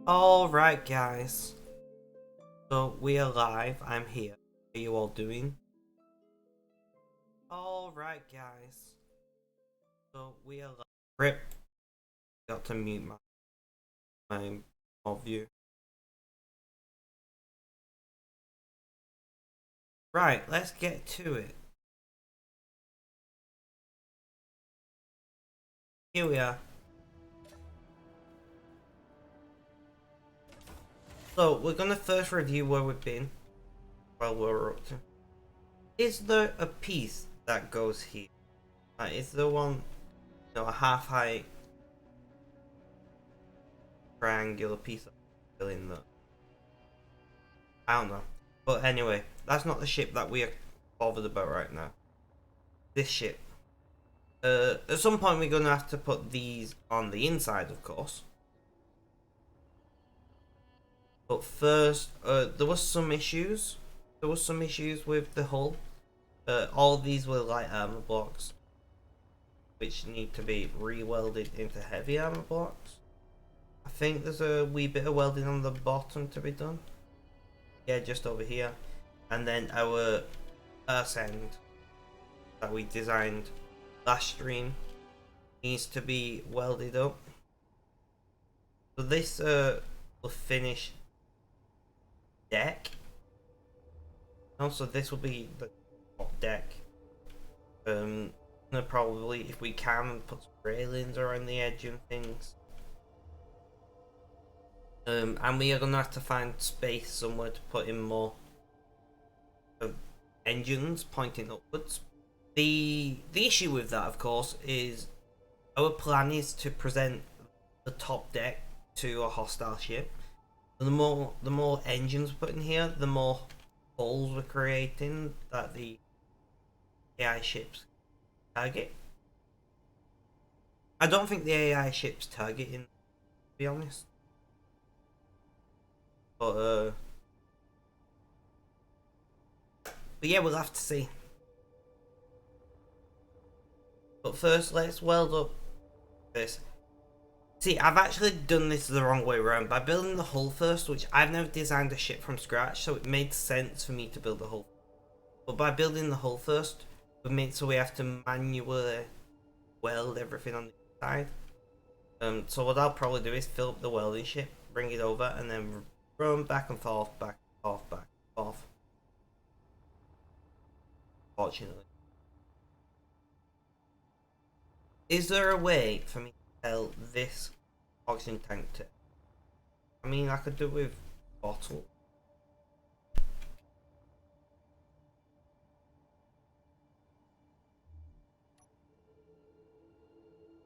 Alright guys, so we are live, I'm here. How are you all doing? Alright guys, so we are live. Rip, got to mute my view. Right, let's get to it. Here we are. So we're gonna first review where we've been, while we're up to. Is there a piece that goes here? Is there one, a half height triangular piece of in there? I don't know. But anyway, that's not the ship that we are bothered about right now. This ship. At some point we're gonna have to put these on the inside, of course. But first, there was some issues. There was some issues with the hull. All of these were light armor blocks, which need to be re-welded into heavy armor blocks. I think there's a wee bit of welding on the bottom to be done. Yeah, just over here. And then our earth end that we designed last stream needs to be welded up. So this will finish deck. Also, this will be the top deck. Probably, if we can, put some railings around the edge and things. And we are gonna have to find space somewhere to put in more engines pointing upwards. The issue with that, of course, is our plan is to present the top deck to a hostile ship. The more engines we put in here, the more holes we're creating that the AI ships target. I don't think the AI ship's targeting, to be honest. But yeah, we'll have to see. But first, let's weld up this. See, I've actually done this the wrong way around by building the hull first, which I've never designed a ship from scratch, so it made sense for me to build the hull. But by building the hull first, we made so we have to manually weld everything on the side. So what I'll probably do is fill up the welding ship, bring it over, and then run back and forth, back and forth, back and forth. Fortunately. Is there a way for me to sell this oxygen tank to? I mean, I could do it with bottle.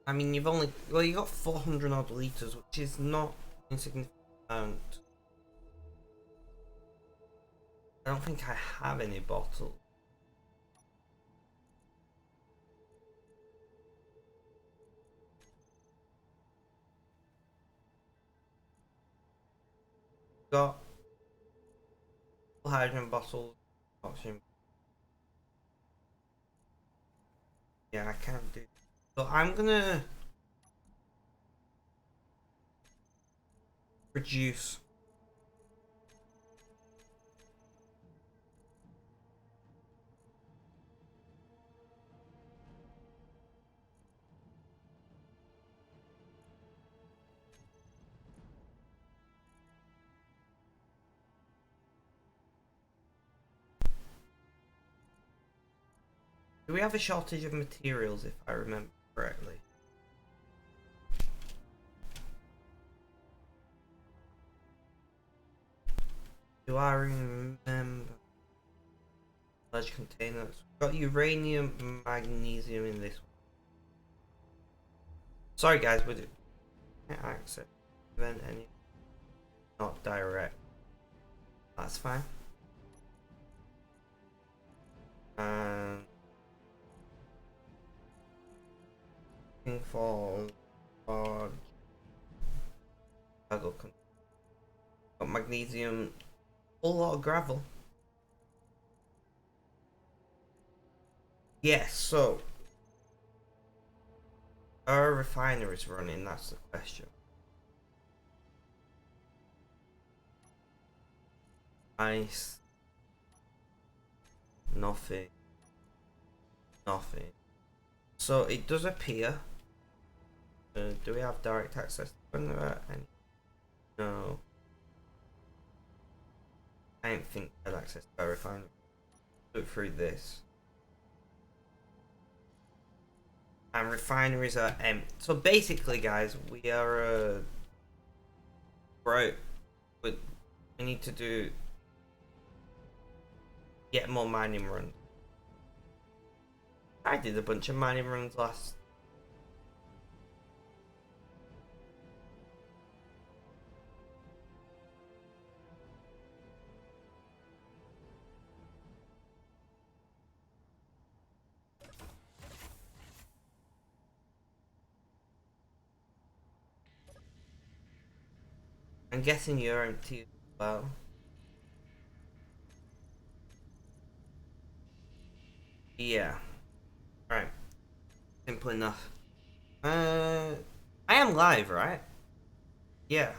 I mean, you've only you got 400 odd liters, which is not insignificant amount. I don't think I have any bottles. Got hydrogen bottles, oxygen. Yeah, I can't do. So I'm gonna produce. Do we have a shortage of materials, if I remember correctly? Do I remember? Large containers. Got uranium, magnesium in this one. Sorry guys, we can't access event any. Not direct. That's fine. And looking for large. Got magnesium. A lot of gravel. Yes, so our refinery's running, that's the question. Ice. Nothing. Nothing. So it does appear. Do we have direct access to any? No. I don't think I have access to our refinery. Look through this. And refineries are empty. So basically, guys, we are right. We need to get more mining runs. I did a bunch of mining runs last. I'm guessing you're empty as well. Yeah. Right. Simple enough. I am live, right? Yeah.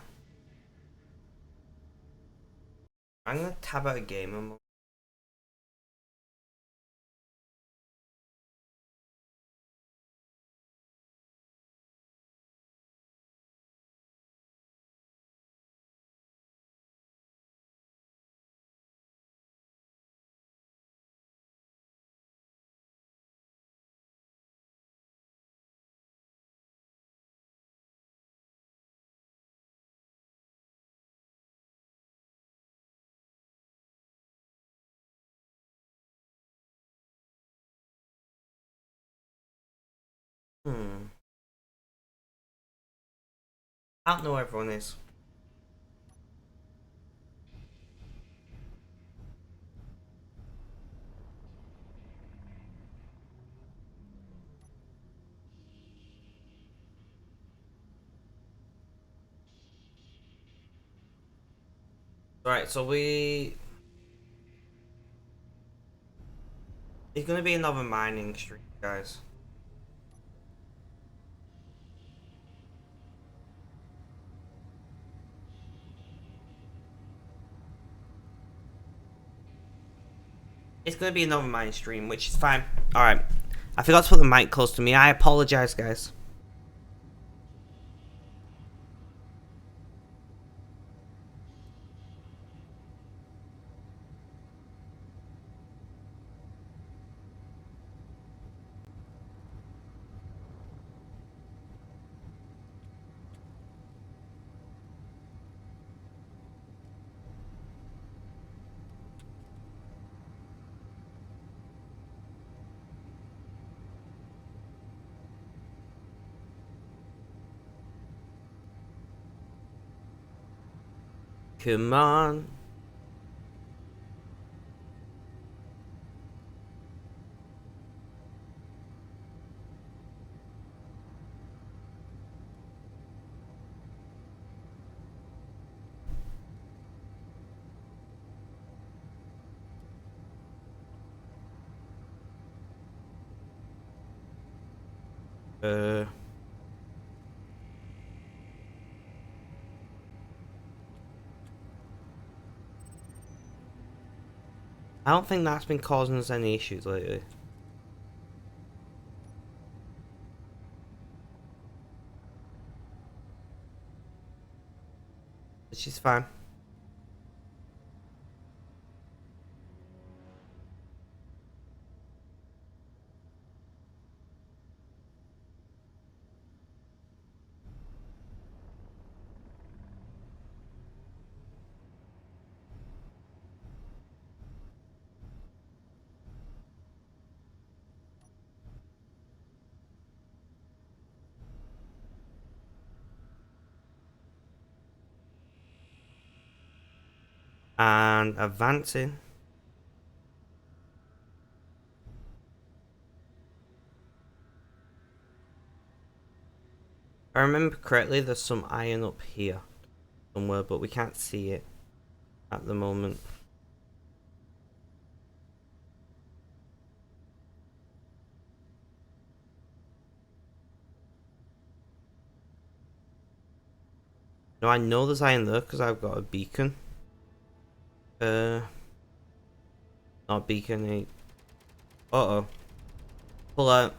I'm gonna tab out a game and I don't know where everyone is. Right, so it's gonna be another mining stream, guys. It's gonna be another mining stream, which is fine. Alright. I forgot to put the mic close to me. I apologize, guys. Come on. I don't think that's been causing us any issues lately. Which is fine. And advancing. If I remember correctly, there's some iron up here somewhere, but we can't see it at the moment. No, I know there's iron there because I've got a beacon. Not beacon. Uh-oh. Pull out.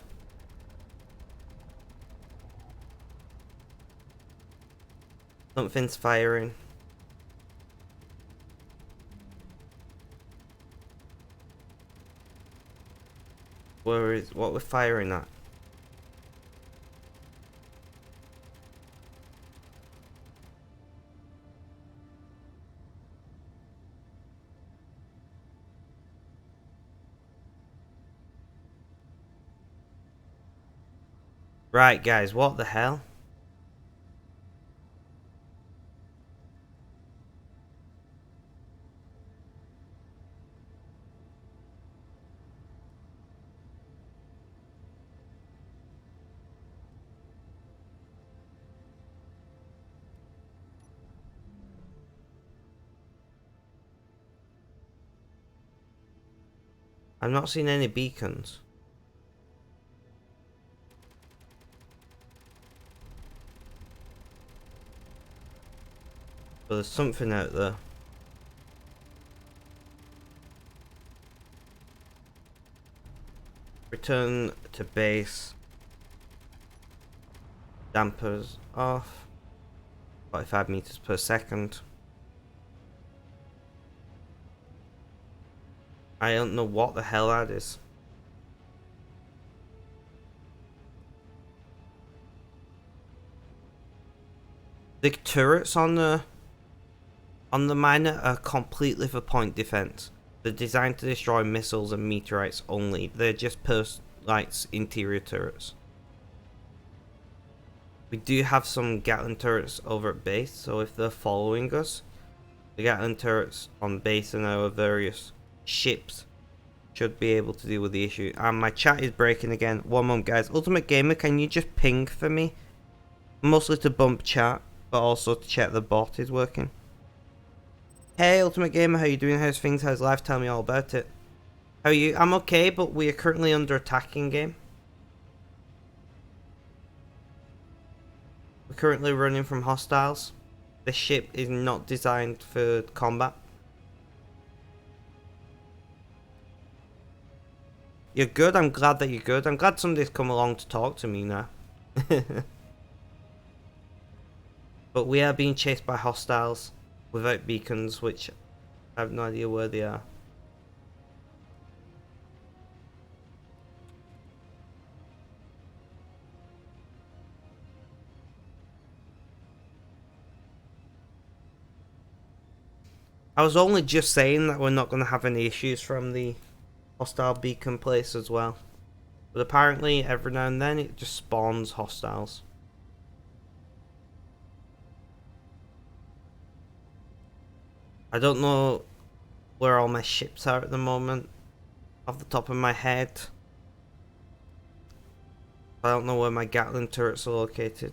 Something's firing. Where is what we're firing at? Right, guys, what the hell? I'm not seeing any beacons. But there's something out there. Return to base. Dampers off. 45 meters per second. I don't know what the hell that is. The turrets on the miner are completely for point defense. They're designed to destroy missiles and meteorites only. They're just interior turrets. We do have some Gatling turrets over at base, so if they're following us, the Gatling turrets on base and our various ships should be able to deal with the issue. And my chat is breaking again. One moment, guys. Ultimate Gamer, can you just ping for me? Mostly to bump chat, but also to check the bot is working. Hey, Ultimate Gamer, how you doing? How's things? How's life? Tell me all about it. How are you? I'm okay, but we are currently under attack in game. We're currently running from hostiles. The ship is not designed for combat. You're good. I'm glad that you're good. I'm glad somebody's come along to talk to me now. But we are being chased by hostiles without beacons, which I have no idea where they are. I was only just saying that we're not going to have any issues from the hostile beacon place as well. But apparently every now and then it just spawns hostiles. I don't know where all my ships are at the moment off the top of my head. I don't know where my Gatling turrets are located.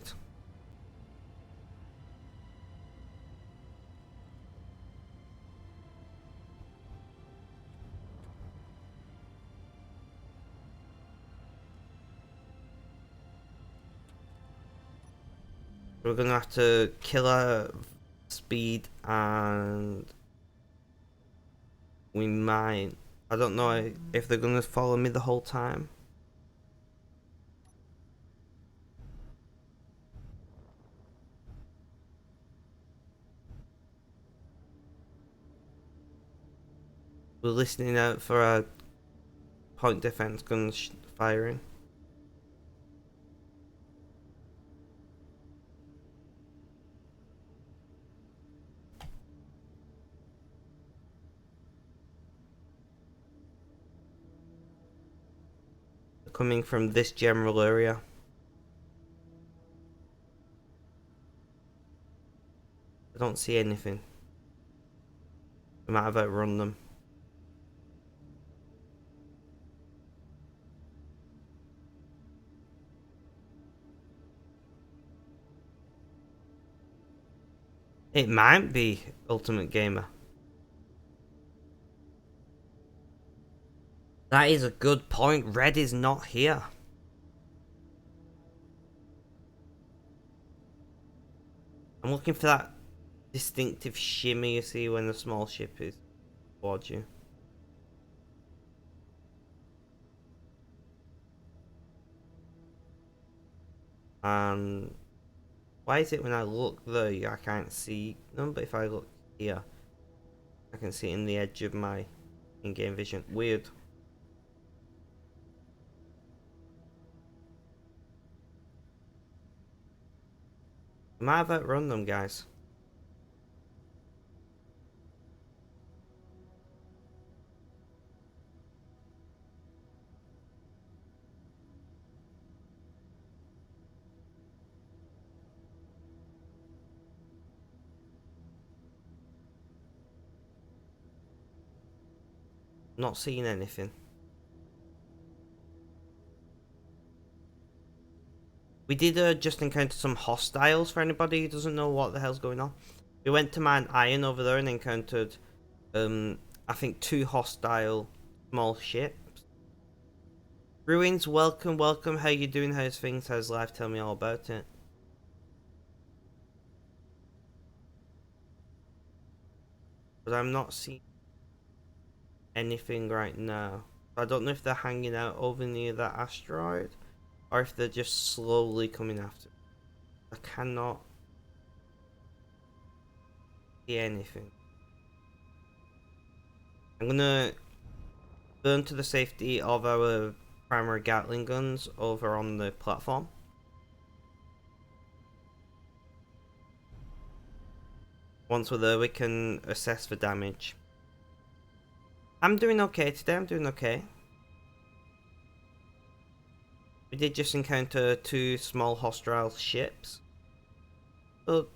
We're gonna have to kill our speed, and we might. I don't know if they're gonna follow me the whole time. We're listening out for our point defense guns firing. They're coming from this general area. I don't see anything. We might have outrun them. It might be Ultimate Gamer. That is a good point. Red is not here. I'm looking for that distinctive shimmy you see when the small ship is towards you. And why is it when I look there I can't see them, but if I look here I can see it in the edge of my in-game vision. Weird. I might have outrun them, guys. Not seeing anything. We did just encounter some hostiles for anybody who doesn't know what the hell's going on. We went to mine iron over there and encountered I think 2 hostile small ships. Ruins, welcome, welcome. How you doing? How's things? How's life? Tell me all about it. But I'm not seeing anything right now. I don't know if they're hanging out over near that asteroid or if they're just slowly coming after. I cannot see anything. I'm gonna burn to the safety of our primary Gatling guns over on the platform. Once we're there, we can assess the damage. I'm doing okay today, I'm doing okay. We did just encounter 2 small hostile ships. But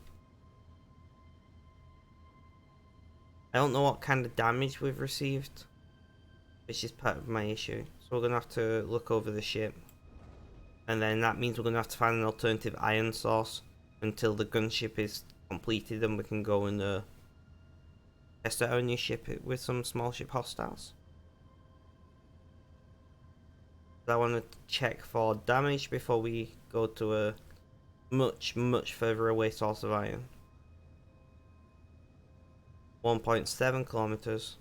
I don't know what kind of damage we've received, which is part of my issue. So we're gonna have to look over the ship. And then that means we're gonna have to find an alternative iron source until the gunship is completed and we can go and test out a new ship with some small ship hostiles. I want to check for damage before we go to a much further away source of iron. 1.7 kilometers.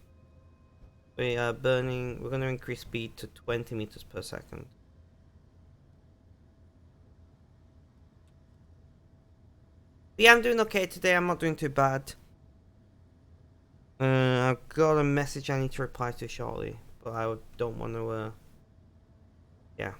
We are burning. We're going to increase speed to 20 meters per second. Yeah, I'm doing okay today. I'm not doing too bad. I've got a message I need to reply to shortly, but I don't want to. Yeah.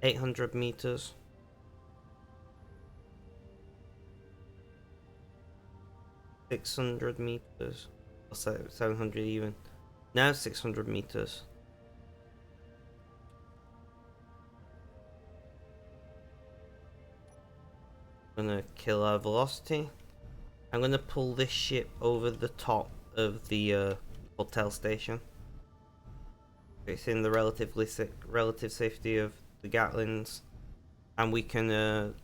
$800 meters. 600 meters. Or 700 even. Now 600 meters. I'm gonna kill our velocity. I'm gonna pull this ship over the top of the hotel station. It's in the relative safety of the Gatlins, and we can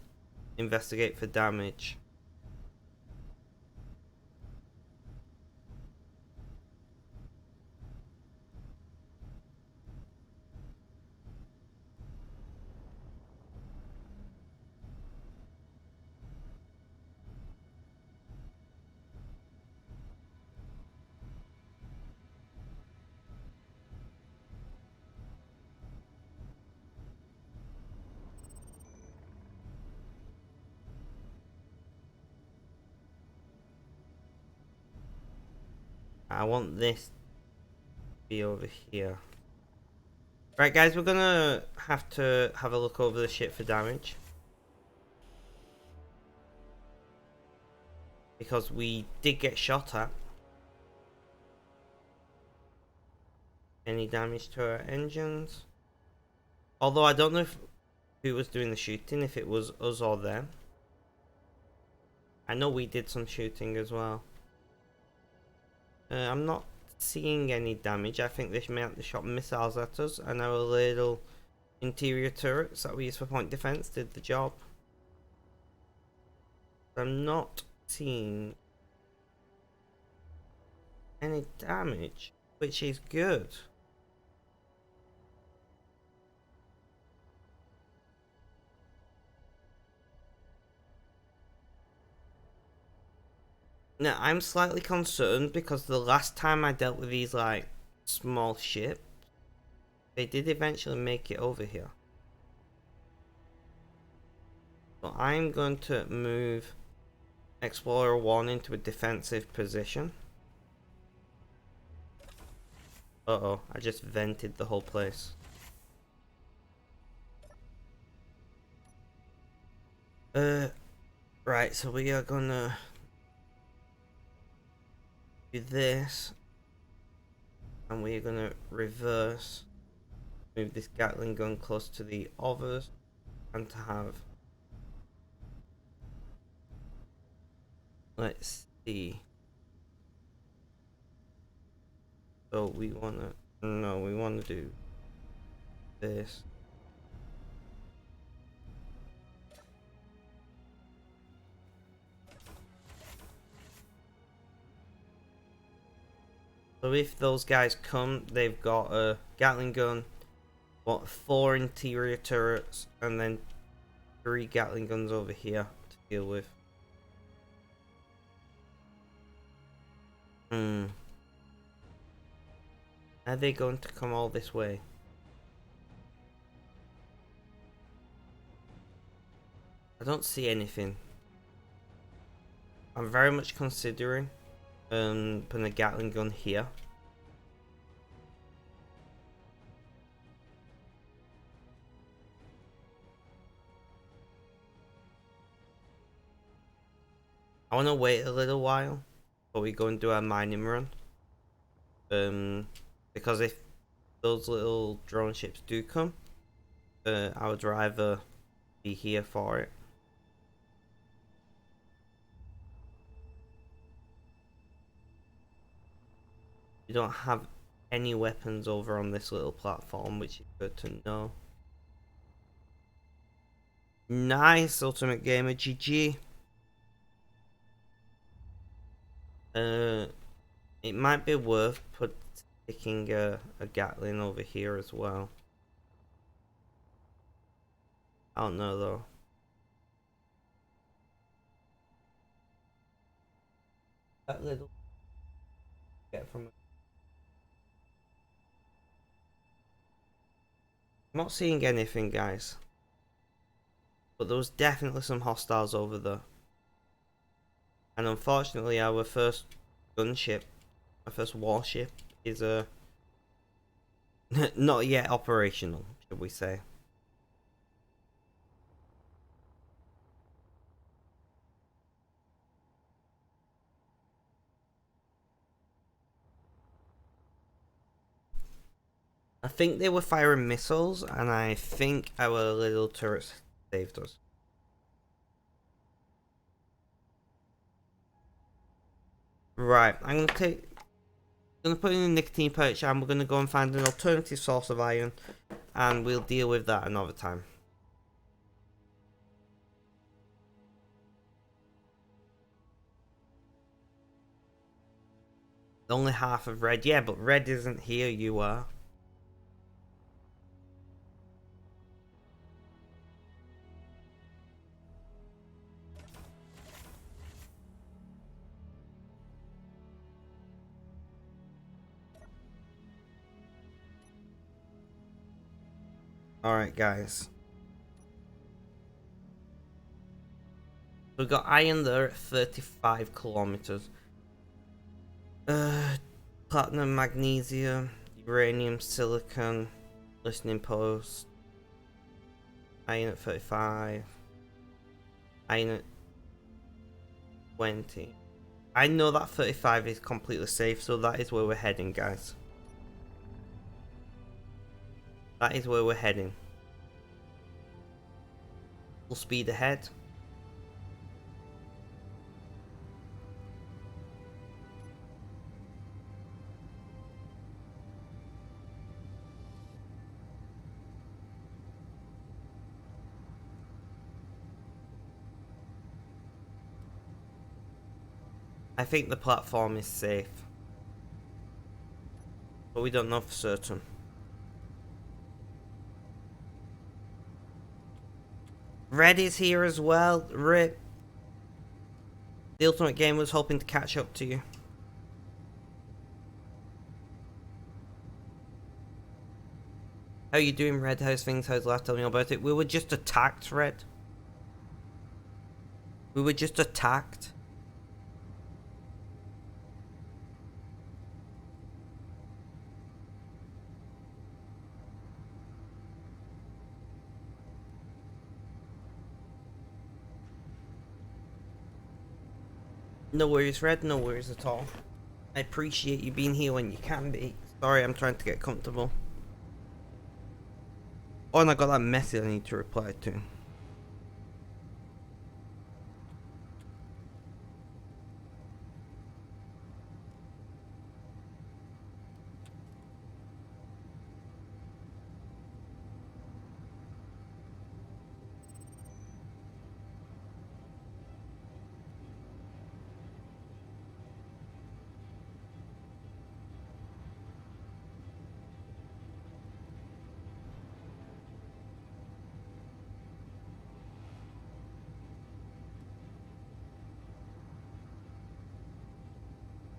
investigate for damage. I want this to be over here. Right, guys, we're gonna have to have a look over the ship for damage, because we did get shot at. Any damage to our engines? Although I don't know who was doing the shooting, if it was us or them. I know we did some shooting as well. I'm not seeing any damage. I think they may have shot missiles at us, and our little interior turrets that we use for point defense did the job. I'm not seeing any damage, which is good. Now, I'm slightly concerned because the last time I dealt with these, like, small ships, they did eventually make it over here. So I'm going to move Explorer 1 into a defensive position. Uh-oh, I just vented the whole place. Right, so we are gonna do this, and we're gonna reverse, move this Gatling gun close to the others, and to have, let's see, so we wanna, no, we wanna do this. So if those guys come, they've got a Gatling gun, what, 4 interior turrets, and then 3 Gatling guns over here to deal with. Are they going to come all this way? I don't see anything. I'm very much considering putting a Gatling gun here. I want to wait a little while before we go and do our mining run. Because if those little drone ships do come, I would rather be here for it. You don't have any weapons over on this little platform, which is good to know. Nice, Ultimate Gamer, GG. It might be worth sticking a Gatling over here as well. I don't know though. That little get from. I'm not seeing anything, guys. But there was definitely some hostiles over there. And unfortunately, our first gunship, our first warship, is not yet operational, should we say. I think they were firing missiles, and I think our little turrets saved us. Right, I'm gonna put in a nicotine pouch, and we're gonna go and find an alternative source of iron, and we'll deal with that another time. Only half of red, yeah, but red isn't here. You are. Alright, guys. We've got iron there at 35 kilometers. Platinum, magnesium, uranium, silicon, listening post. Iron at 35. Iron at 20. I know that 35 is completely safe, so that is where we're heading, guys. That is where we're heading. Full speed ahead. I think the platform is safe, but we don't know for certain. Red is here as well. Rip. The Ultimate Gamer was hoping to catch up to you. How you doing, Red? How's things? How's life? Tell me about it. We were just attacked, Red. We were just attacked. No worries, Red. No worries at all. I appreciate you being here when you can be. Sorry, I'm trying to get comfortable. Oh, and I got that message I need to reply to.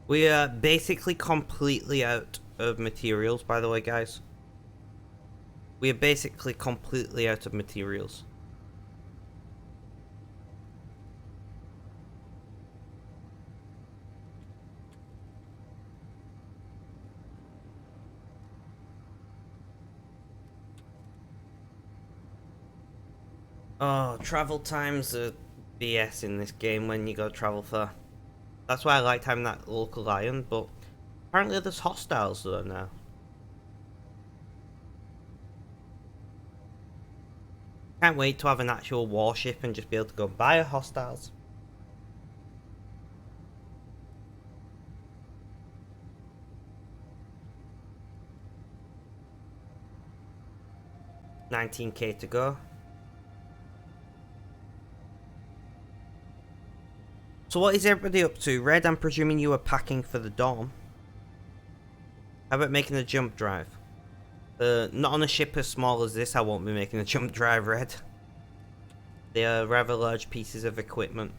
We are basically completely out of materials, by the way, guys. We are basically completely out of materials. Oh, travel times are BS in this game when you go travel far. That's why I liked having that local iron, but apparently there's hostiles there now. Can't wait to have an actual warship and just be able to go buy hostiles. $19K to go. So what is everybody up to? Red, I'm presuming you were packing for the dorm. How about making a jump drive? Not on a ship as small as this, I won't be making a jump drive, Red. They are rather large pieces of equipment.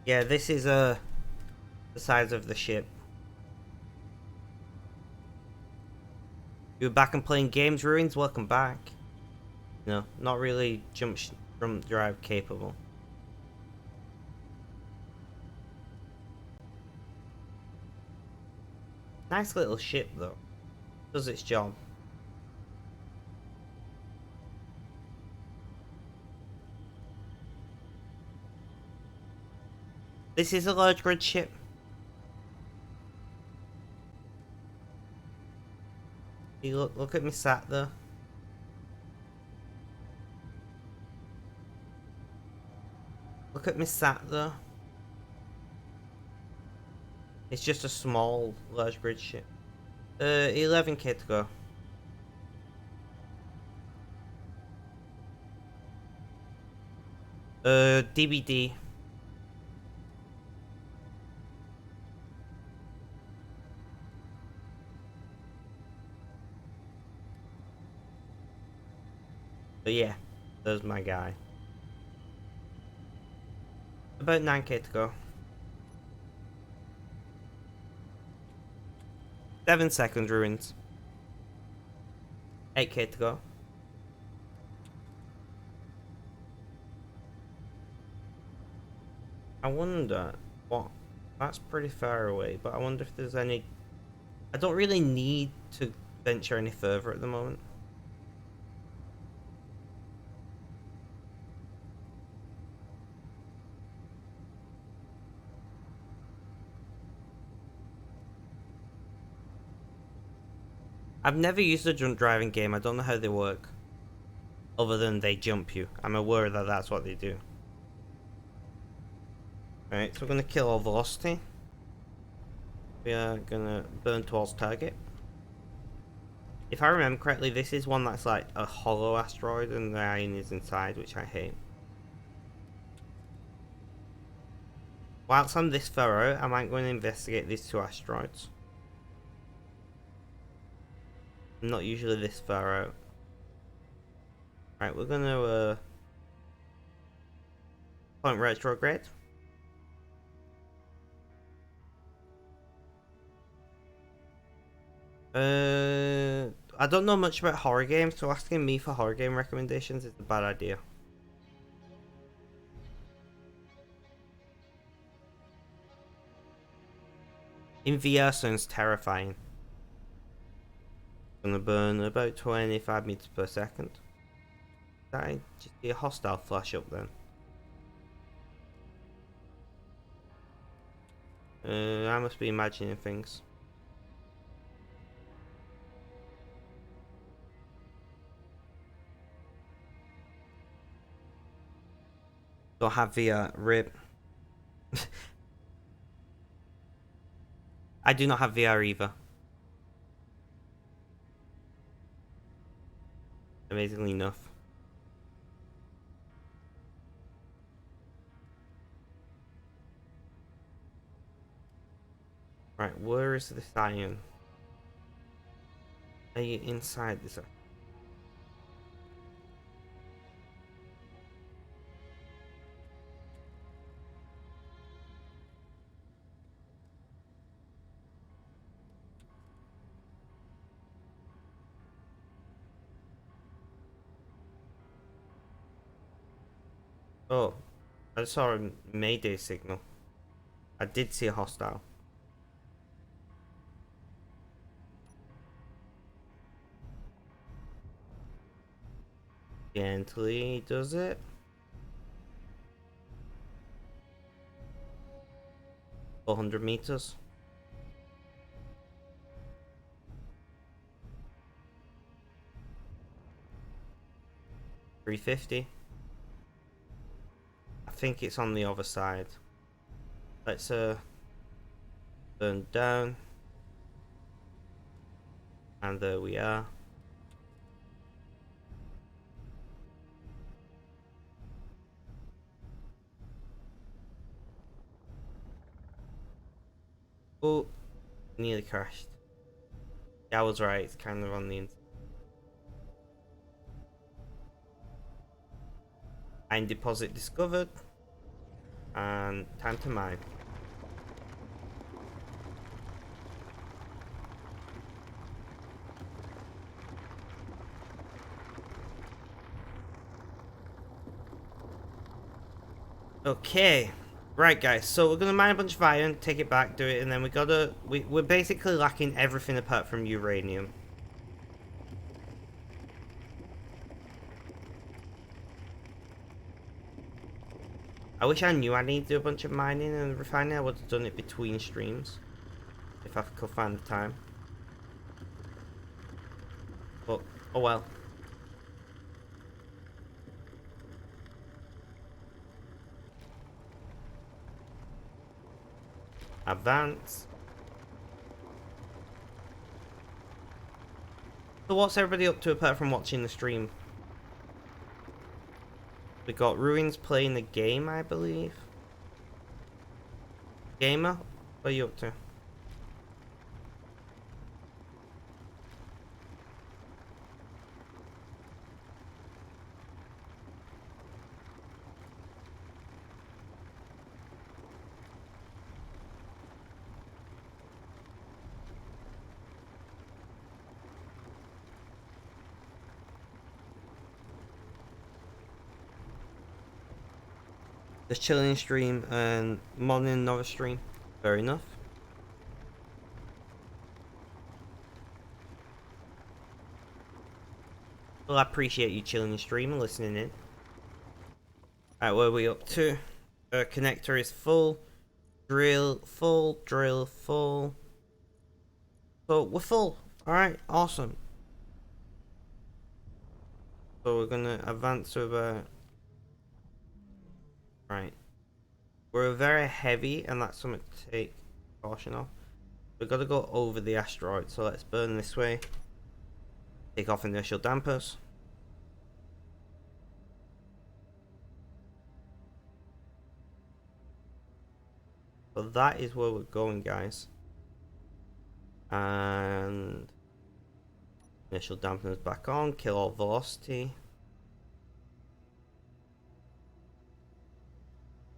Yeah, this is the size of the ship. You're back and playing games, Ruins? Welcome back. No, not really jump drive capable. Nice little ship though. Does its job. This is a large grid ship. You look at me sat there. Look at me sat there. It's just a small large grid ship. 11K to go. DBD. But yeah, there's my guy. About 9K to go. 7 seconds, Ruins. 8K to go. I wonder what. That's pretty far away, but I wonder if there's any. I don't really need to venture any further at the moment. I've never used a jump driving game. I don't know how they work. Other than they jump you. I'm aware that that's what they do. Alright, so we're going to kill all velocity. We are going to burn towards target. If I remember correctly, this is one that's like a hollow asteroid and the iron is inside, which I hate. Whilst I'm this far out, I might go and investigate these 2 asteroids. I'm not usually this far out. Right, we're gonna point retrograde. I don't know much about horror games, so asking me for horror game recommendations is a bad idea. In VR sounds terrifying. Gonna burn about 25 meters per second. Did I just see a hostile flash up then? I must be imagining things. Don't have VR. RIP. I do not have VR either. Amazingly enough. Right, where is this iron? Are you inside this? Oh, I saw a Mayday signal. I did see a hostile. Gently does it. 400 meters. 350. I think it's on the other side. Let's burn down. And there we are. Oh, nearly crashed. Yeah, I was right. It's kind of on the inside. Iron deposit discovered. And time to mine. Okay. Right, guys. So we're gonna mine a bunch of iron, take it back, do it, and then we're basically lacking everything apart from uranium. I wish I knew I needed to do a bunch of mining and refining. I would have done it between streams. If I could find the time. But, oh well. Advance. So what's everybody up to apart from watching the stream? We got Ruins playing the game, I believe. Gamer, what are you up to? The chilling stream and morning another stream. Fair enough. Well, I appreciate you chilling the stream and listening in. Alright, where are we up to? Connector is full. Drill full. Drill full. So we're full. Alright, awesome. So we're gonna advance to about... Right. We're very heavy and that's something to take caution of. We've got to go over the asteroid, so let's burn this way. Take off inertial dampers. So that is where we're going, guys. And initial dampeners back on, kill all velocity.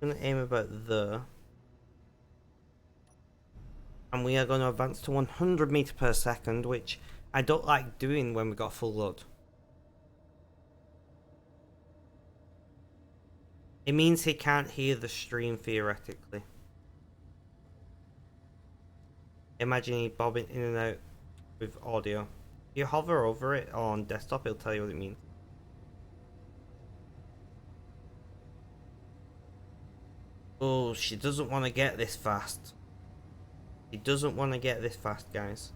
I'm gonna aim about there. And we are going to advance to 100 meters per second, which I don't like doing when we got full load. It means he can't hear the stream theoretically. Imagine he bobbing in and out with audio. If you hover over it on desktop, it'll tell you what it means. Oh, she doesn't want to get this fast. She doesn't want to get this fast, guys.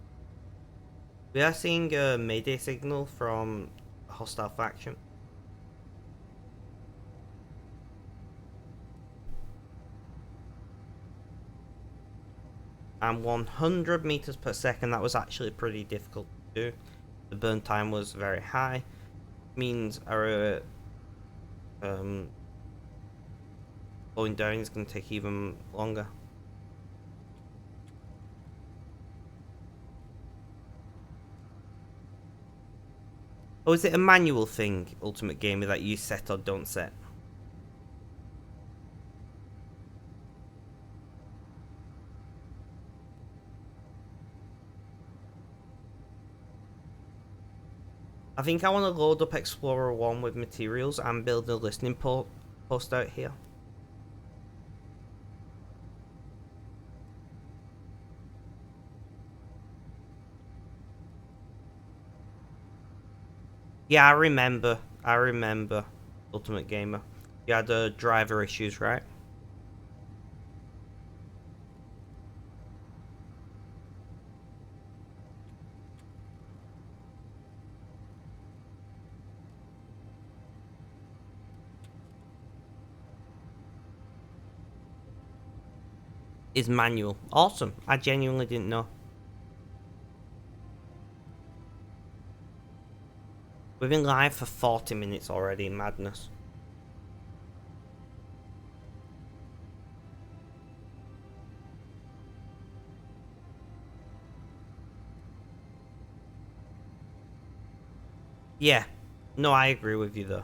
We are seeing a mayday signal from a hostile faction. And 100 meters per second, that was actually pretty difficult to do. The burn time was very high. Means our going down is going to take even longer. Or is it a manual thing, Ultimate Gamer, that you set or don't set? I think I want to load up Explorer 1 with materials and build a listening post out here. Yeah, I remember, Ultimate Gamer. You had driver issues, right? is manual. Awesome. I genuinely didn't know. We've been live for 40 minutes already. Madness. Yeah. No, I agree with you though.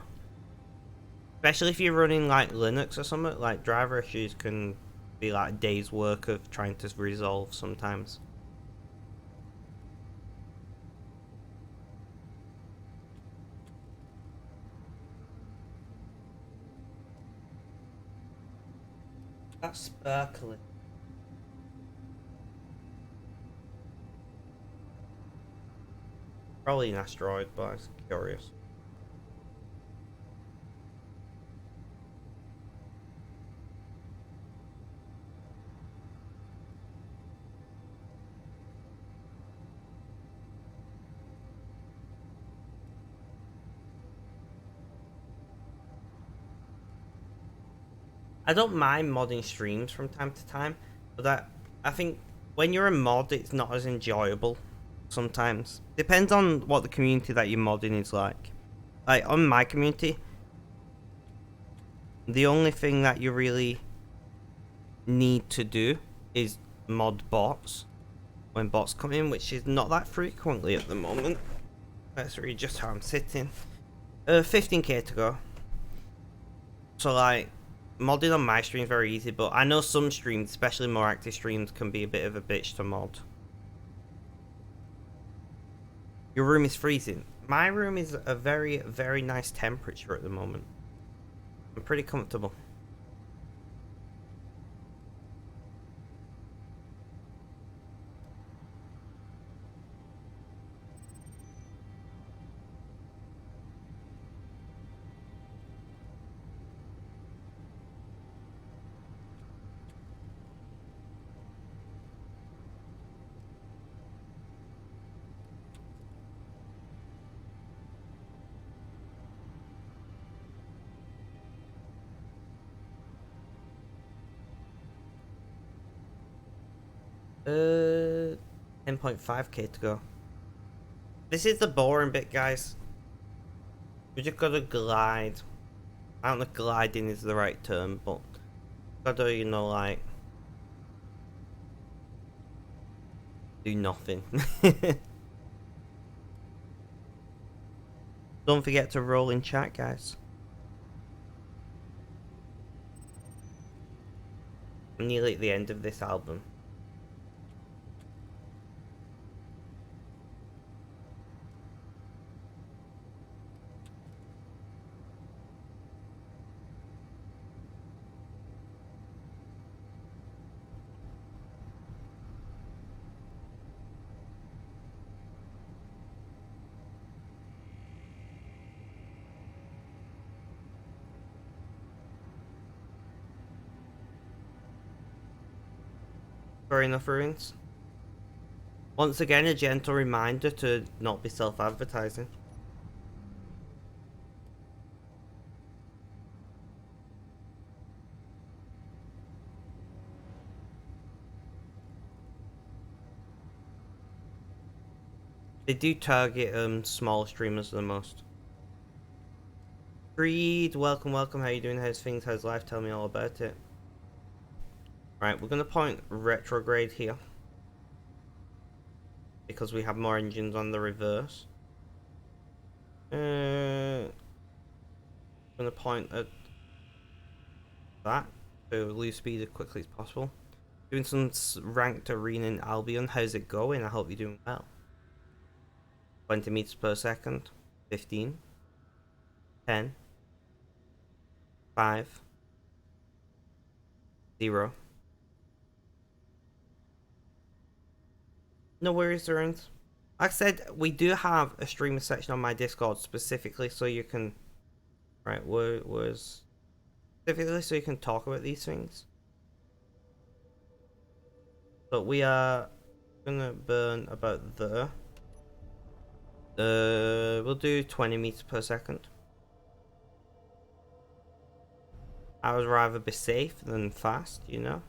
Especially if you're running like Linux or something, like driver issues can be like a day's work of trying to resolve sometimes. That's sparkling. Probably an asteroid, but I was curious. I don't mind modding streams from time to time, but I think when you're a mod, it's not as enjoyable sometimes. Depends on what the community that you're modding is like. Like on my community, the only thing that you really need to do is mod bots when bots come in, which is not that frequently at the moment. Let's read just how I'm sitting. 15k to go. So like, modding on my stream is very easy, but I know some streams, especially more active streams, can be a bit of a bitch to mod. Your room is freezing. My room is a very, very nice temperature at the moment. I'm pretty comfortable. Uh, 10.5k to go. This is the boring bit, guys. We just gotta glide. I don't know if gliding is the right term, but gotta, you know, like, do nothing. Don't forget to roll in chat, guys. I'm nearly at the end of this album. Fair enough, Ruins. Once again, a gentle reminder to not be self-advertising. They do target small streamers the most. Creed, welcome, welcome. How you doing? How's things? How's life? Tell me all about it. Right, we're gonna point retrograde here because we have more engines on the reverse. I'm gonna point at that to lose speed as quickly as possible. Doing some ranked arena in Albion. How's it going? I hope you're doing well. 20 meters per second. 15. 10. 5. 0. No worries, Ruins. Like I said, we do have a streamer section on my Discord specifically so you can... Right, was specifically so you can talk about these things. But we are gonna burn about there. We'll do 20 meters per second. I would rather be safe than fast, you know?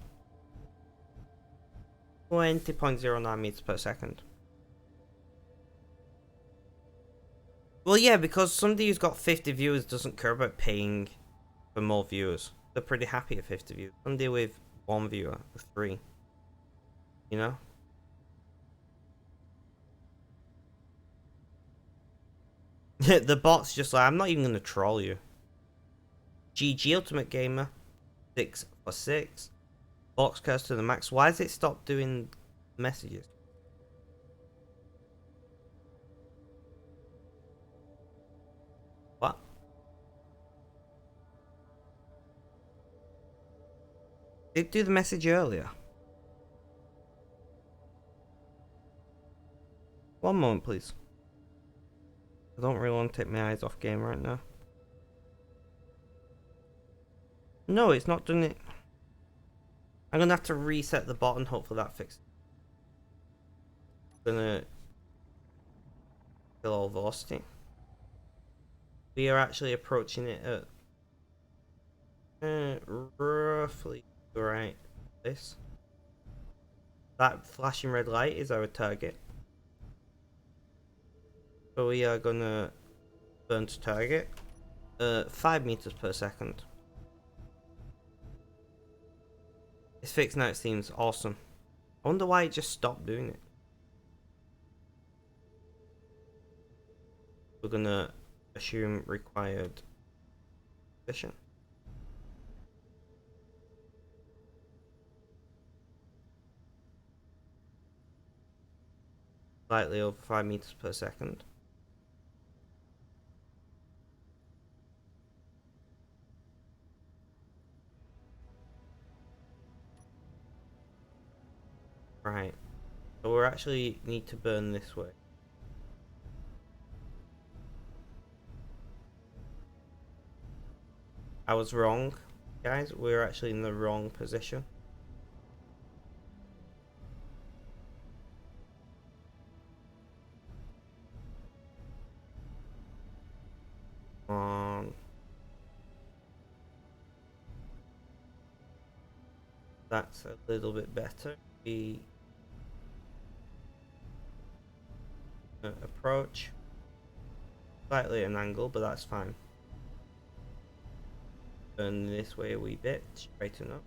20.09 meters per second. Well, yeah, because somebody who's got 50 viewers doesn't care about paying for more viewers. They're pretty happy at 50 views. Somebody with 1 viewer, or 3. You know? The bot's just like, I'm not even gonna troll you. GG Ultimate Gamer, 6 for 6. Box curse to the max. Why has it stopped doing messages? What? Did it do the message earlier? One moment, please. I don't really want to take my eyes off game right now. No, it's not doing it. I'm gonna have to reset the bot and hopefully that fixes it. I'm gonna kill all velocity. We are actually approaching it at roughly right. This. That flashing red light is our target. So we are gonna burn to target. 5 meters per second. It's fixed now, it seems awesome. I wonder why it just stopped doing it. We're gonna assume required position. Slightly over 5 meters per second. Right. So we actually need to burn this way. I was wrong, guys. We're actually in the wrong position. That's a little bit better. We approach slightly at an angle, but that's fine. Turn this way a wee bit, straighten up.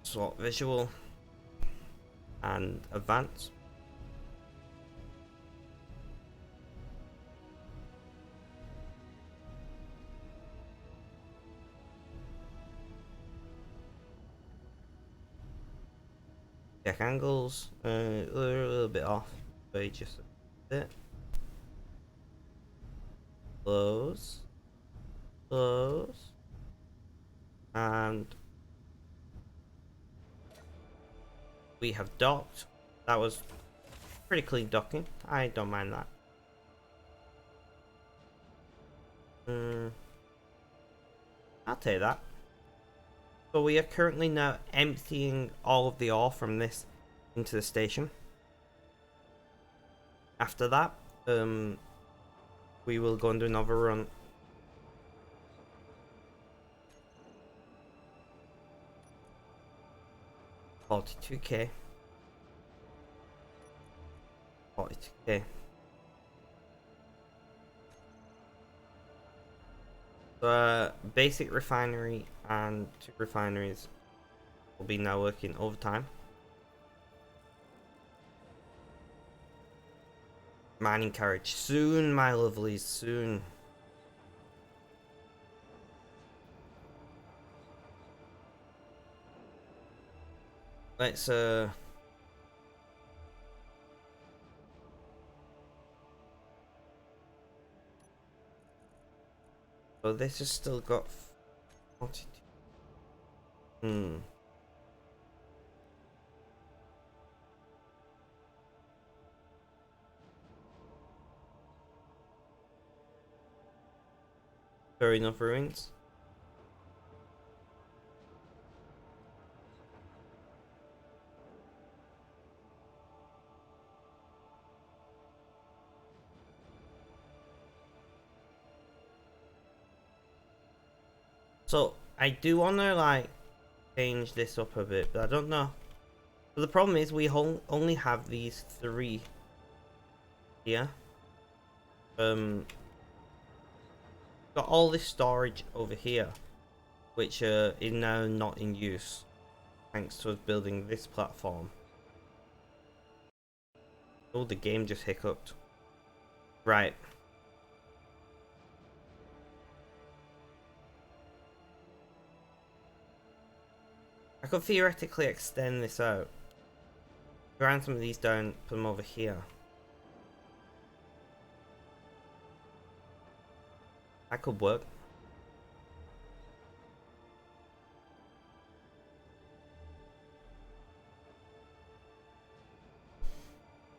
Swap visual and advance. Check angles. They're a little bit off, but just a bit. Close. Close. And we have docked. That was pretty clean docking. I don't mind that. I'll take that. So we are currently now emptying all of the ore from this into the station. After that, we will go and do another run. $42K. $42K. So, basic refinery and 2 refineries will be now working overtime. Mining carriage soon, my lovelies, soon. Let's so this has still got 42. Fair enough, ruins. So I do want to like change this up a bit, but I don't know. But the problem is we only have these 3 here. Got all this storage over here, which is now not in use, thanks to us building this platform. Oh, the game just hiccuped. Right. I could theoretically extend this out. Grind some of these down, put them over here. That could work.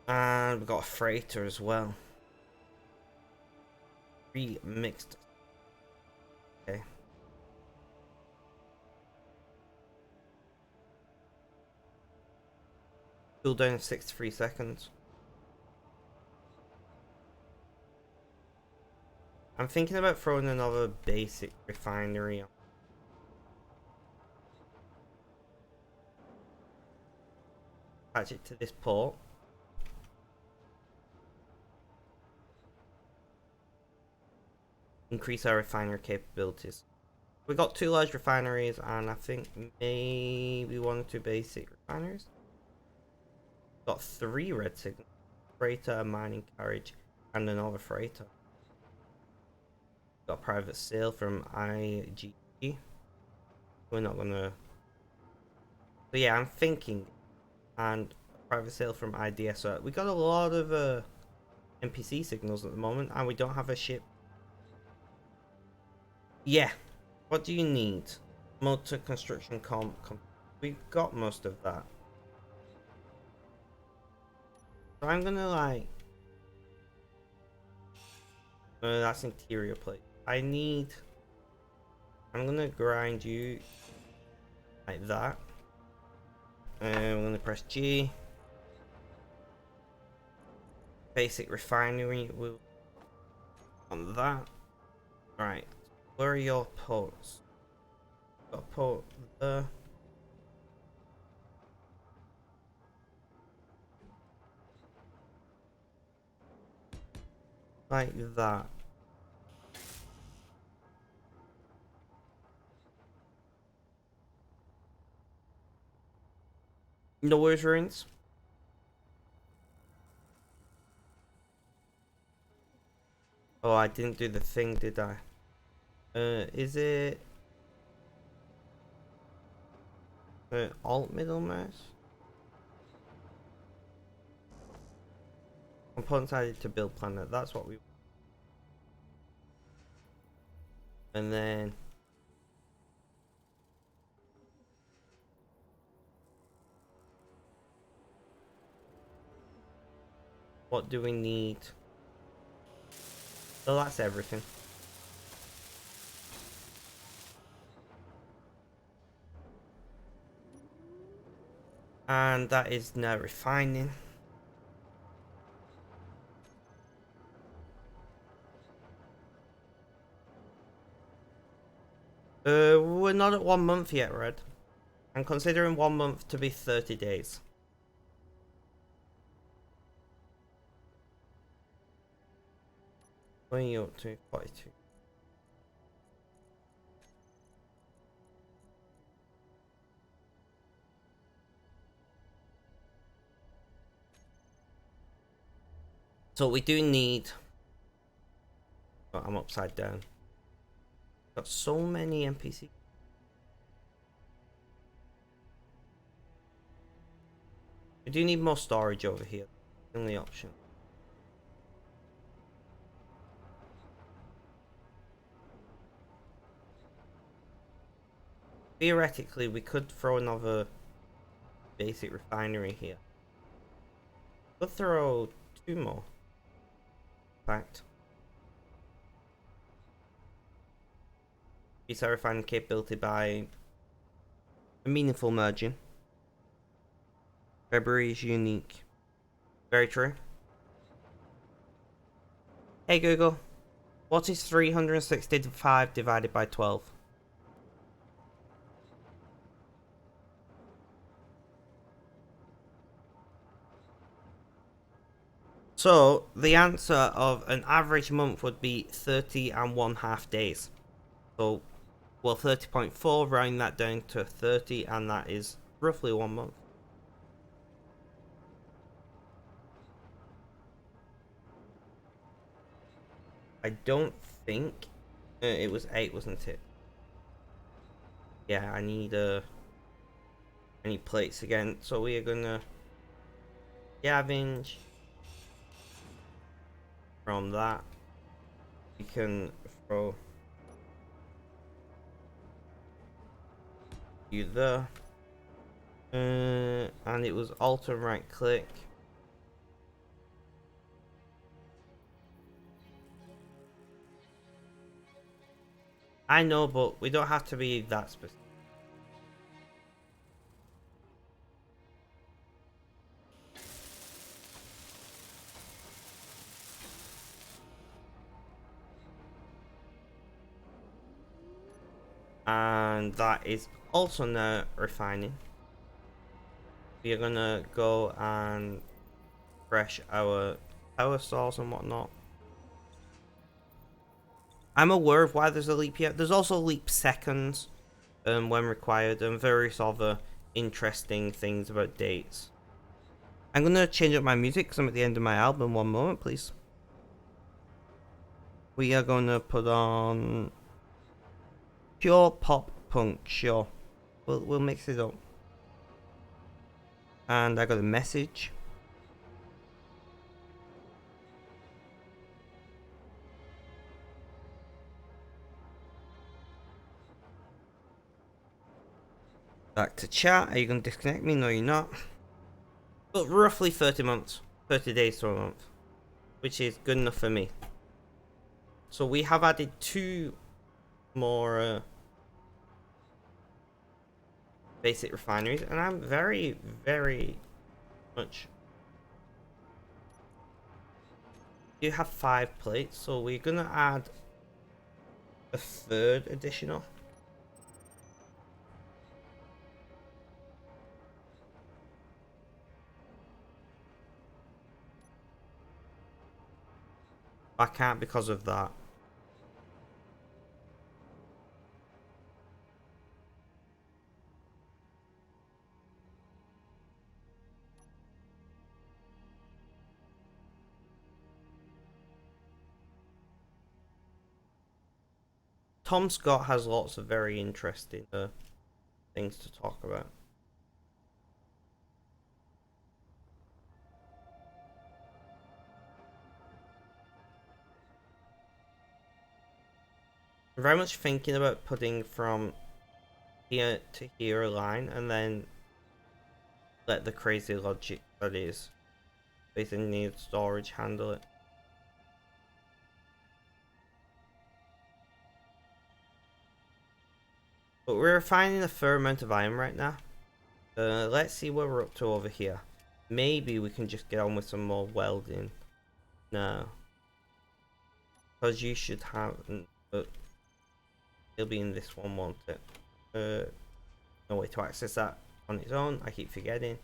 And we've got a freighter as well. Remixed. Okay. Cool down in 63 seconds. I'm thinking about throwing another basic refinery on. Attach it to this port. Increase our refinery capabilities. We got 2 large refineries and I think maybe 1 or 2 basic refineries. Got 3 red signals. Freighter, a mining carriage, and another freighter. Got a private sale from IGE. We're not gonna. So yeah, I'm thinking, and a private sale from IDS. So we got a lot of NPC signals at the moment, and we don't have a ship. Yeah. What do you need? Motor construction comp. We've got most of that. So I'm gonna like. That's interior plate. I'm gonna grind you like that. And we're gonna press G. Basic refinery will on that. Right. Where are your ports? Got a port there. Like that. Noah's ruins. Oh, I didn't do the thing, did I? Is it alt middle mouse? Components added to build planet. That's what we. And then what do we need? So that's everything. And that is now refining. We're not at 1 month yet, Red. I'm considering 1 month to be 30 days. What are you up to? 42. So we do need. Oh, I'm upside down. Got so many NPCs. We do need more storage over here. Only option. Theoretically, we could throw another basic refinery here. Could throw 2 more. In fact. Increase our refining capability by a meaningful margin. February is unique. Very true. Hey Google, what is 365 divided by 12? So the answer of an average month would be 30 and 1/2 days. So, well, 30.4, round that down to 30, and that is roughly 1 month. I don't think it was 8, wasn't it? Yeah, I need plates again. So we are gonna scavenge from that. We can throw you there. And it was alt and right click. I know, but we don't have to be that specific. And that is also now refining. We are gonna go and refresh our power source and whatnot. I'm aware of why there's a leap here. There's also leap seconds when required, and various other interesting things about dates. I'm gonna change up my music because I'm at the end of my album. 1 moment, please. We are gonna put on pure pop punk. Sure, we'll mix it up. And I got a message. Back to chat. Are you gonna disconnect me? No, you're not. But roughly 30 months, 30 days to a month, which is good enough for me. So we have added 2 more basic refineries, and I'm very, very much. You have 5 plates, so we're gonna add a 3rd additional. I can't because of that. Tom Scott has lots of very interesting things to talk about. I'm very much thinking about putting from here to here a line, and then let the crazy logic that is basically need storage handle it. But we're finding a fair amount of iron right now. Let's see what we're up to over here. Maybe we can just get on with some more welding. No. Because you should have... it'll be in this one, won't it? No way to access that on its own. I keep forgetting.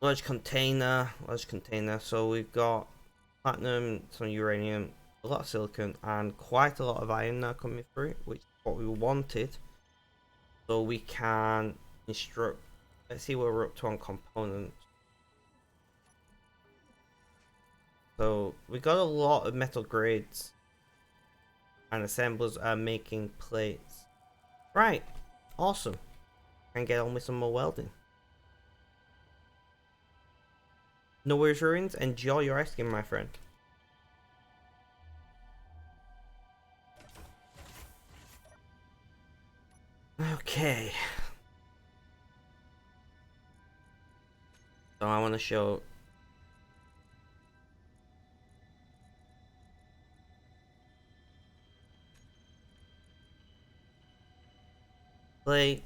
Large container. So we've got platinum, some uranium, a lot of silicon, and quite a lot of iron now coming through, which is what we wanted. So we can instruct. Let's see where we're up to on components. So we got a lot of metal grids, and assemblers are making plates. Right, awesome. And get on with some more welding. No worries, ruins. Enjoy your ice cream, my friend. Okay. So I want to show. Plate.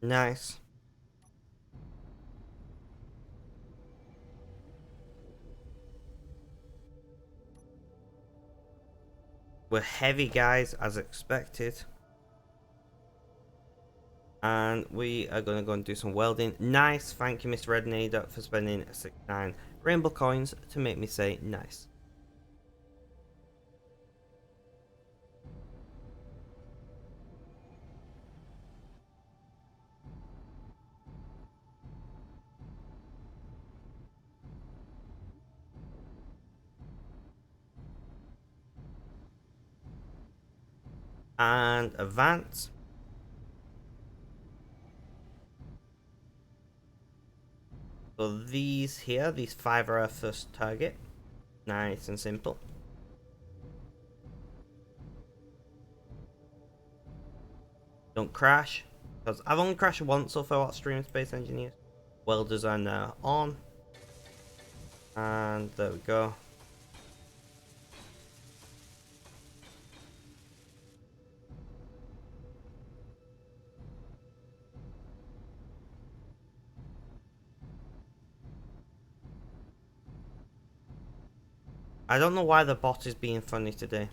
Nice. We're heavy, guys, as expected. And we are going to go and do some welding. Nice. Thank you, Mr. Rednader, for spending 69 rainbow coins to make me say nice. And advance. So these here, these 5 are our first target. Nice and simple. Don't crash. Because I've only crashed once so far at Stream Space Engineers. Welders are now on. And there we go. I don't know why the bot is being funny today.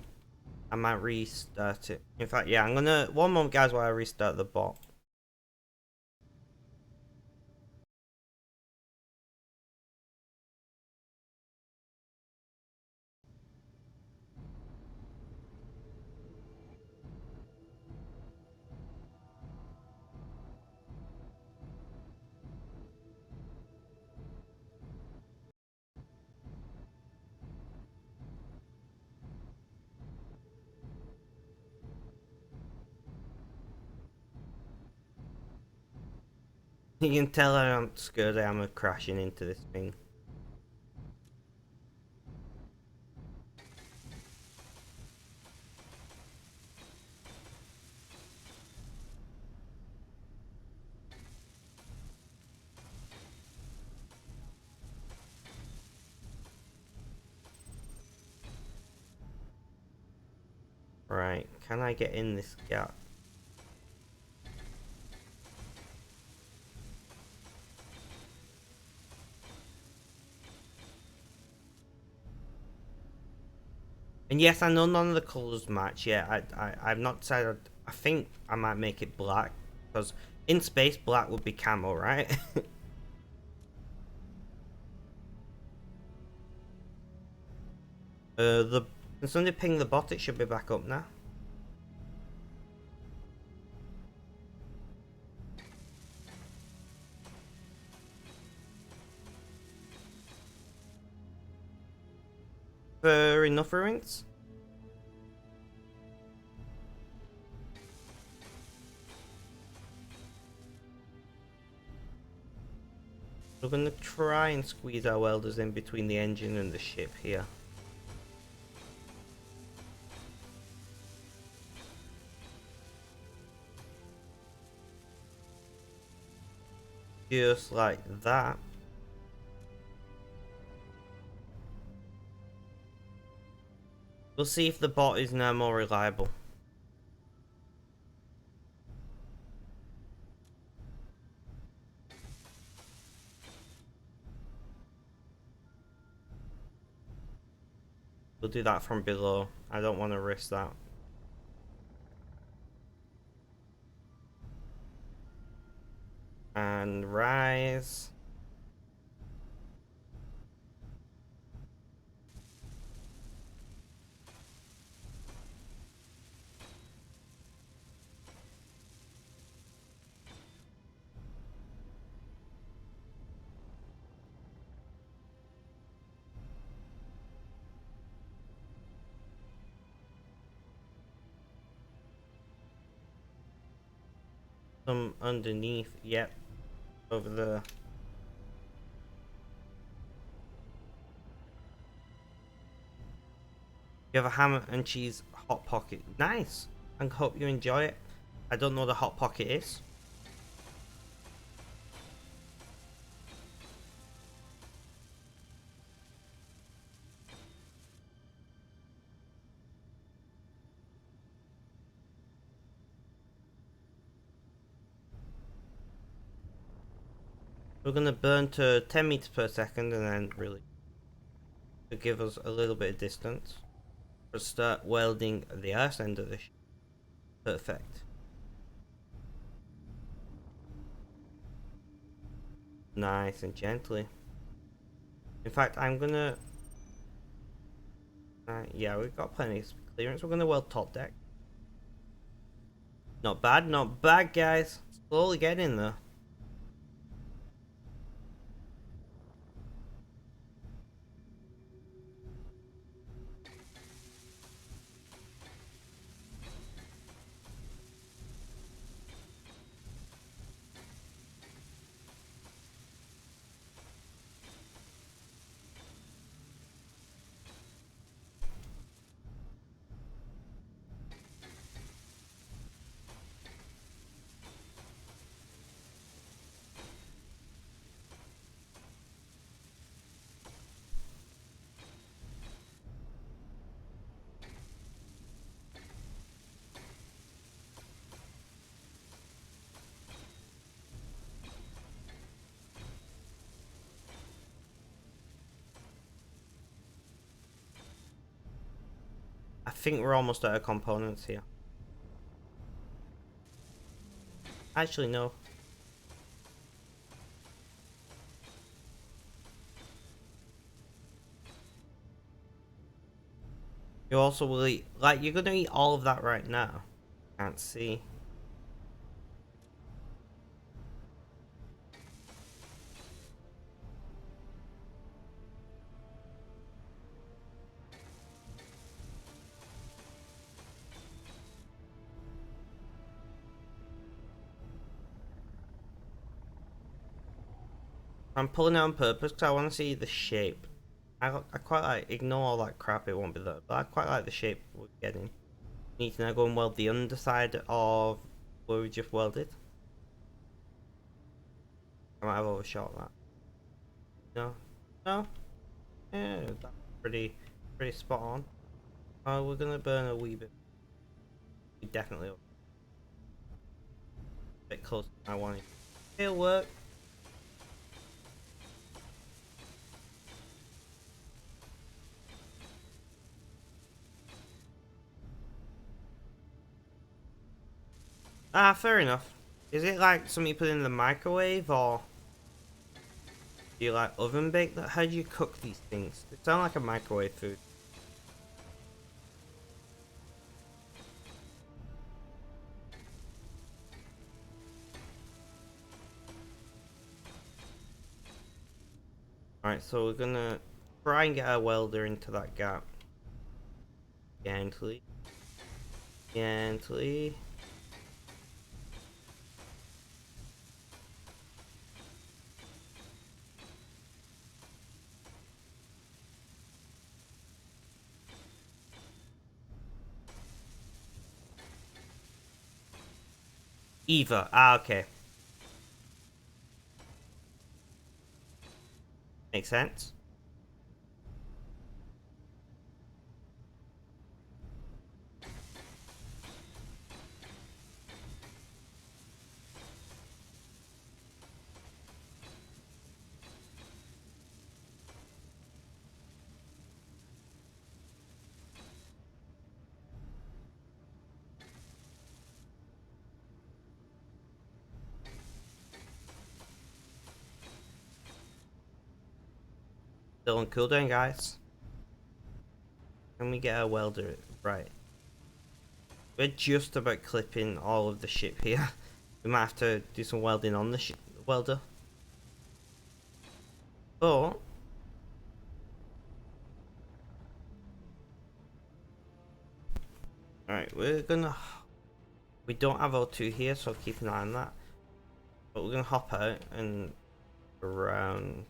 I might restart it. In fact, yeah, I'm gonna... One moment, guys, while I restart the bot. You can tell I'm scared I'm crashing into this thing. Right, can I get in this gap? And yes, I know none of the colours match yet. I've not decided. I think I might make it black. Because in space, black would be camo, right? Can somebody ping the bot? It should be back up now. For enough ruins? We're gonna try and squeeze our welders in between the engine and the ship here. Just like that. We'll see if the bot is now more reliable. We'll do that from below. I don't want to risk that. And rise. Some underneath, yep. Over there. You have a ham and cheese hot pocket. Nice. I hope you enjoy it. I don't know what a hot pocket is. We're gonna burn to 10 meters per second and then really to give us a little bit of distance. We'll start welding the arse end of the ship. Perfect. Nice and gently. In fact, I'm gonna... yeah, we've got plenty of clearance. We're gonna weld top deck. Not bad, not bad, guys. Slowly getting there. I think we're almost out of components here. Actually, no. You also will eat, like, you're gonna eat all of that right now. Can't see. I'm pulling it on purpose because I want to see the shape. I quite like, ignore all that crap, it won't be there, but I quite like the shape we're getting. Need to now go and weld the underside of where we just welded. I might have overshot that. No? No? Yeah, that's pretty spot on. Oh, we're gonna burn a wee bit. We definitely a bit closer than I wanted. It'll work. Ah, fair enough. Is it like something you put in the microwave, or do you like oven bake that? How do you cook these things? It sounds like a microwave food. Alright, so we're gonna try and get our welder into that gap. Gently. Gently. Eva. Ah, okay. Makes sense. Still on cooldown, guys. Can we get our welder right? We're just about clipping all of the ship here. We might have to do some welding on the welder. But alright, we're gonna... We don't have O2 here, so keep an eye on that. But we're gonna hop out and around...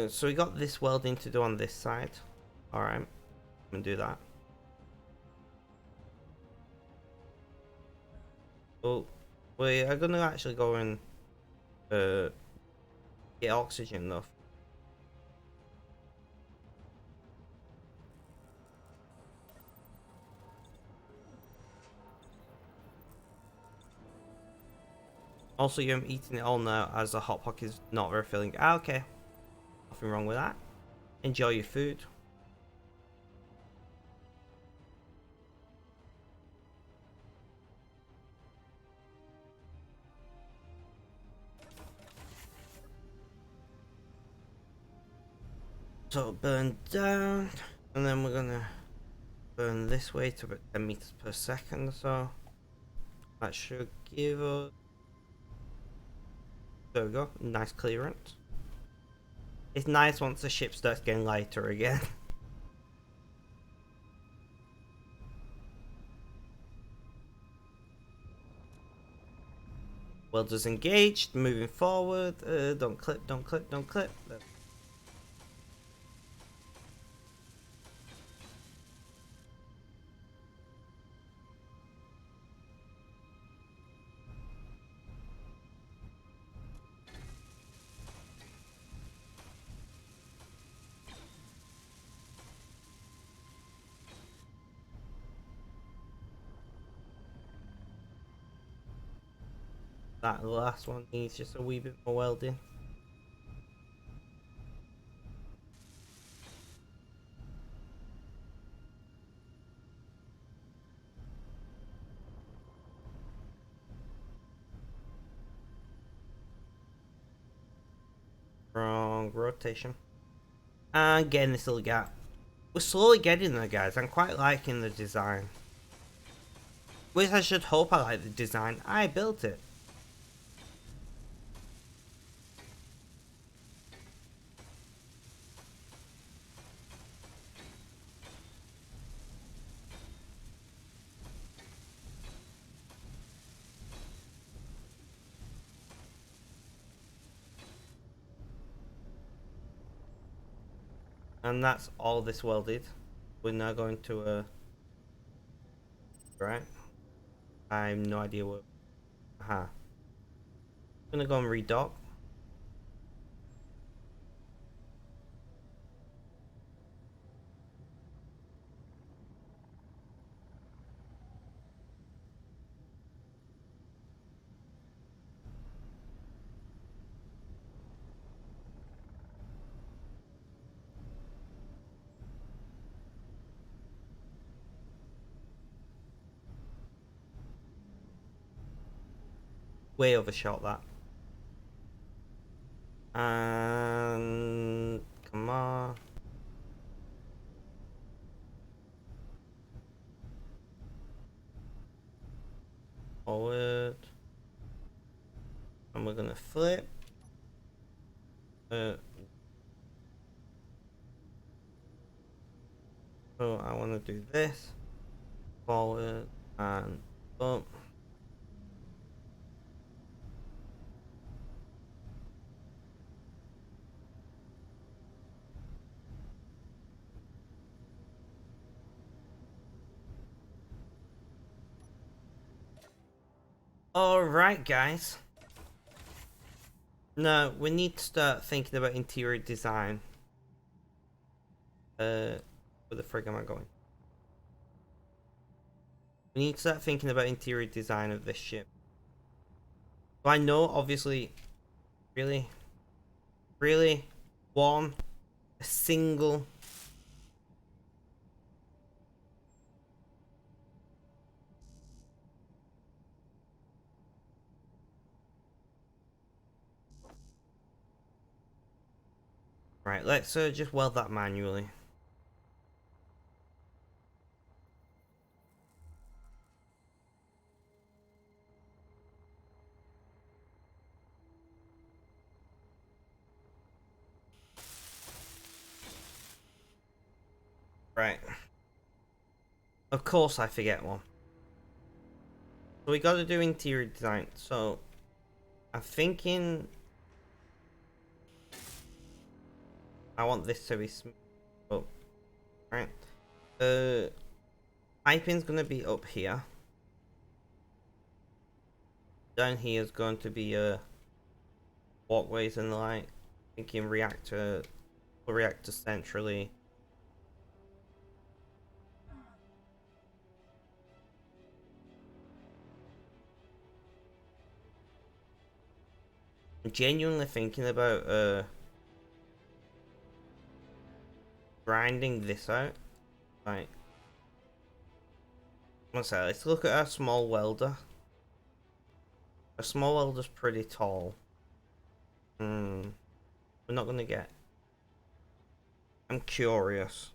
so we got this welding to do on this side. Alright, I'm gonna do that. Oh, we are gonna actually go and get oxygen though. Also, you're eating it all now as the hot pocket is not very filling. Ah, okay. Nothing wrong with that. Enjoy your food. So burn down, and then we're gonna burn this way to about 10 meters per second or so. That should give us, there we go, nice clearance. It's nice once the ship starts getting lighter again. Welders engaged, moving forward. Don't clip, don't clip, don't clip. That last one needs just a wee bit more welding. Wrong rotation. And getting this little gap. We're slowly getting there, guys. I'm quite liking the design. Which I should hope I like the design. I built it. And that's all this welded. We're now going to right. I have no idea what. Aha. I'm gonna go and redock. Way overshot that. And come on. Forward. And we're gonna flip. So I want to do this. Forward and bump. Alright, guys. Now, we need to start thinking about interior design. Where the frig am I going? We need to start thinking about interior design of this ship. So I know, obviously, really, a single. Right, let's just weld that manually. Right. Of course I forget one. So we gotta do interior design. So I'm thinking I want this to be smooth. Oh, right. Piping's gonna be up here. Down here is going to be walkways and the like. Thinking reactor centrally. genuinely thinking about grinding this out. Right. One sec, let's look at our small welder. A small welder's pretty tall. We're not gonna get. I'm curious.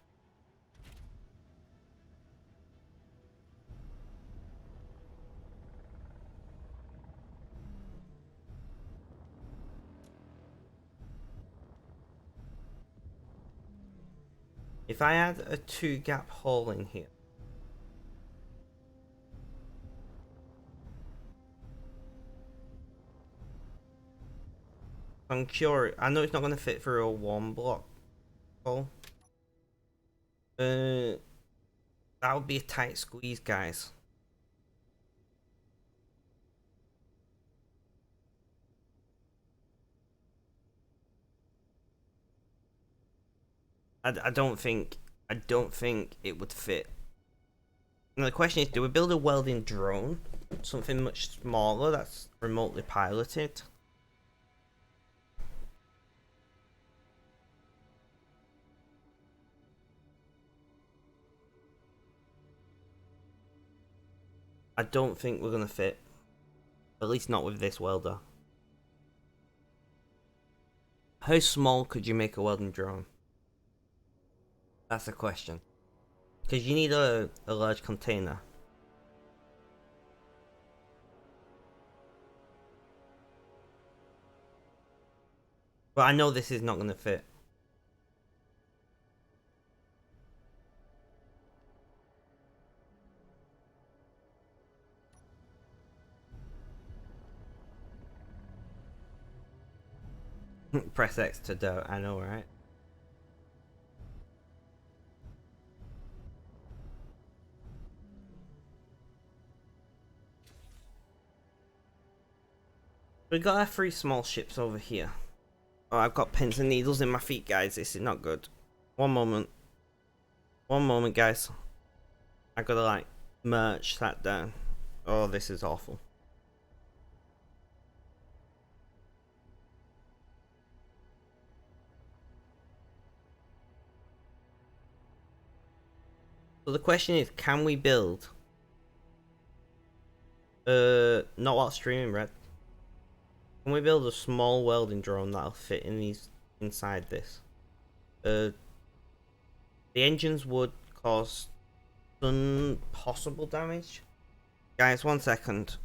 If I add a 2-gap hole in here. I'm curious. I know it's not going to fit through a 1-block hole. That would be a tight squeeze, guys. I don't think it would fit. Now the question is, do we build a welding drone? Something much smaller that's remotely piloted? I don't think we're gonna fit. At least not with this welder. How small could you make a welding drone? That's the question. Because you need a large container. But I know this is not gonna fit. Press X to do. I know, right? We got our 3 small ships over here. Oh, I've got pins and needles in my feet, guys. This is not good. One moment. One moment, guys. I gotta, like, merge that down. Oh, this is awful. So the question is, can we build... not while streaming, Red. Can we build a small welding drone that'll fit in these inside this? The engines would cause some possible damage. Guys, 1 second.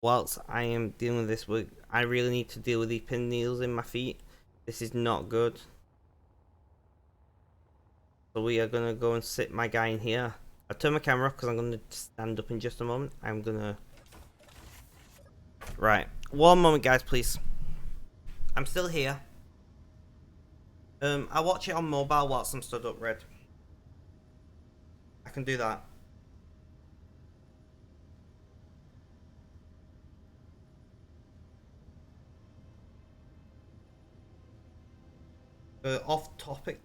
Whilst I am dealing with this, I really need to deal with these pin needles in my feet. This is not good. So we are gonna go and sit my guy in here. I'll turn my camera off because I'm gonna stand up in just a moment. I'm gonna... Right. 1 moment, guys, please. I'm still here. I watch it on mobile whilst I'm stood up, Red. I can do that. Off topic.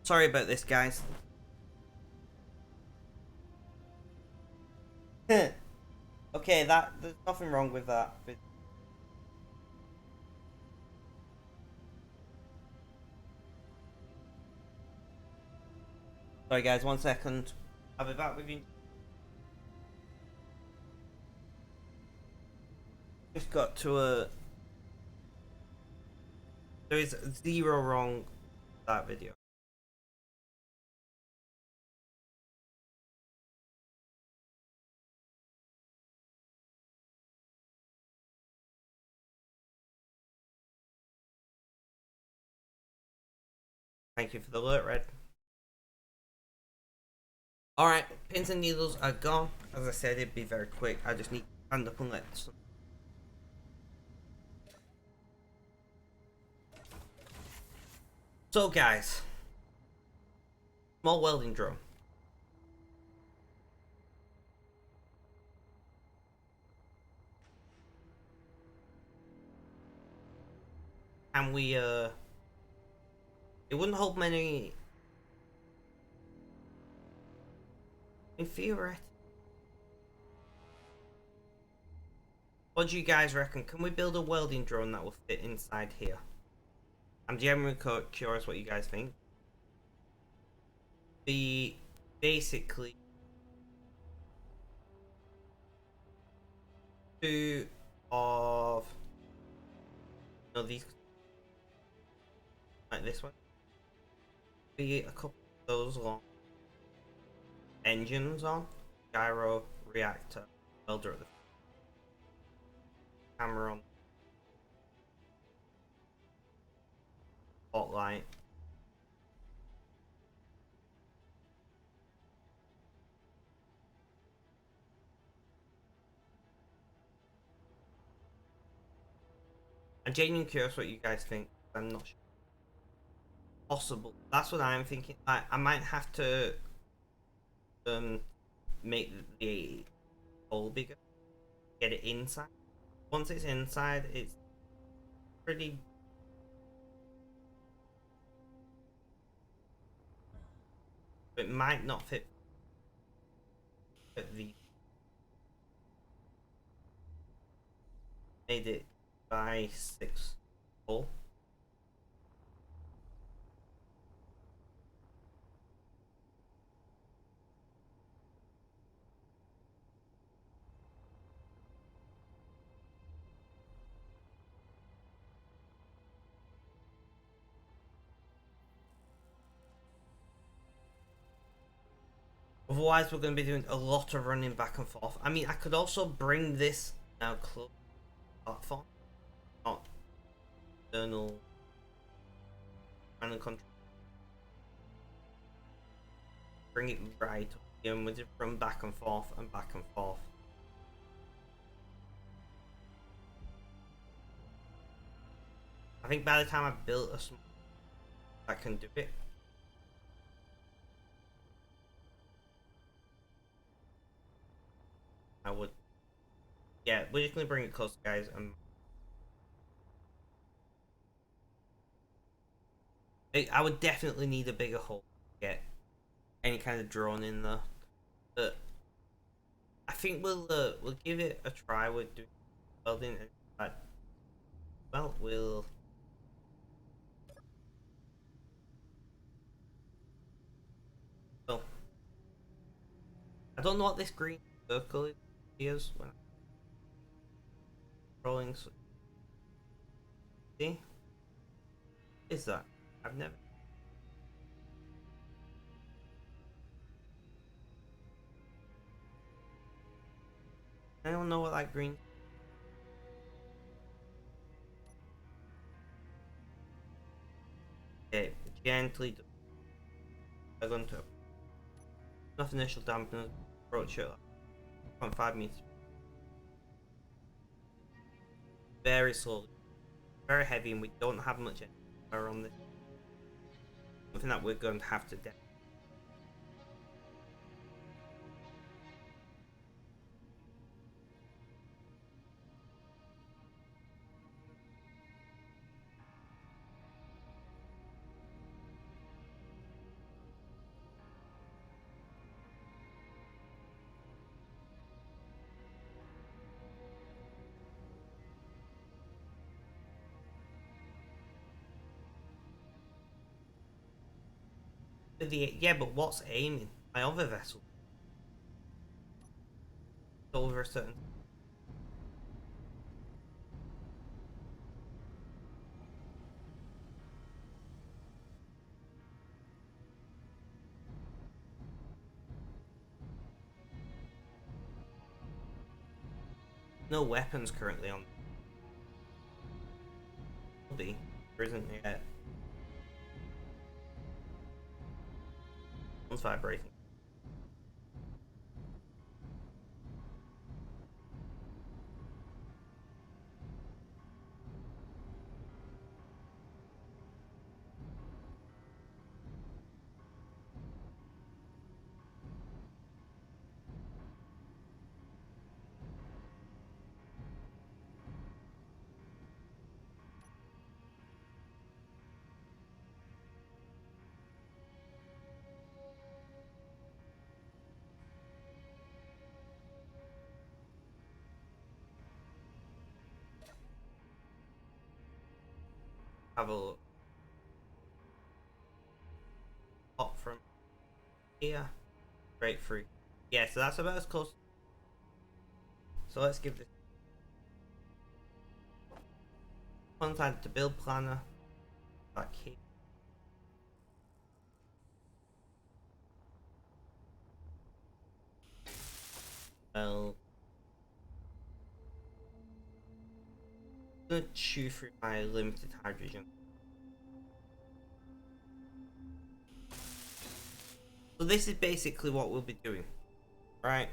Sorry about this, guys. Okay, there's nothing wrong with that. Sorry, guys. 1 second. I'll be back with you. Just got to a... There is 0 wrong with that video. Thank you for the alert, Red. Alright, pins and needles are gone. As I said, it'd be very quick. I just need to stand up and let some... So, guys. Small welding drone. And we, it wouldn't hold many... In theory, what do you guys reckon? Can we build a welding drone that will fit inside here? I'm genuinely curious what you guys think. Be basically two of these, like this one. Be a couple of those long engines on, gyro, reactor, welder at the camera on, spotlight. I'm genuinely curious what you guys think. I'm not sure. Possible. That's what I'm thinking. I might have to make the hole bigger. Get it inside. Once it's inside, it's pretty. It might not fit at the. Made it by 6 hole. Otherwise, we're going to be doing a lot of running back and forth. I mean, I could also bring this now close to the platform, not external random control. Bring it right up here, and we just run back and forth and back and forth. I think by the time I've built a small, I can do it. I would. Yeah, we're just gonna bring it close, guys. I would definitely need a bigger hole to get any kind of drone in there. But I think we'll give it a try with doing welding. Well, we'll. Well, I don't know what this green circle is when I'm rolling. See, is that? I've never. I don't know what that green. Okay, gently. I'm going to enough initial dampener. Approach it 0.5 meters. Very slowly, very heavy, and we don't have much power on this. Something that we're going to have to. Yeah, but what's aiming? My other vessel. It's over a certain. No weapons currently on. Will be. There isn't yet. One's vibrating. have a look. Hop from here, straight through. Yeah, so that's about as close. So let's give this contact to build planner back here. Well, I'm gonna chew through my limited hydrogen. So this is basically what we'll be doing, right?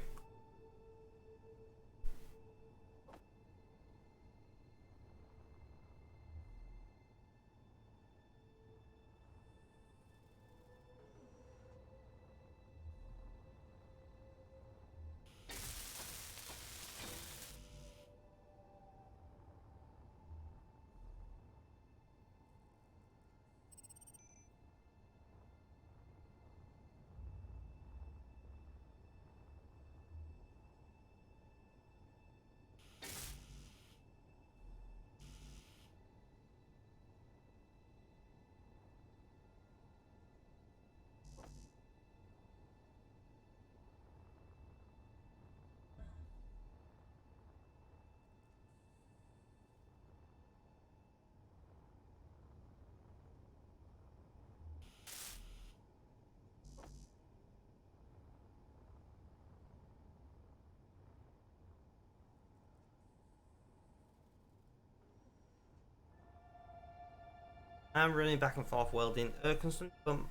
I'm running back and forth welding. Can someone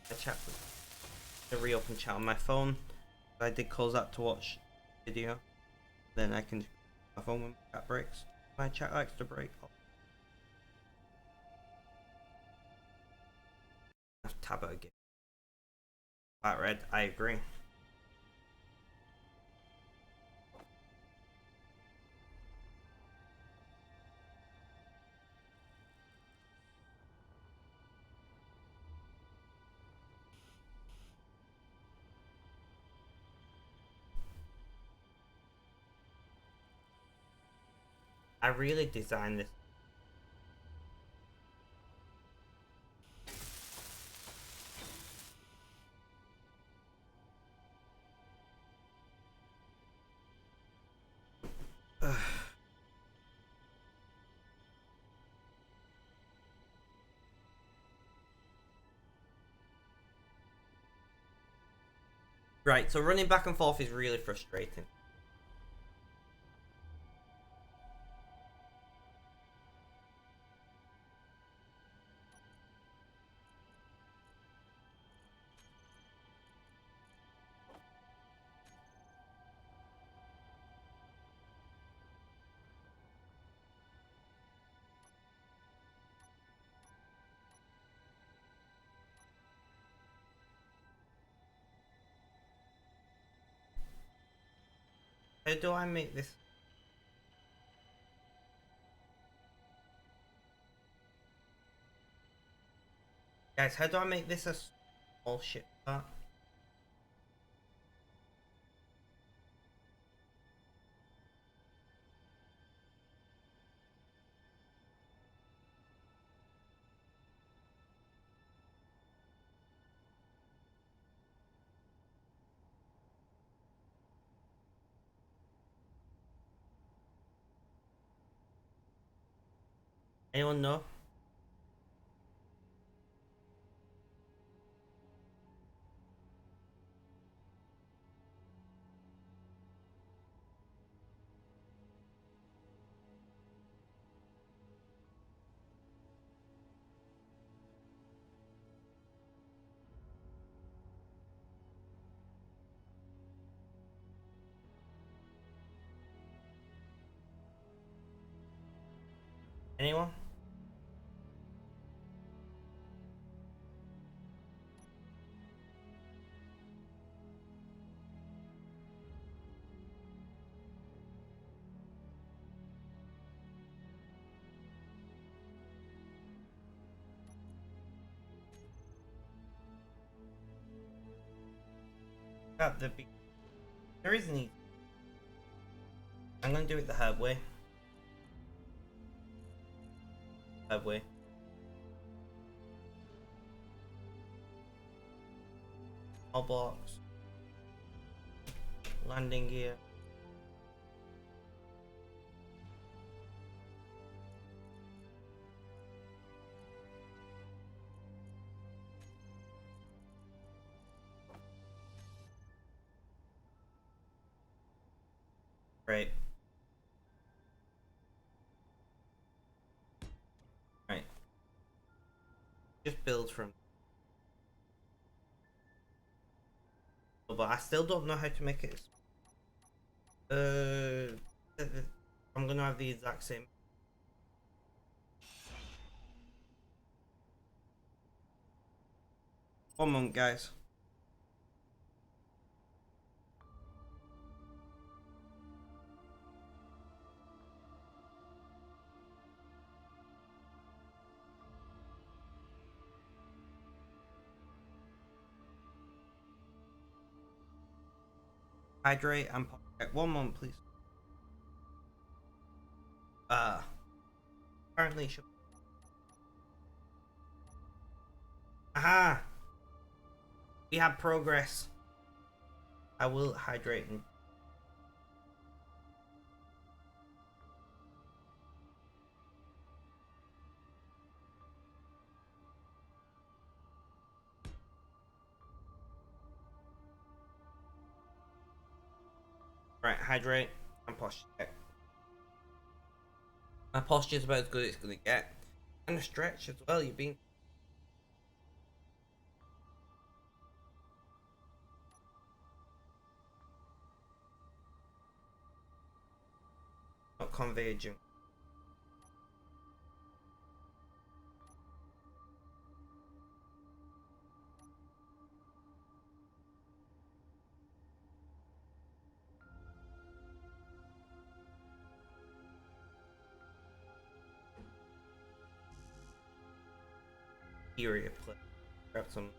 a chat to reopen chat on my phone? I did close that to watch video. Then I can my phone when my chat breaks. My chat likes to break. Tab it again. Right, Red, I agree. I really designed this. Right, so running back and forth is really frustrating. How do I make this? Guys, how do I make this a small ship part? Anyone know? Anyone? Got the be there is an easy. I'm gonna do it the hard way. Have we? All blocks. Landing gear. Right. Right. Just build from. But I still don't know how to make it. I'm gonna have the exact same. One moment, guys. Hydrate and pocket. One moment, please. Apparently, should. Aha! We have progress. I will hydrate and. Right, hydrate and posture check. My posture's about as good as it's gonna get. And a stretch as well, you've been. Not converging. Area play. Grab some.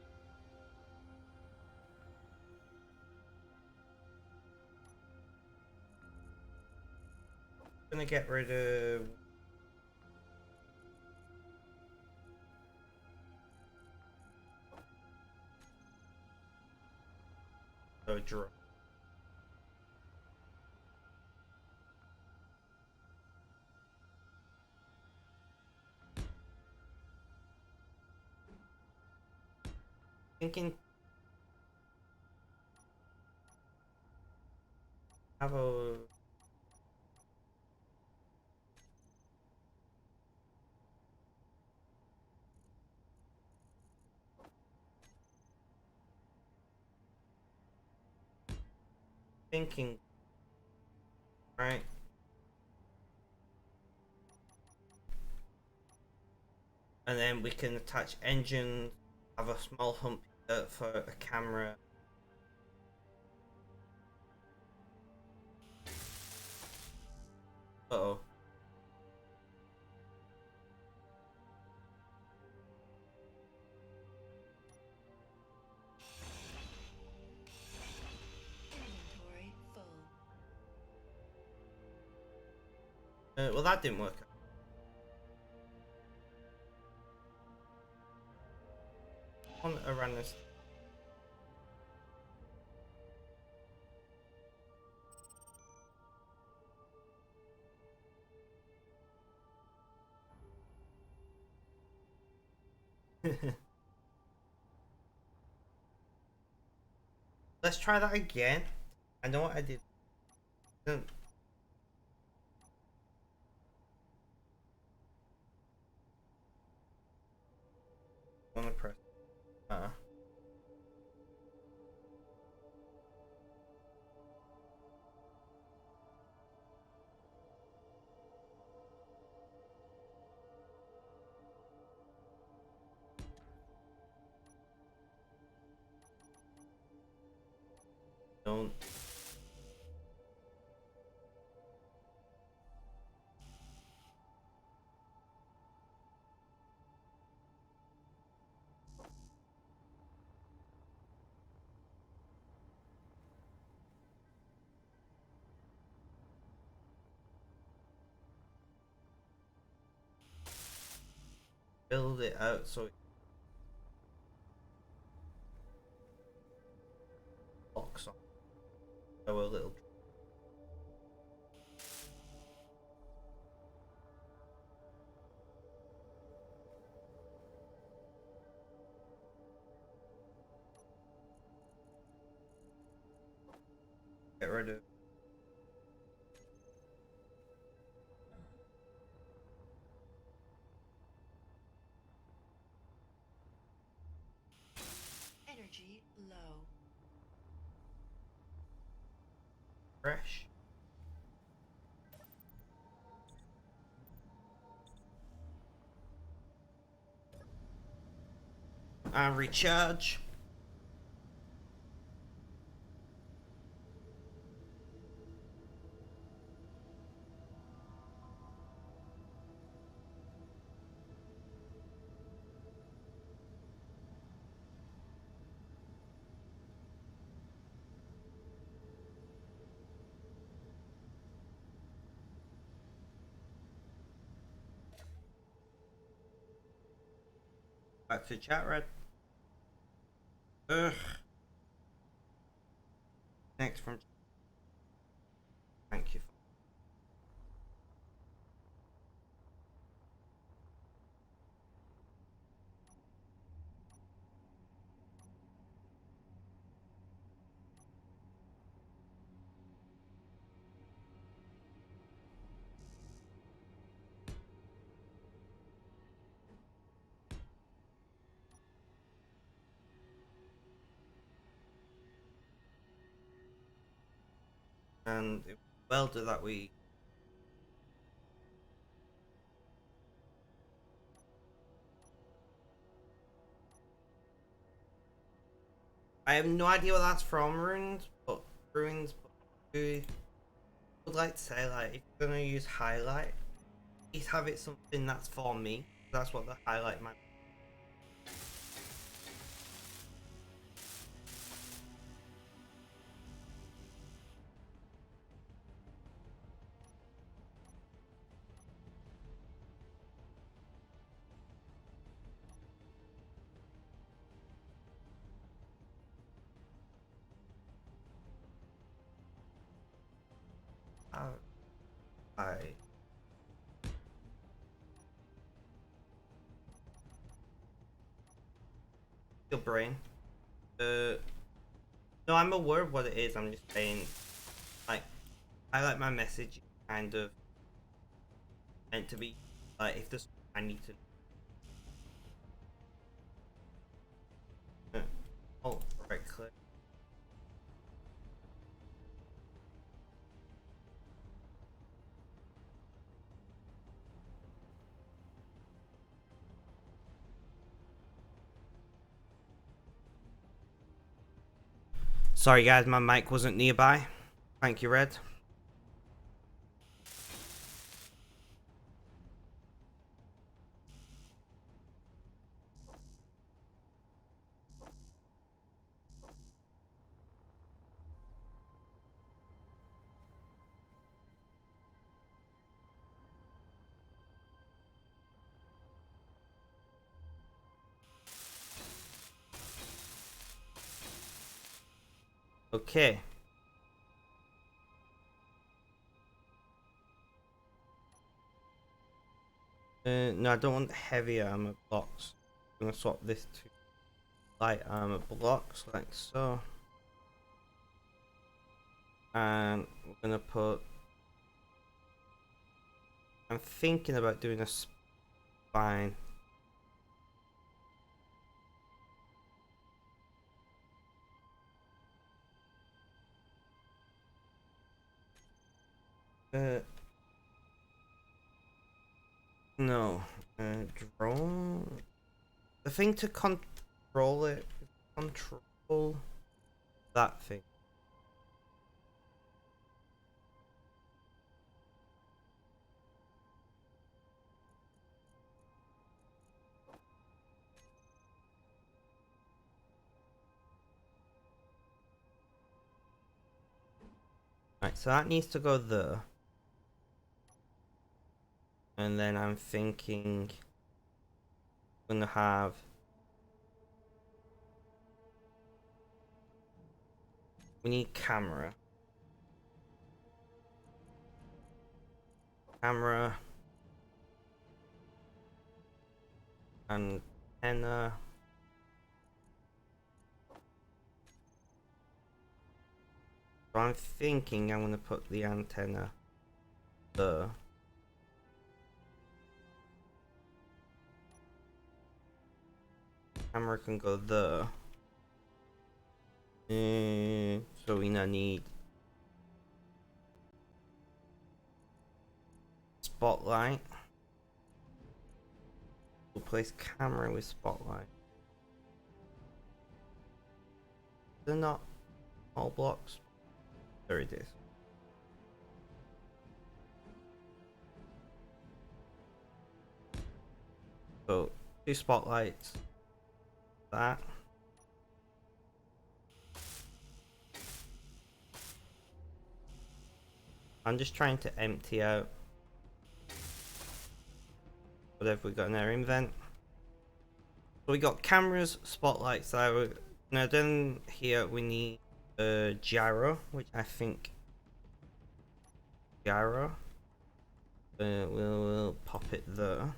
Gonna get rid of. Draw. Thinking. Have a. Thinking. Right. And then we can attach engines. Have a small hump for a camera. Uh oh. Inventory full. Well, that didn't work. On around this. Let's try that again. I know what I did. Wanna press. Uh. Don't. build it out so it locks on. So a little. Get rid of. Energy low. Fresh. And recharge. Back to chat, Red. Ugh. Next from. Thank you. And it well do that we. I have no idea what that's from, ruins, but we would like to say, like, if you're gonna use highlight, please have it something that's for me. That's what the highlight might. I. Your brain. No, I'm aware of what it is. I'm just saying, like, highlight my message kind of meant to be, like, if there's I need to. Oh, right click. Sorry guys, my mic wasn't nearby. Thank you, Red. Okay. No, I don't want heavy armor blocks. I'm gonna swap this to light armor blocks, like so. And we're gonna put. I'm thinking about doing a spine. No. Drone. The thing to control it. Control that thing. Right, so that needs to go there. And then I'm thinking gonna have we need camera. Antenna. So I'm thinking I'm gonna put the antenna there. Camera can go there. So we now need spotlight. We'll place camera with spotlight. They're not all blocks. There it is. So 2 spotlights. That. I'm just trying to empty out whatever we got in our invent. So we got cameras, spotlights. Now then here we need a gyro, which I think gyro. We'll pop it there.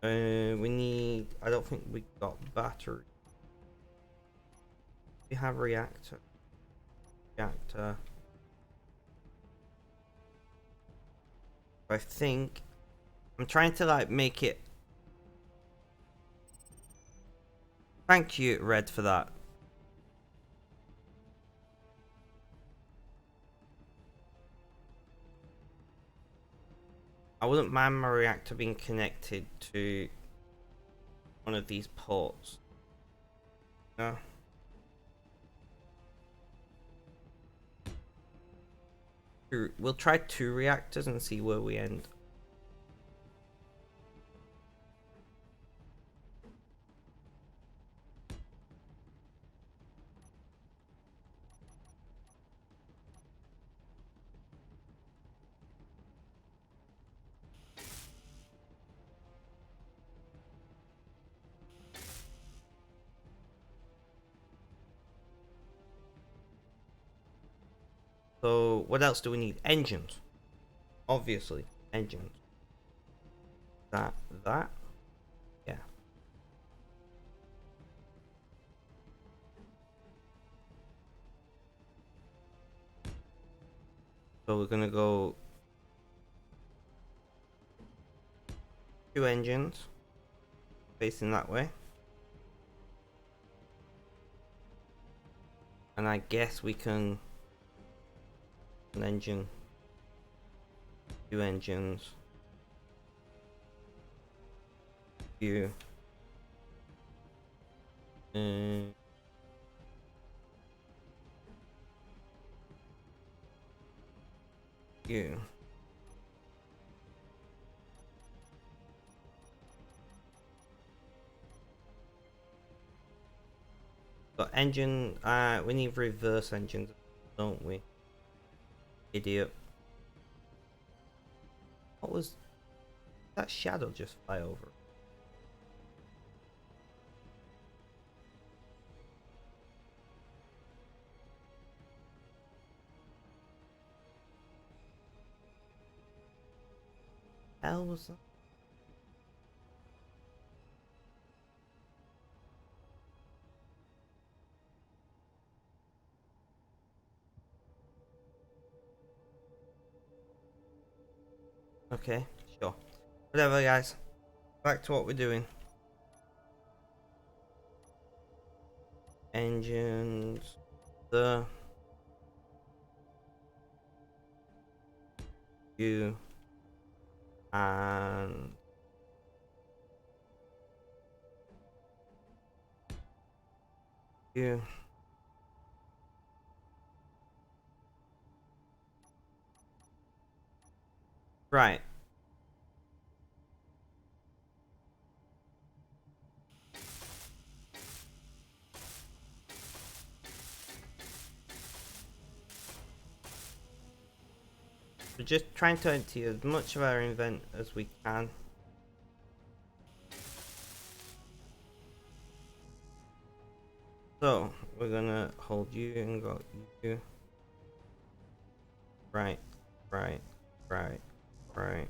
We need. I don't think we got battery. We have reactor. I think I'm trying to like make it. Thank you, Red, for that. I wouldn't mind my reactor being connected to one of these ports. No. We'll try 2 reactors and see where we end. So what else do we need? Engines. Obviously, engines. That. Yeah. So we're gonna go 2 engines facing that way. And I guess we can an engine, 2 engines, you, you. Got engine. We need reverse engines, don't we? Idiot. What was that shadow just fly over? Hell was that? Okay, sure. Whatever, guys. Back to what we're doing. Engines. The. You. And. You. Right. We're just trying to empty as much of our invent as we can. So we're gonna hold you and go you. Right, right, right, right.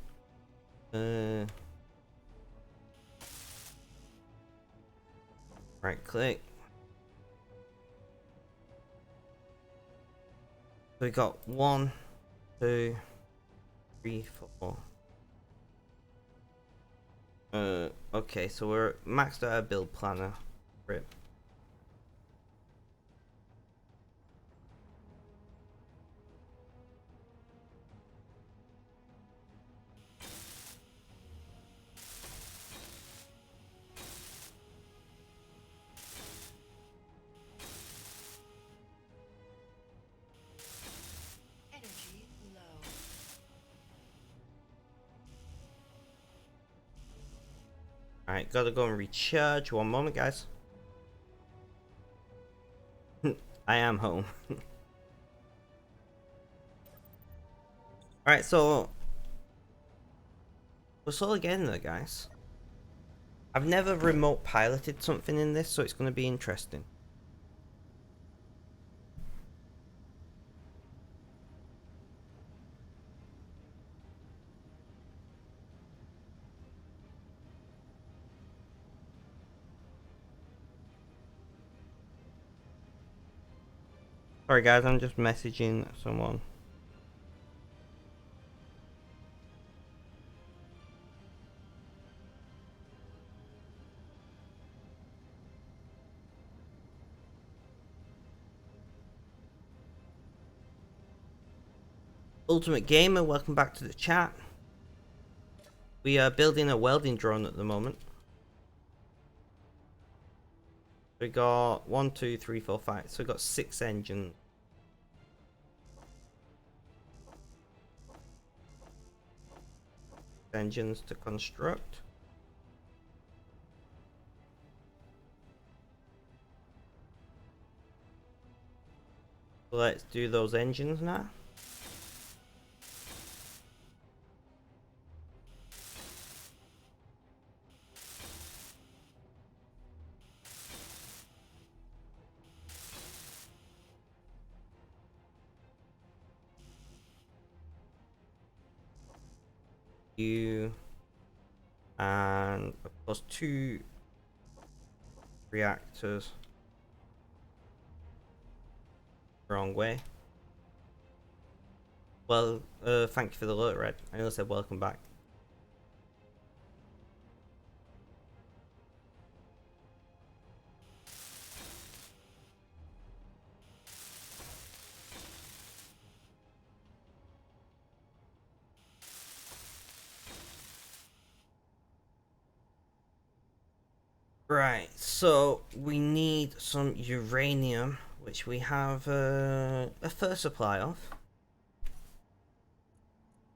Right click. So we got 1, 2, 3, 4. Okay, so we're maxed out our build planner. Rip. Energy low. Alright, gotta go and recharge. One moment, guys. I am home. Alright, so we're slowly getting there, guys. I've never remote piloted something in this, so it's gonna be interesting. Sorry guys, I'm just messaging someone. Ultimate Gamer, welcome back to the chat. We are building a welding drone at the moment. We got 1, 2, 3, 4, 5. So we got 6 engines. Engines to construct. Let's do those engines now. You and of course 2 reactors. Wrong way. Well, thank you for the alert, Red. I only said welcome back. Right, so we need some uranium, which we have a first supply of.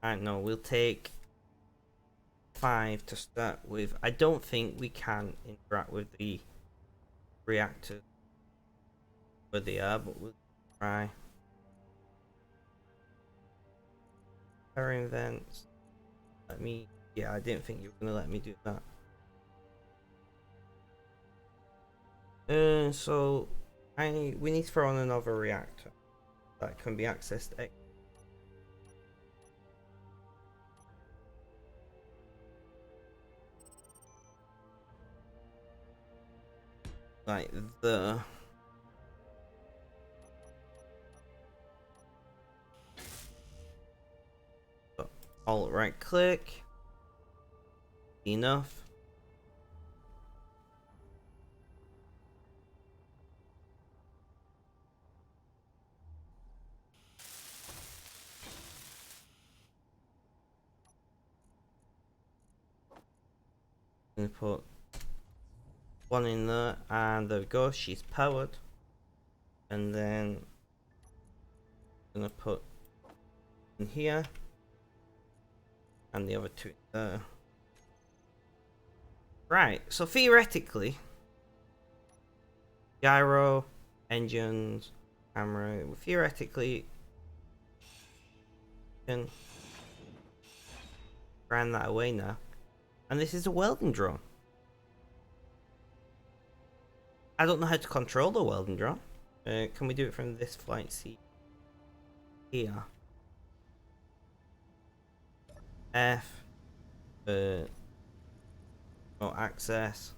I know, we'll take 5 to start with. I don't think we can interact with the reactors where they are, but we'll try. Power invents. Let me. Yeah, I didn't think you were gonna let me do that. So we need to throw on another reactor that can be accessed. Like the. Alt right click. Enough. Gonna put 1 in there, and there we go. She's powered. And then gonna put in here, and the other 2 in there. Right. So theoretically, gyro, engines, camera. Theoretically, can Grind that away now. And this is a welding drone. I don't know how to control the welding drone. Can we do it from this flight seat here? F. No access.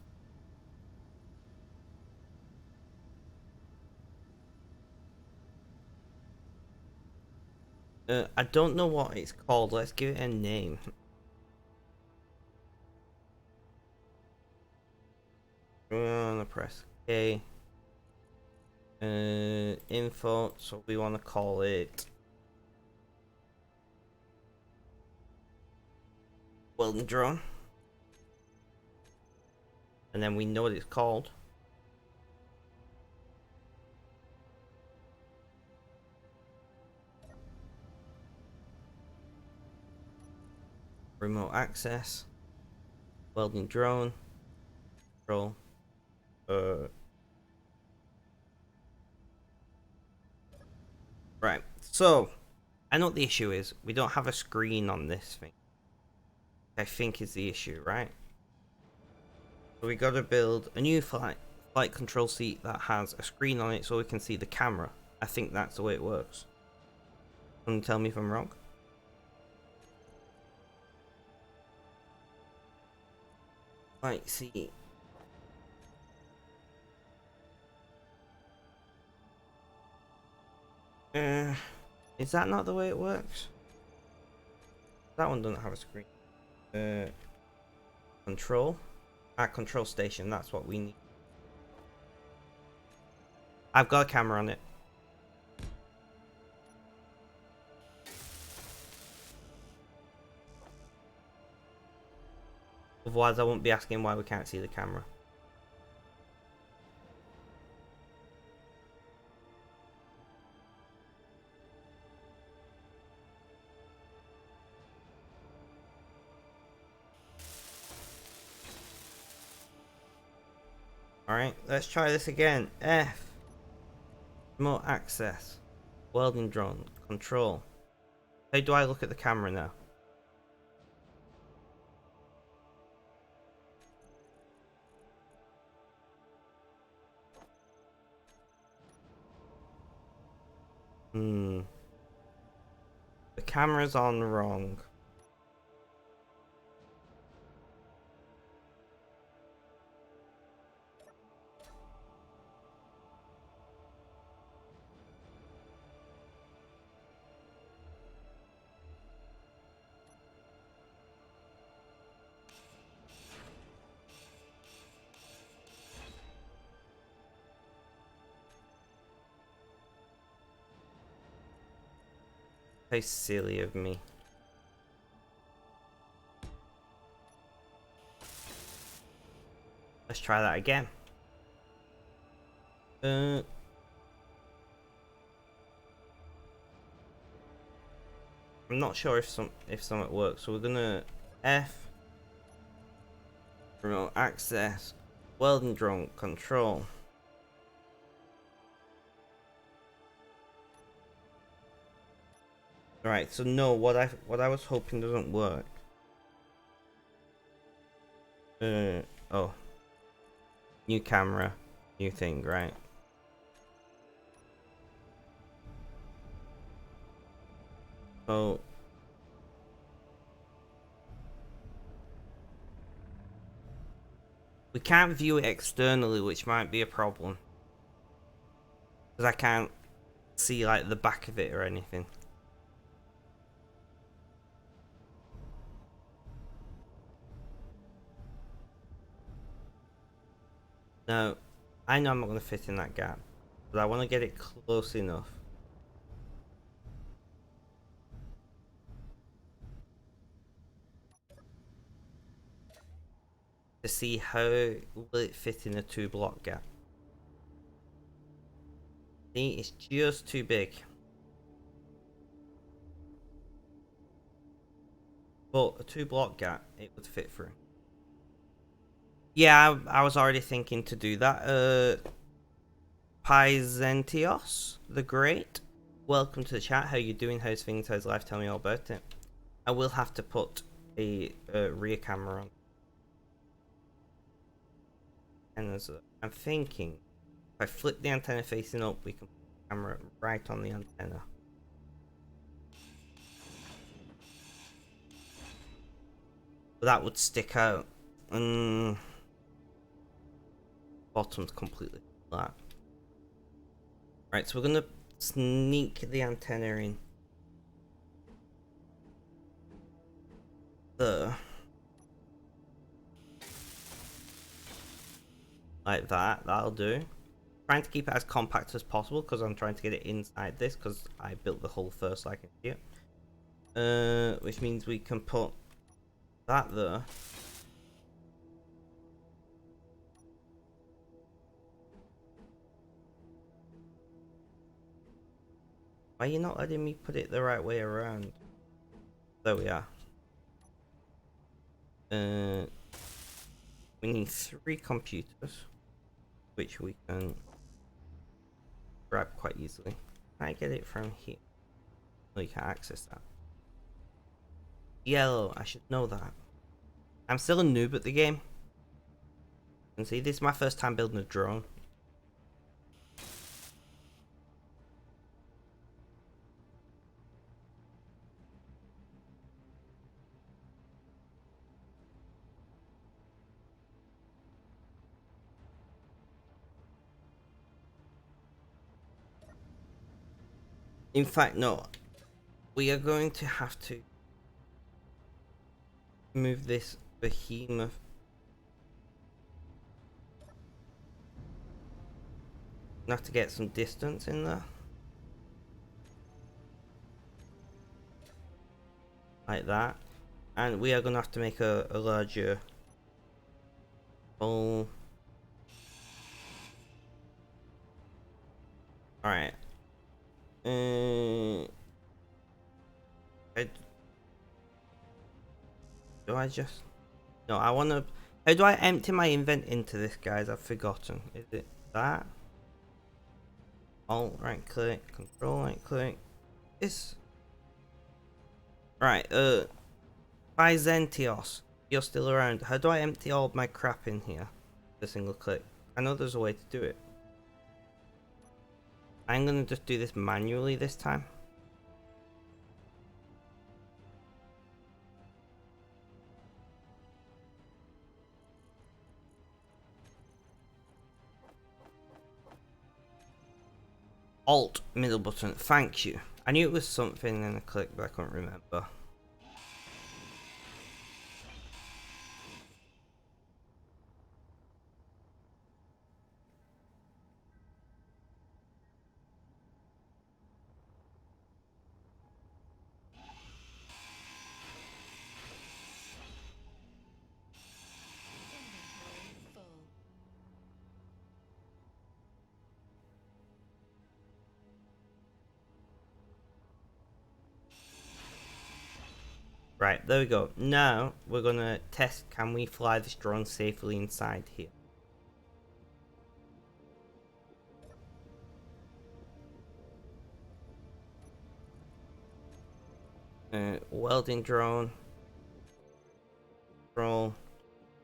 I don't know what it's called. Let's give it a name. We're gonna press K. Info. So we want to call it welding drone, and then we know what it's called. Remote access, welding drone, control. Right, so I know what the issue is. We don't have a screen on this thing. I think is the issue, right? So we gotta build a new flight control seat that has a screen on it so we can see the camera. I think that's the way it works. Can you tell me if I'm wrong? Right, see. Is that not the way it works? That one doesn't have a screen. Control. Control station, that's what we need. I've got a camera on it. Otherwise I won't be asking why we can't see the camera. Alright, let's try this again. F. Remote access. Welding drone. Control. How do I look at the camera now? The camera's on wrong. How silly of me. Let's try that again. I'm not sure if something works, so we're gonna F. Remote access. Welding drone. Control. Right, so no, what I was hoping doesn't work. Oh. New camera, new thing, right? So we can't view it externally, which might be a problem. Because I can't see like the back of it or anything. No, I know I'm not going to fit in that gap, but I want to get it close enough. To see how will it fit in a 2-block gap. See, it's just too big. But a 2-block gap, it would fit through. Yeah, I was already thinking to do that. Pyzentios the Great, welcome to the chat. How you doing? How's things? How's life? Tell me all about it. I will have to put a rear camera on. And I'm thinking, if I flip the antenna facing up, we can put the camera right on the antenna. But that would stick out. Bottom's completely flat. Right, so we're gonna sneak the antenna in there. Like that, that'll do. Trying to keep it as compact as possible because I'm trying to get it inside this because I built the hull first like an idiot. Which means we can put that there. Why are you not letting me put it the right way around? There we are. We need 3 computers, which we can grab quite easily. Can I get it from here? No, you can't access that. Yellow, I should know that. I'm still a noob at the game. And see, this is my first time building a drone. In fact, no. We are going to have to move this behemoth. Have to get some distance in there. Like that. And we are going to have to make a larger hole. Alright. Do I just... No, I want to... How do I empty my invent into this, guys? I've forgotten. Is it that? Alt right click, control right click. This... Right, Byzantios, you're still around. How do I empty all of my crap in here? A single click. I know there's a way to do it. I'm gonna just do this manually this time. Alt middle button, thank you. I knew it was something in a click, but I couldn't remember. Inventory full. Right, there we go. Now we're gonna test, can we fly this drone safely inside here? Welding drone. Roll.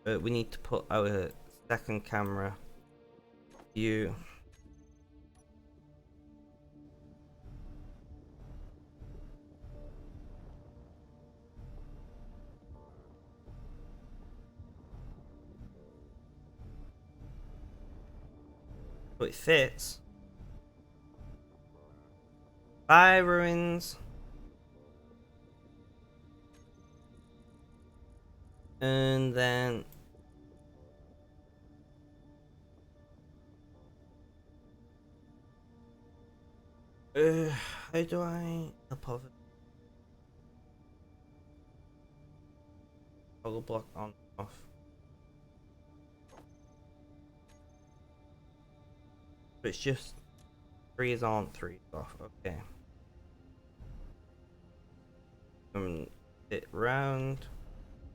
We need to put our second camera view. So it fits. Bye, ruins. And then how do I toggle block on off? It's just 3 is on, 3 is off. Okay. It round.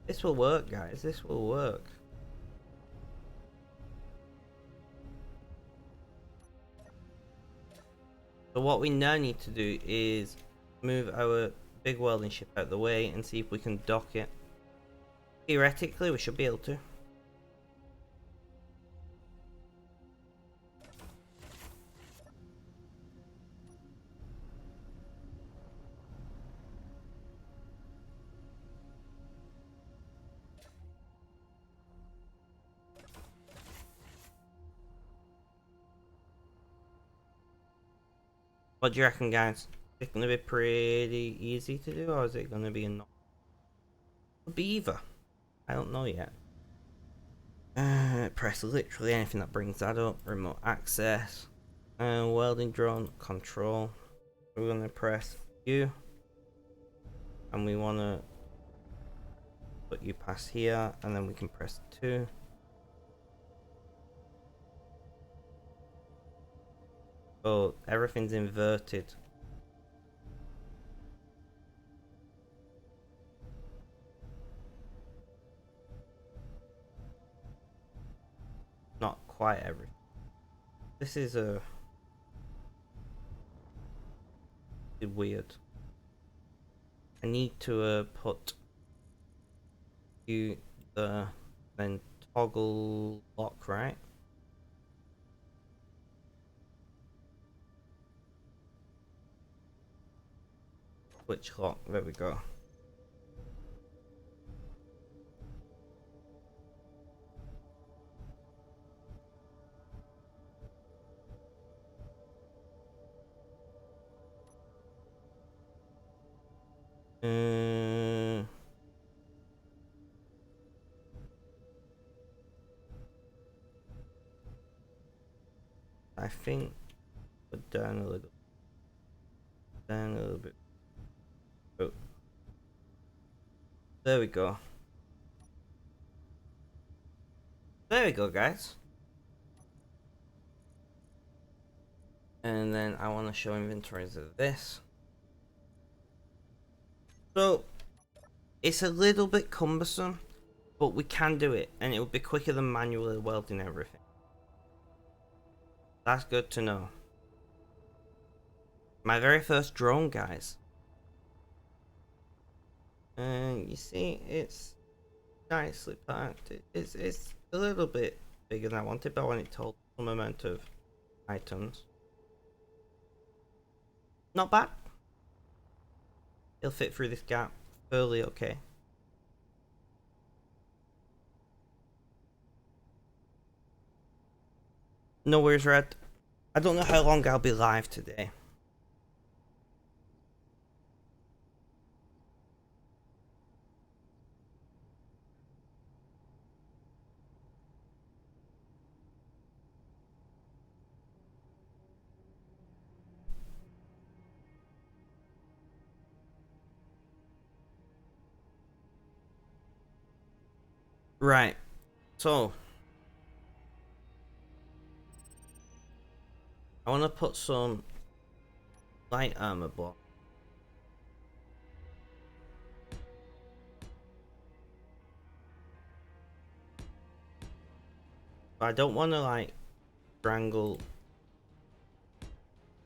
This will work, guys. This will work. So what we now need to do is move our big welding ship out of the way and see if we can dock it Theoretically, we should be able to. What do you reckon, guys? Is it going to be pretty easy to do, or is it going to be a not? Could be either. I don't know yet. Press literally anything that brings that up. Remote access. Welding drone control. We're going to press U. And we want to put you past here. And then we can press 2. Oh, everything's inverted. Not quite everything. This is a weird. I need to put you then toggle lock, right? Switch lock, there we go. I think put down a little bit. Oh, there we go. There we go, guys. And then I want to show inventories of this. So it's a little bit cumbersome, but we can do it, and it will be quicker than manually welding everything. That's good to know. My very first drone, guys. And you see, it's nicely packed. It's a little bit bigger than I wanted, but I wanted to hold some amount of items. Not bad. It'll fit through this gap fairly okay. No worries, Red. I don't know how long I'll be live today. Right. So I want to put some light armor block. But I don't want to like strangle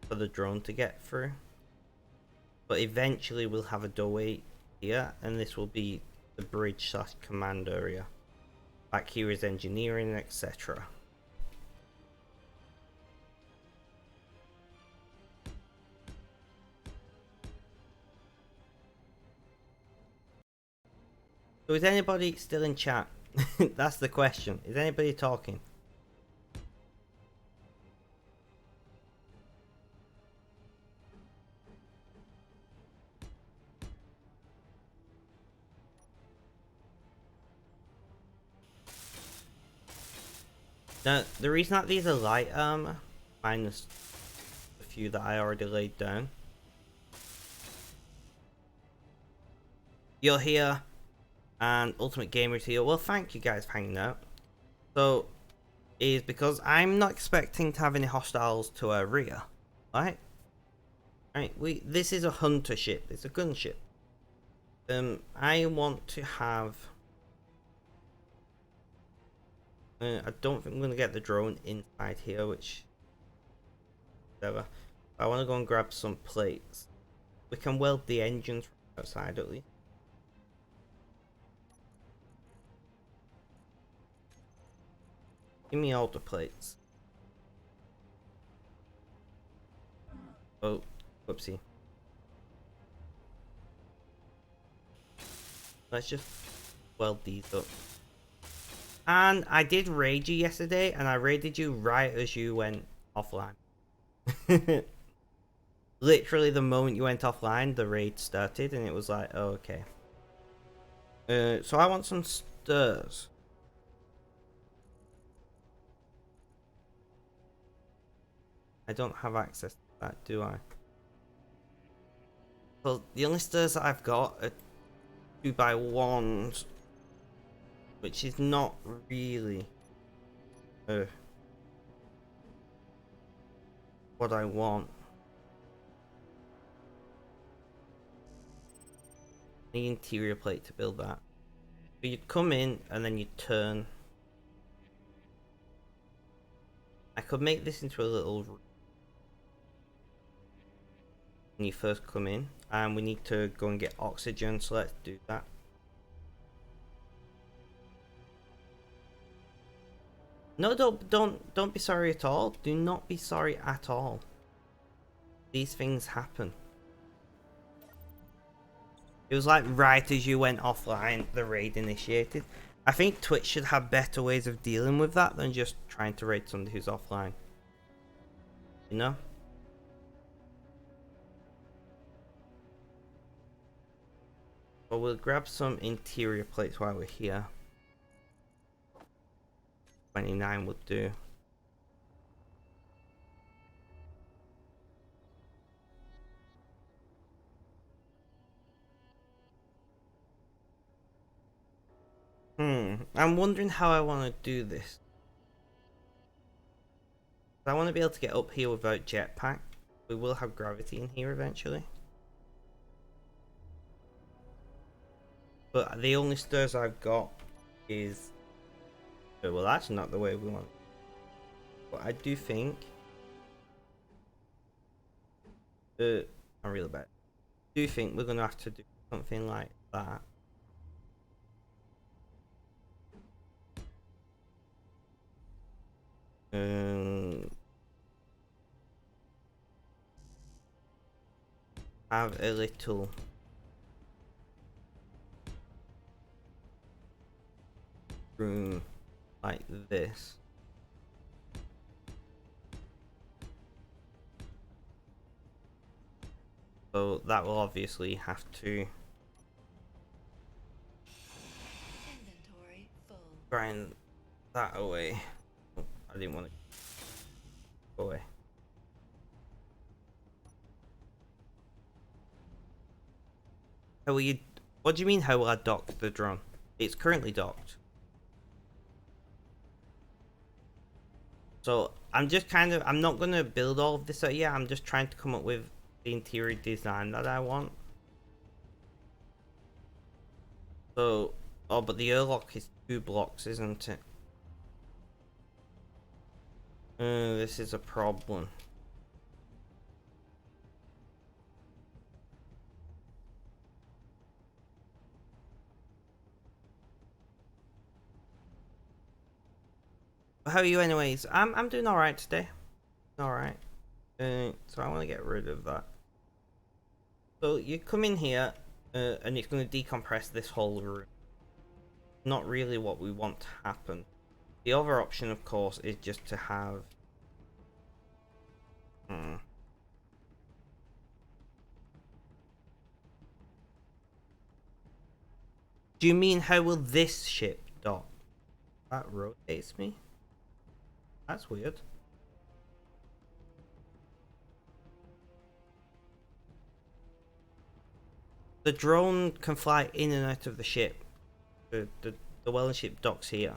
for the drone to get through. But eventually we'll have a doorway here, and this will be the bridge / command area. Back here is engineering, etc. So is anybody still in chat? That's the question. Is anybody talking? Now, the reason that these are light armor, minus a few that I already laid down. You're here, and Ultimate Gamer's here. Well, thank you guys for hanging out. So, is because I'm not expecting to have any hostiles to our rear, right? Right, this is a hunter ship. It's a gunship. I want to have. I don't think I'm gonna get the drone inside here, which. Whatever. I want to go and grab some plates. We can weld the engines from outside at least. Give me all the plates. Oh, whoopsie. Let's just weld these up. And I did raid you yesterday, and I raided you right as you went offline. Literally the moment you went offline, the raid started, and it was like, oh, okay. So I want some stairs. I don't have access to that, do I? Well, the only stairs that I've got are 2x1s, which is not really what I want. The interior plate to build that. So you'd come in and then you'd turn. I could make this into a little room when you first come in, and we need to go and get oxygen, so let's do that. No, don't be sorry at all. Do not be sorry at all. These things happen. It was like right as you went offline, the raid initiated. I think Twitch should have better ways of dealing with that than just trying to raid somebody who's offline. You know? But we'll grab some interior plates while we're here. 29 would do. I'm wondering how I want to do this. I want to be able to get up here without jetpack. We will have gravity in here eventually. But the only stairs I've got is... well, that's not the way we want. But I do think... I'm really bad. I do think we're going to have to do something like that. Have a little room like this. So that will obviously have to Inventory full. grind that away. Oh, I didn't want to go away. How will you? What do you mean? How will I dock the drone? It's currently docked. So I'm just kind of. I'm not gonna build all of this out yet. I'm just trying to come up with the interior design that I want. So, oh, but the airlock is 2 blocks, isn't it? This is a problem. How are you anyways? I'm doing alright today. Alright. So I want to get rid of that. So you come in here, and it's going to decompress this whole room. Not really what we want to happen. The other option, of course, is just to have... Do you mean how will this ship dock? That rotates me? That's weird. The drone can fly in and out of the ship. The welding ship docks here.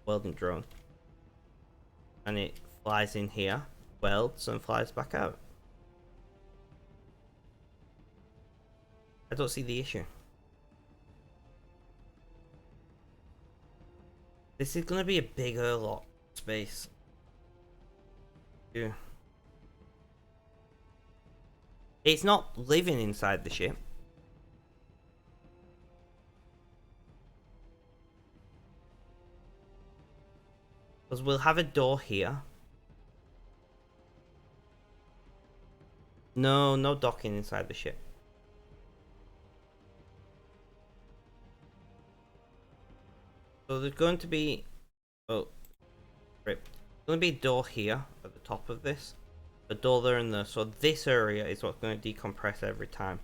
Welding drone. And it flies in here, welds, and flies back out. I don't see the issue. This is gonna be a big airlock space. Yeah. It's not living inside the ship. Because we'll have a door here. No, no docking inside the ship. So there's going to be... Oh, right. There's going to be a door here at the top of this. A door there and there. So this area is what's going to decompress every time.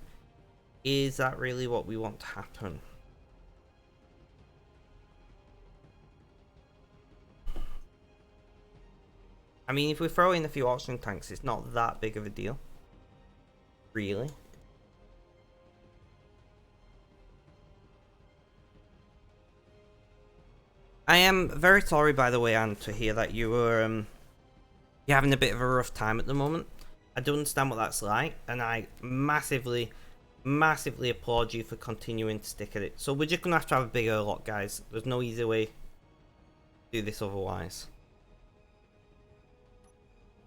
Is that really what we want to happen? I mean, if we throw in a few oxygen tanks, it's not that big of a deal. Really. I am very sorry, by the way, Anne, to hear that you were you're having a bit of a rough time at the moment. I do understand what that's like, and I massively applaud you for continuing to stick at it. So we're just gonna have to have a bigger lot, guys. There's no easy way to do this otherwise.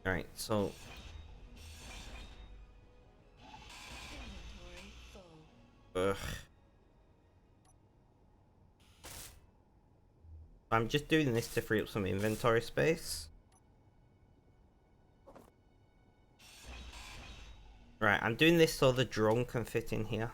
Alright, so Inventory full. ugh. I'm just doing this to free up some inventory space. Right, I'm doing this so the drone can fit in here.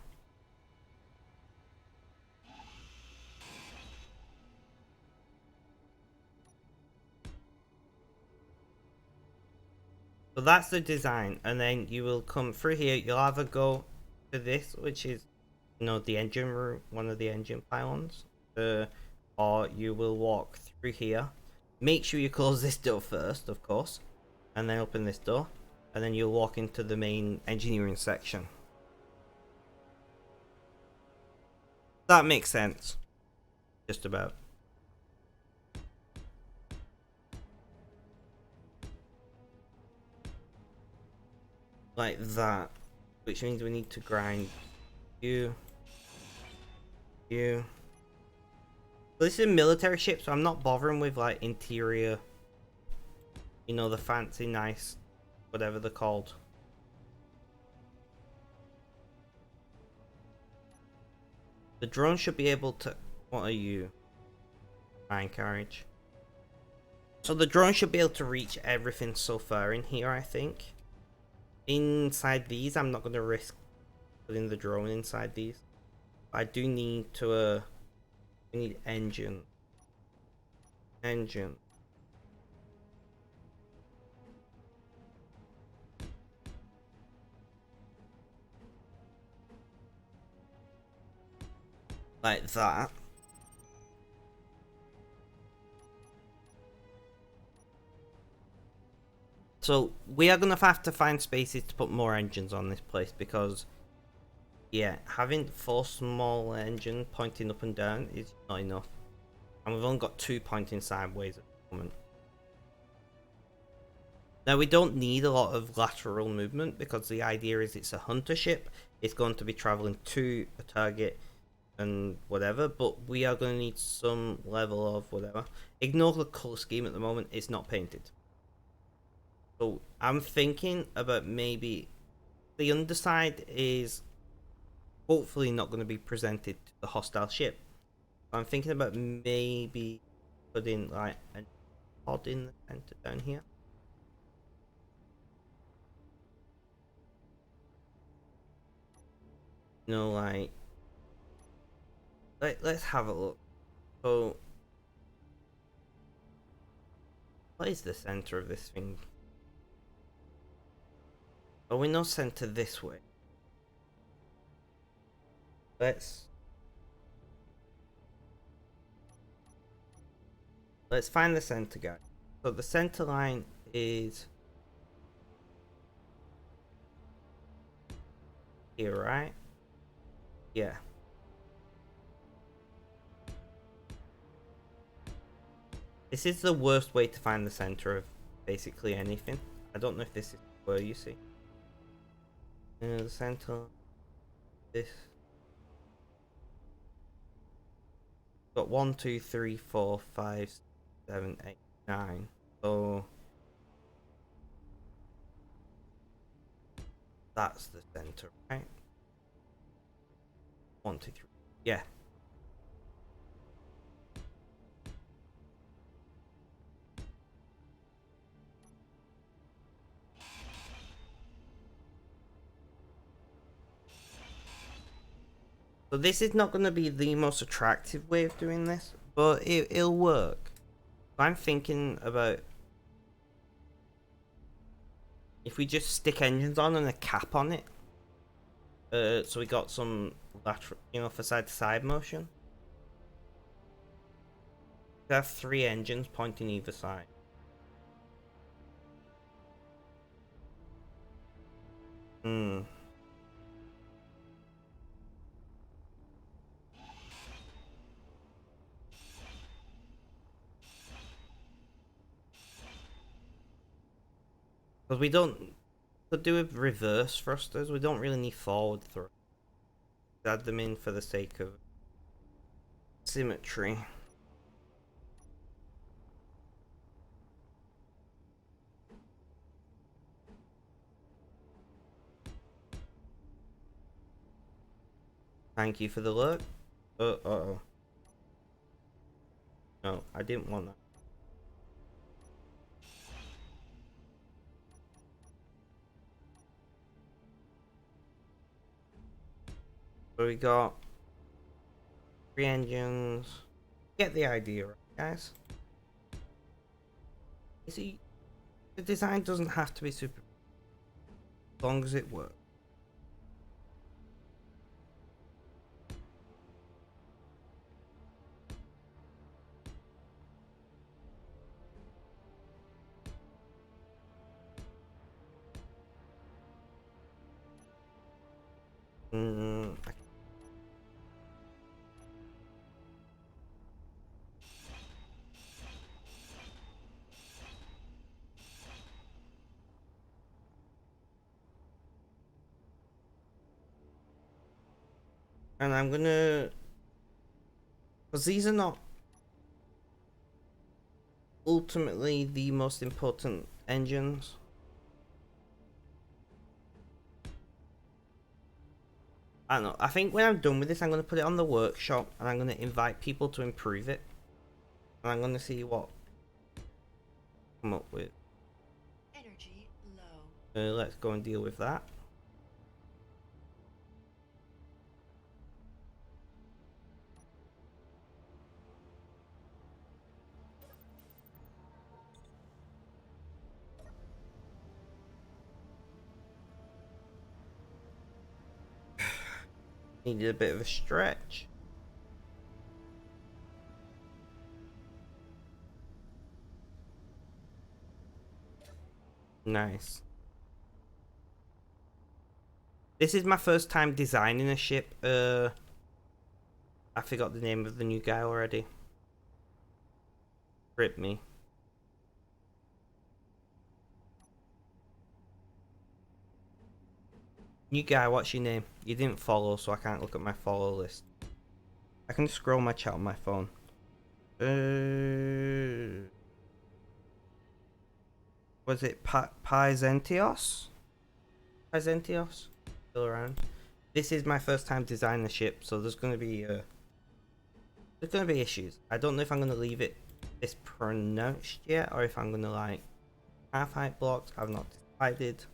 So that's the design, and then you will come through here. You'll either go to this, which is, you know, the engine room, one of the engine pylons, or you will walk through here. Make sure you close this door first, of course, and then open this door, and then you'll walk into the main engineering section. That makes sense. Just about. Like that. Which means we need to grind you. So this is a military ship, so I'm not bothering with like interior, you know, the fancy nice whatever they're called. The drone should be able to... What are you? Mine carriage. So the drone should be able to reach everything so far in here, I think. Inside these, I'm not going to risk putting the drone inside these. I do need to... we need engine. Engine. Like that. So we are gonna have to find spaces to put more engines on this place because, yeah, having 4 small engines pointing up and down is not enough, and we've only got 2 pointing sideways at the moment. Now we don't need a lot of lateral movement because the idea is it's a hunter ship. It's going to be traveling to a target and whatever, but we are going to need some level of whatever. Ignore the color scheme at the moment, it's not painted. So I'm thinking about maybe the underside is hopefully not going to be presented to the hostile ship. I'm thinking about maybe putting like a pod in the center down here. You know, like let's have a look. So what is the center of this thing? Oh, we know center this way. Let's find the center, guys. So the center line is here, right? Yeah. This is the worst way to find the center of basically anything. I don't know if this is where you see. The center. This. Got 1, 2, 3, 4, 5, 7, 8, 9. So that's the center, right? 1, 2, 3. Yeah. So this is not going to be the most attractive way of doing this, but it'll work. I'm thinking about if we just stick engines on and a cap on it. So we got some lateral, for side to side motion. We have 3 engines pointing either side. Hmm. Because we don't could do with reverse thrusters. We don't really need forward thrusters. Add them in for the sake of symmetry. Thank you for the look. Uh-oh. No, I didn't want that. So we got 3 engines. Get the idea, right, guys? You see, the design doesn't have to be super, as long as it works. Mm, and I'm gonna, because these are not ultimately the most important engines. I don't know. I think when I'm done with this, I'm going to put it on the workshop and I'm going to invite people to improve it. And I'm going to see what come up with. Energy low. Let's go and deal with that. Needed a bit of a stretch. Nice. This is my first time designing a ship. I forgot the name of the new guy already. Rip me. New guy, what's your name? You didn't follow, so I can't look at my follow list. I can scroll my chat on my phone. Was it Pyzentios? Pyzentios? Still around. This is my first time designing the ship, so there's gonna be issues. I don't know if I'm gonna leave it this pronounced yet, or if I'm gonna like half height blocks. I've not decided.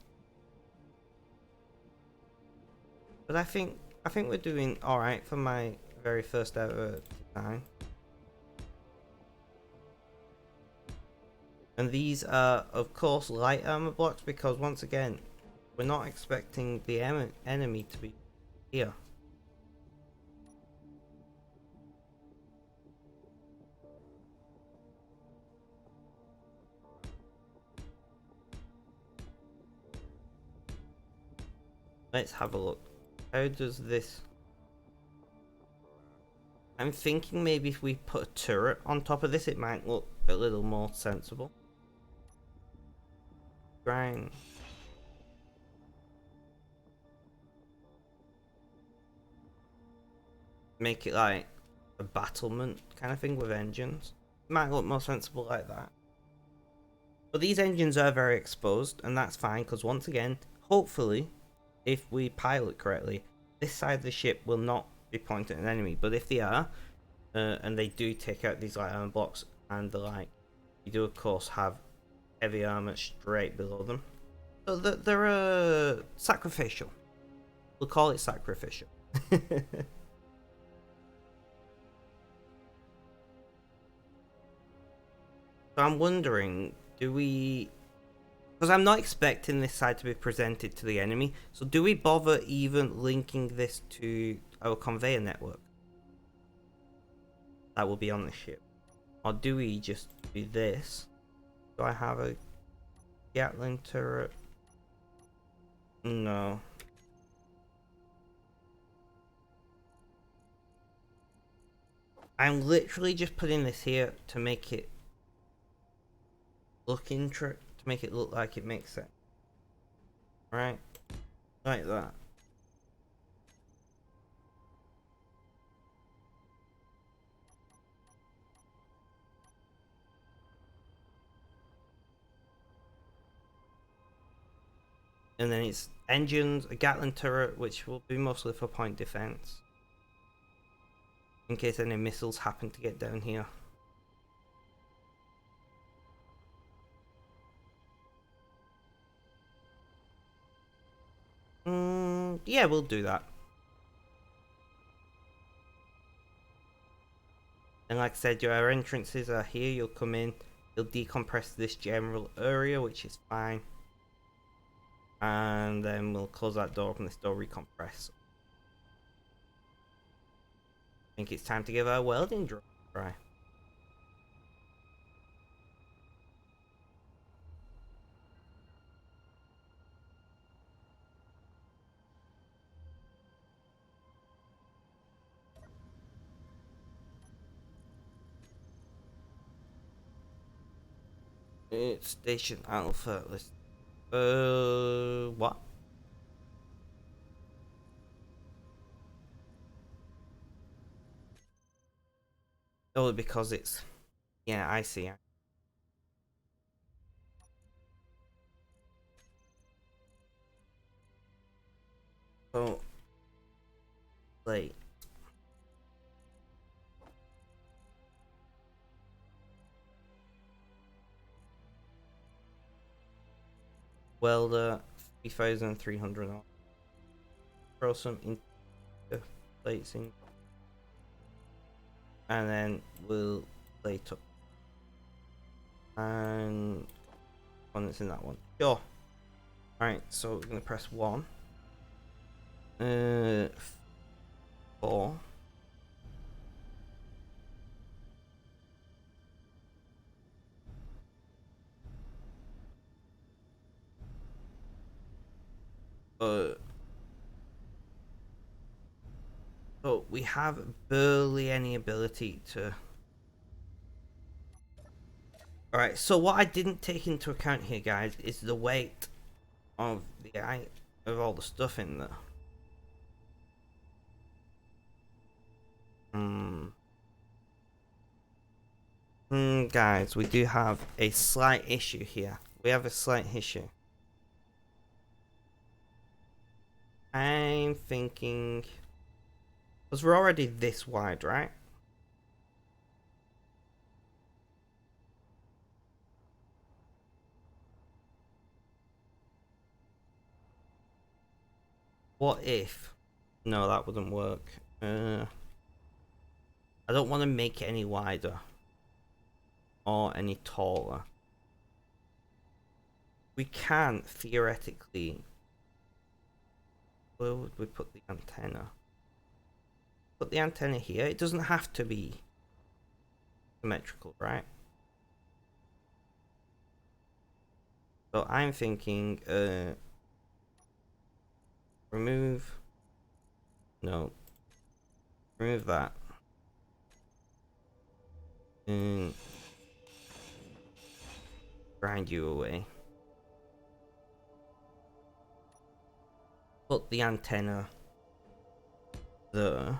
But I think we're doing alright for my very first ever design. And these are, of course, light armor blocks because, once again, we're not expecting the enemy to be here. Let's have a look. How does this... I'm thinking maybe if we put a turret on top of this, it might look a little more sensible. Grind. Make it like a battlement kind of thing with engines. It might look more sensible like that. But these engines are very exposed, and that's fine because, once again, hopefully, if we pilot correctly, this side of the ship will not be pointing at an enemy. But if they are, and they do take out these light armor blocks and the like, you do of course have heavy armor straight below them. So they're sacrificial. We'll call it sacrificial. So I'm wondering, do we... Because I'm not expecting this side to be presented to the enemy, so do we bother even linking this to our conveyor network that will be on the ship? Or do we just do this? Do I have a Gatling turret? No. I'm literally just putting this here to make it look to make it look like it makes sense. Right? Like that. And then it's engines, a Gatling turret, which will be mostly for point defense. In case any missiles happen to get down here. Yeah, we'll do that. And like I said, your entrances are here. You'll come in, you'll decompress this general area, which is fine. And then we'll close that door, open this door, recompress. I think it's time to give our welding drill a try. It's Station Alpha. Let's. What? Oh, because it's. Yeah, I see. So. Like. Welder 3,300. Throw some plates in. And then we'll plate up. And one that's in that one. Sure. Alright, so we're gonna press 1. 4. So we have barely any ability to. Alright, so what I didn't take into account here, guys, is the weight of of all the stuff in there. Guys, we do have a slight issue here. We have a slight issue. I'm thinking, because we're already this wide, right? What if? No, that wouldn't work. I don't want to make it any wider or any taller. We can theoretically. Where would we put the antenna? Put the antenna here. It doesn't have to be symmetrical, right? So I'm thinking, remove. No. Remove that. And grind you away. Put the antenna there.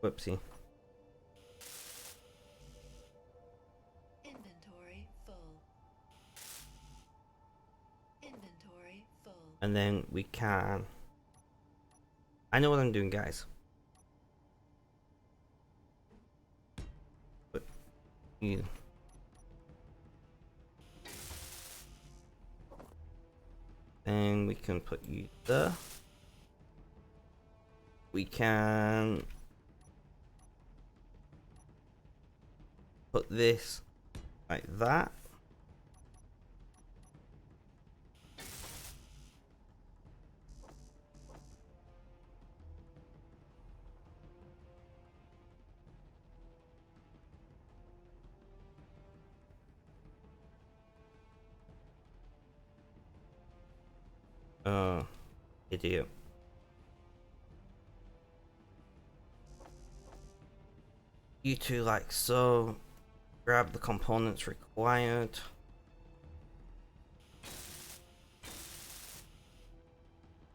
Whoopsie. Inventory full. Inventory full. And then we can. I know what I'm doing, guys. But you. And we can put you there. we can put this like that. Oh, idiot. You two like so. Grab the components required.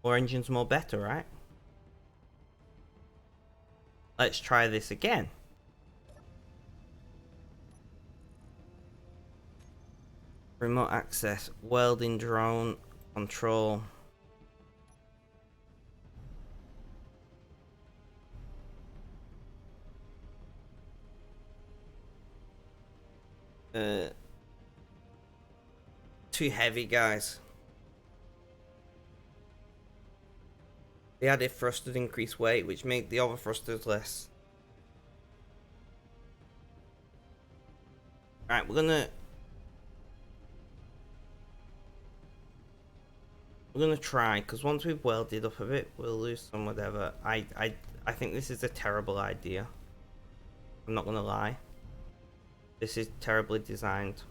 More engines, more better, right? Let's try this again. Remote access, welding drone, control. Too heavy, guys. The added thrusters increase weight, which make the other thrusters less. Alright, we're gonna try, because once we've welded up a bit, we'll lose some whatever. I think this is a terrible idea. I'm not gonna lie. This is terribly designed.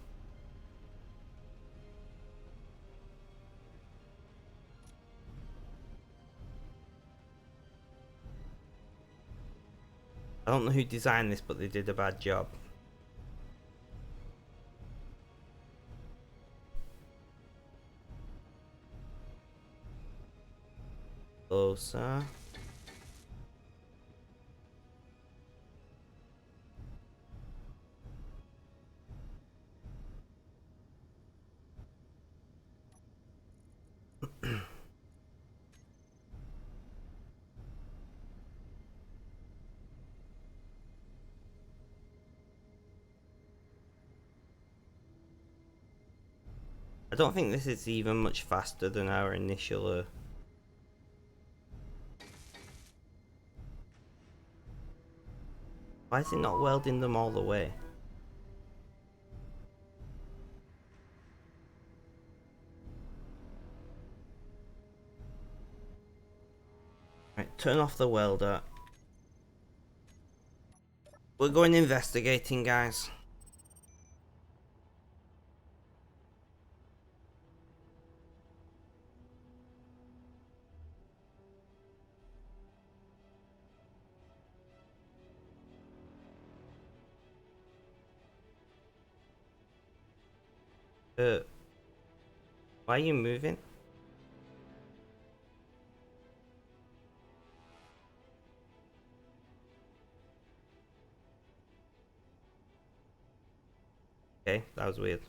I don't know who designed this, but they did a bad job. Closer. I don't think this is even much faster than our initial Why is it not welding them all the way? Right, turn off the welder. We're going investigating, guys. Why are you moving? Okay, that was weird.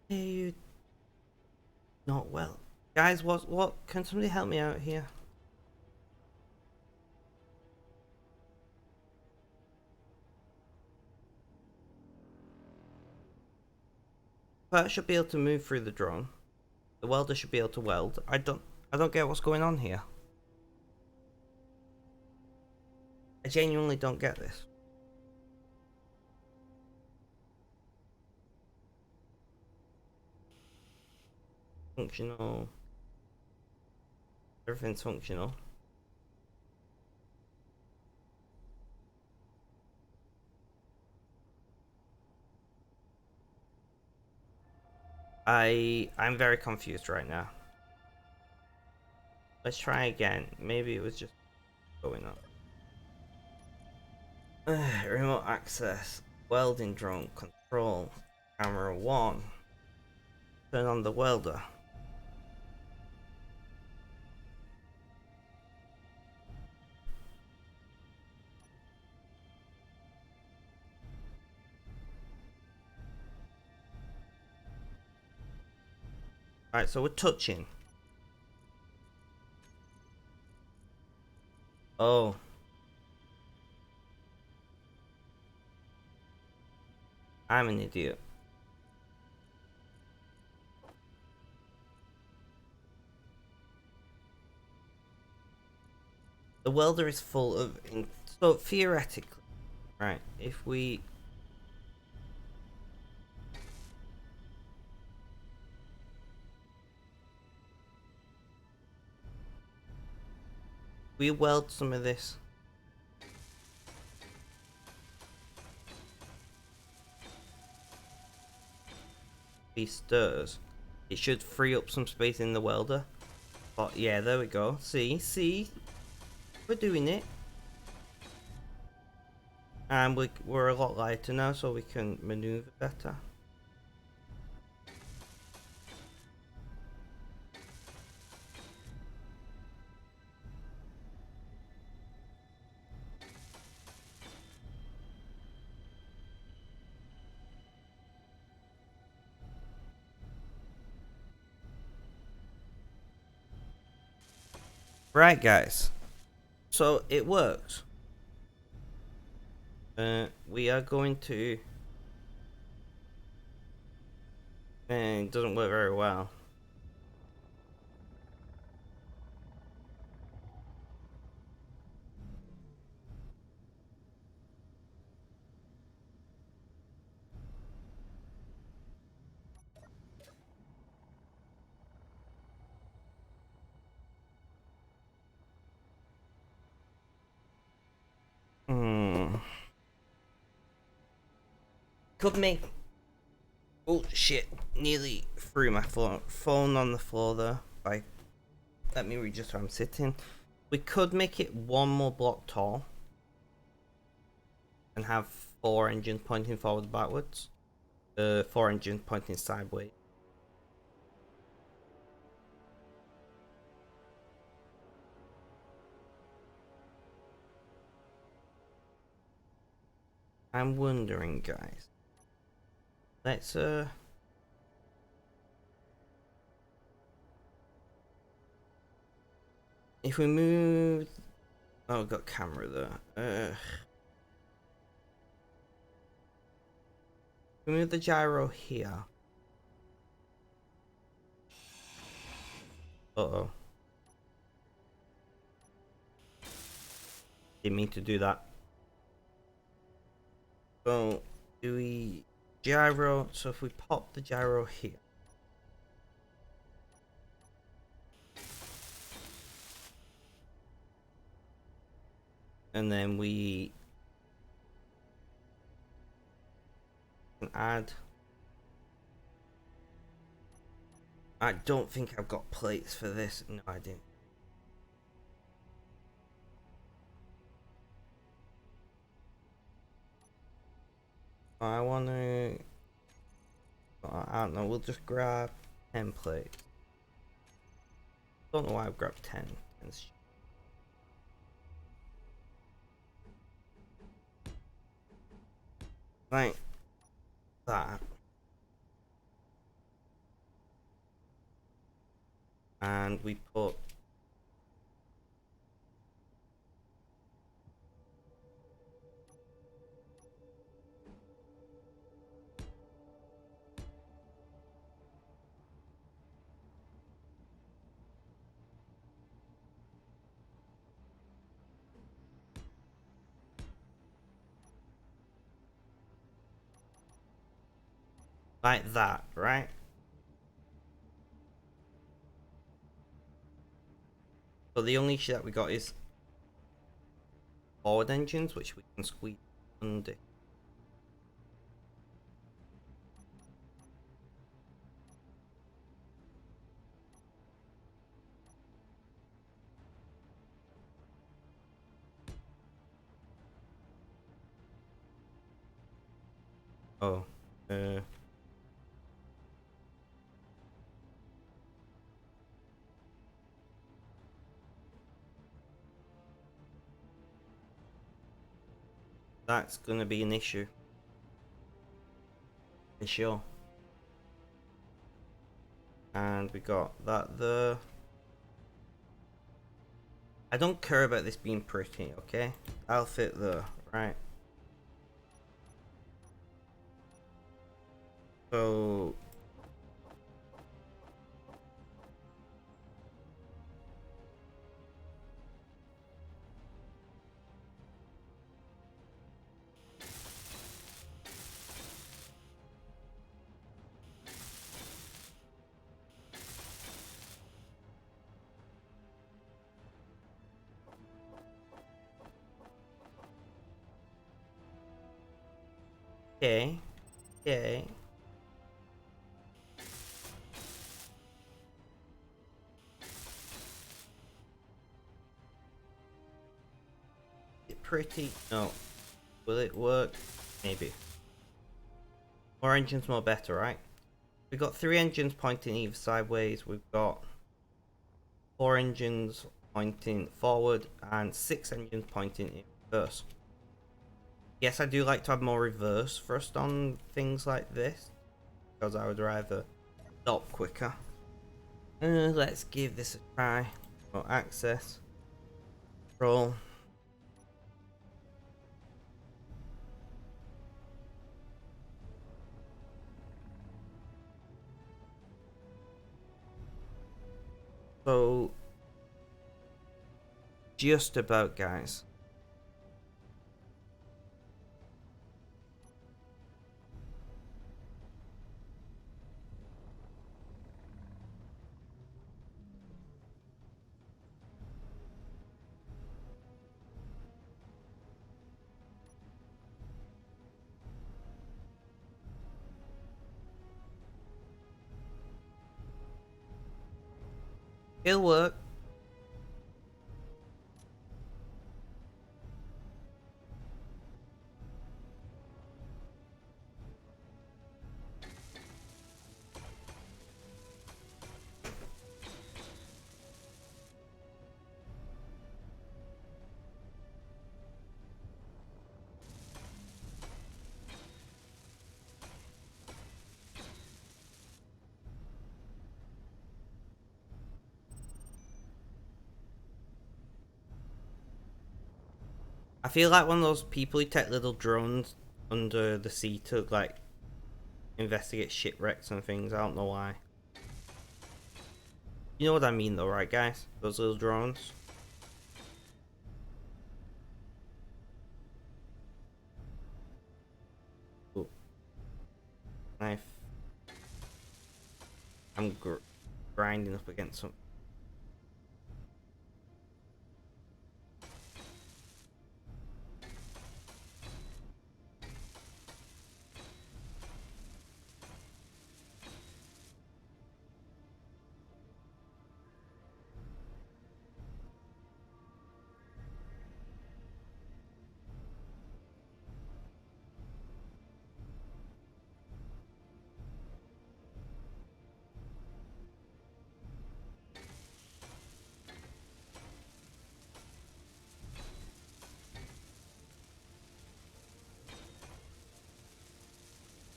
Hey, you not well. Guys, what can somebody help me out here? But I should be able to move through the drone. The welder should be able to weld. I don't get what's going on here. I genuinely don't get this. Functional. Everything's functional. I'm very confused right now. Let's try again. Maybe it was just going up. Remote access, welding drone, control, camera 1. Turn on the welder. Alright, so we're touching. Oh. I'm an idiot. The welder is full of... So theoretically, right, if we... We weld some of this. These stirs. It should free up some space in the welder. But yeah, there we go. See? We're doing it. And we're a lot lighter now, so we can maneuver better. Right, guys. So it works. We are going to... And it doesn't work very well. Could make... Oh shit, nearly threw my phone on the floor there. Let me readjust where I'm sitting. We could make it one more block tall. And have 4 engines pointing forward backwards. 4 engines pointing sideways. I'm wondering, guys. Let's if we move... Oh, I've got camera there. We move the gyro here. Uh-oh. Didn't mean to do that. So, do we... Gyro... So if we pop the gyro here. And then we... can add... I don't think I've got plates for this. No, I didn't. I want to... I don't know, we'll just grab 10 plates. Don't know why I've grabbed 10. Like that. And we put... like that, right? So the only issue that we got is forward engines, which we can squeeze under. Oh, that's gonna be an issue. For sure. And we got that there. I don't care about this being pretty, okay? I'll fit there, right? So... Okay. Okay. Pretty. No. Will it work? Maybe. More engines, more better, right? We've got 3 engines pointing either sideways. We've got 4 engines pointing forward and 6 engines pointing in reverse. Yes, I do like to have more reverse thrust on things like this because I would rather stop quicker. Let's give this a try. More access. Roll. So, just about, guys. It'll work. I feel like one of those people who take little drones under the sea to like investigate shipwrecks and things. I don't know why. You know what I mean though, right guys? Those little drones. Ooh. Knife. I'm grinding up against some.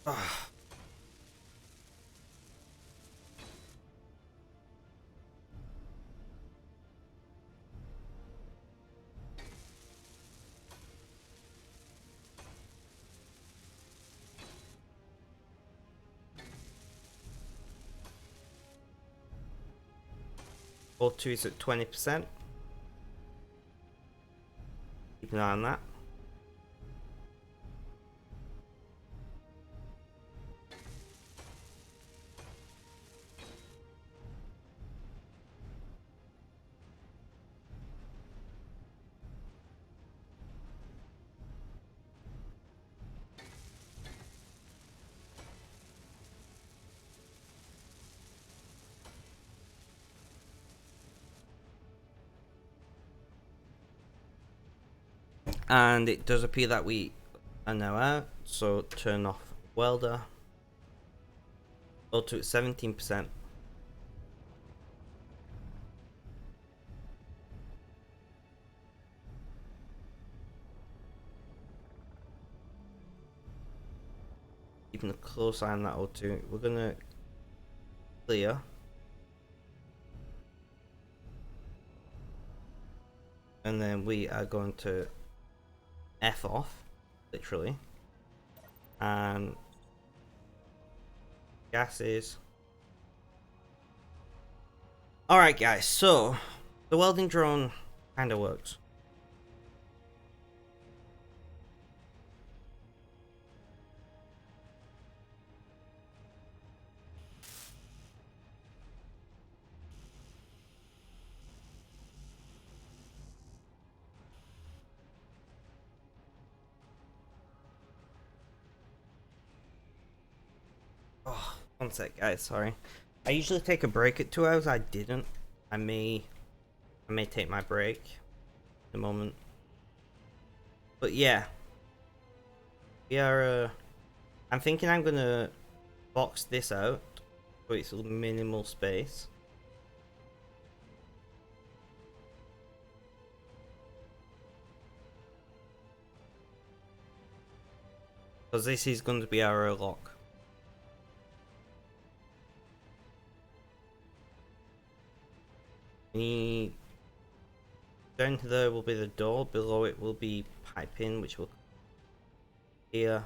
Ah. O2 is at 20%. Keep an eye on that. And it does appear that we are now out, so turn off welder. O2 at 17%. Keeping a close eye on that O2. We're gonna clear. And then we are going to F off, literally. And gases. Alright guys, so the welding drone kind of works. Oh, one sec, guys. Sorry. I usually take a break at 2 hours. I didn't. I may take my break in a moment. But yeah, we are. I'm thinking I'm gonna box this out so it's minimal space. Because this is going to be our lock. Down there will be the door, below it will be piping, which will here.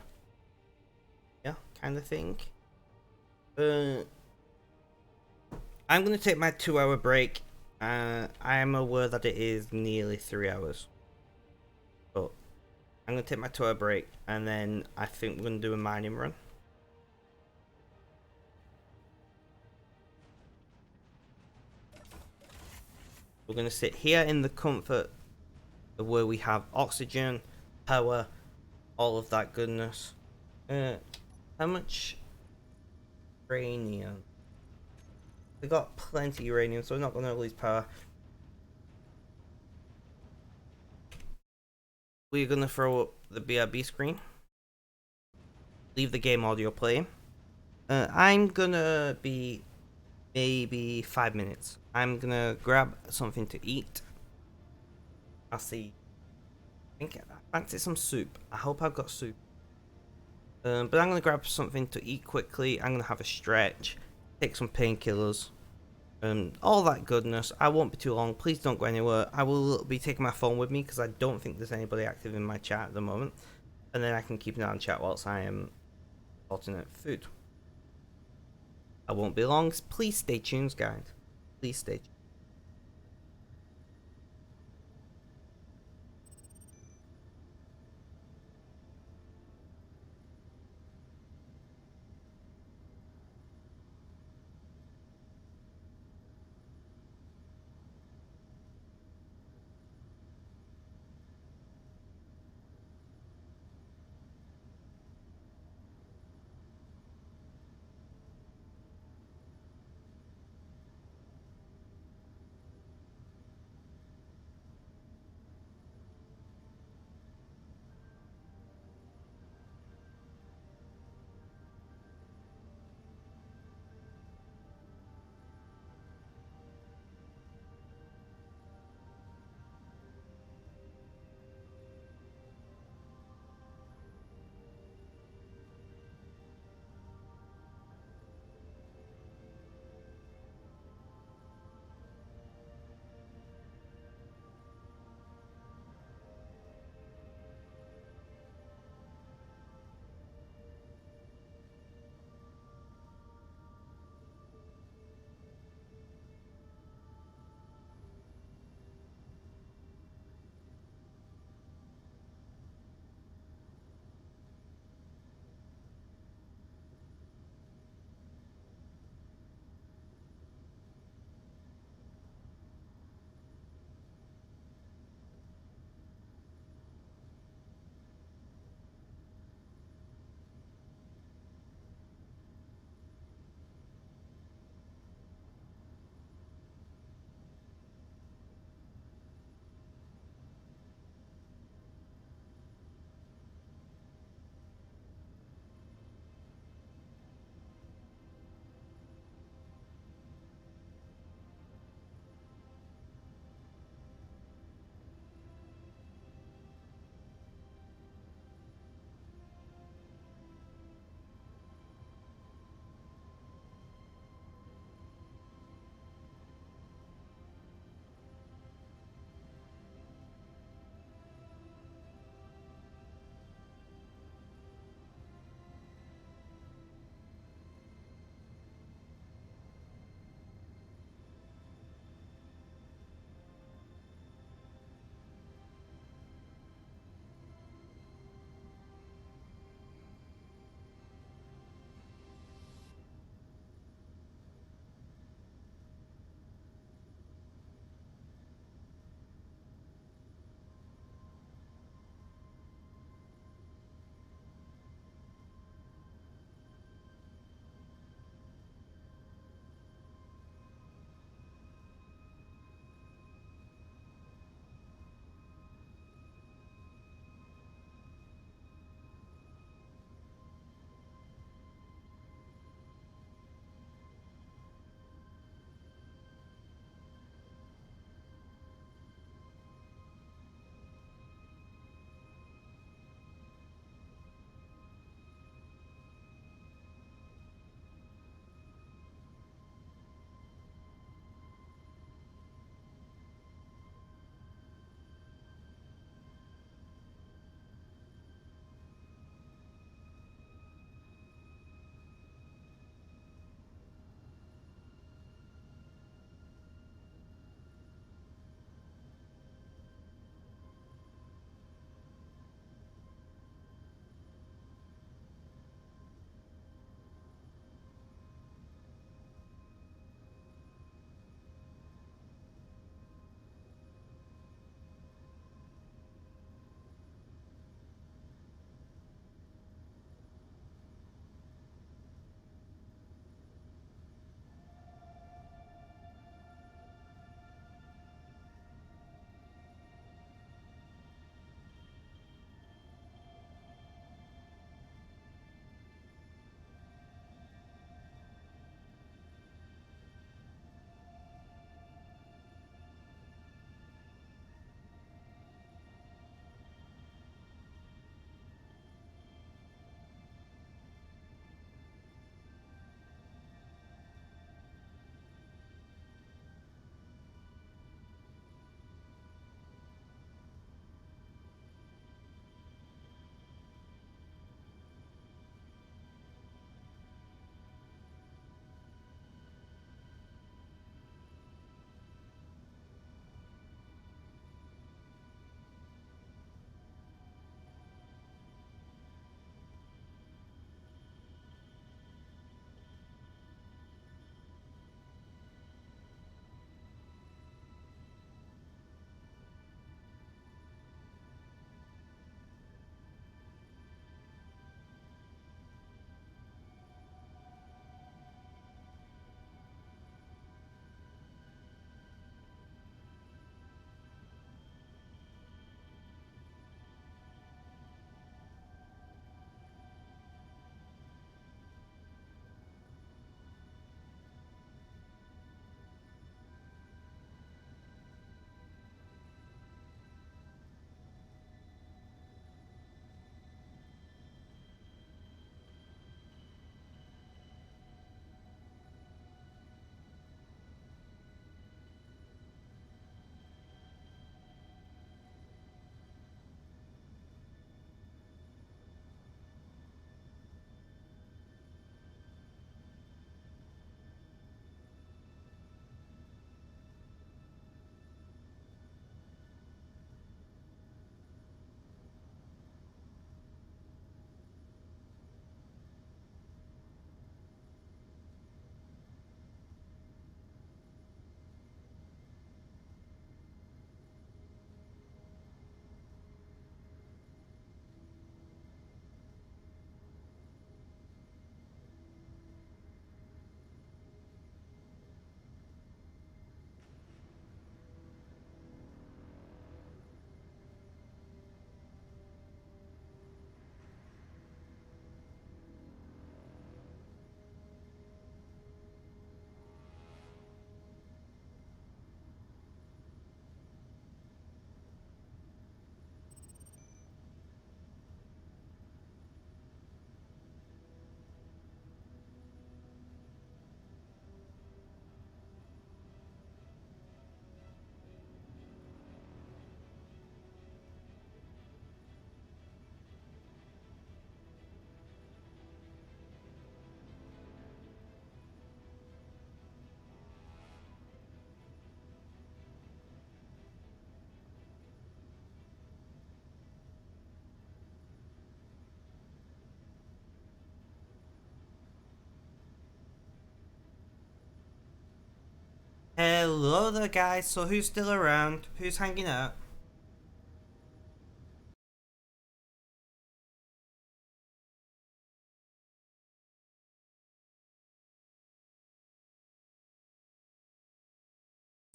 Yeah, kind of thing. I'm going to take my 2 hour break. I am aware that it is nearly 3 hours. But I'm going to take my 2 hour break and then I think we're going to do a mining run. We're going to sit here in the comfort of where we have oxygen, power, all of that goodness. How much uranium? We got plenty of uranium, so we're not going to lose power. We're going to throw up the BRB screen. Leave the game audio playing. I'm going to be maybe 5 minutes. I'm going to grab something to eat. I'll see. I think I fancy some soup. I hope I've got soup. But I'm going to grab something to eat quickly. I'm going to have a stretch. Take some painkillers. All that goodness. I won't be too long. Please don't go anywhere. I will be taking my phone with me because I don't think there's anybody active in my chat at the moment. And then I can keep an eye on chat whilst I am sorting out food. I won't be long. Please stay tuned, guys. Please stay tuned. Hello there, guys. So who's still around? Who's hanging out?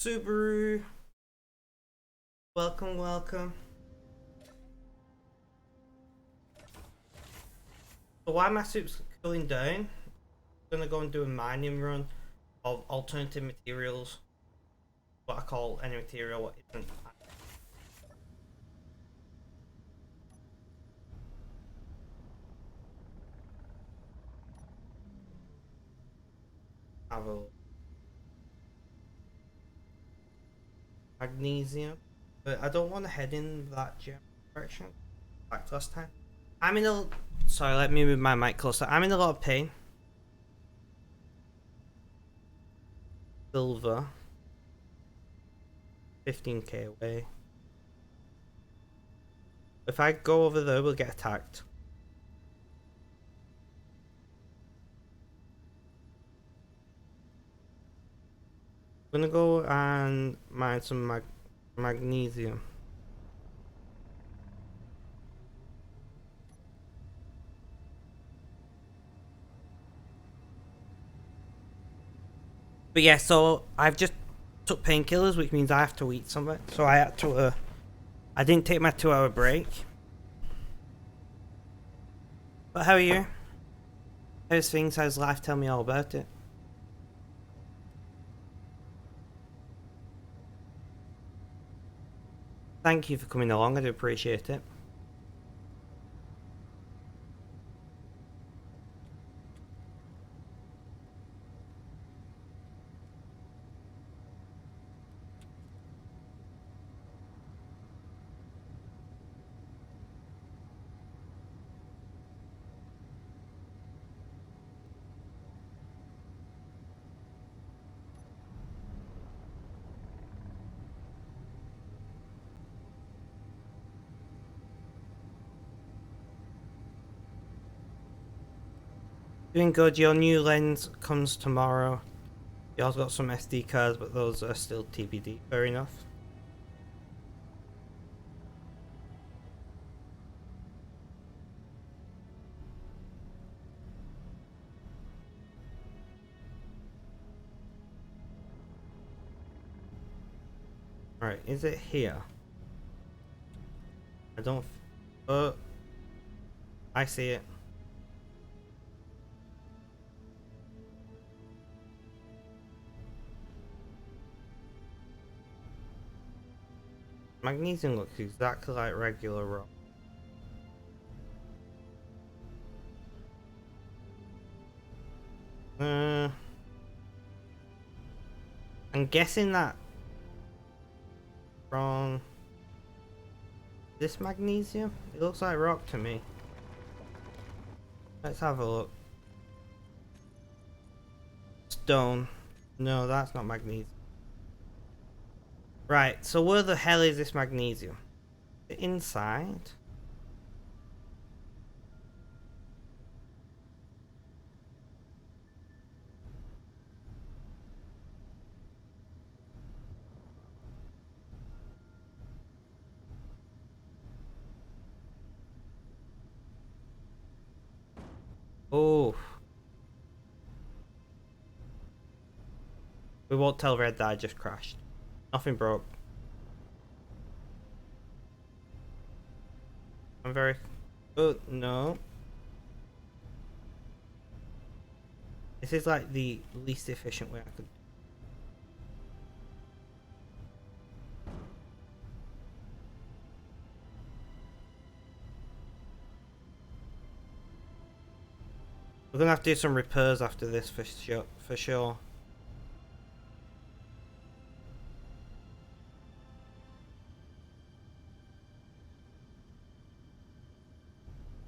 Subaru. Welcome, welcome. So while my soup's cooling down, I'm gonna go and do a mining run of alternative materials. What I call any material what isn't. Have a magnesium, but I don't want to head in that direction like last time. I'm in a. Sorry, let me move my mic closer. I'm in a lot of pain. Silver. 15k away. If I go over there, we'll get attacked. I'm gonna go and mine some magnesium. But yeah, so I've just took painkillers, which means I have to eat something. So I had to. I didn't take my 2-hour break. But how are you? How's things? How's life? Tell me all about it. Thank you for coming along. I do appreciate it. Doing good. Your new lens comes tomorrow. You also got some SD cards, but those are still TBD. Fair enough. Alright, is it here? I don't. I see it. Magnesium looks exactly like regular rock. I'm guessing that from this magnesium? It looks like rock to me. Let's have a look. Stone. No, that's not magnesium. Right, so where the hell is this magnesium? The inside? Oh. We won't tell Red that I just crashed. Nothing broke. I'm very... Oh, no. This is like the least efficient way I could... We're gonna have to do some repairs after this for sure.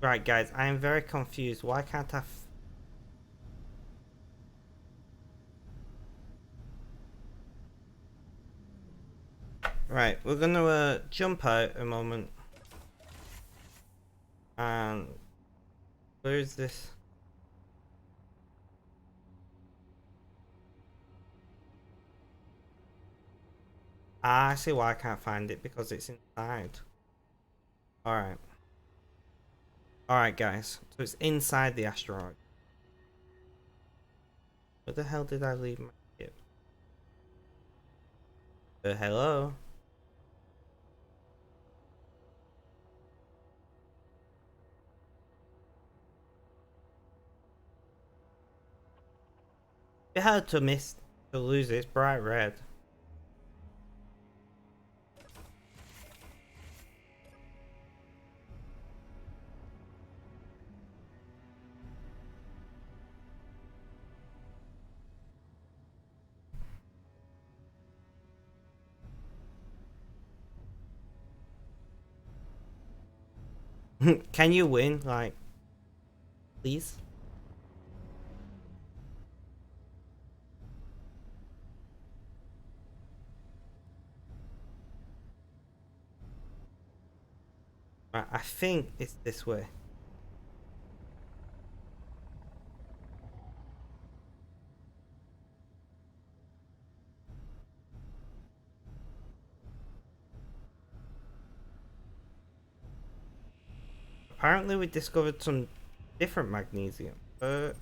Right, guys, I am very confused. Why can't I... Right, we're gonna jump out a moment. And... Where is this? Ah, I see why I can't find it, because it's inside. Alright. Alright, guys. So it's inside the asteroid. Where the hell did I leave my ship? Hello? It had to lose it. It's bright red. Can you win? Like, please? I think it's this way. Apparently we discovered some different magnesium. Let's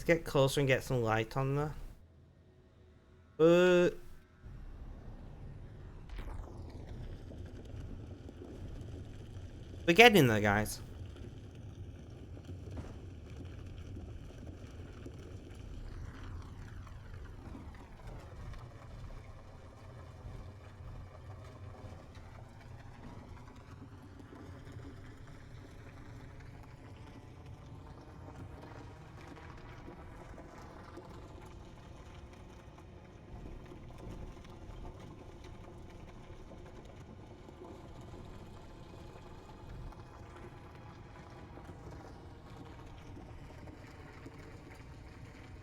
get closer and get some light on there. We're getting there, guys.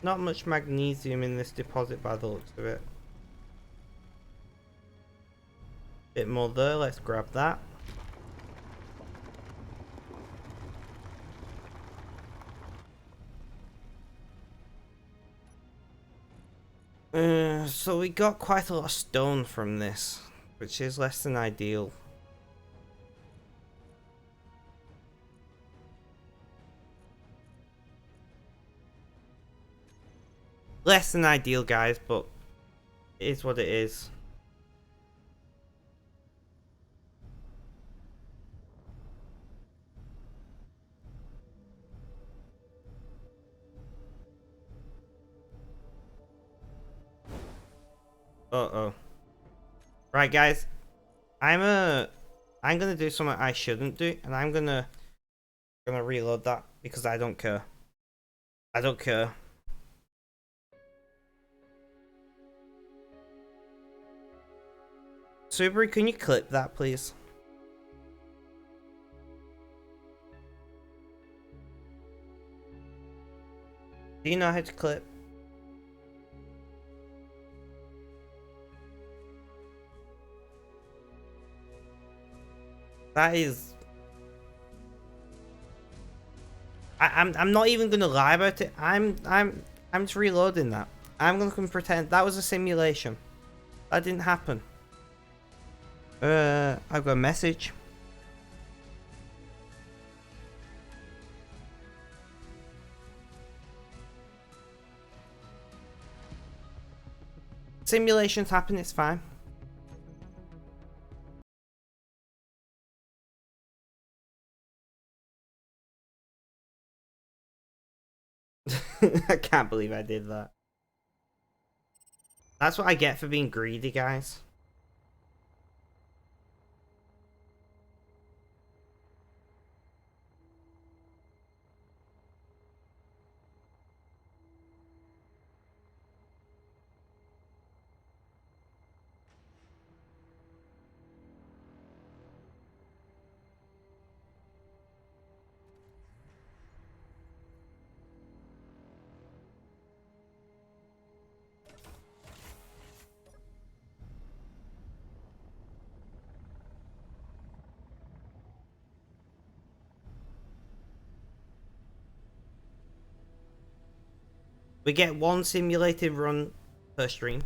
Not much magnesium in this deposit by the looks of it. Bit more there, let's grab that. So we got quite a lot of stone from this, which is less than ideal. Less than ideal, guys, but it is what it is. Uh-oh. Right, guys. I'm gonna do something I shouldn't do, and I'm gonna reload that because I don't care. I don't care. Subaru, can you clip that, please? Do you know how to clip? That is... I'm not even gonna lie about it. I'm just reloading that. I'm gonna pretend that was a simulation. That didn't happen. I've got a message. Simulations happen, it's fine. I can't believe I did that. That's what I get for being greedy, guys. We get one simulated run per stream.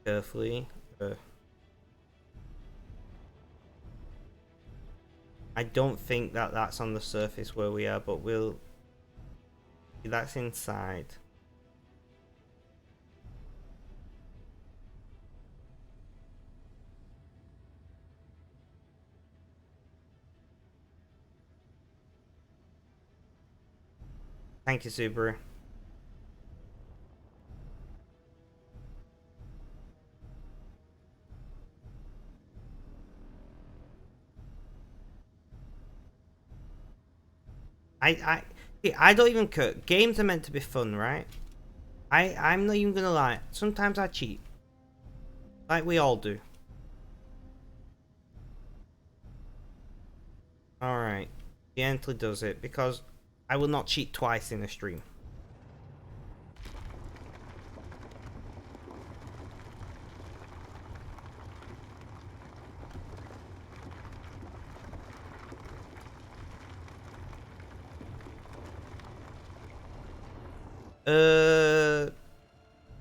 carefully. I don't think that that's on the surface where we are, but we'll... That's inside. Thank you, Subaru. I don't even care. Games are meant to be fun, right? I'm not even gonna lie. Sometimes I cheat. Like we all do. Alright. Gently does it, because I will not cheat twice in a stream.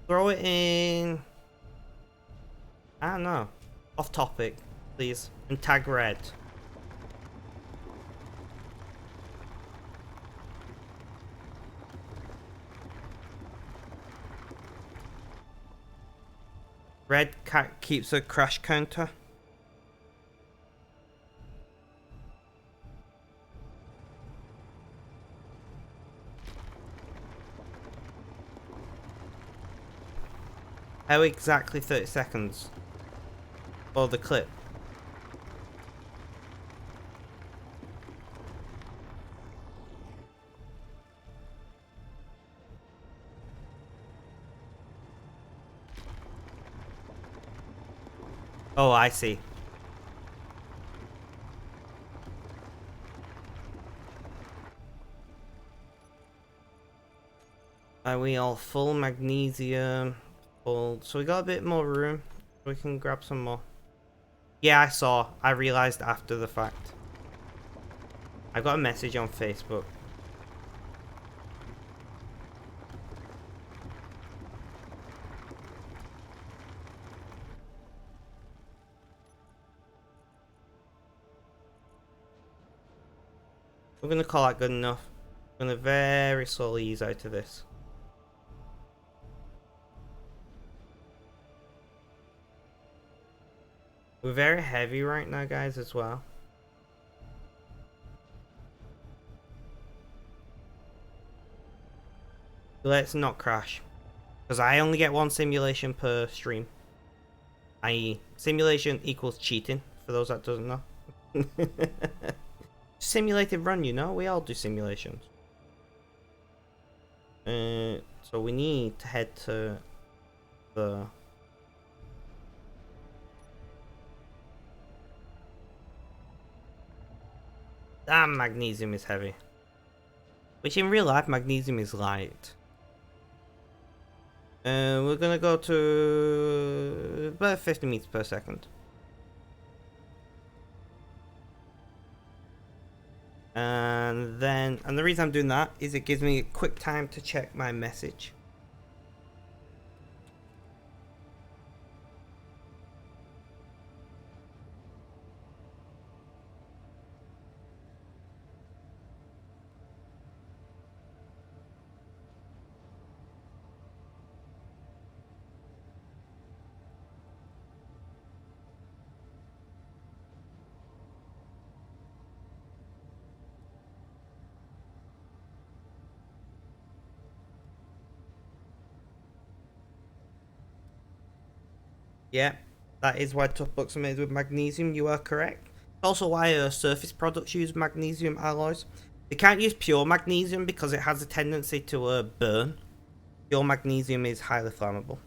Throw it in... I don't know. Off topic, please. And tag red. Red cat keeps a crash counter. How exactly 30 seconds? Or the clip? Oh, I see. Are we all full? Magnesium full. So we got a bit more room. We can grab some more. Yeah, I saw. I realized after the fact. I got a message on Facebook. We're gonna call that good enough. We're gonna very slowly ease out of this. We're very heavy right now, guys, as well. Let's not crash. Because I only get one simulation per stream. I.e., simulation equals cheating, for those that doesn't know. Simulated run, you know? We all do simulations. So we need to head to the... Damn, magnesium is heavy. Which in real life, magnesium is light. We're gonna go to about 50 meters per second. And the reason I'm doing that is it gives me a quick time to check my message. Yeah, that is why tough books are made with magnesium, you are correct. Also why surface products use magnesium alloys. They can't use pure magnesium because it has a tendency to burn. Pure magnesium is highly flammable.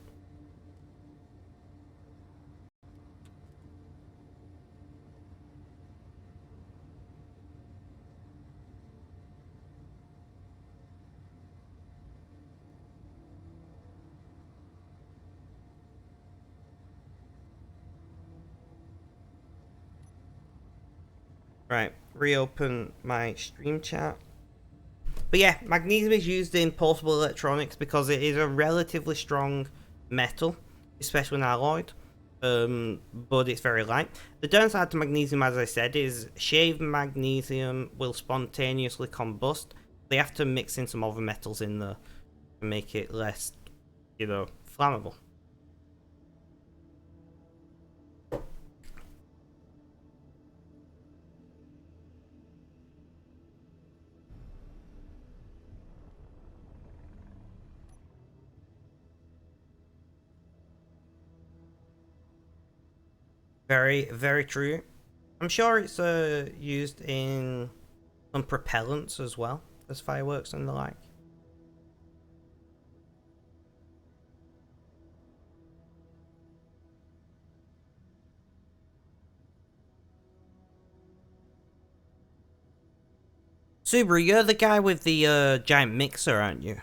Right, reopen my stream chat. But yeah, magnesium is used in portable electronics because it is a relatively strong metal. especially when alloyed. But it's very light. The downside to magnesium, as I said, is shaved magnesium will spontaneously combust. They have to mix in some other metals in there to make it less, flammable. Very, very true. I'm sure it's used in some propellants as well as fireworks and the like. Subaru, you're the guy with the giant mixer, aren't you?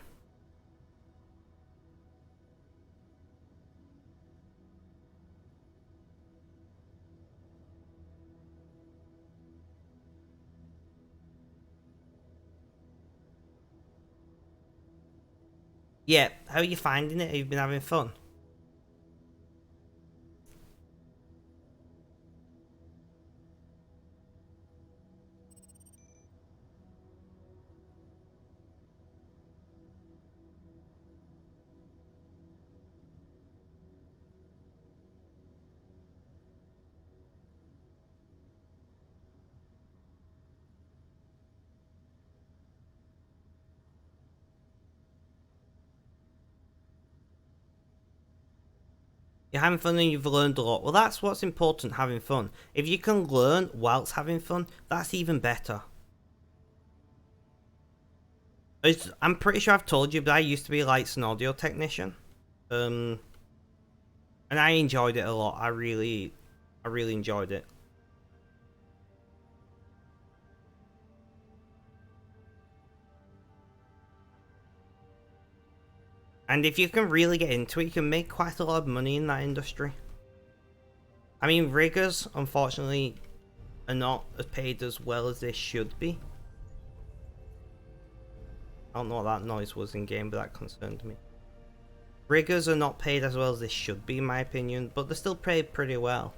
Yeah, how are you finding it? Have you been having fun? You're having fun and you've learned a lot. Well, that's what's important, having fun. If you can learn whilst having fun, that's even better. I'm pretty sure I've told you, but I used to be a lights and audio technician. And I enjoyed it a lot. I really enjoyed it. And if you can really get into it, you can make quite a lot of money in that industry. I mean, riggers, unfortunately, are not as paid as well as they should be. I don't know what that noise was in game, but that concerned me. Riggers are not paid as well as they should be, in my opinion, but they're still paid pretty well.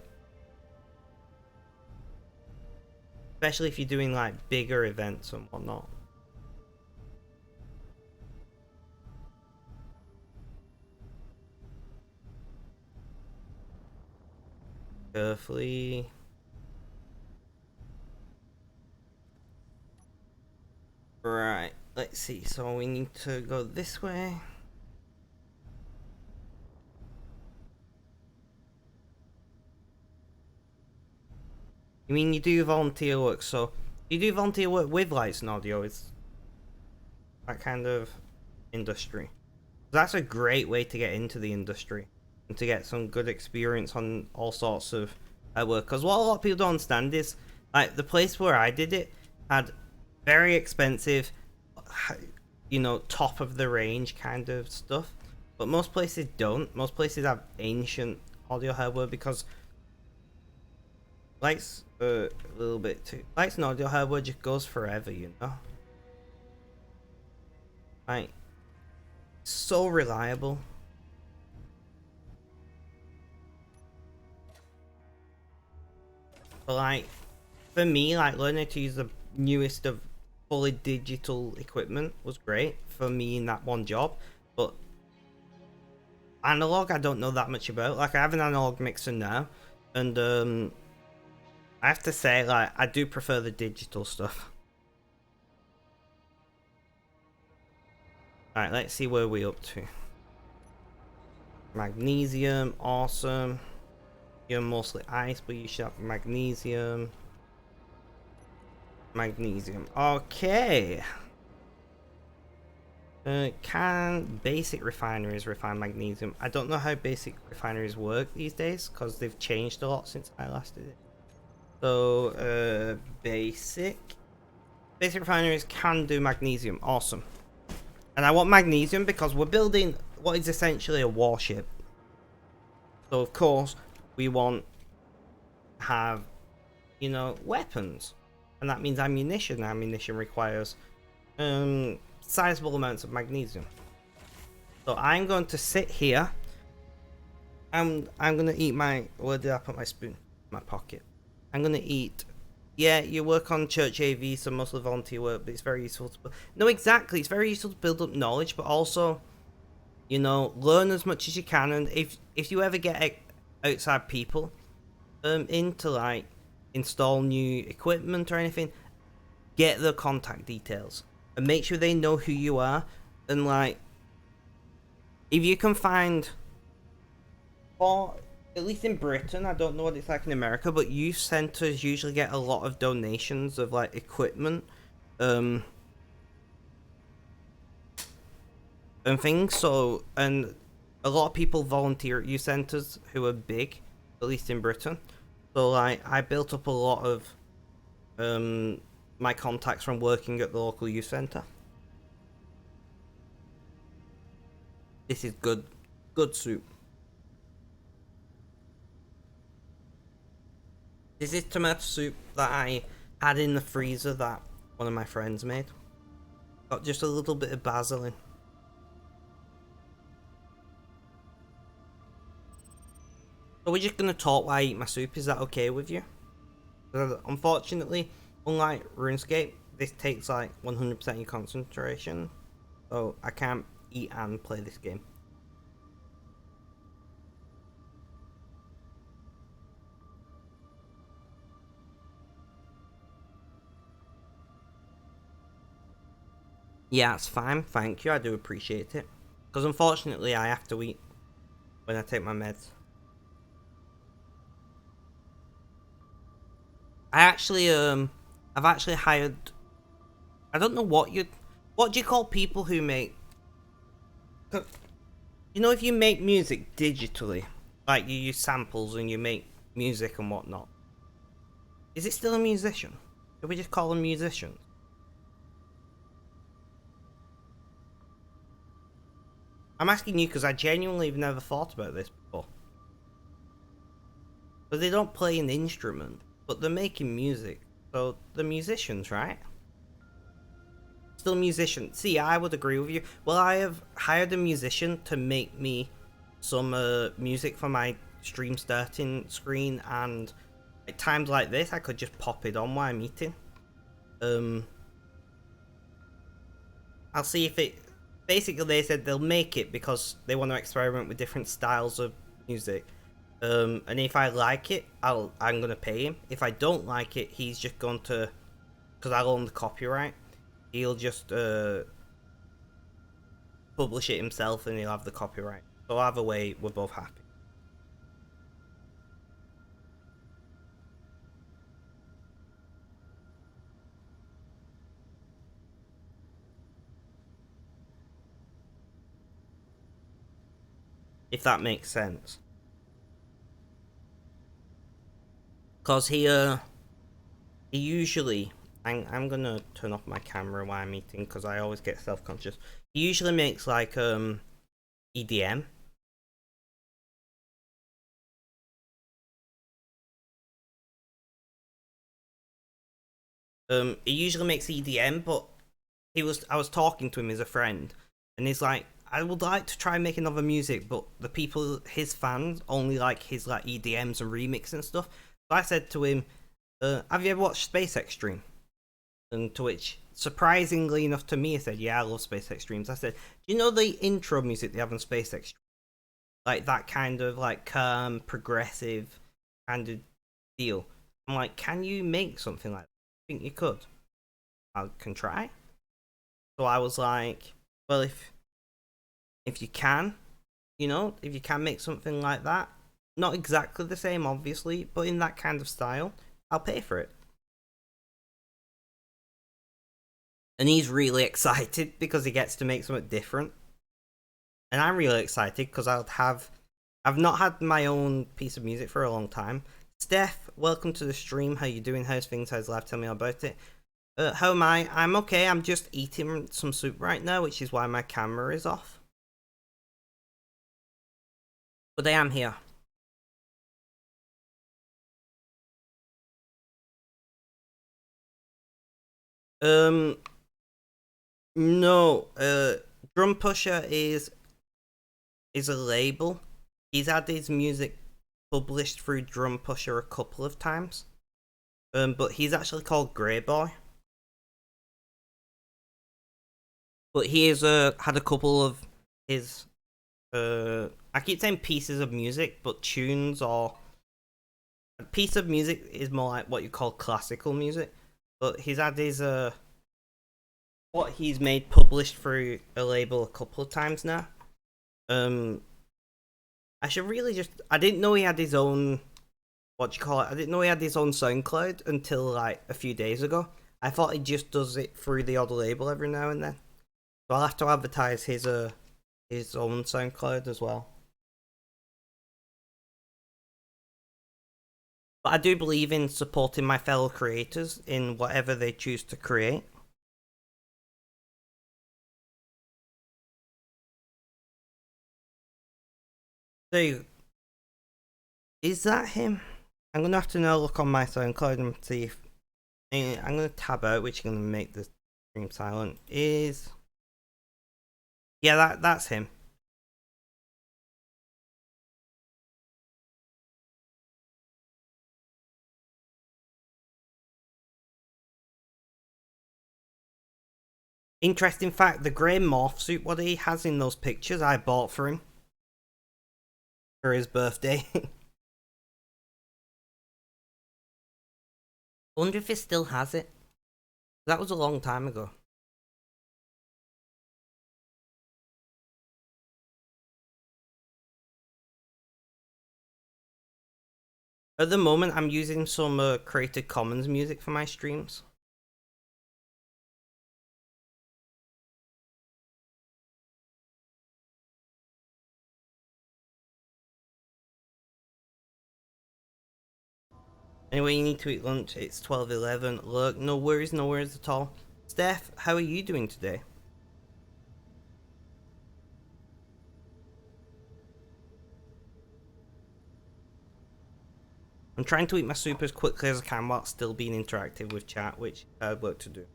Especially if you're doing like bigger events and whatnot. Carefully. Right, let's see. So we need to go this way. You mean you do volunteer work? So you do volunteer work with lights and audio? It's that kind of industry. That's a great way to get into the industry and to get some good experience on all sorts of work. Because what a lot of people don't understand is, like, the place where I did it had very expensive, top of the range kind of stuff. But most places don't. Most places have ancient audio hardware because lights a little bit too. Lights and audio hardware just goes forever, Like, so reliable. But like, for me, like, learning to use the newest of fully digital equipment was great for me in that one job. But analog, I don't know that much about. Like, I have an analog mixer now, and I have to say, like, I do prefer the digital stuff. Alright, let's see where we're up to. Magnesium, awesome. You're mostly ice, but you should have magnesium. Magnesium, okay. Can basic refineries refine magnesium? I don't know how basic refineries work these days, because they've changed a lot since I last did it. So, basic refineries can do magnesium, awesome. And I want magnesium because we're building what is essentially a warship. So of course we want to have, weapons. And that means ammunition. Ammunition requires sizable amounts of magnesium. So I'm going to sit here I'm gonna eat my. Where did I put my spoon? My pocket. I'm gonna eat. Yeah, you work on church AV, so mostly volunteer work, but it's very useful to. No, exactly. It's very useful to build up knowledge, but also, you know, learn as much as you can. And if you ever get outside people, in to like install new equipment or anything, get their contact details and make sure they know who you are. And like, if you can find, or at least in Britain, I don't know what it's like in America, but youth centers usually get a lot of donations of like equipment, and things. So, and a lot of people volunteer at youth centers who are big, at least in Britain. So like, I built up a lot of my contacts from working at the local youth center. This is good soup. This is tomato soup that I had in the freezer that one of my friends made. Got just a little bit of basil in. So we're just gonna talk while I eat my soup, is that okay with you? Unfortunately, unlike RuneScape, this takes like 100% of your concentration. So I can't eat and play this game. Yeah, it's fine, thank you, I do appreciate it. Because unfortunately I have to eat when I take my meds. I've actually hired, I don't know what do you call people who make, you know, if you make music digitally, like you use samples and you make music and whatnot, is it still a musician? Should we just call them musicians? I'm asking you because I genuinely have never thought about this before. But they don't play an instrument, but they're making music. So they're musicians, right? Still musicians. See, I would agree with you. Well, I have hired a musician to make me some music for my stream starting screen, and at times like this, I could just pop it on while I'm eating. I'll see if it. Basically, they said they'll make it because they want to experiment with different styles of music. And if I like it, I'm gonna pay him. If I don't like it, he's just going to, because I own the copyright, he'll just publish it himself and he'll have the copyright. So either way, we're both happy. If that makes sense. Cause he usually, I'm gonna turn off my camera while I'm eating because I always get self-conscious. He usually makes like EDM. He usually makes EDM, but I was talking to him as a friend, and he's like, I would like to try making other music, but the people, his fans, only like his like EDMs and remix and stuff. So I said to him, have you ever watched Space Extreme? And to which, surprisingly enough to me, he said, yeah, I love Space Extremes. I said, do you know the intro music they have on Space Extreme? Like that kind of like calm, progressive kind of deal. I'm like, can you make something like that? I think you could. I can try. So I was like, well, if you can, you know, if you can make something like that, not exactly the same, obviously, but in that kind of style, I'll pay for it. And he's really excited because he gets to make something different. And I'm really excited because I've not had my own piece of music for a long time. Steph, welcome to the stream. How you doing? How's things? How's life? Tell me about it. How am I? I'm okay. I'm just eating some soup right now, which is why my camera is off. But I am here. No. Drum Pusher is a label. he's had his music published through Drum Pusher a couple of times. But he's actually called Grey Boy. But he has had a couple of his I keep saying pieces of music, but tunes or a piece of music is more like what you call classical music. But he's had his what he's made published through a label a couple of times now. I should really just I didn't know he had his own what do you call it? I didn't know he had his own SoundCloud until like a few days ago. I thought he just does it through the odd label every now and then. So I'll have to advertise his own SoundCloud as well. But I do believe in supporting my fellow creators in whatever they choose to create. So, is that him? I'm gonna have to now look on my SoundCloud and see if I'm gonna tab out, which is gonna make the stream silent. Yeah, that's him. Interesting fact: the grey morph suit what he has in those pictures, I bought for him for his birthday. I wonder if he still has it. That was a long time ago. At the moment, I'm using some Creative Commons music for my streams. Anyway, you need to eat lunch. It's 12:11. Look, no worries at all. Steph, how are you doing today? I'm trying to eat my soup as quickly as I can while still being interactive with chat, which I have work to do.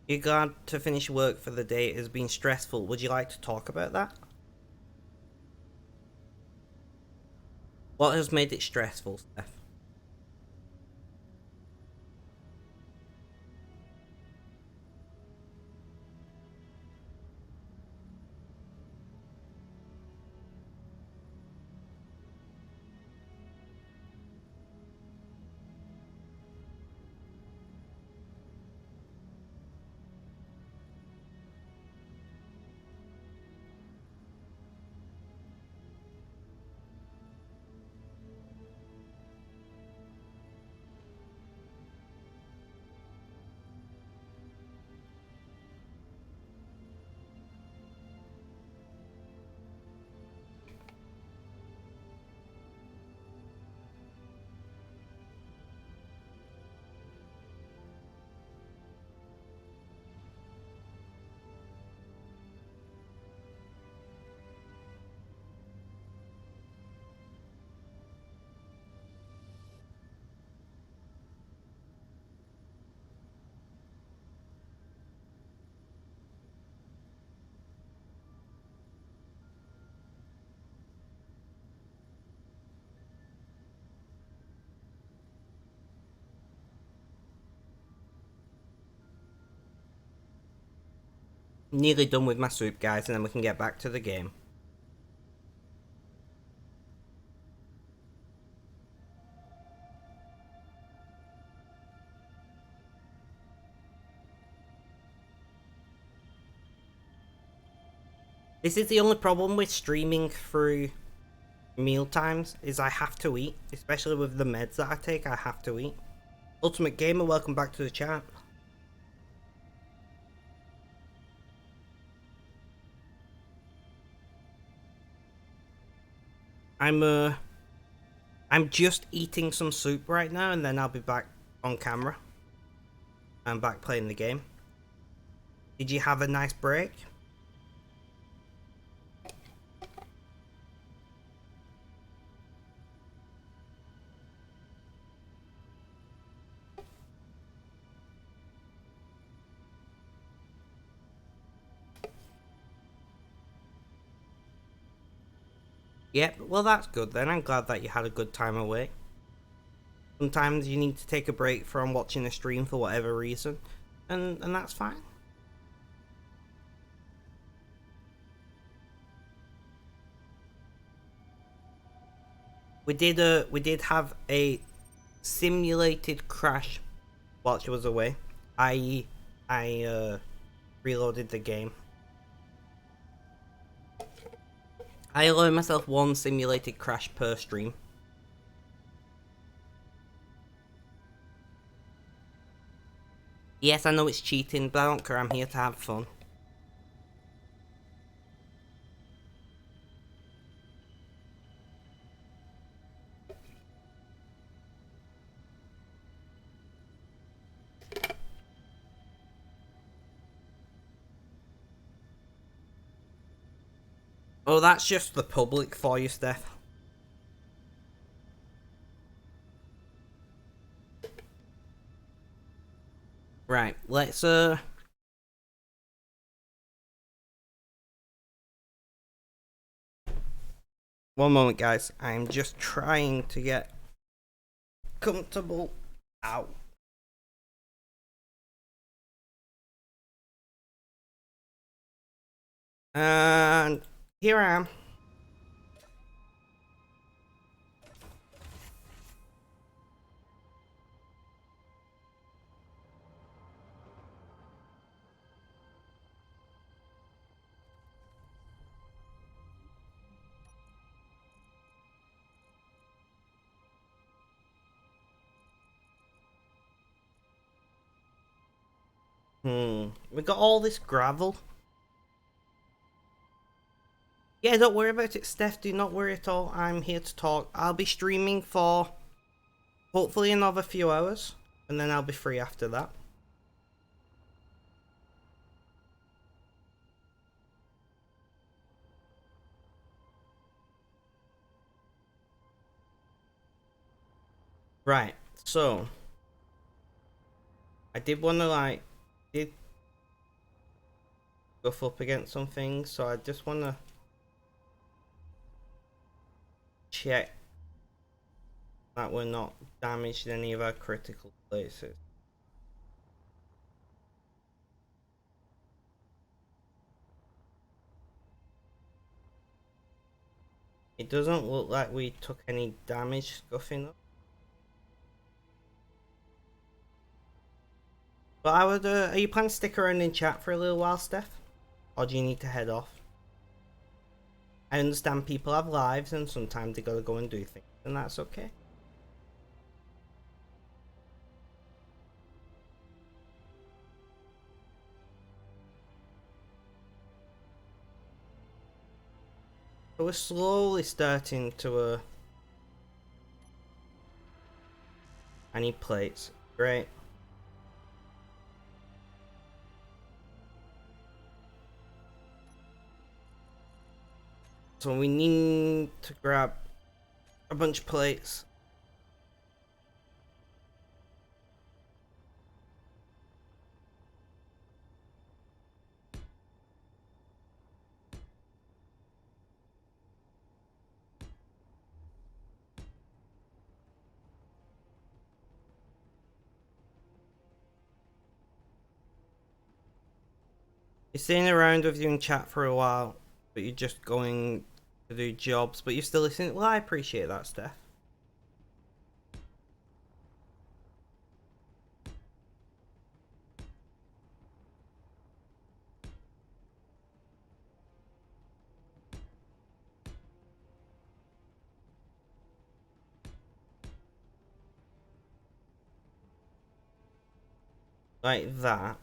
You're glad to finish work for the day. It has been stressful. Would you like to talk about that? What has made it stressful, Steph? Nearly done with my soup, guys, and then we can get back to the game. This is the only problem with streaming through meal times, is I have to eat. Especially with the meds that I take, I have to eat. Ultimate Gamer, welcome back to the chat. I'm I'm just eating some soup right now, and then I'll be back on camera. I'm back playing the game. Did you have a nice break? Yep, well that's good then. I'm glad that you had a good time away. Sometimes you need to take a break from watching a stream for whatever reason, and that's fine. We did have a simulated crash while she was away. I reloaded the game. I allow myself one simulated crash per stream. Yes, I know it's cheating, but I don't care. I'm here to have fun. Oh, that's just the public for you, Steph. Right, let's one moment, guys. I'm just trying to get comfortable. Ow. And here I am. We got all this gravel. Yeah, don't worry about it, Steph. Do not worry at all. I'm here to talk. I'll be streaming for hopefully another few hours, and then I'll be free after that. Right, so I did want to did go up against some things, so I just want to check that we're not damaged in any of our critical places. It doesn't look like we took any damage scuffing up. But I would, are you planning to stick around in chat for a little while, Steph? Or do you need to head off? I understand people have lives and sometimes they gotta go and do things, and that's okay. But we're slowly starting to, I need plates. Great. So we need to grab a bunch of plates. You're sitting around with you in chat for a while, but you're just going to do jobs, but you're still listening. Well, I appreciate that, Steph. Like that.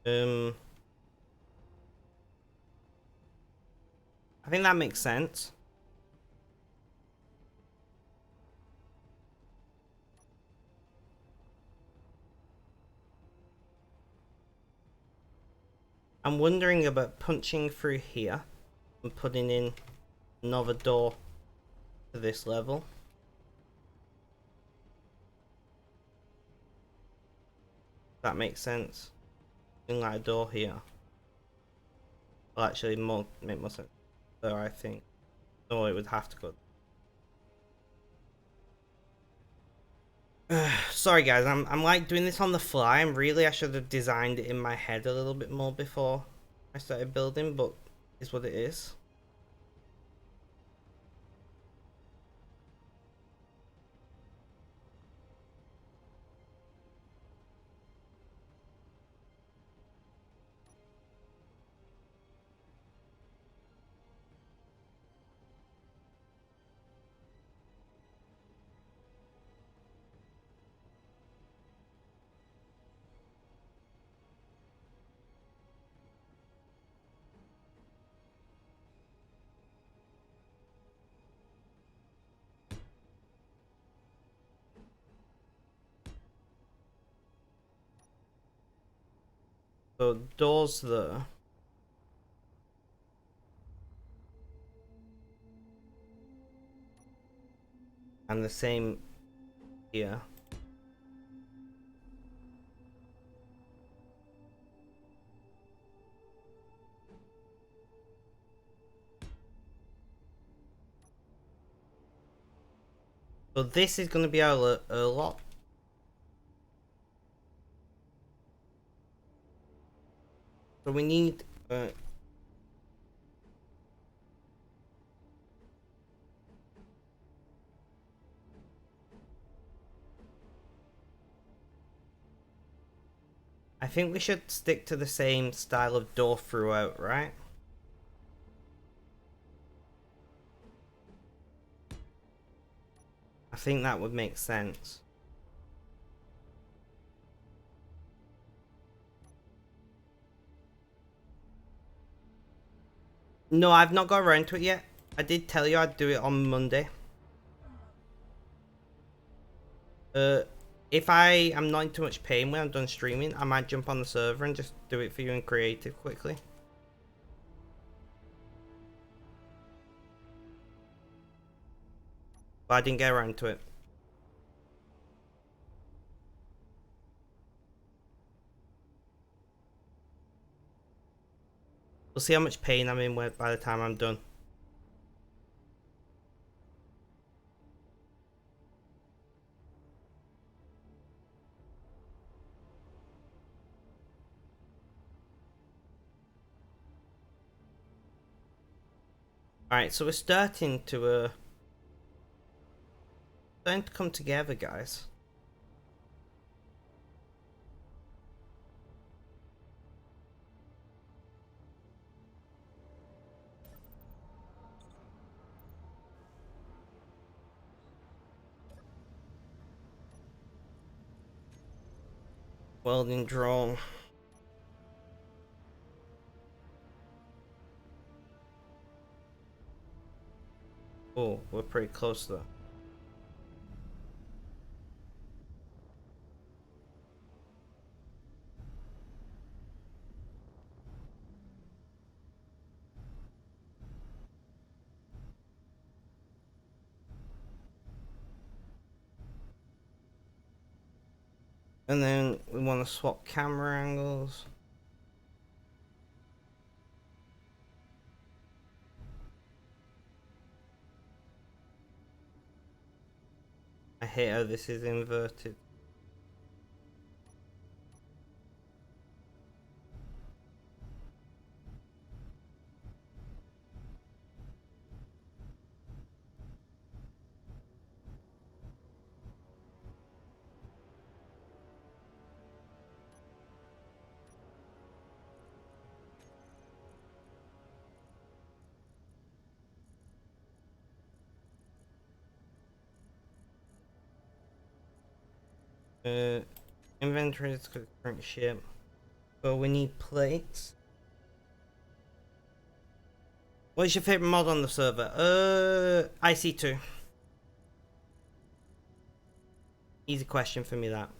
I think that makes sense. I'm wondering about punching through here and putting in another door to this level. That makes sense. Something like a door here. Well, actually, make more sense. So I think, no, it would have to go. Sorry guys, I'm like doing this on the fly. I should have designed it in my head a little bit more before I started building, but it's what it is. So doors there. And the same here. So this is going to be our airlock. So we need I think we should stick to the same style of door throughout, right? I think that would make sense. No, I've not got around to it yet. I did tell you I'd do it on Monday. If I am not in too much pain when I'm done streaming, I might jump on the server and just do it for you in creative quickly. But I didn't get around to it. We'll see how much pain I'm in by the time I'm done. Alright, so we're starting to come together, guys. Welding drone. Oh, we're pretty close though. And then we want to swap camera angles. I hate how this is inverted. Inventory is current ship. So we need plates. What's your favorite mod on the server? IC2. Easy question for me, that.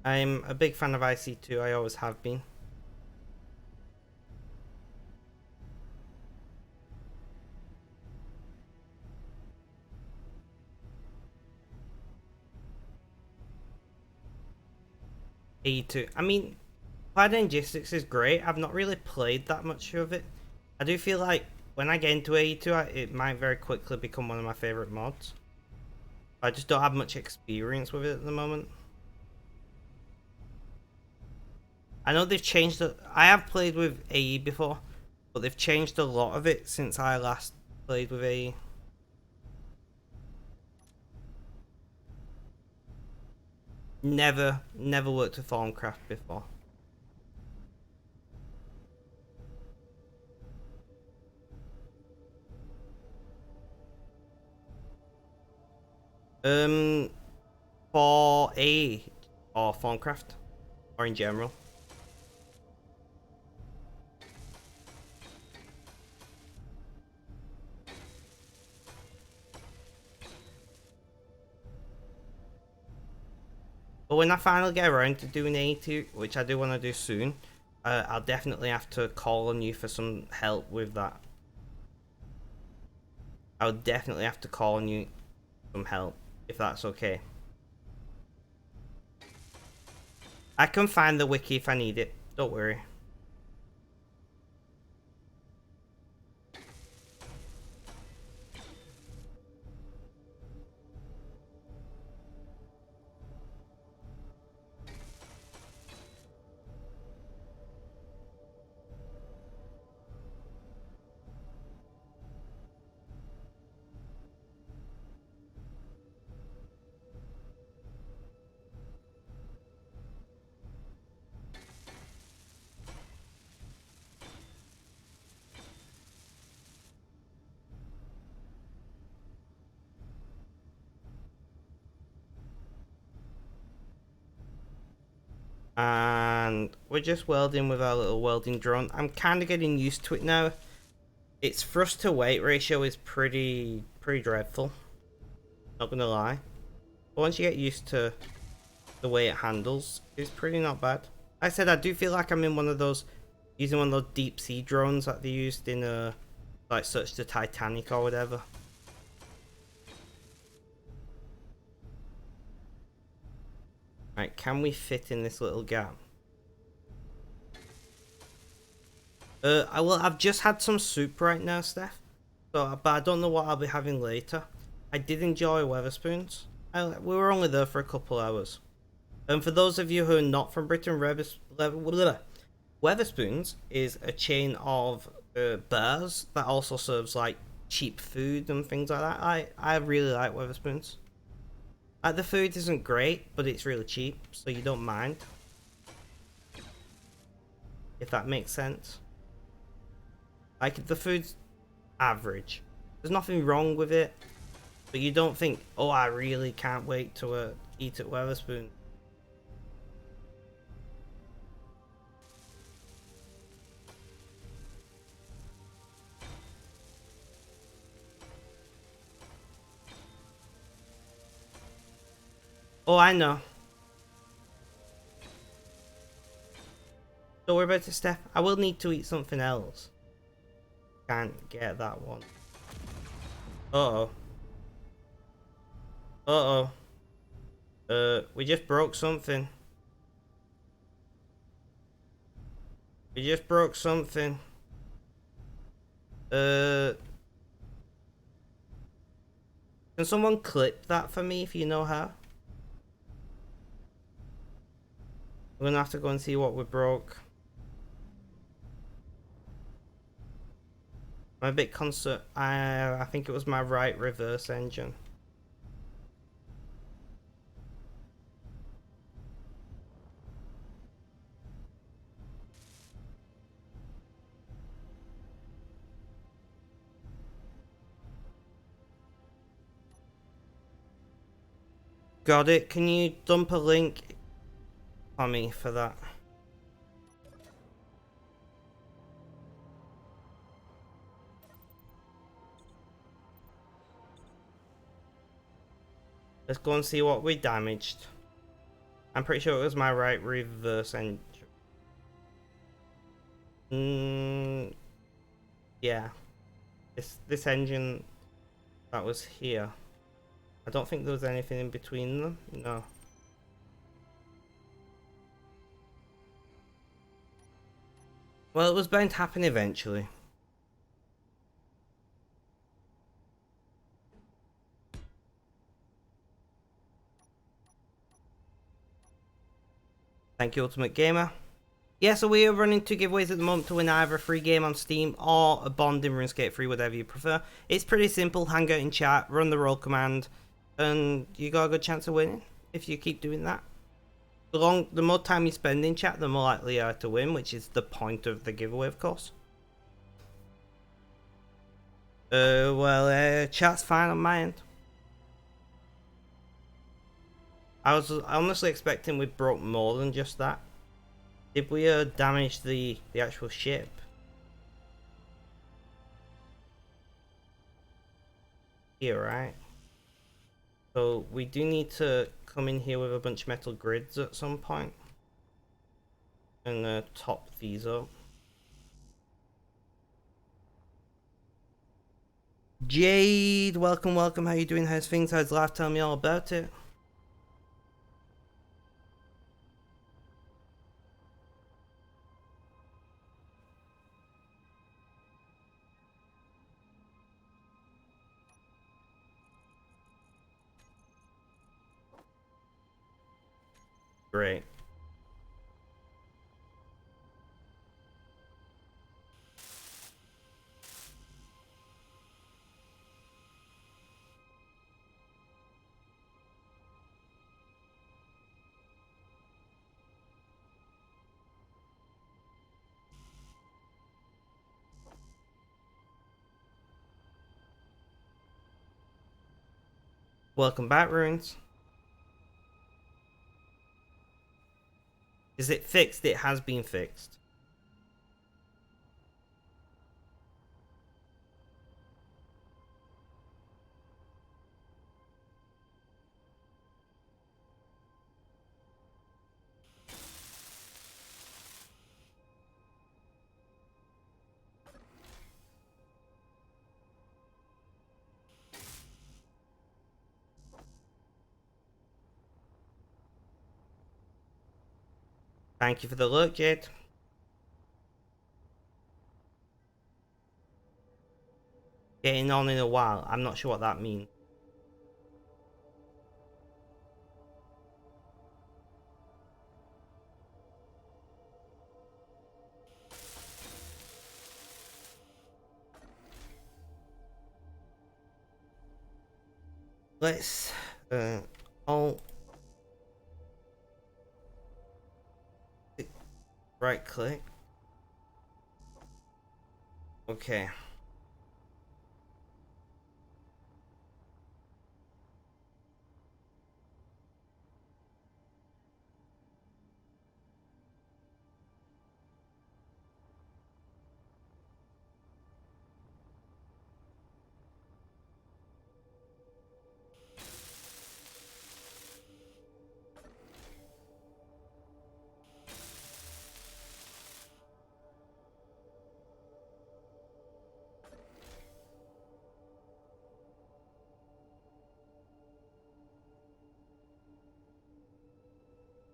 I'm a big fan of IC2, I always have been. AE2. I mean, Cloud Logistics is great. I've not really played that much of it. I do feel like when I get into AE2, it might very quickly become one of my favorite mods. I just don't have much experience with it at the moment. I know they've changed it. I have played with AE before, but they've changed a lot of it since I last played with AE. Never worked with Formcraft before. For AE or Formcraft, or in general. But when I finally get around to doing AE2, which I do want to do soon, I'll definitely have to call on you for some help with that. I'll definitely have to call on you for some help, if that's okay. I can find the wiki if I need it, don't worry. And we're just welding with our little welding drone. I'm kind of getting used to it now. Its thrust to weight ratio is pretty dreadful, not gonna lie. But once you get used to the way it handles, it's pretty not bad. Like I said, I do feel like I'm in one of those, using one of those deep sea drones that they used in like Search the Titanic or whatever. Right, can we fit in this little gap? I've just had some soup right now, Steph. So, but I don't know what I'll be having later. I did enjoy Weatherspoons. We were only there for a couple hours. And for those of you who are not from Britain, Weatherspoons is a chain of bars that also serves like cheap food and things like that. I really like Weatherspoons. Like, the food isn't great, but it's really cheap, so you don't mind. If that makes sense. Like, the food's average. There's nothing wrong with it, but you don't think, oh, I really can't wait to eat at Weatherspoon. Oh, I know. Don't worry about it, Steph. I will need to eat something else. Can't get that one. Uh-oh. Uh-oh. We just broke something. We just broke something. Can someone clip that for me if you know how? We're gonna have to go and see what we broke. I'm a bit concerned. I think it was my right reverse engine. Got it. Can you dump a link on me for that? Let's go and see what we damaged. I'm pretty sure it was my right reverse engine. Yeah. This engine that was here. I don't think there was anything in between them. No. Well, it was bound to happen eventually. Thank you, Ultimate Gamer. Yeah, so we are running 2 giveaways at the moment to win either a free game on Steam or a bond in RuneScape 3, whatever you prefer. It's pretty simple. Hang out in chat, run the roll command, and you got a good chance of winning if you keep doing that. The more time you spend in chat, the more likely you are to win, which is the point of the giveaway, of course. Chat's fine on my end. I was honestly expecting we broke more than just that. Did we damage the actual ship? Here, right? So we do need to come in here with a bunch of metal grids at some point and top these up. Jade, welcome. How you doing? How's things? How's life? Tell me all about it. Great. Welcome back, Runes. Is it fixed? It has been fixed. Thank you for the look, Jade. Getting on in a while. I'm not sure what that means. Let's all right click. Okay.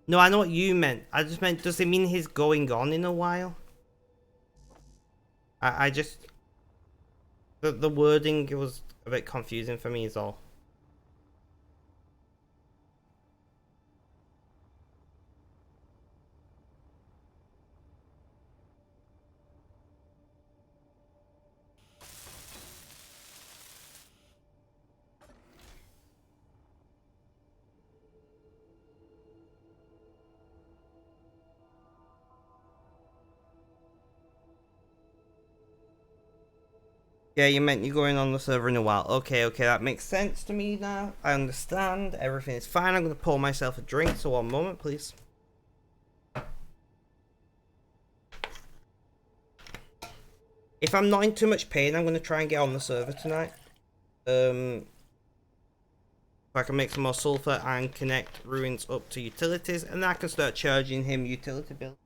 No, I know what you meant. I just meant, does it mean he's going on in a while? I just... The wording was a bit confusing for me is all. Yeah, you meant you're going on the server in a while. Okay, that makes sense to me now. I understand. Everything is fine. I'm going to pour myself a drink, so one moment, please. If I'm not in too much pain, I'm going to try and get on the server tonight. If I can make some more sulfur and connect ruins up to utilities, and then I can start charging him utility bills.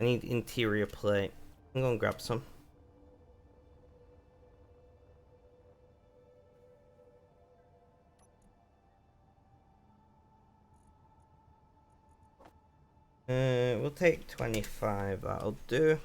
I need interior plate. I'm going to grab some. We'll take 25, that'll do.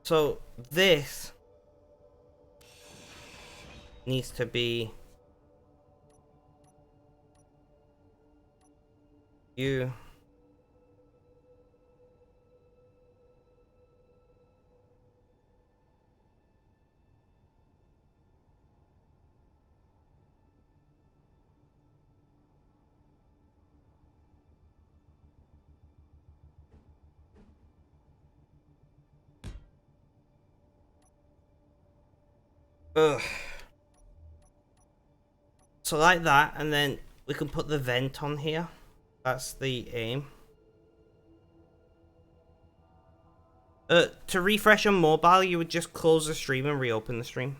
So this needs to be you. Ugh. So like that, and then we can put the vent on here. That's the aim. To refresh on mobile, you would just close the stream and reopen the stream.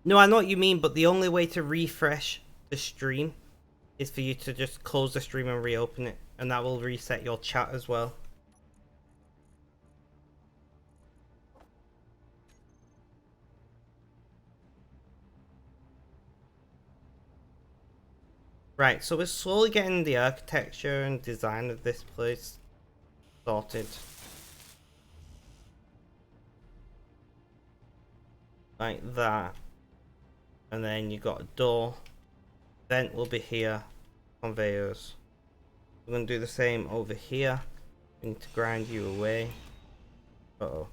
No, I know what you mean, but the only way to refresh the stream is for you to just close the stream and reopen it, and that will reset your chat as well. Right, so we're slowly getting the architecture and design of this place sorted. Like that. And then you got a door. Vent will be here. Conveyors. We're going to do the same over here. We need to grind you away. Uh-oh.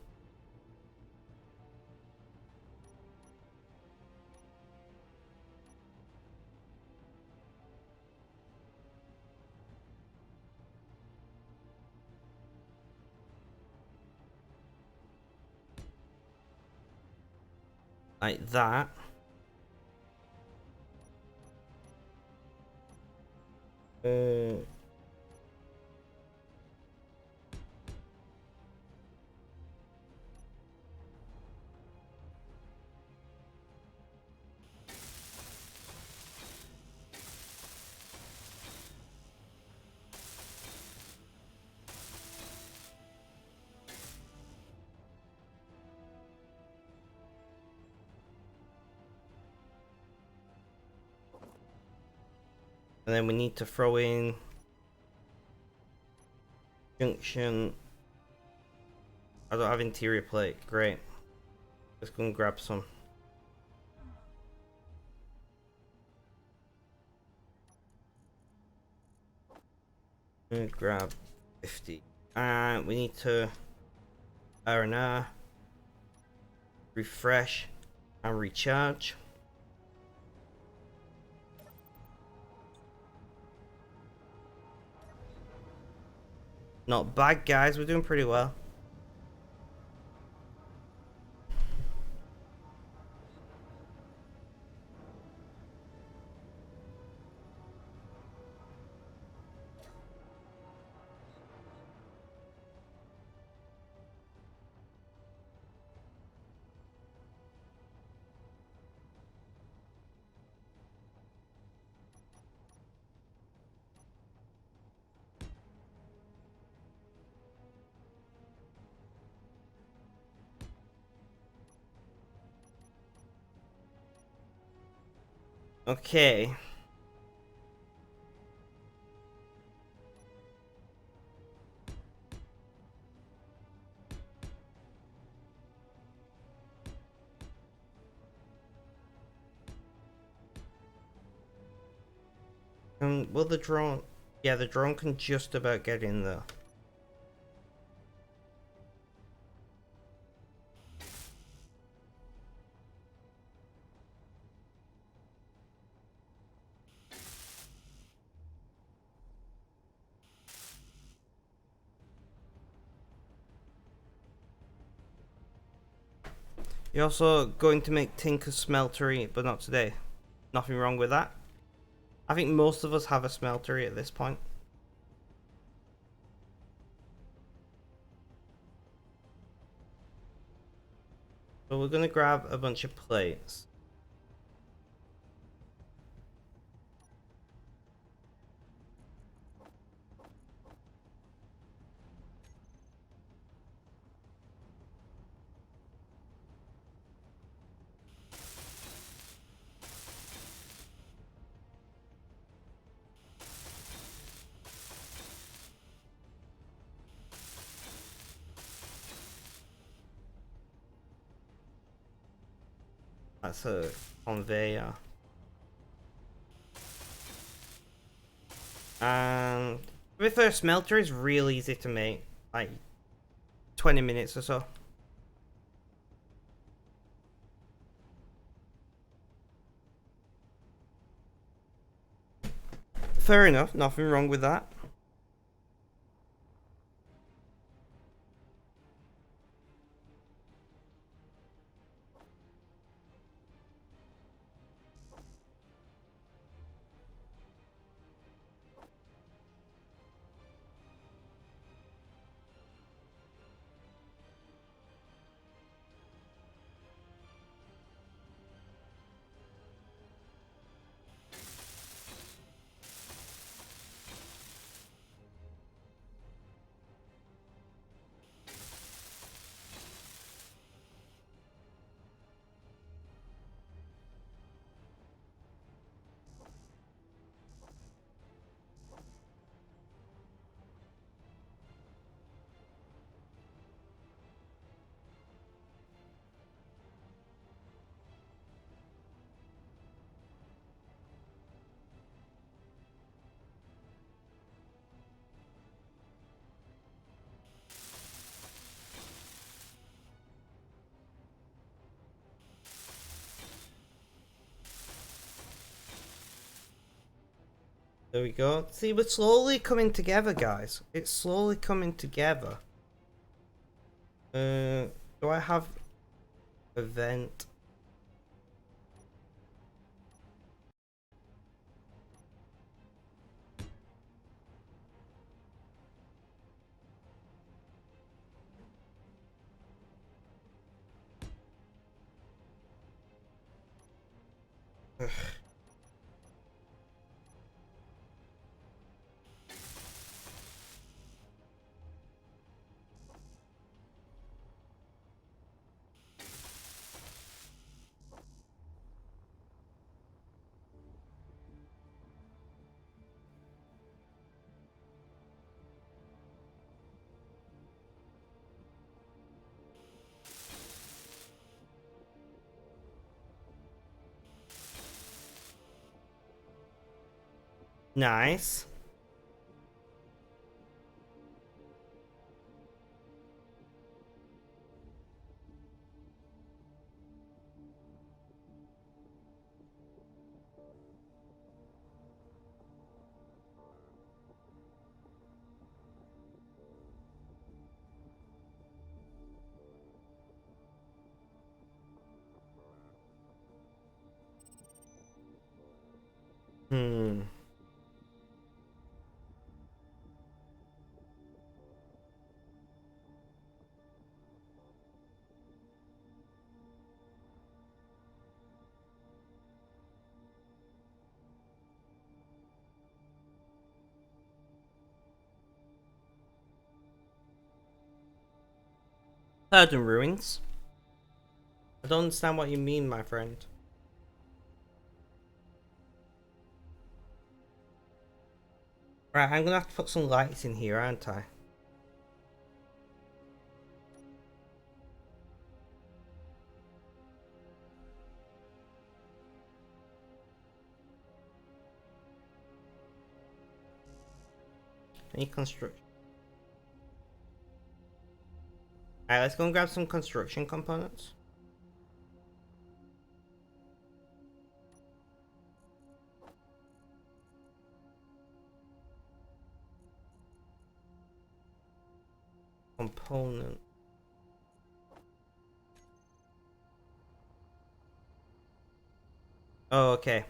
Like that. And then we need to throw in junction. I don't have interior plate. Great. Let's go and grab some. Grab 50. And we need to R&R, refresh, and recharge. Not bad, guys. We're doing pretty well. Okay. Will the drone... Yeah, the drone can just about get in there. You're also going to make Tinker smeltery, but not today. Nothing wrong with that. I think most of us have a smeltery at this point. So we're gonna grab a bunch of plates. That's a conveyor. And with a smelter is real easy to make, like 20 minutes or so. Fair enough, nothing wrong with that. There we go. See, we're slowly coming together, guys. It's slowly coming together. Do I have event? Ugh. Nice. Hmm. Pardon ruins. I don't understand what you mean, my friend. Right, I'm gonna have to put some lights in here, aren't I? Any construction? Alright, let's go and grab some construction components. Component. Oh, okay.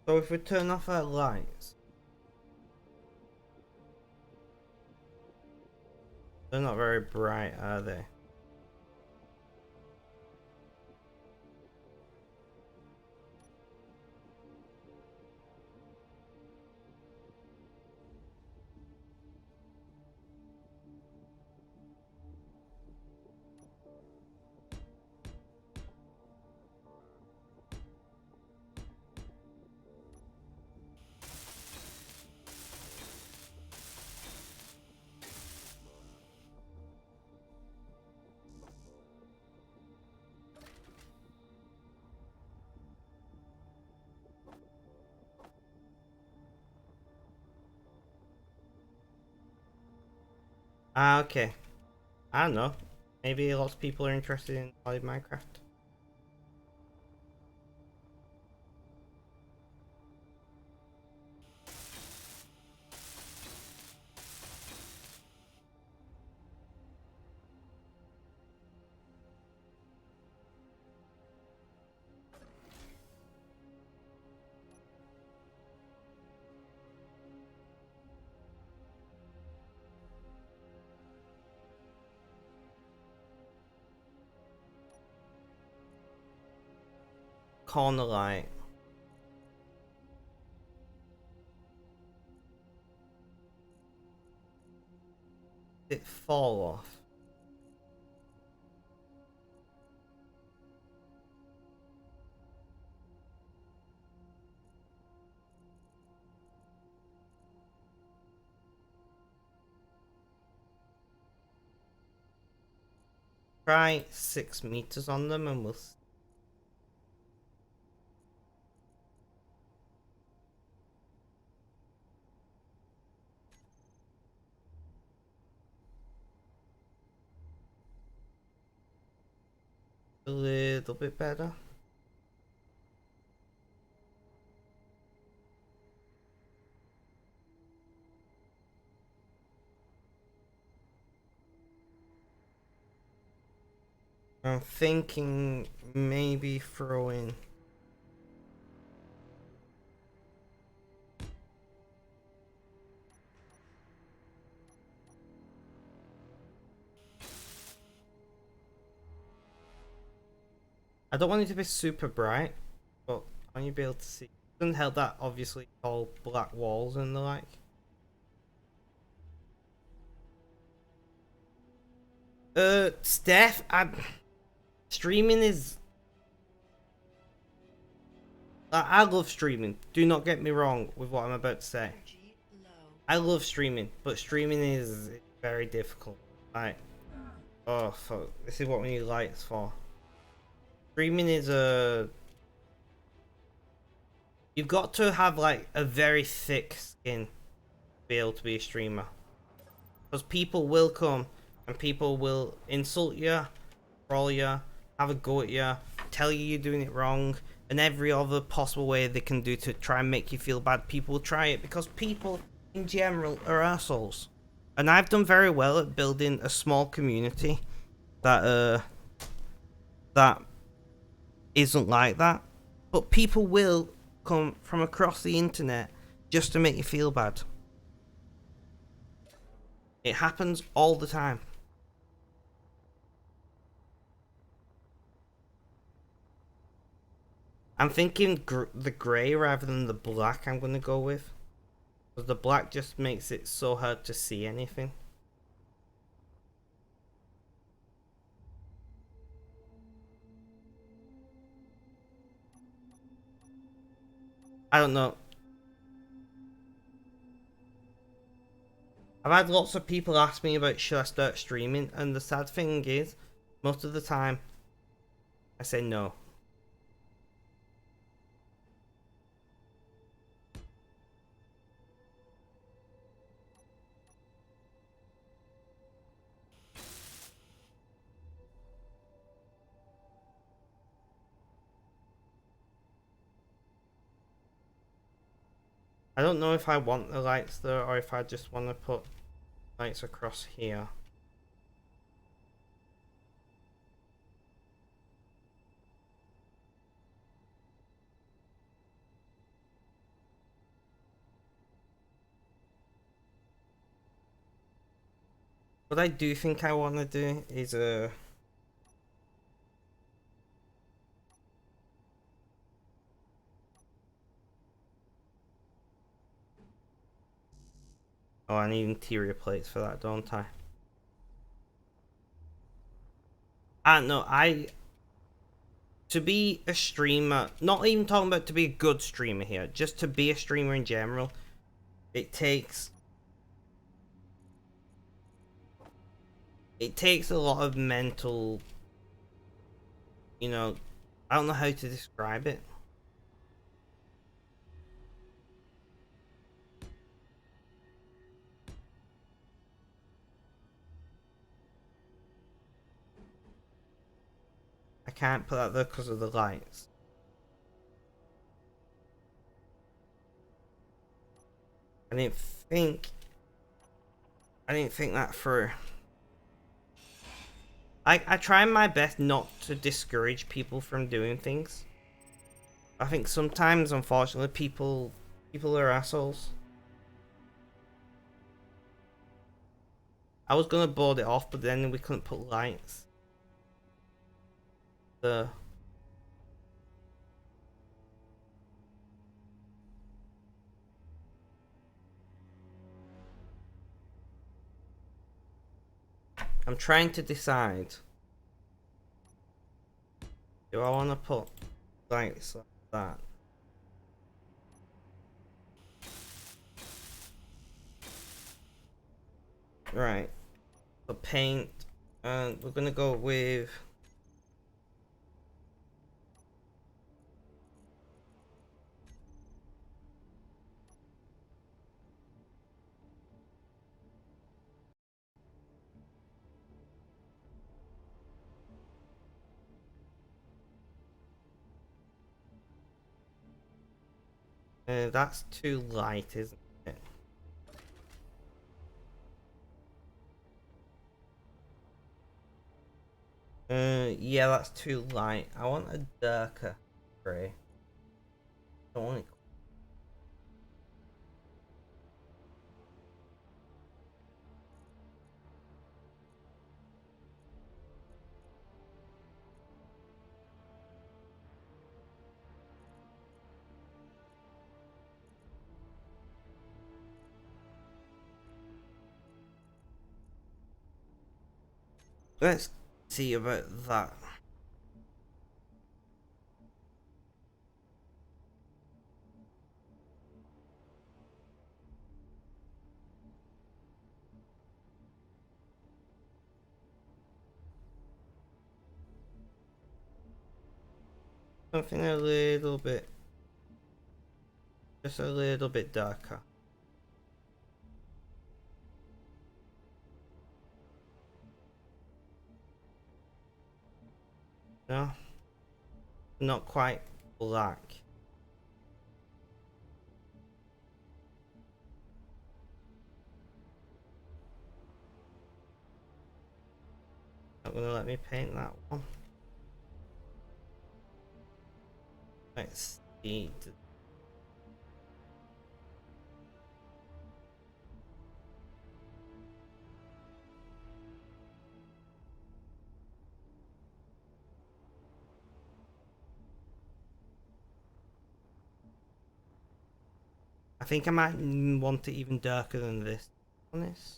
So if we turn off our lights, they're not very bright, are they? Ah, okay. I don't know. Maybe lots of people are interested in solid Minecraft. Corner light. Did it fall off? Try 6 meters on them and we'll see. A little bit better. I'm thinking maybe throw in I don't want it to be super bright, but I want you to be able to see. Doesn't help that obviously all black walls and the like. Steph, streaming is. I love streaming. Do not get me wrong with what I'm about to say. Energy low. I love streaming, but streaming is very difficult. Like, oh fuck, this is what we need lights for. Streaming is a. You've got to have like a very thick skin to be able to be a streamer, because people will come and people will insult you, troll you, have a go at you, tell you you're doing it wrong, and every other possible way they can do to try and make you feel bad. People will try it because people in general are assholes. And I've done very well at building a small community that that isn't like that. But people will come from across the internet just to make you feel bad. It happens all the time. I'm thinking the grey rather than the black I'm gonna go with. Because the black just makes it so hard to see anything. I don't know. I've had lots of people ask me about should I start streaming, and the sad thing is, most of the time, I say no. I don't know if I want the lights there or if I just want to put lights across here. What I do think I want to do is oh, I need interior plates for that, don't I? No, to be a streamer, not even talking about to be a good streamer here, just to be a streamer in general, it takes a lot of mental, you know, I don't know how to describe it. I can't put that there because of the lights. I didn't think that through. I try my best not to discourage people from doing things. I think sometimes, unfortunately, people are assholes. I was gonna board it off, but then we couldn't put lights. I'm trying to decide. Do I want to put lights like that? Right. For paint, and we're gonna go with. That's too light, isn't it? Yeah, that's too light. I want a darker grey. I want it. Let's see about that. Something a little bit, just a little bit darker. No, not quite black. Not gonna let me paint that one. Let's see. I think I might want it even darker than this, to be honest.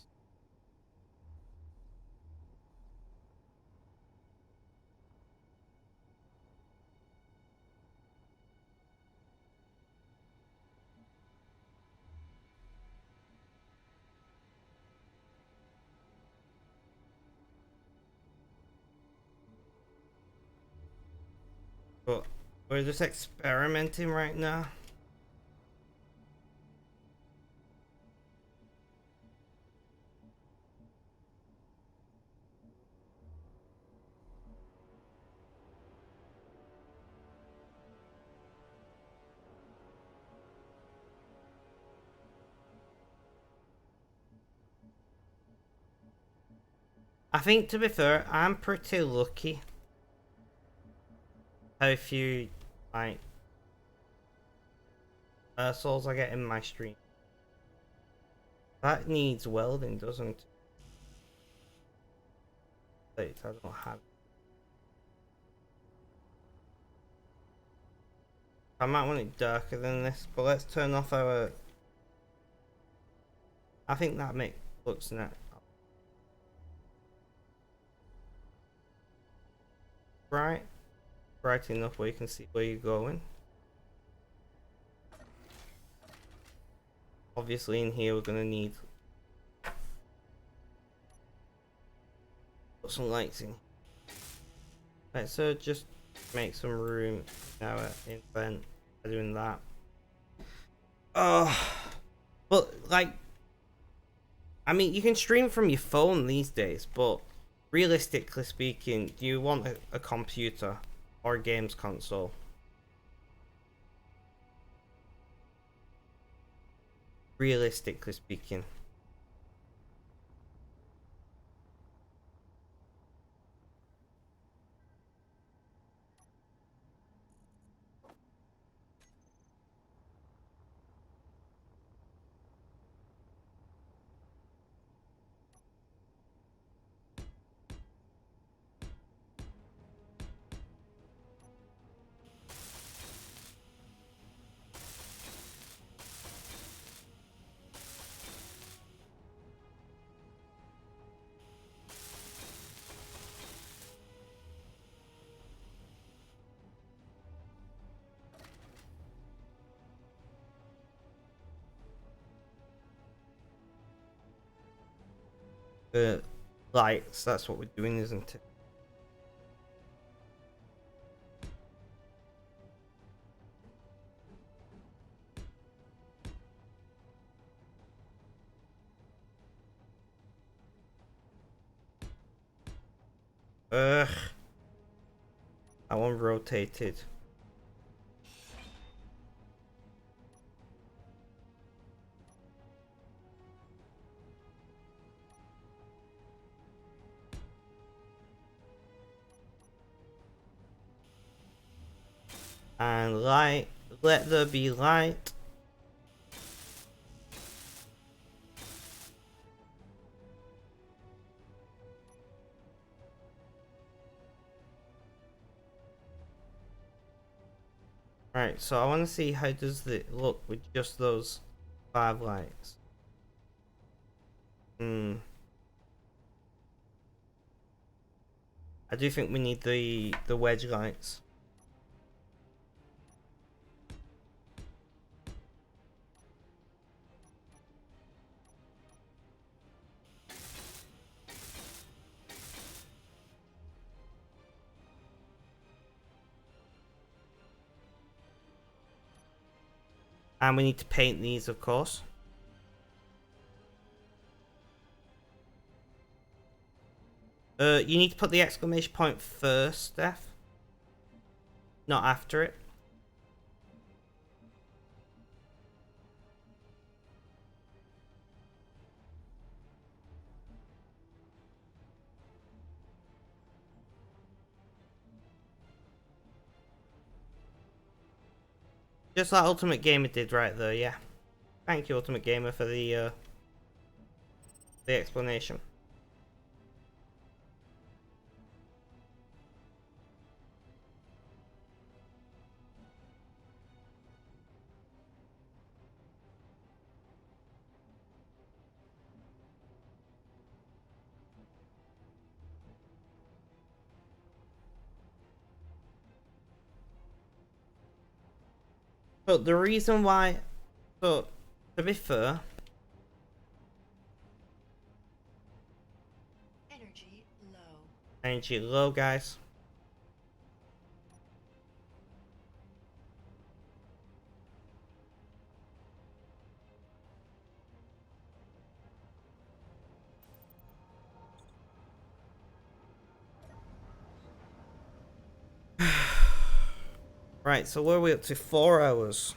But we're just experimenting right now. I think, to be fair, I'm pretty lucky how few, like, souls I get in my stream. That needs welding, doesn't it? Wait, I don't have it. I might want it darker than this, but let's turn off our... I think that looks net. Bright enough where you can see where you're going. Obviously in here we're gonna need put some lights in. Let's just make some room now in vent by doing that. Oh, but like, I mean, you can stream from your phone these days, but realistically speaking, do you want a computer or a games console? Realistically speaking. Lights, that's what we're doing, isn't it? Ugh. That one rotated. And light, let there be light. Right, so I want to see how does it look with just those 5 lights. I do think we need the wedge lights. And we need to paint these, of course. You need to put the exclamation point first, Steph. Not after it. Just like Ultimate Gamer did right there, yeah. Thank you, Ultimate Gamer, for the explanation. But the reason why, so to be fair, Energy low. energy low, guys. Right, so where are we up to? 4 hours.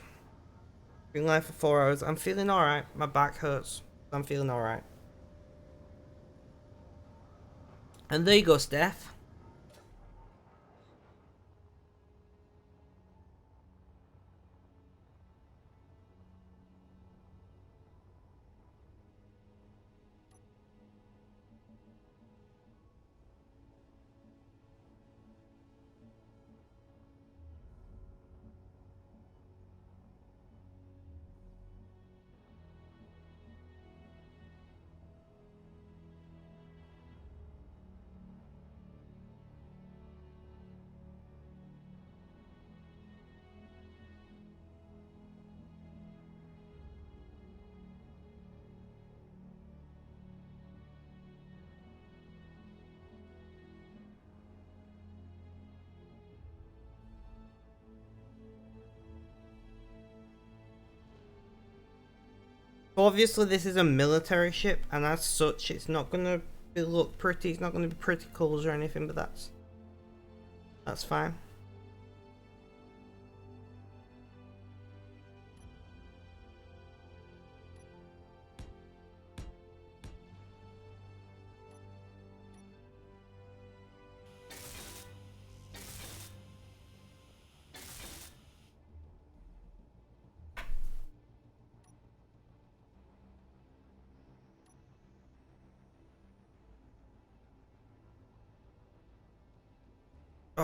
Been live for 4 hours. I'm feeling alright. My back hurts. I'm feeling alright. And there you go, Steph. Obviously, this is a military ship, and as such, it's not gonna look pretty. It's not gonna be pretty colors or anything, but that's fine.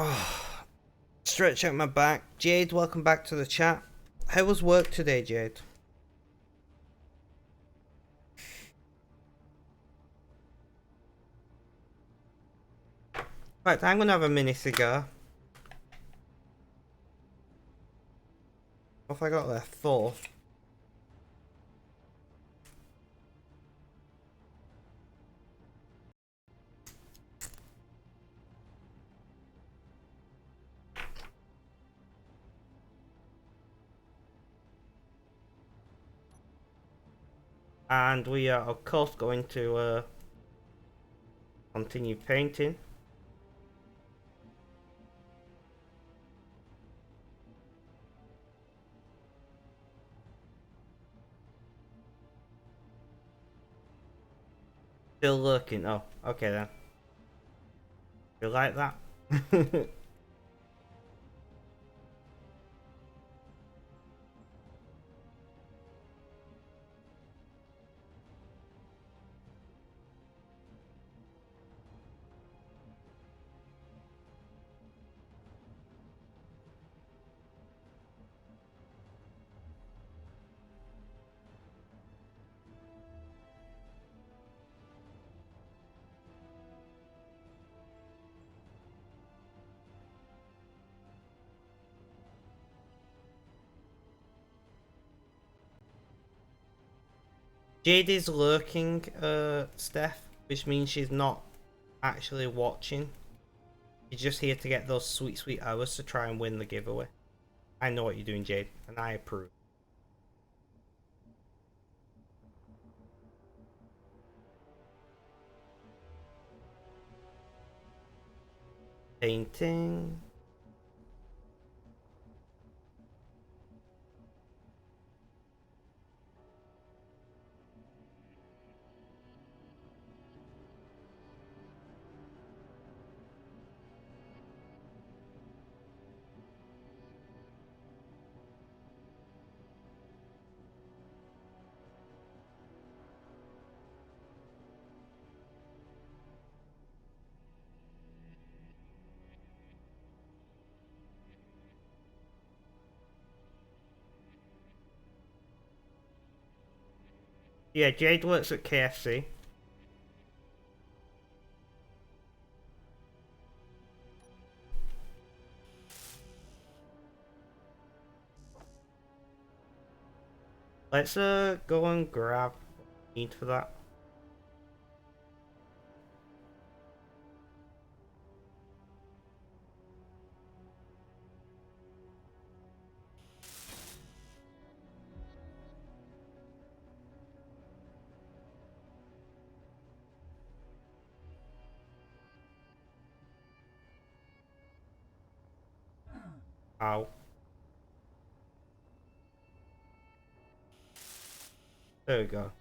Oh, stretch out my back. Jade, welcome back to the chat. How was work today, Jade? In fact, I'm gonna have a mini cigar. What have I got left? 4. And we are, of course, going to continue painting. Still lurking. Oh, okay then. You like that? Jade is lurking, Steph, which means she's not actually watching. She's just here to get those sweet, sweet hours to try and win the giveaway. I know what you're doing, Jade, and I approve. Painting. Yeah, Jade works at KFC. Let's go and grab what we need for that. Ow. There we go.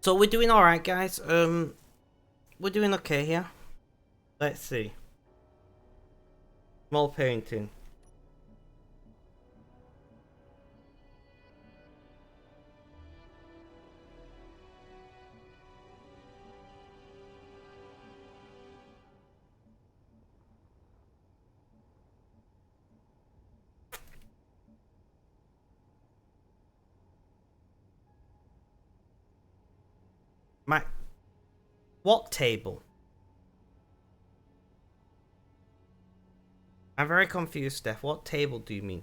So we're doing alright, guys. We're doing okay here. Let's see. Small painting. What table? I'm very confused, Steph. What table do you mean?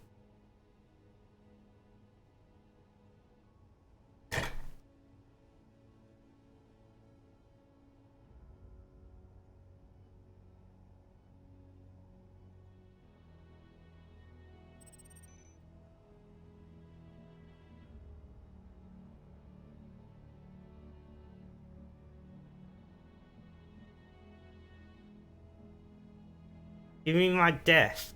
You mean my desk?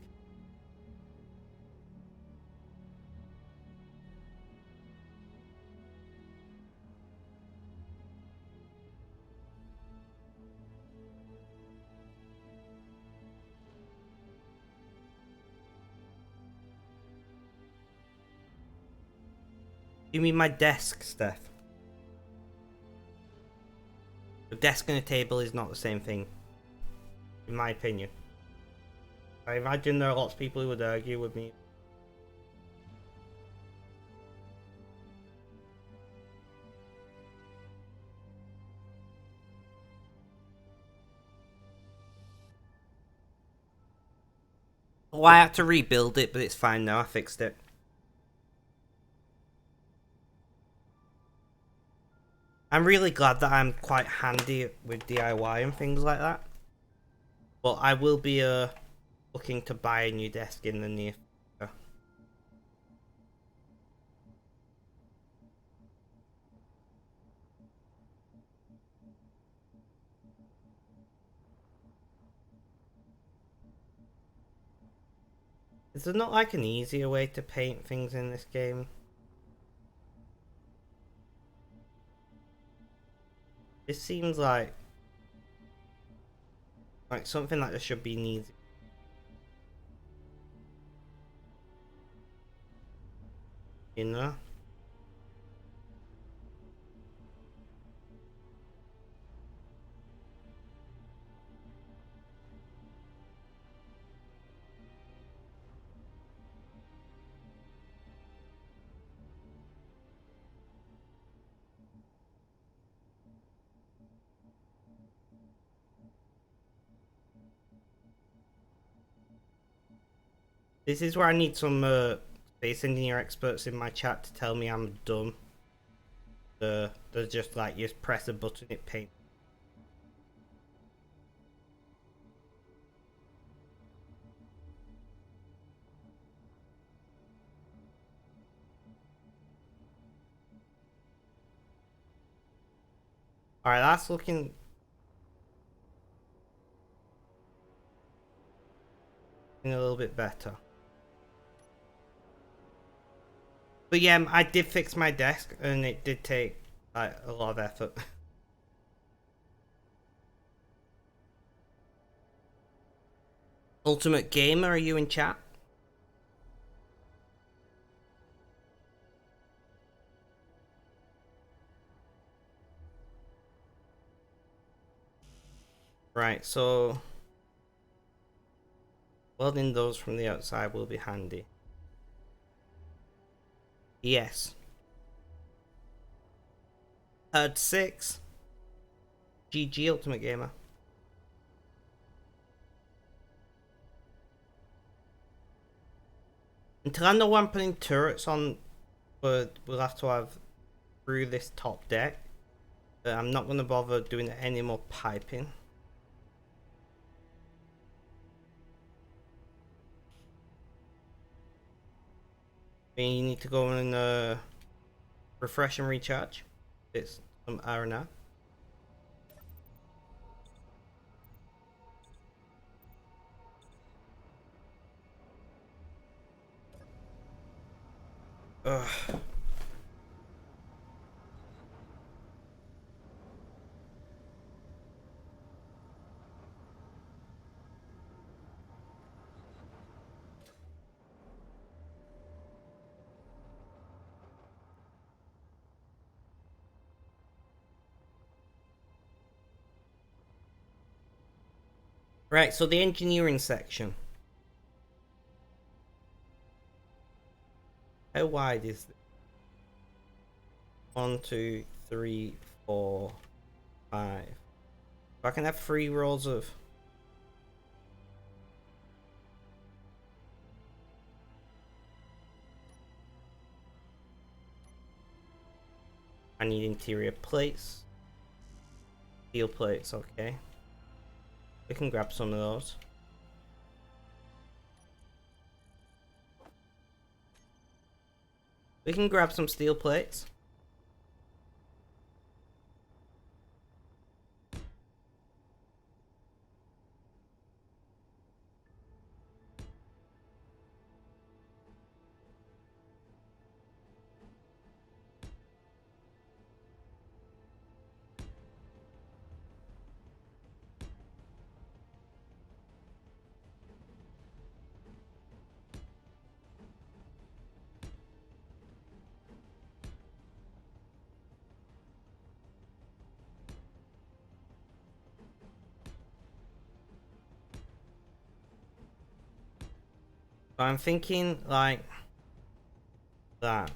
You mean my desk, Steph? A desk and a table is not the same thing, in my opinion. I imagine there are lots of people who would argue with me. Oh, I had to rebuild it, but it's fine now. I fixed it. I'm really glad that I'm quite handy with DIY and things like that. But I will be looking to buy a new desk in the near future. Is there not like an easier way to paint things in this game? This seems like something that there should be easy. You know? This is where I need some space engineer experts in my chat to tell me I'm dumb. They're just like, you just press a button, it paints. Alright, that's looking a little bit better. But yeah, I did fix my desk, and it did take like a lot of effort. Ultimate Gamer, are you in chat? Right, so welding those from the outside will be handy. Yes. Herd 6. GG Ultimate Gamer. Until I know I'm putting turrets on, but we'll have to have through this top deck. I'm not going to bother doing any more piping. We need to go and refresh and recharge. It's some iron now. Ugh. Right, so the engineering section. How wide is it? 1, 2, 3, 4, 5. So I can have 3 rows of. I need interior plates. Steel plates, okay. We can grab some of those. We can grab some steel plates. So I'm thinking like that.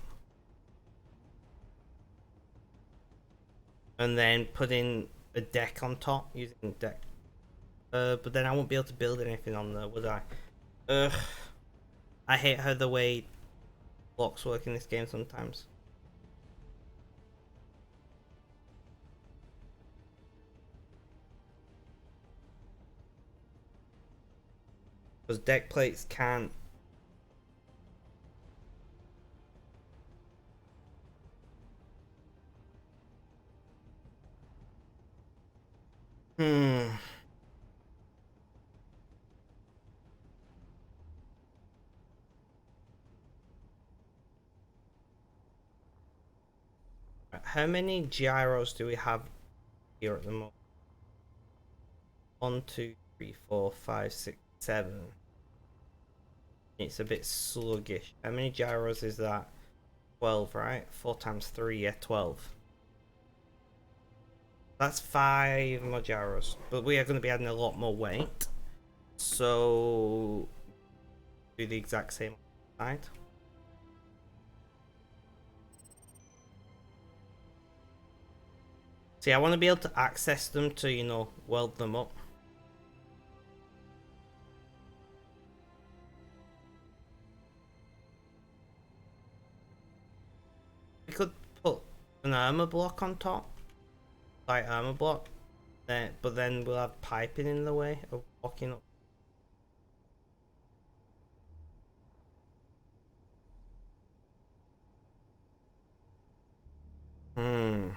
And then put in a deck on top using deck. But then I won't be able to build anything on there, would I? Ugh. I hate how the way blocks work in this game sometimes. Because deck plates can't. Hmm. How many gyros do we have here at the moment? 1, 2, 3, 4, 5, 6, 7. It's a bit sluggish. How many gyros is that? 12, right? 4 times 3, yeah, 12. That's 5 more gyros. But we are going to be adding a lot more weight. So, do the exact same side. See, I want to be able to access them to, you know, weld them up. We could put an armor block on top. Light armor block. But then we'll have piping in the way of walking up. Hmm.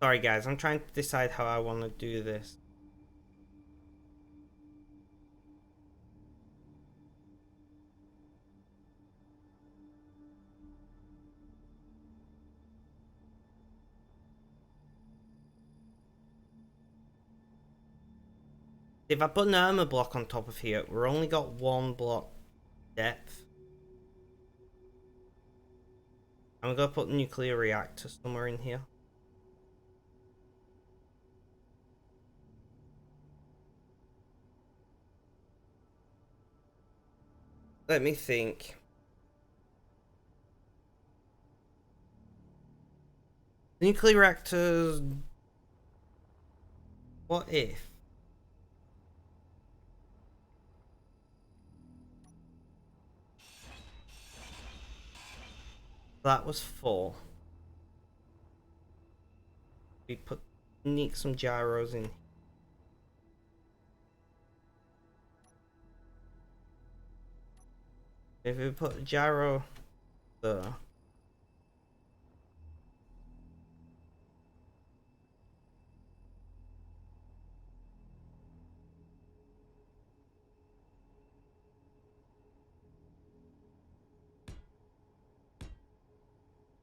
Sorry guys, I'm trying to decide how I want to do this. If I put an armor block on top of here, we're only got 1 block depth. I'm gonna put a nuclear reactor somewhere in here. Let me think. Nuclear reactors What if that was full? We sneak some gyros in. If we put a gyro there.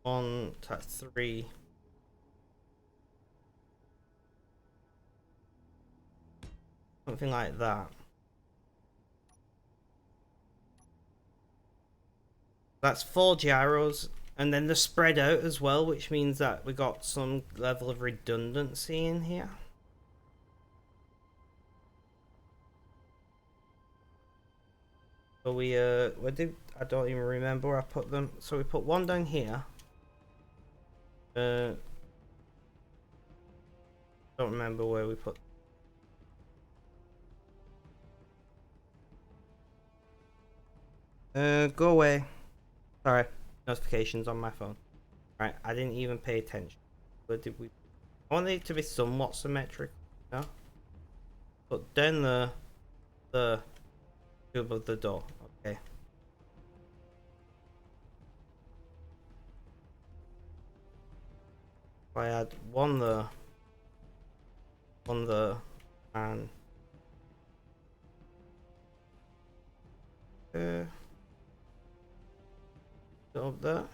One, that's three. Something like that. That's 4 gyros, and then they're spread out as well, which means that we got some level of redundancy in here. So where did, I don't even remember where I put them. So we put one down here. Don't remember where we put. Go away. Sorry, notifications on my phone. Right, I didn't even pay attention. Where did we? I want it to be somewhat symmetric. No. But down the above the door. Okay. If I add one there, and up there.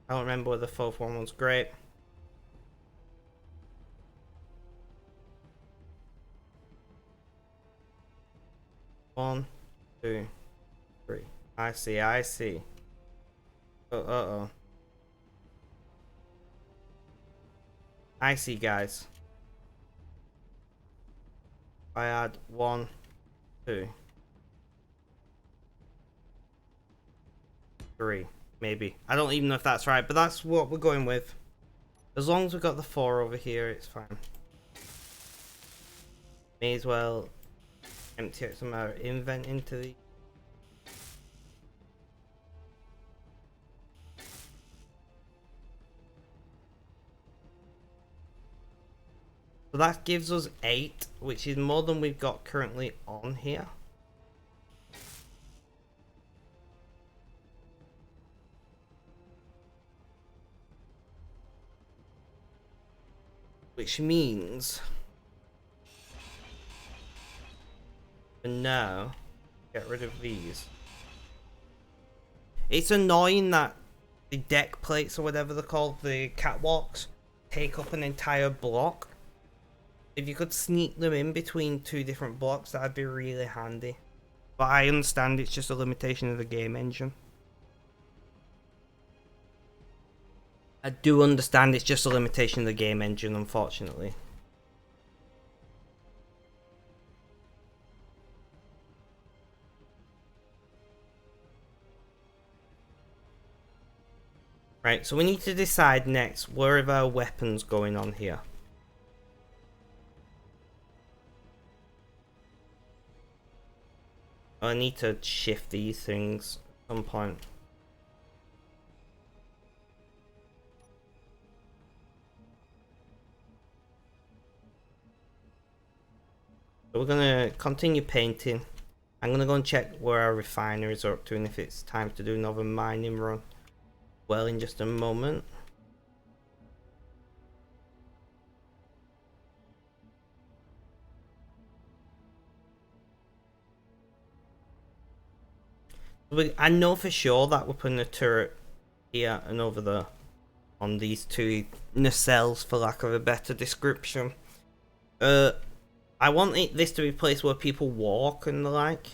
I don't remember whether the fourth one was great. One, two, three. I see. Oh. I see, guys. I add one, two, three, maybe. I don't even know if that's right, but that's what we're going with. As long as we've got the 4 over here, it's fine. May as well empty out some of our invent into the. So that gives us 8, which is more than we've got currently on here. Which means for now, get rid of these. It's annoying that the deck plates or whatever they're called, the catwalks, take up an entire block. If you could sneak them in between 2 different blocks, that'd be really handy. But I understand it's just a limitation of the game engine. I do understand it's just a limitation of the game engine, unfortunately. Right, so we need to decide next, where are our weapons going on here? I need to shift these things at some point. So we're gonna continue painting. I'm gonna go and check where our refineries are up to and if it's time to do another mining run. Well, in just a moment. I know for sure that we're putting a turret here and over there on these 2 nacelles, for lack of a better description. I want this to be a place where people walk and the like.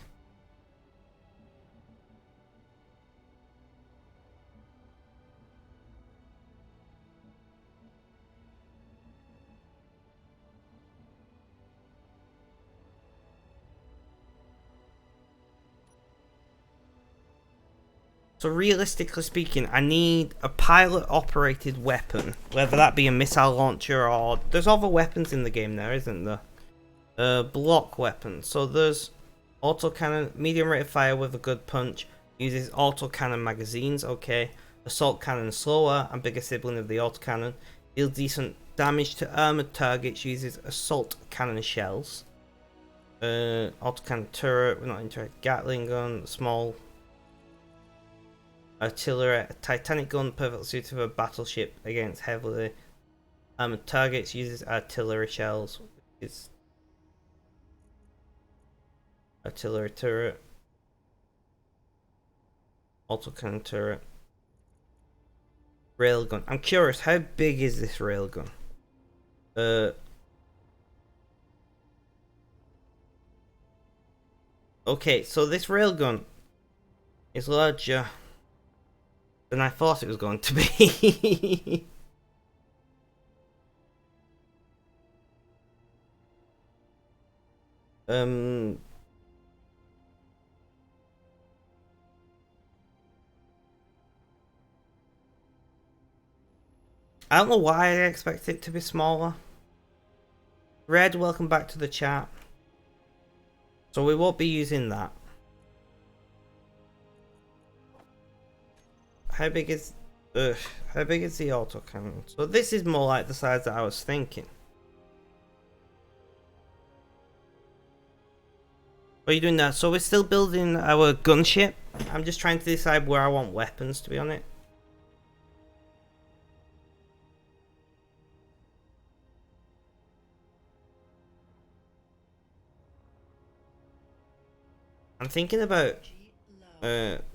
So realistically speaking, I need a pilot-operated weapon, whether that be a missile launcher or there's other weapons in the game there, isn't there? Block weapons. So there's autocannon, medium rate of fire with a good punch, uses autocannon magazines. Okay, assault cannon, slower and bigger sibling of the autocannon, deals decent damage to armored targets, uses assault cannon shells. Autocannon turret, we're not interested. Gatling gun, small. Artillery, a Titanic gun perfectly suited for a battleship against heavily armored targets, uses artillery shells, which is artillery turret, autocannon turret, railgun. I'm curious, how big is this railgun? Okay, so this railgun is larger than I thought it was going to be. I don't know why I expect it to be smaller. Red, welcome back to the chat. So we won't be using that. How big is the autocannon? So this is more like the size that I was thinking. What are you doing now? So we're still building our gunship. I'm just trying to decide where I want weapons to be on it. I'm thinking about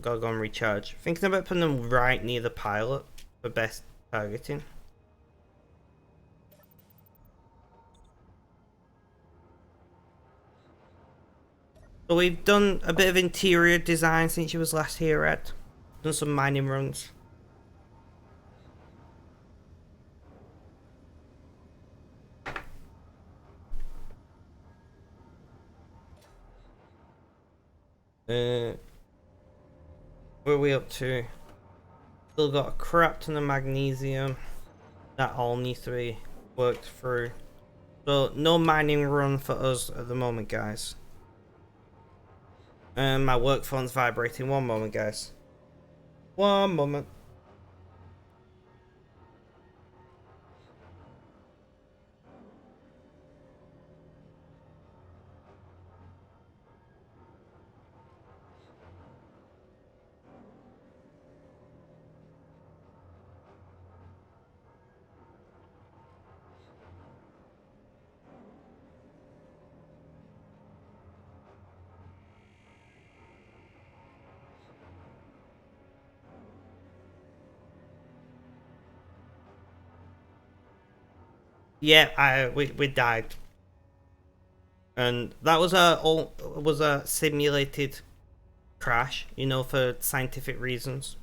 Gorgon recharge. Thinking about putting them right near the pilot for best targeting. So we've done a bit of interior design since you was last here, Ed. Done some mining runs. Where are we up to? Still got a crap ton of magnesium. That all needs to be worked through. So no mining run for us at the moment, guys. My work phone's vibrating. One moment, guys. One moment. Yeah, we died, and that was a simulated crash, you know, for scientific reasons.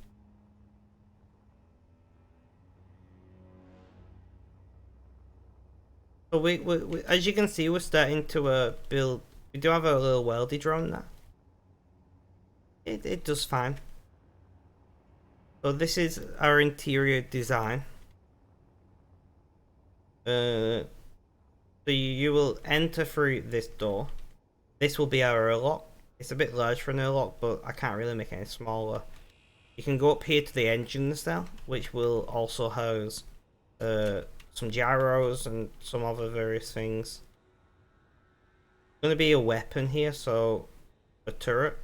So we as you can see, we're starting to build. We do have a little welded drone now. It does fine. So this is our interior design. So you will enter through this door. This will be our airlock. It's a bit large for an airlock, but I can't really make it any smaller. You can go up here to the engines now, which will also house some gyros and some other various things. Going to be a weapon here, so a turret.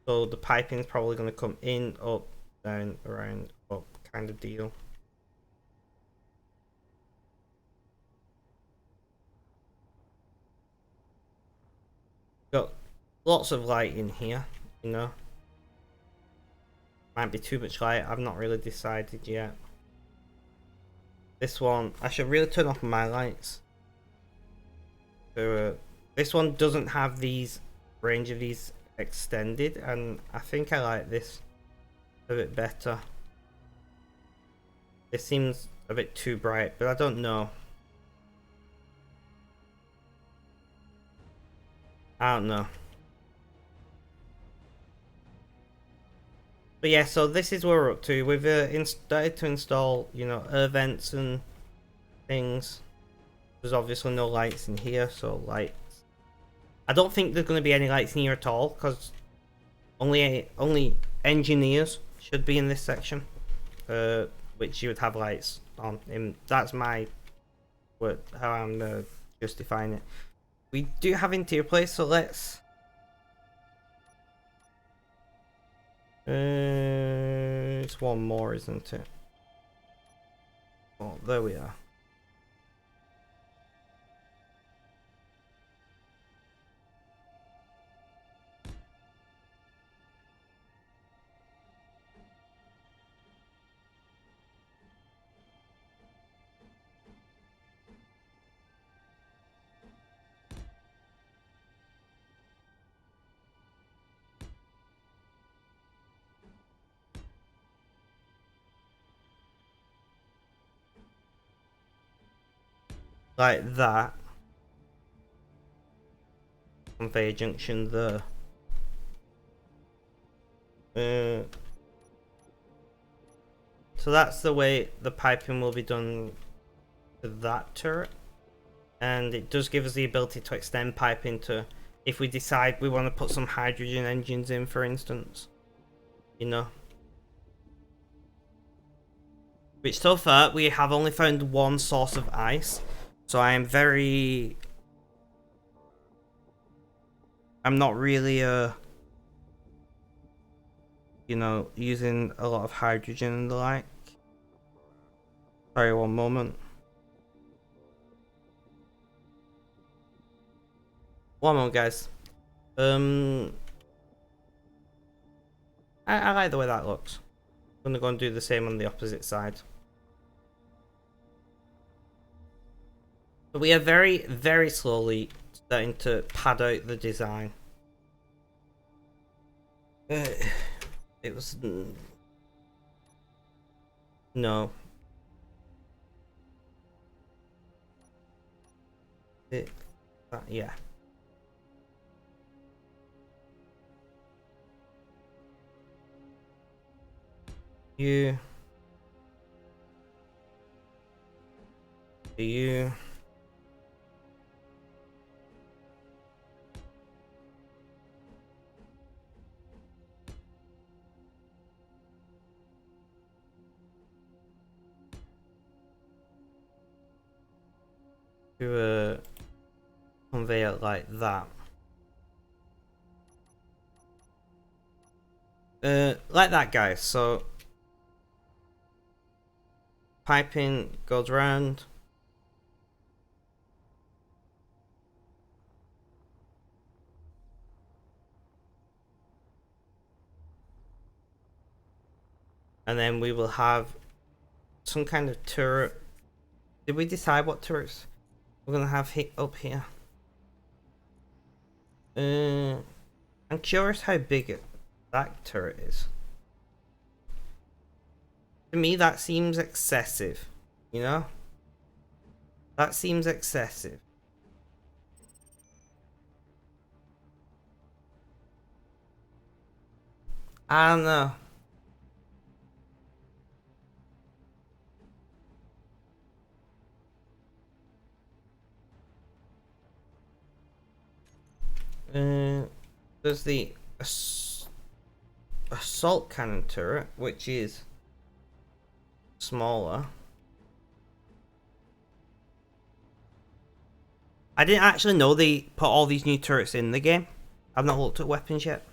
So the piping is probably going to come in, up, down, around, up kind of deal. Got lots of light in here, you know. Might be too much light, I've not really decided yet. This one, I should really turn off my lights. So this one doesn't have these range of these extended, and I think I like this a bit better. This seems a bit too bright, but I don't know. I don't know. But yeah, so this is where we're up to. We've started to install, you know, air vents and things. There's obviously no lights in here, so lights. I don't think there's going to be any lights in here at all, because only engineers should be in this section, which you would have lights on. And that's my how I'm justifying it. We do have interior place, so let's. It's one more, isn't it? Oh, there we are. Like that. Conveyor junction there. So that's the way the piping will be done to that turret. And it does give us the ability to extend piping to, if we decide we want to put some hydrogen engines in, for instance. You know. Which so far, we have only found one source of ice. So I am very... I'm not really, you know, using a lot of hydrogen and the like. Sorry, one moment. One moment, guys. I like the way that looks. I'm gonna go and do the same on the opposite side. But we are very, very slowly starting to pad out the design. It was... No. Yeah. You. To a conveyor like that. Like that, guys. So piping goes round. And then we will have some kind of turret. Did we decide what turrets we're gonna have hit up here? I'm curious how big that turret is. To me, that seems excessive. You know? That seems excessive. I don't know. There's the assault cannon turret, which is smaller. I didn't actually know they put all these new turrets in the game. I've not looked at weapons yet.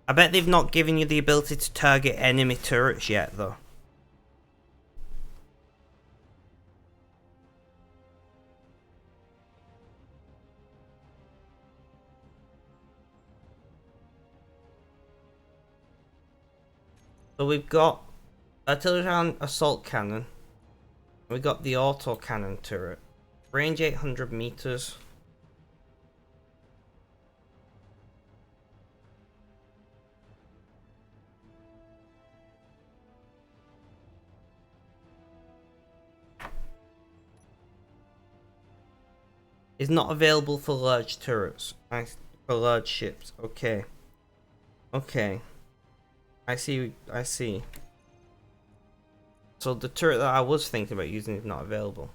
I bet they've not given you the ability to target enemy turrets yet, though. So we've got artillery assault cannon. We got the auto cannon turret. Range 800 meters. Is not available for large turrets. For large ships. Okay. Okay. I see. I see. So the turret that I was thinking about using is not available.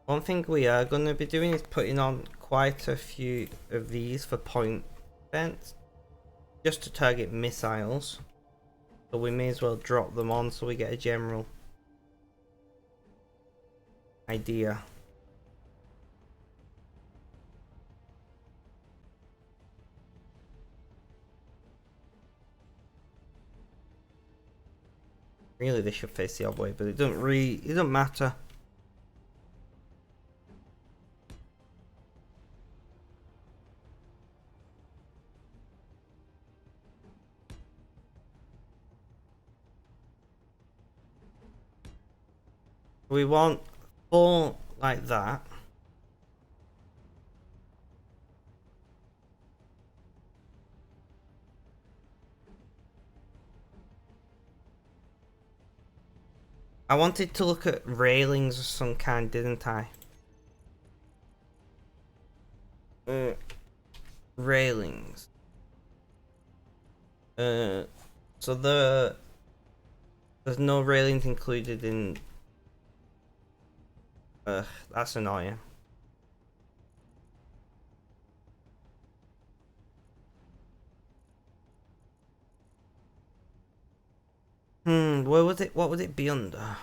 One thing we are going to be doing is putting on quite a few of these for point defense, just to target missiles. So we may as well drop them on so we get a general idea. Really, they should face the other way, but it doesn't matter. We want 4 like that. I wanted to look at railings of some kind, didn't I? Railings. So there's no railings included in. That's annoying. Where would it? What would it be under?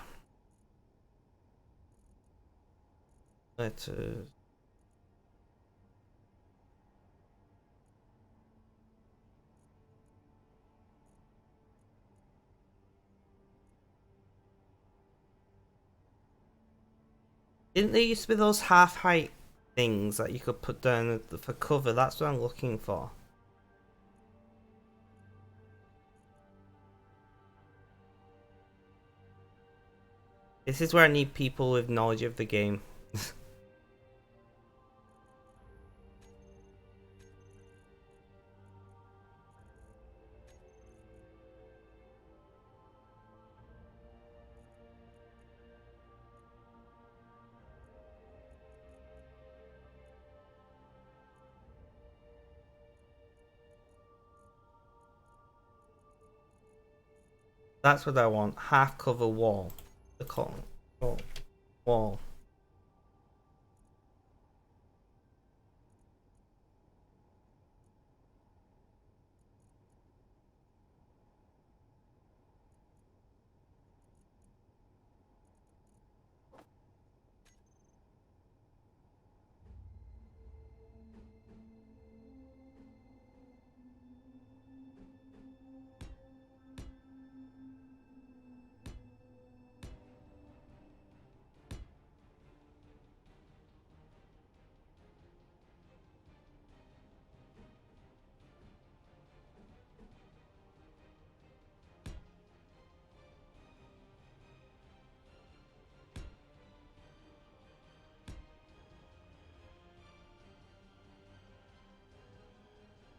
Letters. Didn't there used to be those half height things that you could put down for cover? That's what I'm looking for. This is where I need people with knowledge of the game. That's what I want. Half cover wall. The column. Wall.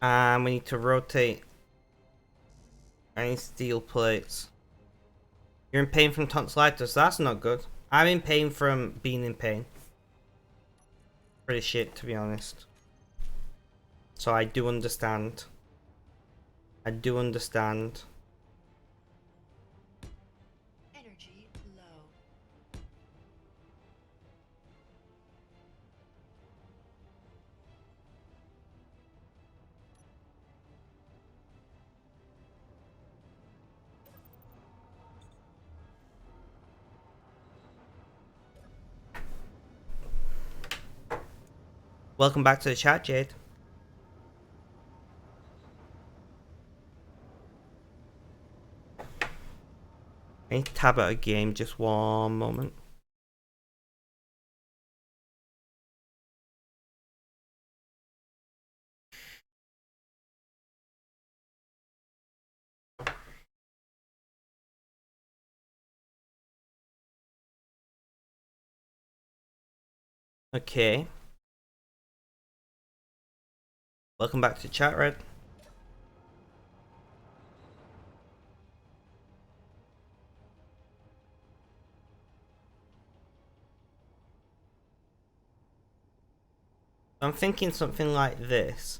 And we need to rotate any steel plates. You're in pain from tonsillitis. That's not good. I'm in pain from being in pain. Pretty shit, to be honest. So I do understand. I do understand. Energy low. Welcome back to the chat, Jade. I need to tab out a game, just one moment. Okay. Welcome back to chat, Red. I'm thinking something like this.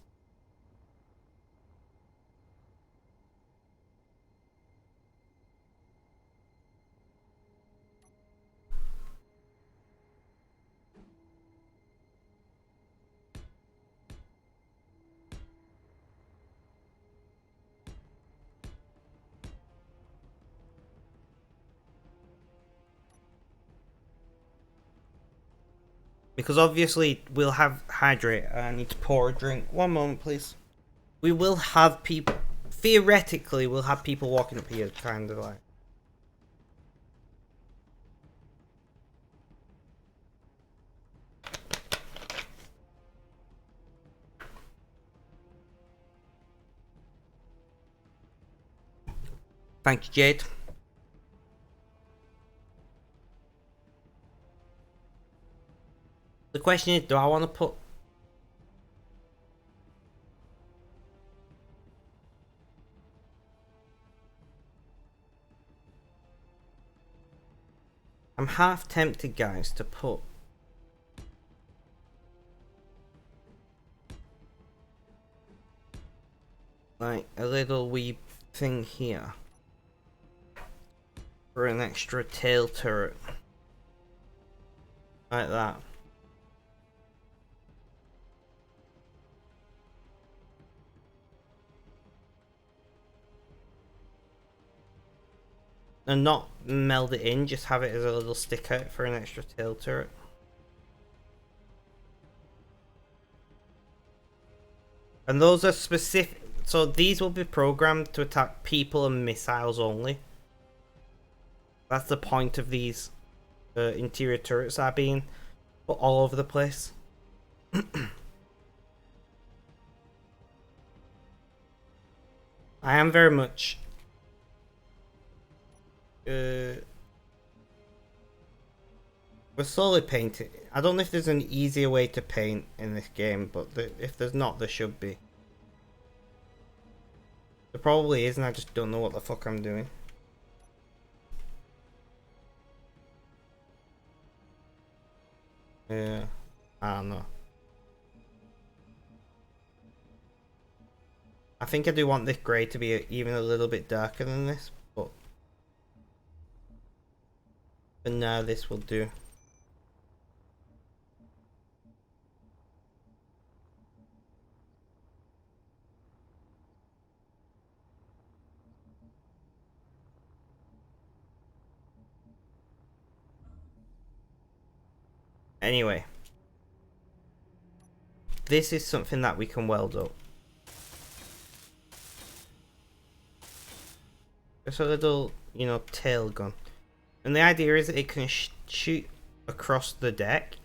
Because obviously we'll have hydrate. I need to pour a drink. One moment, please. We will have people. Theoretically, we'll have people walking up here, kind of like. Thank you, Jade. The question is, do I want to put... I'm half tempted, guys, to put... like, a little wee thing here. For an extra tail turret. Like that. And not meld it in, just have it as a little stick out for an extra tail turret. And those are specific, so these will be programmed to attack people and missiles only. That's the point of these interior turrets are being put all over the place. I am very much we're slowly painting. I don't know if there's an easier way to paint in this game, but if there's not, there should be. There probably is, and I just don't know what the fuck I'm doing. Yeah, I don't know. I think I do want this grey to be even a little bit darker than this, but for now this will do. Anyway, this is something that we can weld up. Just a little, you know, tail gun. And the idea is that it can shoot across the deck,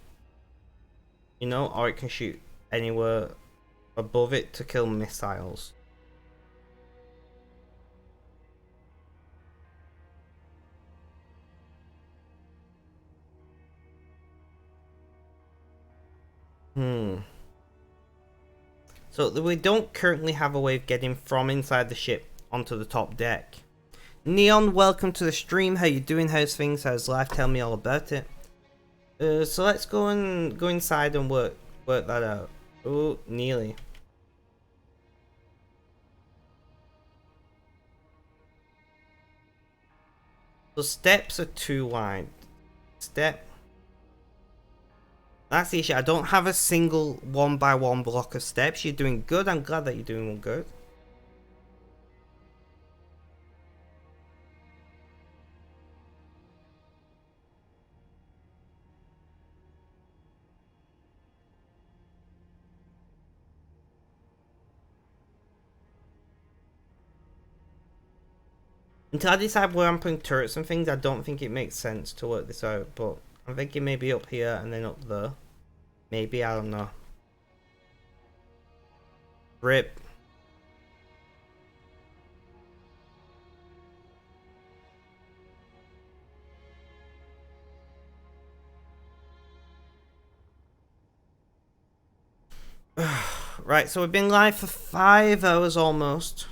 you know, or it can shoot anywhere above it to kill missiles. So we don't currently have a way of getting from inside the ship onto the top deck. Neon, welcome to the stream. How you doing? How's things? How's life? Tell me all about it. So let's go inside and work that out. Oh, nearly. So steps are too wide. Step. That's the issue. I don't have a single 1x1 block of steps. You're doing good. I'm glad that you're doing good. Until I decide where I'm putting turrets and things, I don't think it makes sense to work this out. But I'm thinking maybe up here and then up there. Maybe, I don't know. Rip. Right, so we've been live for 5 hours almost.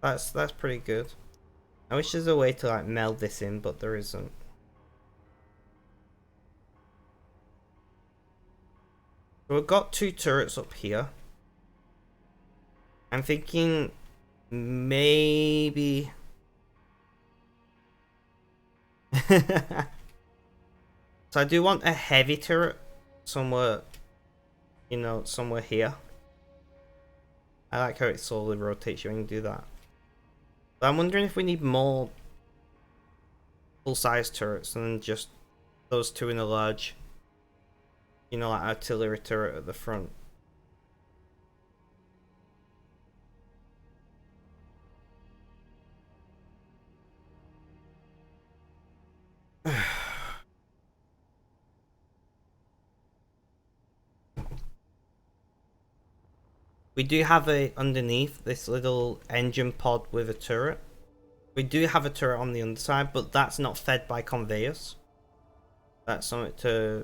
That's pretty good. I wish there's a way to like meld this in, but there isn't. So we've got 2 turrets up here. I'm thinking maybe so I do want a heavy turret somewhere, you know, somewhere here. I like how it slowly rotates you when you do that. But I'm wondering if we need more full-size turrets than just those 2 in a large, you know, like artillery turret at the front. We do have a underneath this little engine pod with a turret. We do have a turret on the underside, but that's not fed by conveyors. That's something to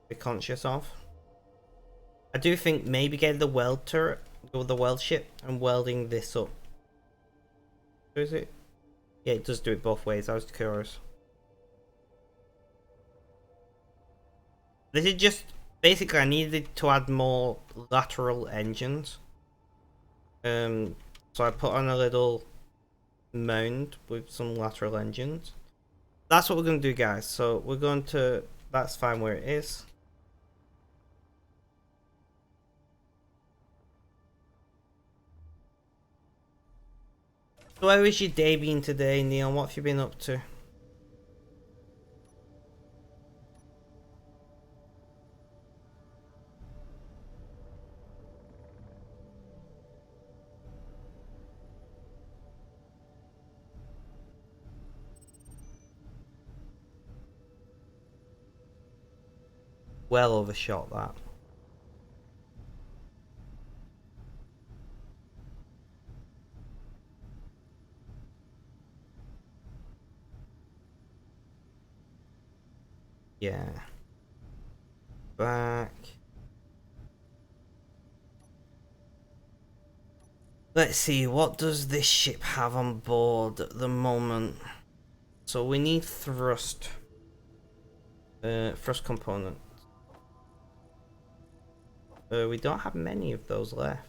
be conscious of. I do think maybe getting the weld turret, or the weld ship, and welding this up. Is it? Yeah, it does do it both ways. I was curious. This is just basically I needed to add more lateral engines. So I put on a little mound with some lateral engines. That's what we're going to do, guys. So we're going to, that's fine where it is. So how is your day been today, Neon? What have you been up to? Well overshot that. Yeah. Back. Let's see, what does this ship have on board at the moment? So we need thrust. Thrust component. We don't have many of those left.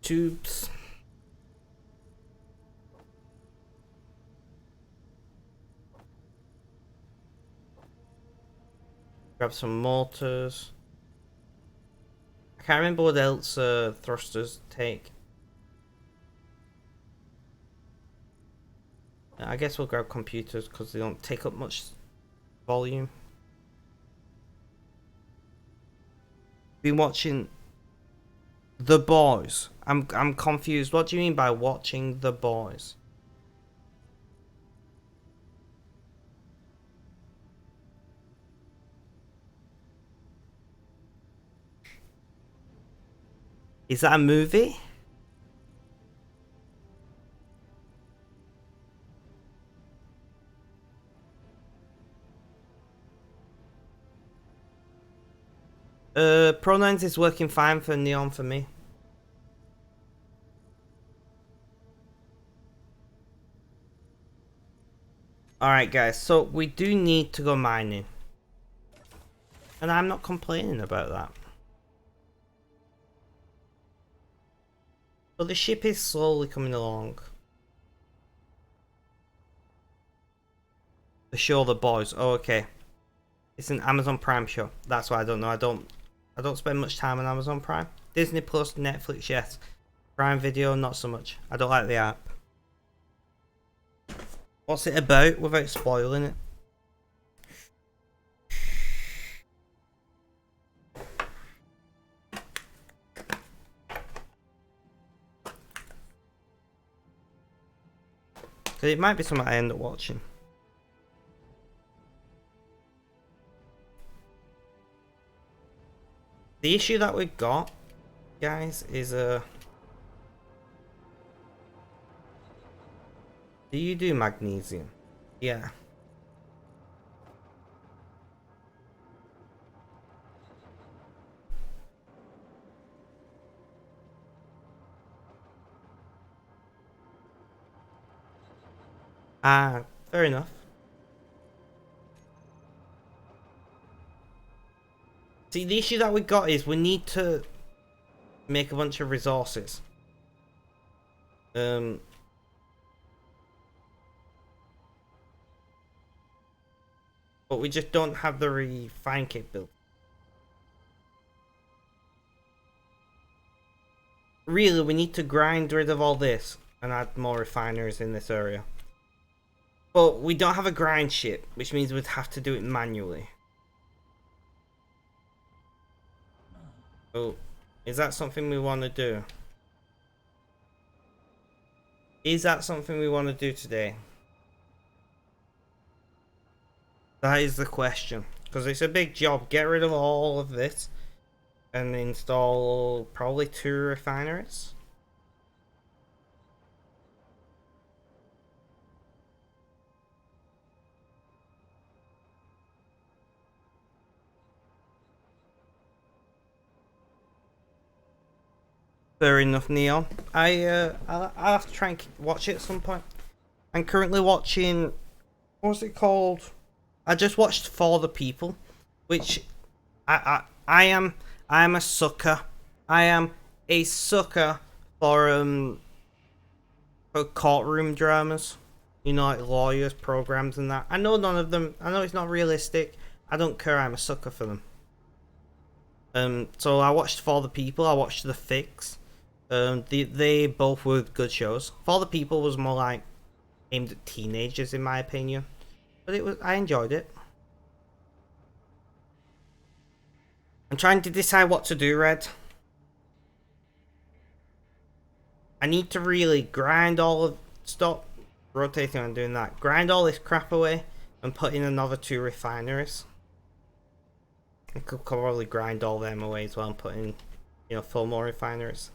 Tubes. Grab some mortars. I can't remember what else thrusters take. I guess we'll grab computers because they don't take up much volume. Been watching The Boys. I'm confused. What do you mean by watching The Boys? Is that a movie? Pronouns is working fine for Neon for me. Alright guys, so we do need to go mining. And I'm not complaining about that. But the ship is slowly coming along. The show The Boys. Oh, okay. It's an Amazon Prime show. That's why I don't know. I don't spend much time on Amazon Prime. Disney Plus, Netflix, yes. Prime Video, not so much. I don't like the app. What's it about without spoiling it? But it might be something I end up watching. The issue that we've got, guys, is do you do magnesium? Yeah. Ah, fair enough. See, the issue that we got is we need to make a bunch of resources. But we just don't have the refine capability. Really, we need to grind rid of all this and add more refineries in this area. But we don't have a grind ship, which means we'd have to do it manually. So, is that something we want to do? Is that something we want to do today? That is the question. Because it's a big job. Get rid of all of this and install probably 2 refineries. Fair enough, Neon. I'll have to try and watch it at some point. I'm currently watching, what's it called? I just watched For the People, which I am a sucker. I am a sucker for courtroom dramas. You know, like lawyers programs and that. I know none of them. I know it's not realistic. I don't care. I'm a sucker for them. So I watched For the People. I watched The Fix. They both were good shows. For the People was more like aimed at teenagers, in my opinion, but I enjoyed it. I'm trying to decide what to do, Red. I need to really grind stop rotating and doing that. Grind all this crap away and put in another 2 refineries. I could probably grind all them away as well and put in, 4 more refineries.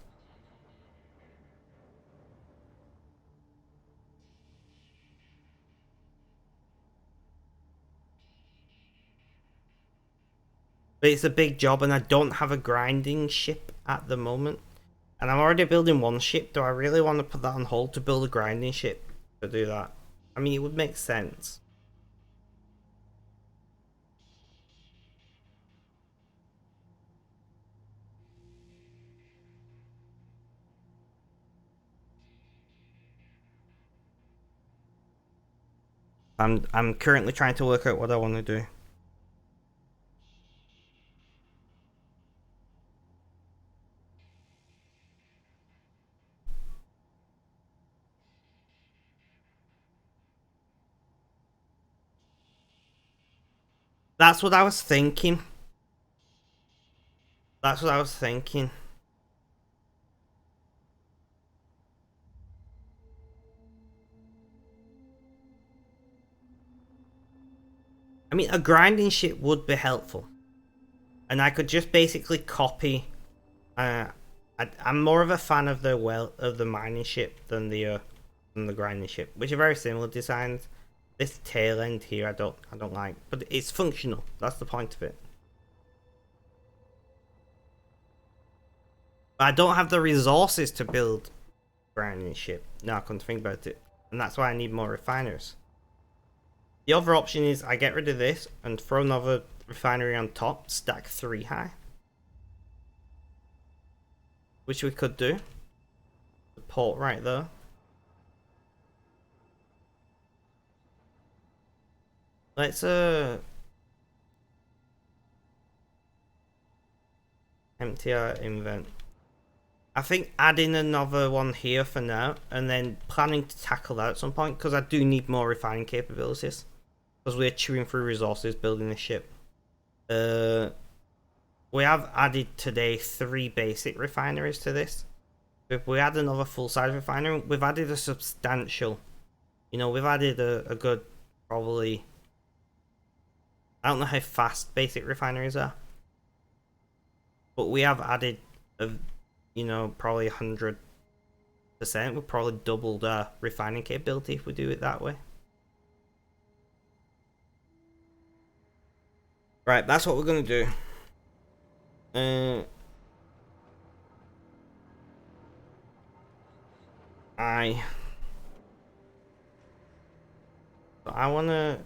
But it's a big job and I don't have a grinding ship at the moment. And I'm already building 1 ship. Do I really want to put that on hold to build a grinding ship to do that? I mean, it would make sense. I'm currently trying to work out what I want to do. That's what I was thinking. That's what I was thinking. I mean, a grinding ship would be helpful. And I could just basically copy. I'm more of a fan of the mining ship than the grinding ship, which are very similar designs. This tail end here, I don't like, but it's functional. That's the point of it. But I don't have the resources to build a grinding ship. Now I come to think about it, and that's why I need more refiners. The other option is I get rid of this and throw another refinery on top, stack 3 high. Which we could do. The port right there. Let's empty our invent. I think adding another one here for now, and then planning to tackle that at some point, because I do need more refining capabilities. Because we're chewing through resources building this ship. We have added today 3 basic refineries to this. If we add another full-size refinery, we've added a substantial You know, we've added a good, probably, I don't know how fast basic refineries are, but we have added, you know, probably 100%. We've probably doubled our refining capability if we do it that way. Right, that's what we're gonna do. I wanna.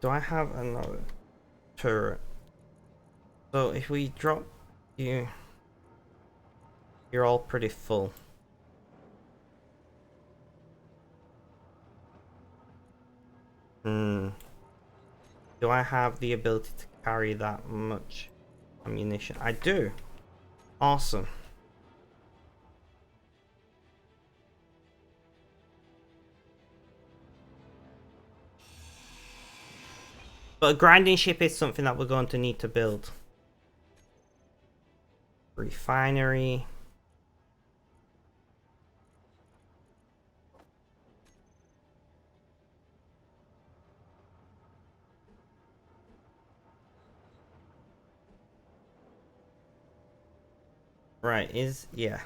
Do I have another turret? So if we drop you, you're all pretty full. Do I have the ability to carry that much ammunition? I do. Awesome. But a grinding ship is something that we're going to need to build. Refinery. Right, yeah.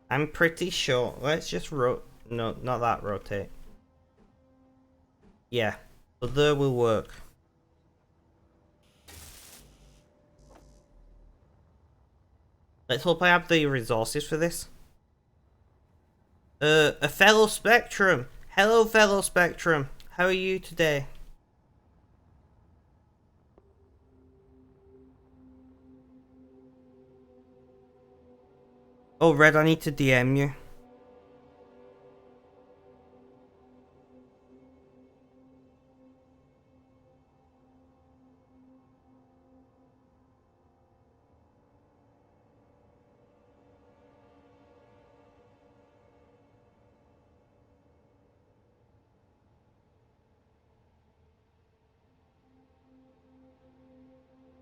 I'm pretty sure. Let's just no, not that rotate. Yeah, so there will work. Let's hope I have the resources for this. A fellow Spectrum. Hello, fellow Spectrum. How are you today? Oh, Red, I need to DM you.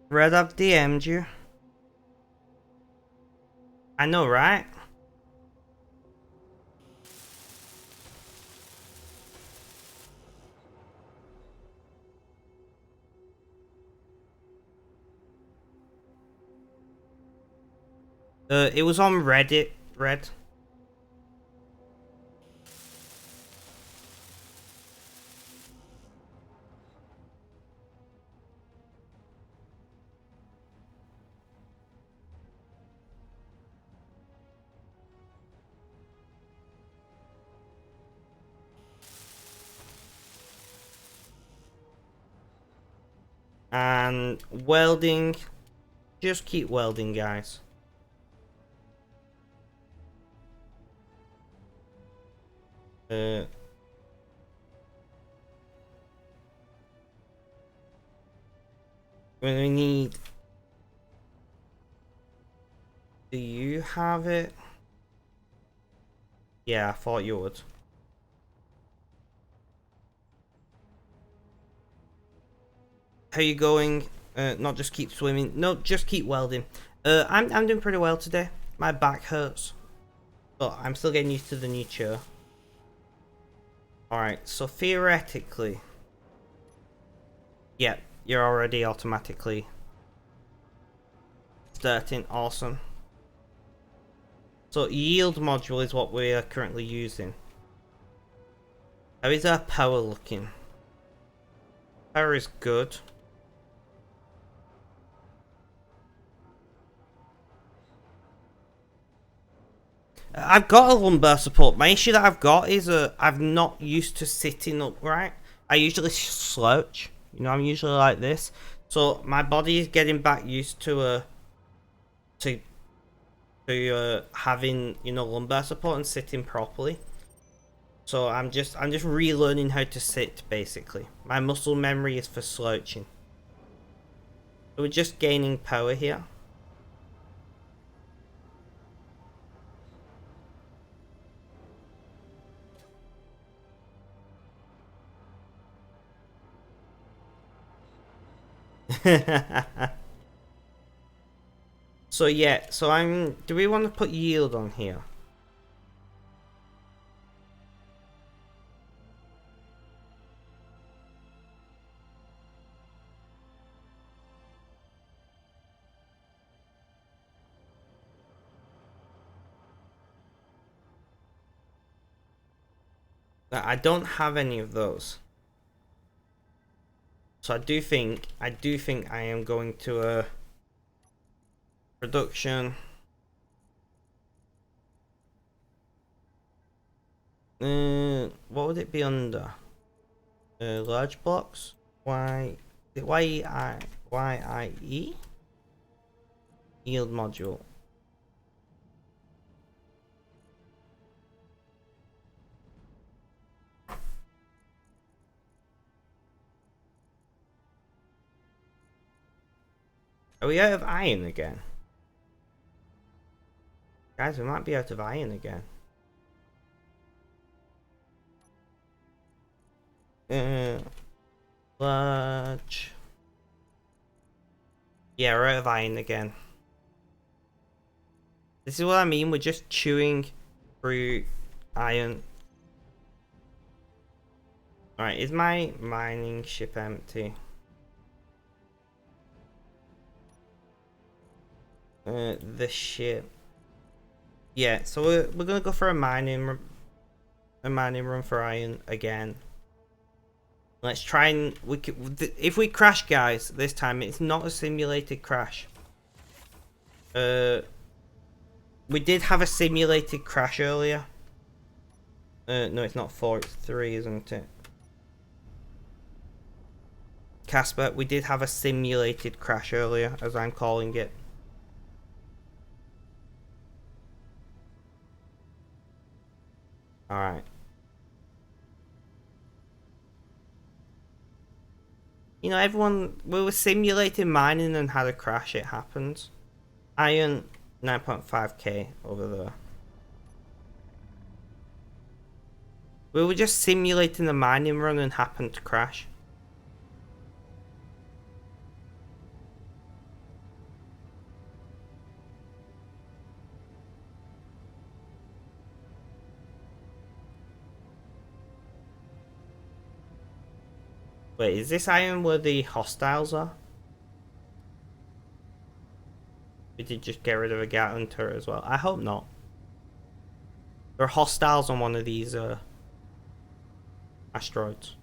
Red, I've DM'd you. I know, right? It was on Reddit, Red. And welding. Just keep welding, guys. We need. Do you have it? Yeah, I thought you would. How you going? Not just keep swimming. No, just keep welding. I'm doing pretty well today. My back hurts, but I'm still getting used to the new chair. All right, so theoretically, yeah, you're already automatically starting. Awesome. So yield module is what we are currently using. How is our power looking? Power is good. I've got a lumbar support. My issue that I've got is I'm not used to sitting upright. I usually slouch. You know, I'm usually like this. So my body is getting back used to having, you know, lumbar support and sitting properly. So I'm just relearning how to sit basically. My muscle memory is for slouching. So we're just gaining power here. So yeah, so do we want to put yield on here? I don't have any of those. So I do think I am going to production. What would it be under? Large blocks. YIE yield module. Are we out of iron again? Guys, we might be out of iron again. Large. Yeah, we're out of iron again. This is what I mean, we're just chewing through iron. Alright, is my mining ship empty? The ship. Yeah, so we're gonna go for a mining run for iron again. Let's try and if we crash, guys, this time it's not a simulated crash. We did have a simulated crash earlier. No, it's not 4, it's 3, isn't it? Casper, we did have a simulated crash earlier, as I'm calling it. Alright. You know, everyone, we were simulating mining and had a crash, it happens. Iron, 9.5k over there. We were just simulating the mining run and happened to crash. Wait, is this iron where the hostiles are? We did just get rid of a Gatling turret as well. I hope not. There are hostiles on one of these asteroids.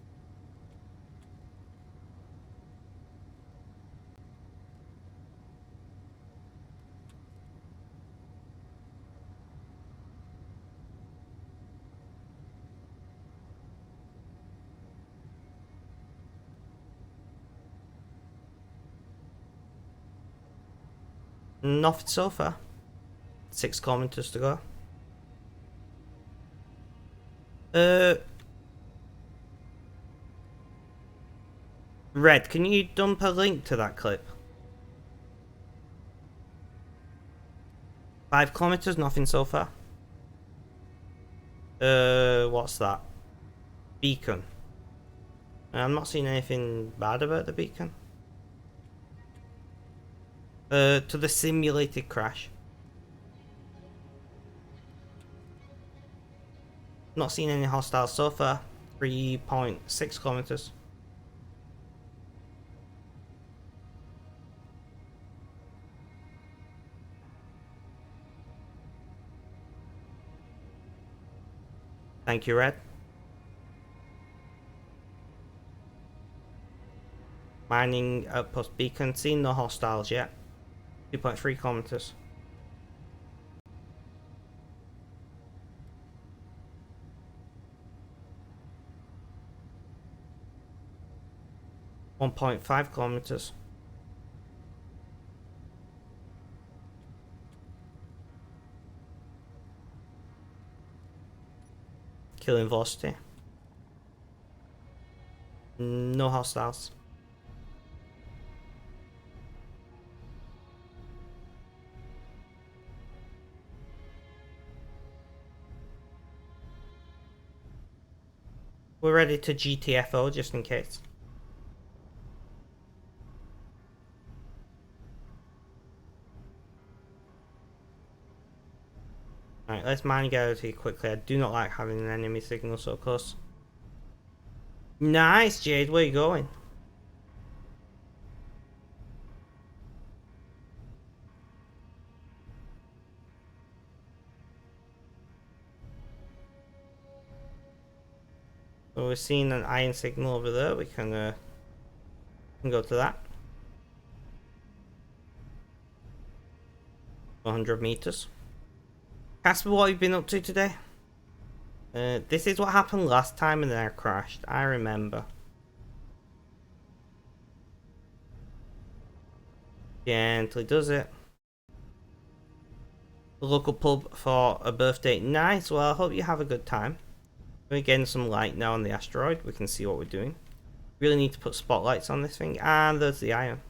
Nothing so far. 6 kilometers to go. Red, can you dump a link to that clip? 5 kilometers, nothing so far. What's that? Beacon. I'm not seeing anything bad about the beacon. To the simulated crash. Not seeing any hostiles so far. 3.6 kilometers. Thank you, Red. Mining outpost beacon. Seen no hostiles yet. 2.3 kilometers. .5 kilometers. Killing velocity. No hostiles. We're ready to GTFO just in case. Alright, let's mine get out of here quickly. I do not like having an enemy signal so close. Nice, Jade. Where are you going? So we're seeing an iron signal over there. We can go to that. 100 meters. Casper, what have you been up to today? This is what happened last time and then I crashed. I remember. Gently does it. The local pub for a birthday. Nice. Well, I hope you have a good time. We're getting some light now on the asteroid. We can see what we're doing. Really need to put spotlights on this thing. And there's the iron.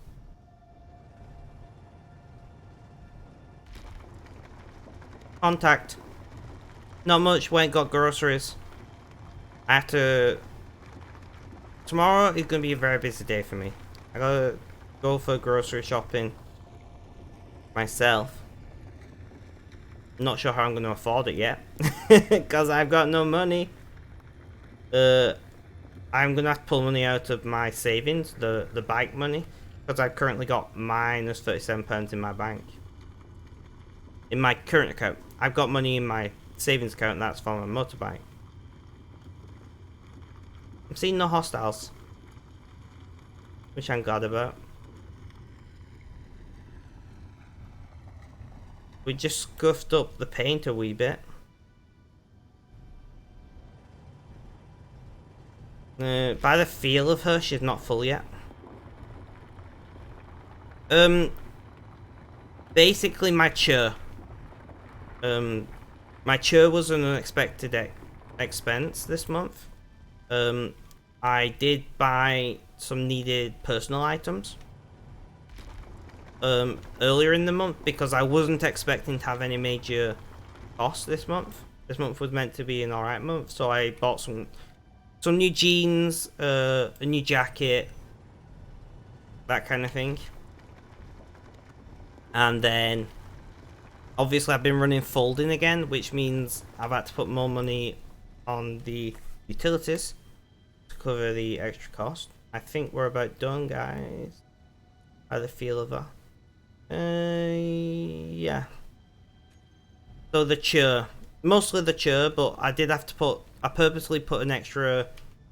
Contact. Not much. Went got groceries. I have to... Tomorrow is going to be a very busy day for me. I gotta go for grocery shopping myself. Not sure how I'm going to afford it yet. Because I've got no money. I'm going to have to pull money out of my savings. The bike money. Because I've currently got minus £37 in my bank. In my current account. I've got money in my savings account, and that's for my motorbike. I'm seeing no hostiles, which I'm glad about. We just scuffed up the paint a wee bit. By the feel of her, she's not full yet. Basically my chair. My chair was an unexpected expense this month. I did buy some needed personal items earlier in the month because I wasn't expecting to have any major costs this month. This month was meant to be an alright month, so I bought some new jeans, a new jacket, that kind of thing. And then obviously I've been running folding again, which means I've had to put more money on the utilities to cover the extra cost. I think we're about done, guys. By the feel of her. Yeah. So the chair. Mostly the chair, but I did have to I purposely put an extra,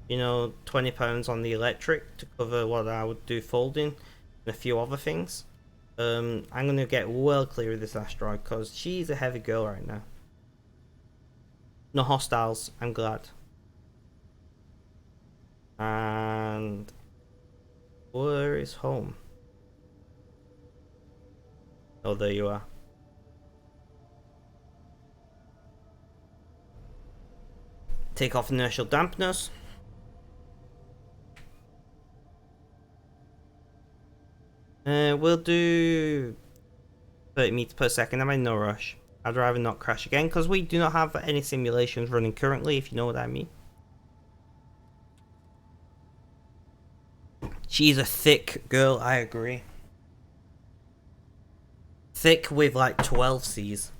£20 on the electric to cover what I would do folding and a few other things. I'm going to get well clear of this asteroid because she's a heavy girl right now. No hostiles, I'm glad. And where is home? Oh, there you are. Take off inertial dampness. We'll do 30 meters per second. I'm in no rush. I'd rather not crash again because we do not have any simulations running currently, if you know what I mean. She's a thick girl, I agree. Thick with like 12 C's.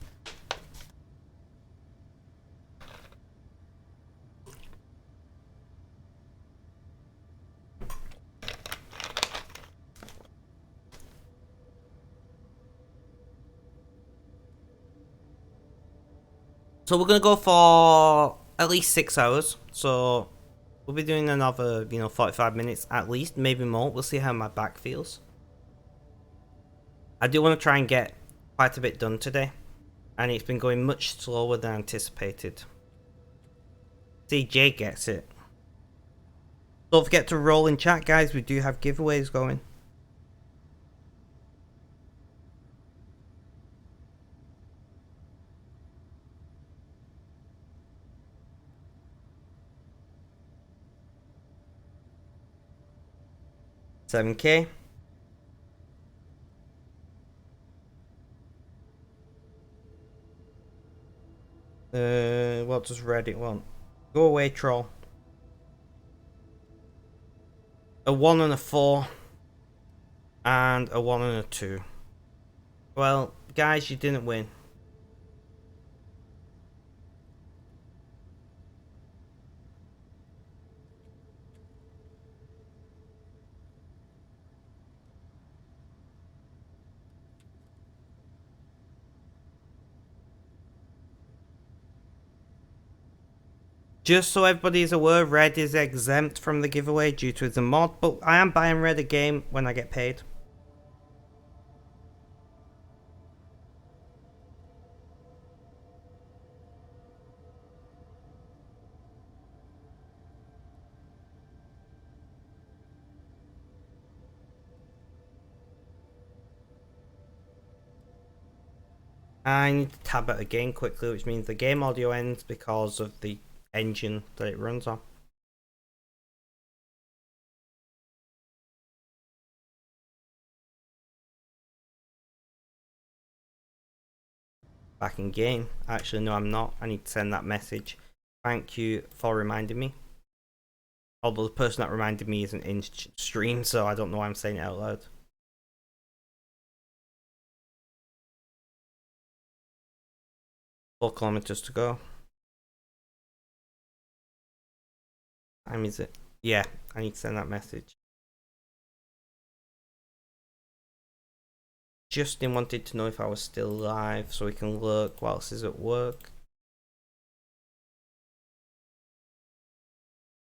So we're gonna go for at least 6 hours. So we'll be doing another, 45 minutes at least, maybe more. We'll see how my back feels. I do want to try and get quite a bit done today, and it's been going much slower than anticipated. See, Jay gets it. Don't forget to roll in chat, guys. We do have giveaways going. $7K. What does Reddit want? Go away, troll. A 1 and a 4. And a 1 and a 2. Well, guys, you didn't win. Just so everybody's aware, Red is exempt from the giveaway due to the mod, but I am buying Red a game when I get paid. I need to tab out again quickly, which means the game audio ends because of the engine that it runs on. Back in game. Actually, no, I'm not. I need to send that message. Thank you for reminding me. Although the person that reminded me isn't in stream, so I don't know why I'm saying it out loud. 4 kilometers to go. Time is it? Yeah, I need to send that message. Justin wanted to know if I was still live so he can lurk whilst he's at work.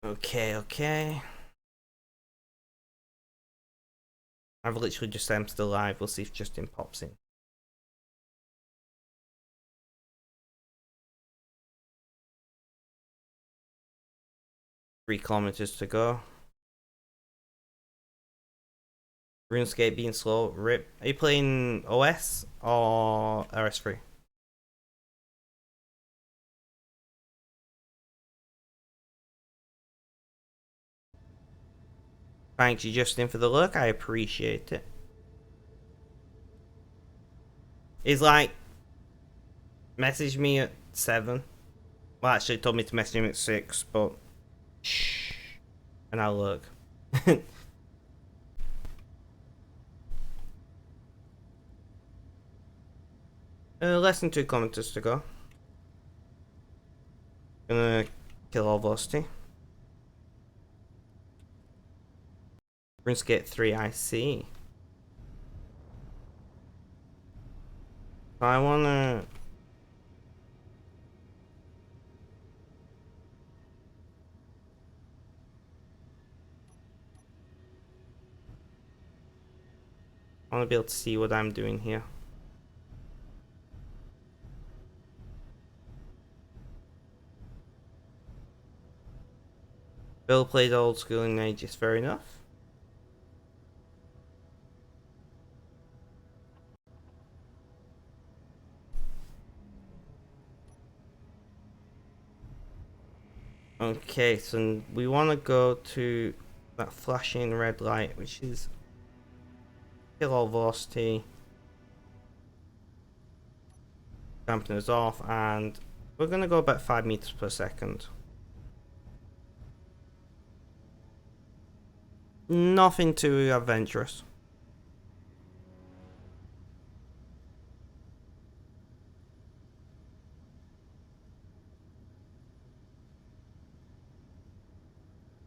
Okay. I've literally just said I'm still live. We'll see if Justin pops in. Three kilometers to go. RuneScape being slow. Rip. Are you playing OS or RS3? Thanks you, Justin, for the look. I appreciate it. He's like, message me at 7. Well, actually, told me to message him at 6, but shh. And I'll look. Less than 2 kilometers to go. Gonna kill all velocity. RuneScape 3, I see. I wanna... I wanna be able to see what I'm doing here. Bill played old school in ages, fair enough. Okay, so we want to go to that flashing red light, which is kill all velocity, dampeners off, and we're going to go about 5 meters per second. Nothing too adventurous.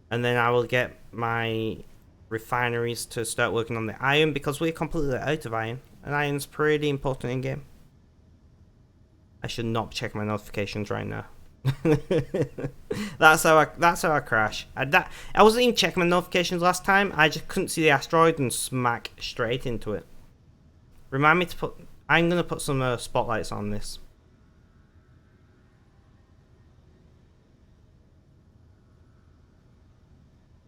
And then I will get my refineries to start working on the iron because we're completely out of iron, and iron's pretty important in game. I should not check my notifications right now. that's how I crash. I wasn't even checking my notifications last time. I just couldn't see the asteroid and smack straight into it. Remind me to put. I'm gonna put some spotlights on this.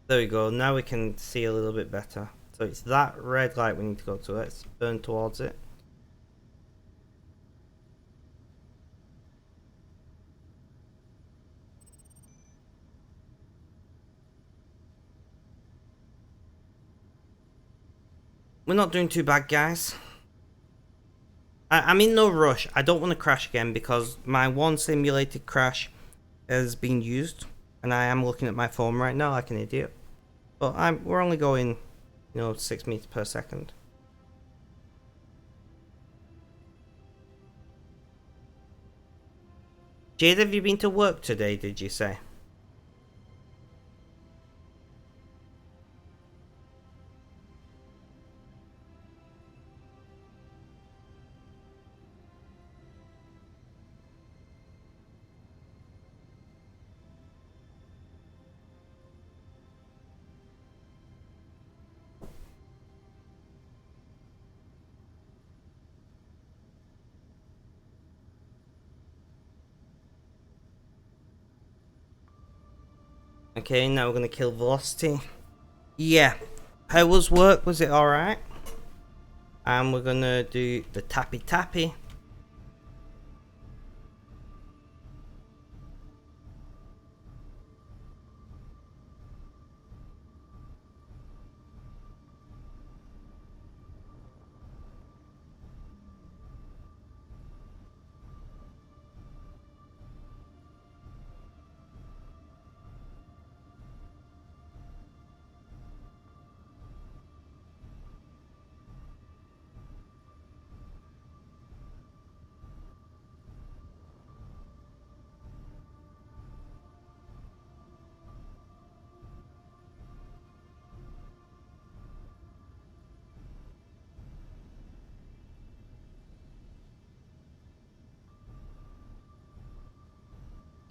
There we go. Now we can see a little bit better. So it's that red light we need to go to. Let's burn towards it. We're not doing too bad, guys. I'm in no rush. I don't want to crash again because my one simulated crash has been used, and I am looking at my phone right now like an idiot. But we're only going, 6 meters per second. Jade, have you been to work today, did you say? Okay, now we're gonna kill Velocity. Yeah. How was work? Was it alright? And we're gonna do the tappy tappy.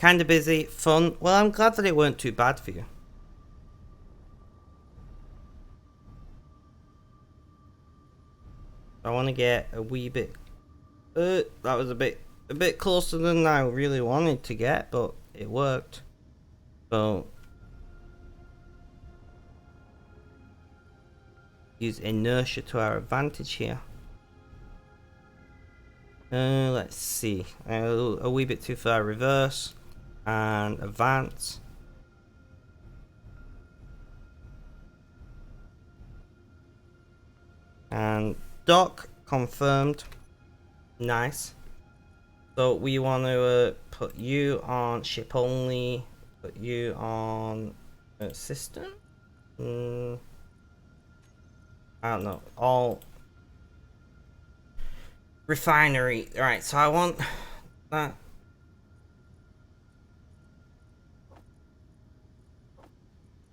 Kinda busy, fun. Well, I'm glad that it weren't too bad for you. I want to get a wee bit. That was a bit closer than I really wanted to get, but it worked. So use inertia to our advantage here. Let's see. A wee bit too far. Reverse and advance. And dock confirmed. Nice. So we want to put you on ship only. Put you on system. I don't know. All refinery. Right. So I want that.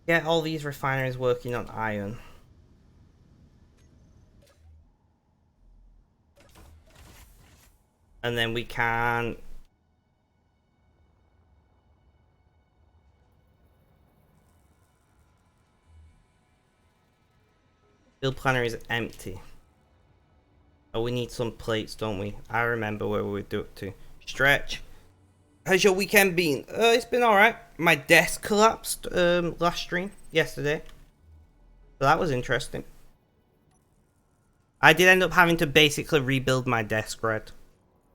Get all these refineries working on iron. And then we can build planner is empty. Oh, we need some plates, don't we? I remember where we would do it to. Stretch. How's your weekend been? It's been alright. My desk collapsed last stream yesterday. So that was interesting. I did end up having to basically rebuild my desk, Red.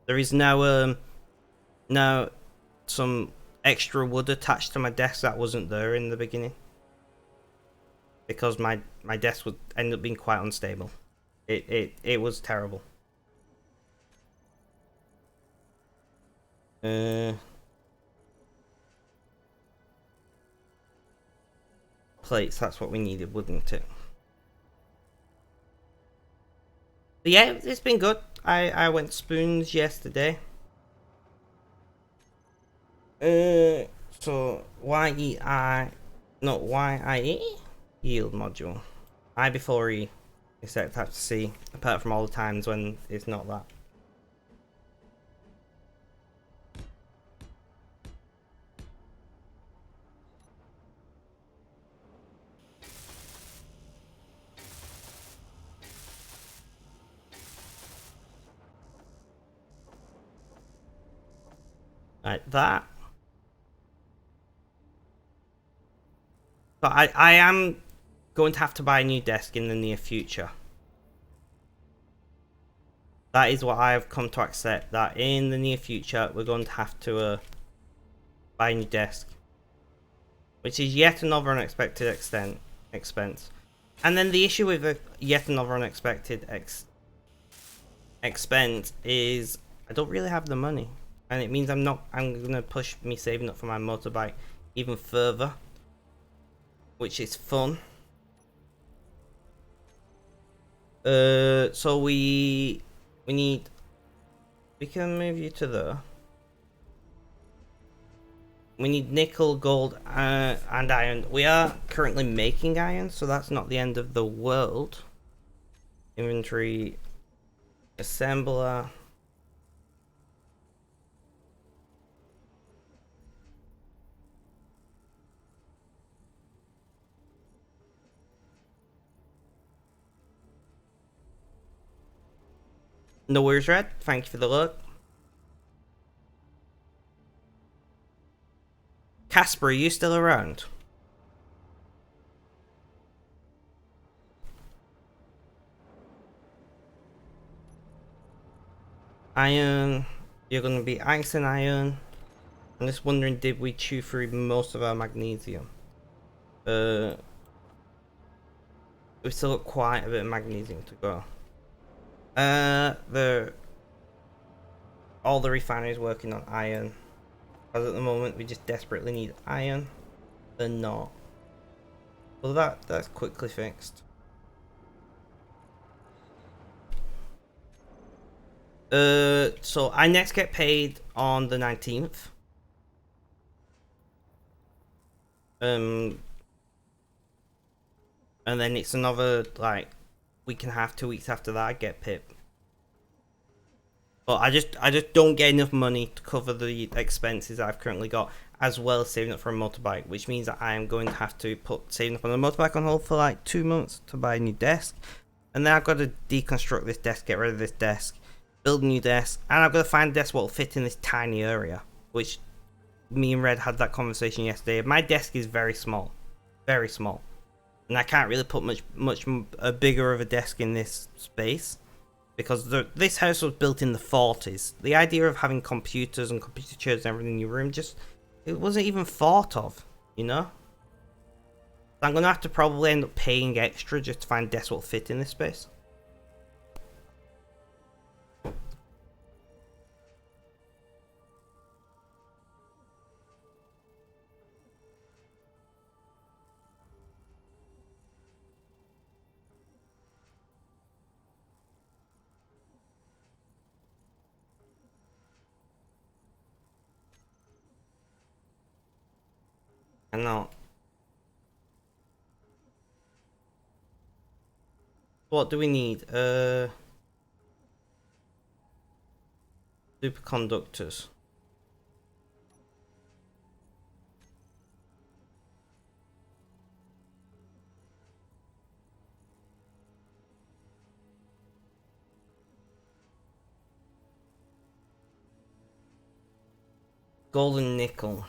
There is now some extra wood attached to my desk that wasn't there in the beginning. Because my desk would end up being quite unstable. It was terrible. Plates, that's what we needed, wouldn't it? But yeah, it's been good. I went spoons yesterday. So YEI, not YIE? Yield module. I before E, except I have to C, apart from all the times when it's not that. Like that. But I am going to have to buy a new desk in the near future. That is what I have come to accept, that in the near future we're going to have to buy a new desk. Which is yet another unexpected expense. And then the issue with yet another unexpected expense is I don't really have the money. And it means I'm going to push me saving up for my motorbike even further. Which is fun. So we can move you to there. We need nickel, gold, and iron. We are currently making iron, so that's not the end of the world. Inventory, assembler. No worries, Red. Thank you for the look. Casper, are you still around? Iron. You're gonna be ice and iron. I'm just wondering, did we chew through most of our magnesium? We've still got quite a bit of magnesium to go. All the refineries working on iron. Because at the moment we just desperately need iron. They're not. Well, that's quickly fixed. So I next get paid on the 19th. And then it's another like week and a half, 2 weeks after that I get PIP. But I just don't get enough money to cover the expenses I've currently got, as well as saving up for a motorbike, which means that I am going to have to put saving up on a motorbike on hold for like 2 months to buy a new desk. And then I've got to deconstruct this desk, get rid of this desk, build a new desk, and I've got to find a desk that will fit in this tiny area, which me and Red had that conversation yesterday. My desk is very small, and I can't really put much bigger of a desk in this space because this house was built in the 40s. The idea of having computers and computer chairs and everything in your room it wasn't even thought of, you know. I'm gonna have to probably end up paying extra just to find a desk that will fit in this space. I know. What do we need? Superconductors. Golden nickel.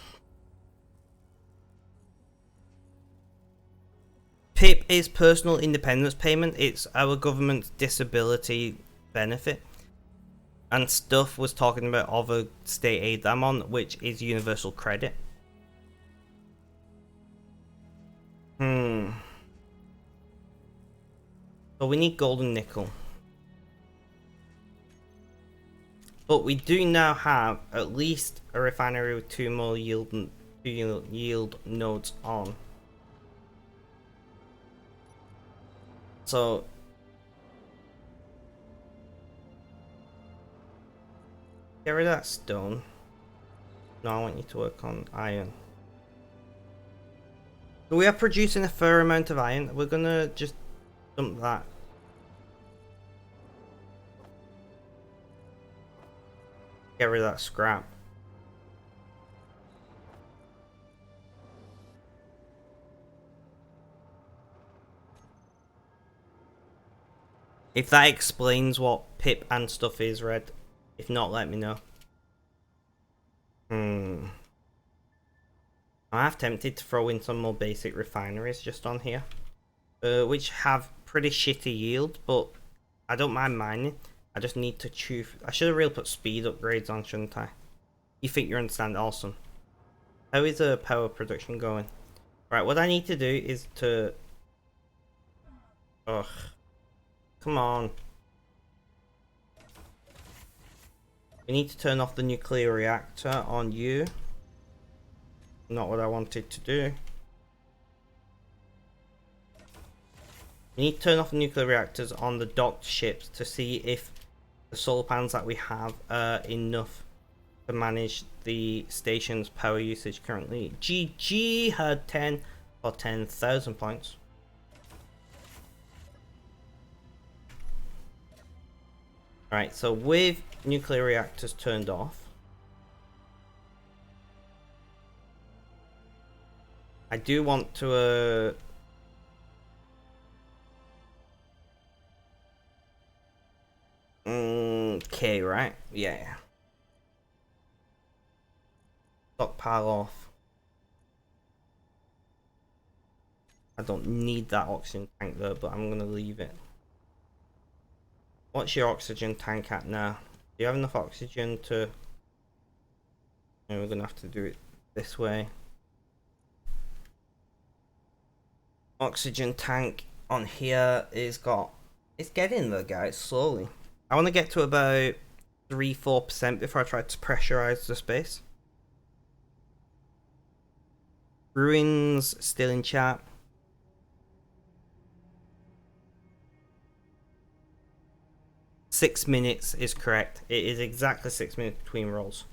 PIP is personal independence payment. It's our government's disability benefit. And Stuff was talking about other state aid I'm on, which is universal credit. So we need golden nickel. But we do now have at least a refinery with 2 more yield nodes on. So get rid of that stone. No, I want you to work on iron. So we are producing a fair amount of iron. We're gonna just dump that. Get rid of that scrap. If that explains what PIP and stuff is, Red. If not, let me know. I'm half tempted to throw in some more basic refineries just on here. Which have pretty shitty yield, but I don't mind mining. I just need to chew. I should have really put speed upgrades on, shouldn't I? You think you understand? Awesome. How is the power production going? Right, what I need to do is to... Ugh. Come on. We need to turn off the nuclear reactor on you. Not what I wanted to do. We need to turn off the nuclear reactors on the docked ships to see if the solar panels that we have are enough to manage the station's power usage currently. GG had 10 or 10,000 points. Alright, so with nuclear reactors turned off, I do want to okay, right? Yeah. Stockpile off. I don't need that oxygen tank though, but I'm gonna leave it. What's your oxygen tank at now? you have enough oxygen to... we're gonna have to do it this way. Oxygen tank on here is got... It's getting there, guys, slowly. I want to get to about 3-4% before I try to pressurize the space. Ruins still in chat. Six minutes is correct. It is exactly 6 minutes between rolls.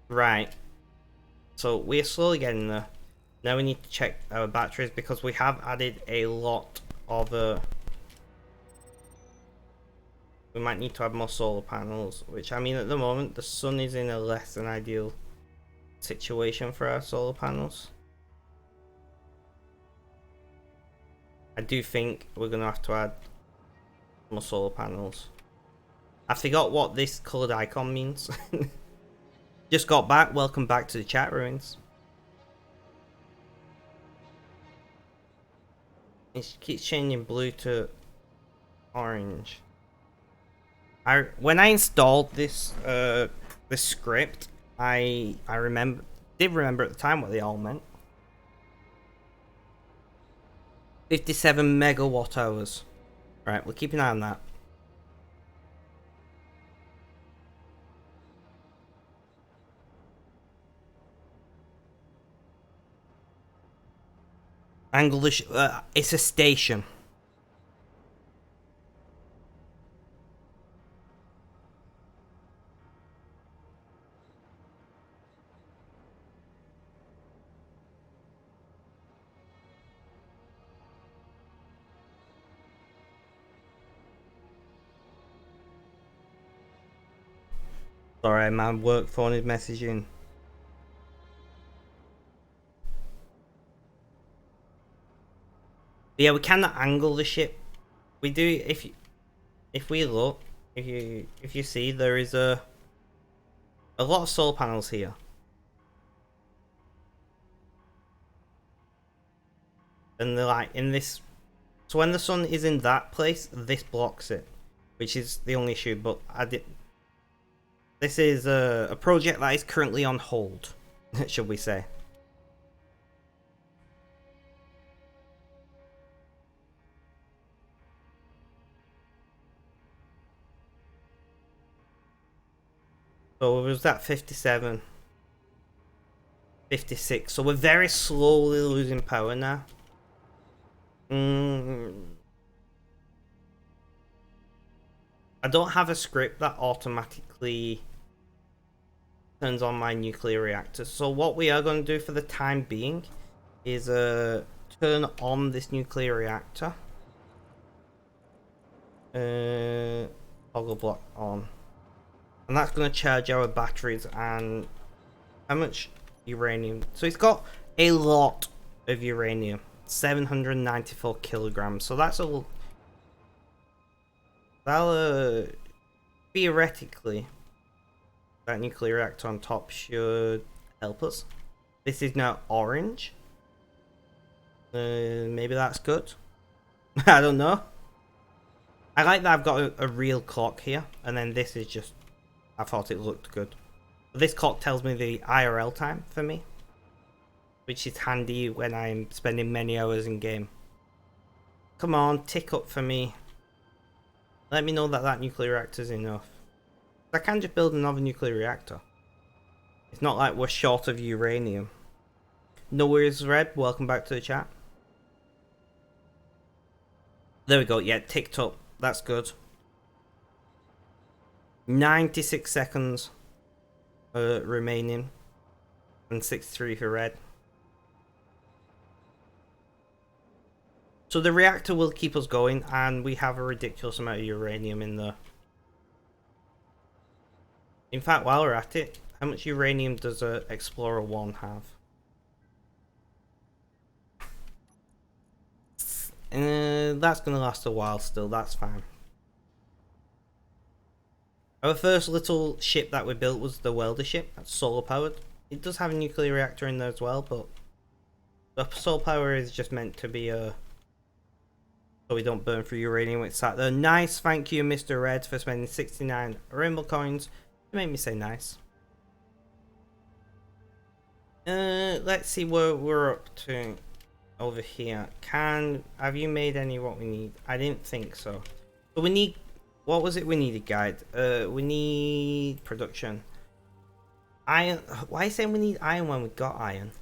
Right. So we're slowly getting there. Now we need to check our batteries because we have added a lot of... we might need to add more solar panels, which I mean at the moment the sun is in a less than ideal situation for our solar panels. I do think we're gonna have to add more solar panels. I forgot what this coloured icon means. Just got back, welcome back to the chat, Ruins. It keeps changing blue to orange. When I installed this this script, I did remember at the time what they all meant. 57 megawatt hours. Right, we'll keep an eye on that. It's a station. Sorry, my work phone is messaging. Yeah, we cannot angle the ship. We do if we look, if you see, there is a lot of solar panels here. And they're like in this, so when the sun is in that place, this blocks it, which is the only issue. But this is a project that is currently on hold, should we say. So it was at 57, 56. So we're very slowly losing power now. I don't have a script that automatically turns on my nuclear reactor. So what we are going to do for the time being is turn on this nuclear reactor. Toggle block on. And that's going to charge our batteries. And how much uranium? So it's got a lot of uranium. 794 kilograms. So that's a... That'll... theoretically, that nuclear reactor on top should help us. This is now orange. Maybe that's good. I don't know. I like that I've got a real clock here. And then this is just... I thought it looked good. This clock tells me the IRL time for me, which is handy when I'm spending many hours in game. Come on, tick up for me. Let me know that that nuclear reactor is enough. I can just build another nuclear reactor. It's not like we're short of uranium. No worries, Red. Welcome back to the chat. There we go. Yeah, ticked up. That's good. 96 seconds remaining. And 63 for Red. So the reactor will keep us going, and we have a ridiculous amount of uranium in there. In fact, while we're at it, how much uranium does Explorer 1 have? That's going to last a while still, that's fine. Our first little ship that we built was the welder ship. That's solar powered. It does have a nuclear reactor in there as well, but the solar power is just meant to be so we don't burn through uranium with sat there. Nice, thank you, Mr. Red, for spending 69 rainbow coins. You made me say nice. Let's see what we're up to over here. Have you made any what we need? I didn't think so. But we need, what was it we needed, guide? We need production. Iron, why are you saying we need iron when we got iron?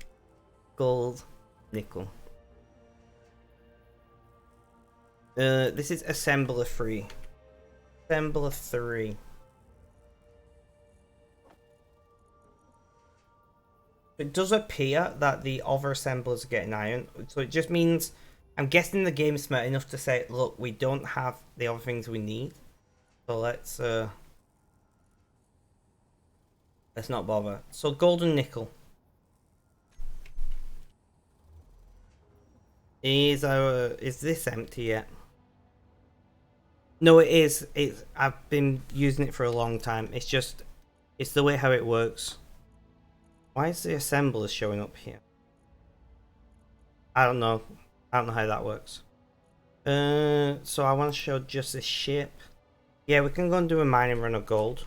Gold, nickel. This is assembler 3. Assembler 3. It does appear that the other assemblers are getting iron, so it just means, I'm guessing the game is smart enough to say, look, we don't have the other things we need, so let's not bother. So gold and nickel. Is this empty yet? No, it is. I've been using it for a long time. It's the way how it works. Why is the assembler showing up here? I don't know. I don't know how that works. So I want to show just this ship. Yeah, we can go and do a mining run of gold.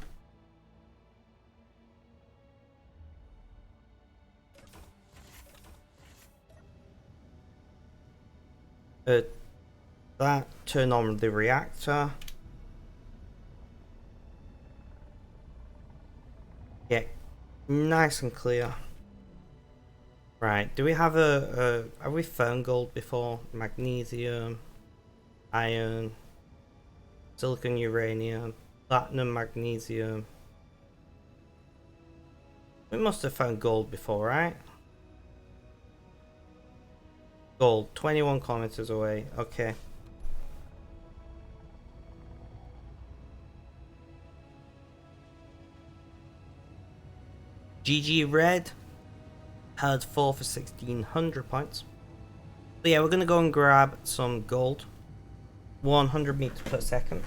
That, turn on the reactor. Yeah, nice and clear. Right, do we have have we found gold before? Magnesium, iron, silicon, uranium, platinum, magnesium. We must have found gold before, right? Gold, 21 kilometers away, okay. GG Red had 4 for 1600 points. But yeah, we're gonna go and grab some gold. 100 meters per second.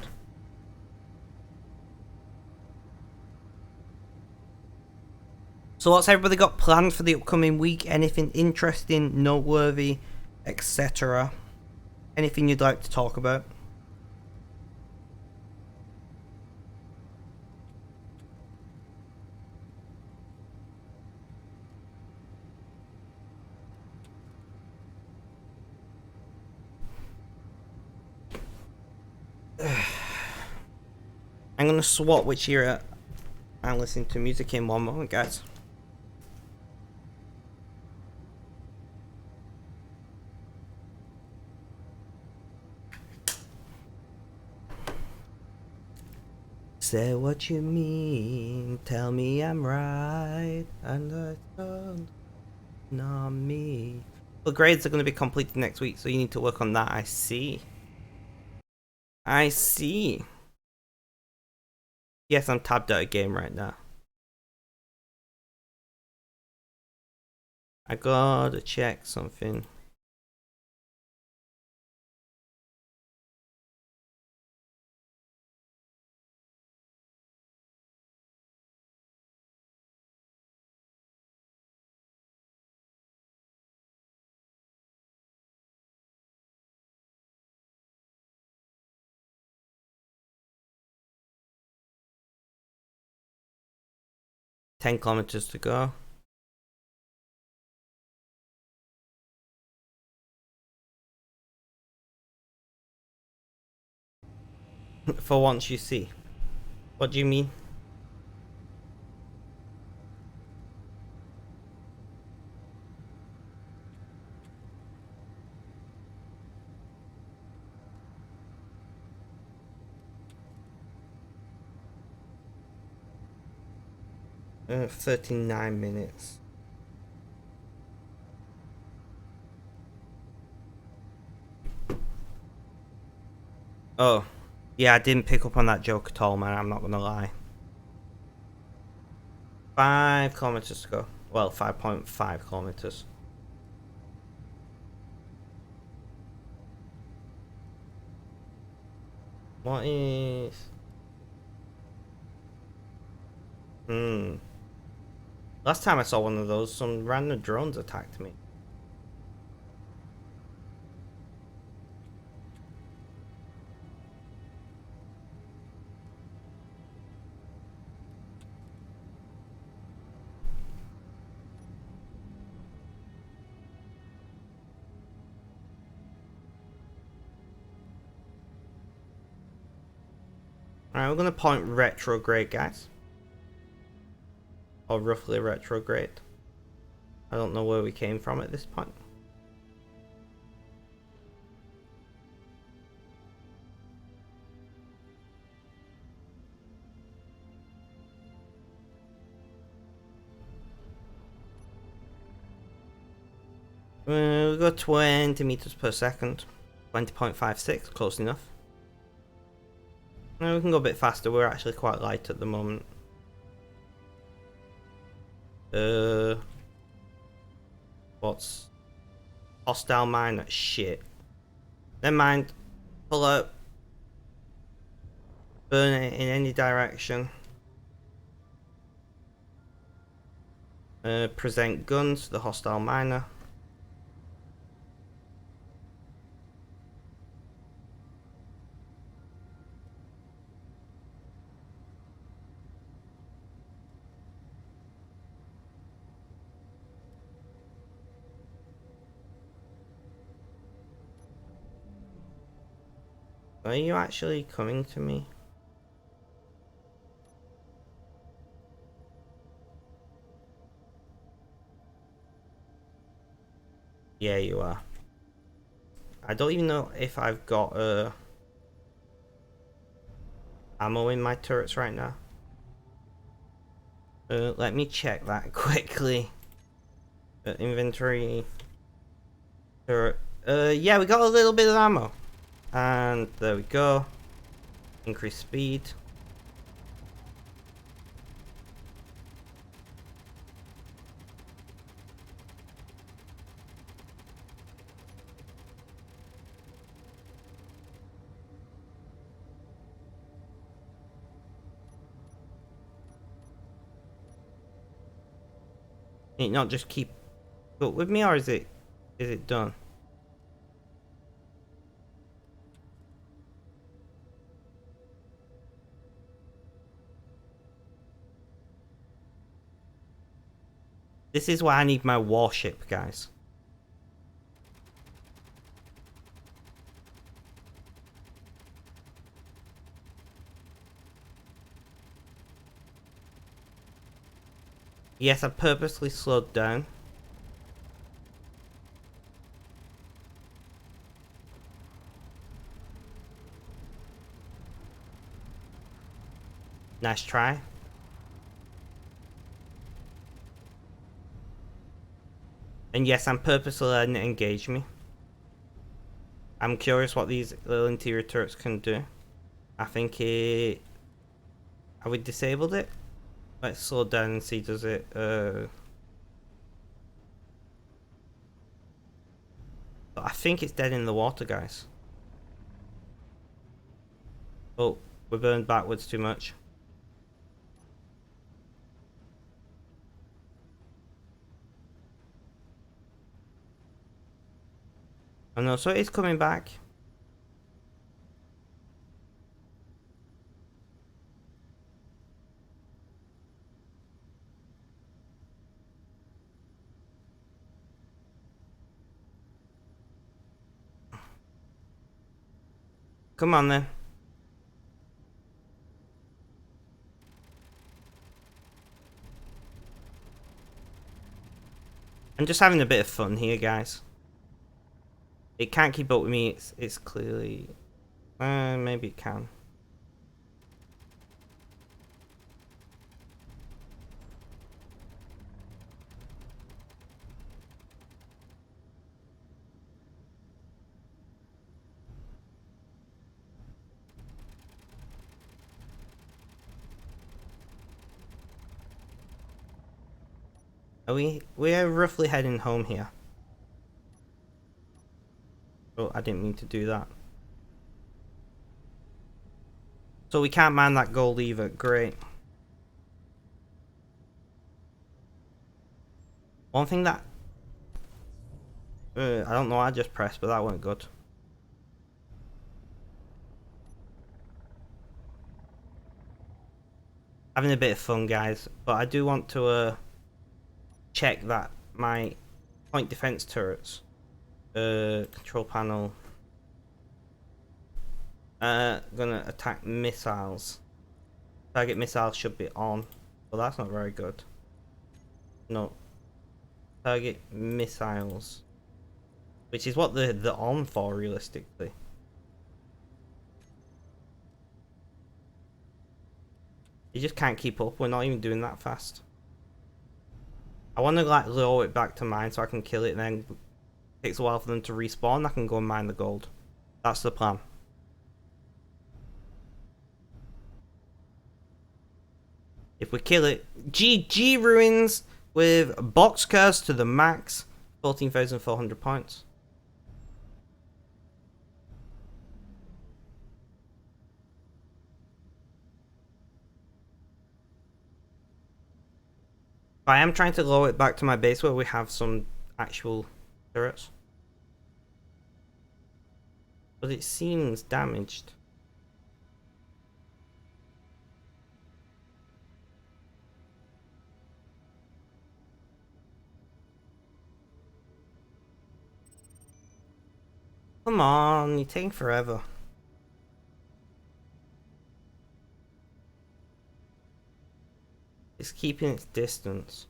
So what's everybody got planned for the upcoming week? Anything interesting, noteworthy, etc.? Anything you'd like to talk about? I'm gonna swap which era I'm listening to music in one moment, guys. Say what you mean, tell me I'm right, and I don't, not me. Well, grades are going to be completed next week, so you need to work on that. I see. I see. Yes, I'm tabbed out of game right now. I gotta check something. Ten kilometers to go. For once, you see. What do you mean? Uh, 39 minutes. Oh, yeah, I didn't pick up on that joke at all, man. I'm not gonna lie. 5 kilometers to go. Well, 5.5 kilometers. What is... Last time I saw one of those, some random drones attacked me. Alright, we're gonna point retrograde, guys. Or roughly retrograde. I don't know where we came from at this point. We'll go 20 meters per second. 20.56, close enough. No, we can go a bit faster, we're actually quite light at the moment. What's hostile miner? Shit. Never mind. Pull up. Burn it in any direction. Present guns to the hostile miner. Are you actually coming to me? Yeah, you are. I don't even know if I've got ammo in my turrets right now. Let me check that quickly. Inventory. Turret. Yeah, we got a little bit of ammo. And there we go. Increase speed. It not just keep up with me, or is it done? This is why I need my warship, guys. Yes, I purposely slowed down. Nice try. And yes, I'm purposely letting it engage me. I'm curious what these little interior turrets can do. I think it... Have we disabled it? Let's slow down and see, does it... I think it's dead in the water, guys. Oh, we're burned backwards too much. Oh no, so it's coming back. Come on then. I'm just having a bit of fun here, guys. It can't keep up with me, it's clearly... maybe it can. We're roughly heading home here. Oh, I didn't mean to do that. So we can't man that gold either, great. One thing that... I don't know what I just pressed, but that wasn't good. Having a bit of fun, guys, but I do want to check that my point defense turrets, control panel, Gonna attack missiles. Target missiles should be on. Well, that's not very good. No. Target missiles. Which is what they're on for, realistically. You just can't keep up. We're not even doing that fast. I want to like lower it back to mine so I can kill it, and then it takes a while for them to respawn. I can go and mine the gold. That's the plan. If we kill it, GG ruins with box curse to the max, 14,400 points. I am trying to lower it back to my base where we have some actual turrets. But it seems damaged. Come on, you're taking forever. It's keeping its distance.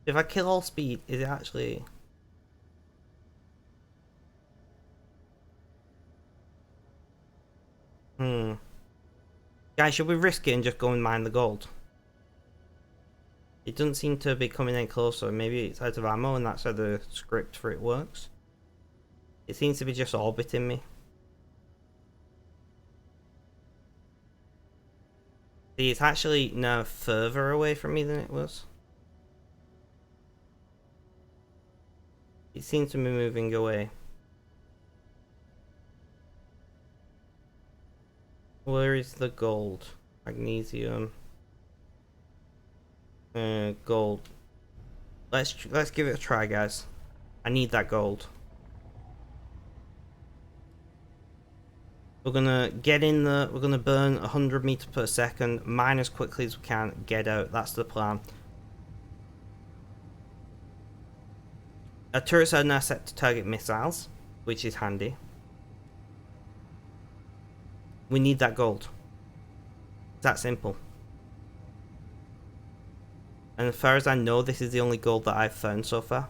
If I kill all speed, is it actually... Guys, should we risk it and just go and mine the gold? It doesn't seem to be coming any closer. Maybe it's out of ammo and that's how the script for it works. It seems to be just orbiting me. See, it's actually now further away from me than it was. It seems to be moving away. Where is the gold? Magnesium. Gold. Let's give it a try, guys. I need that gold. We're gonna get in the. We're gonna burn 100 meters per second, mine as quickly as we can, get out. That's the plan. Our turrets are now set to target missiles, which is handy. We need that gold. It's that simple. And as far as I know, this is the only gold that I've found so far.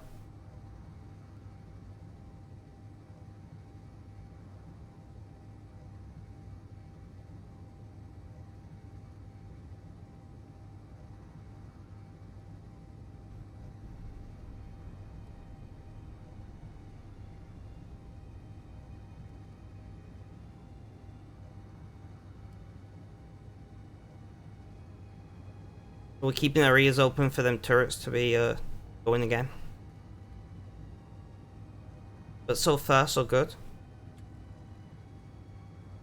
We're keeping our ears open for them turrets to be going again. But so far, so good.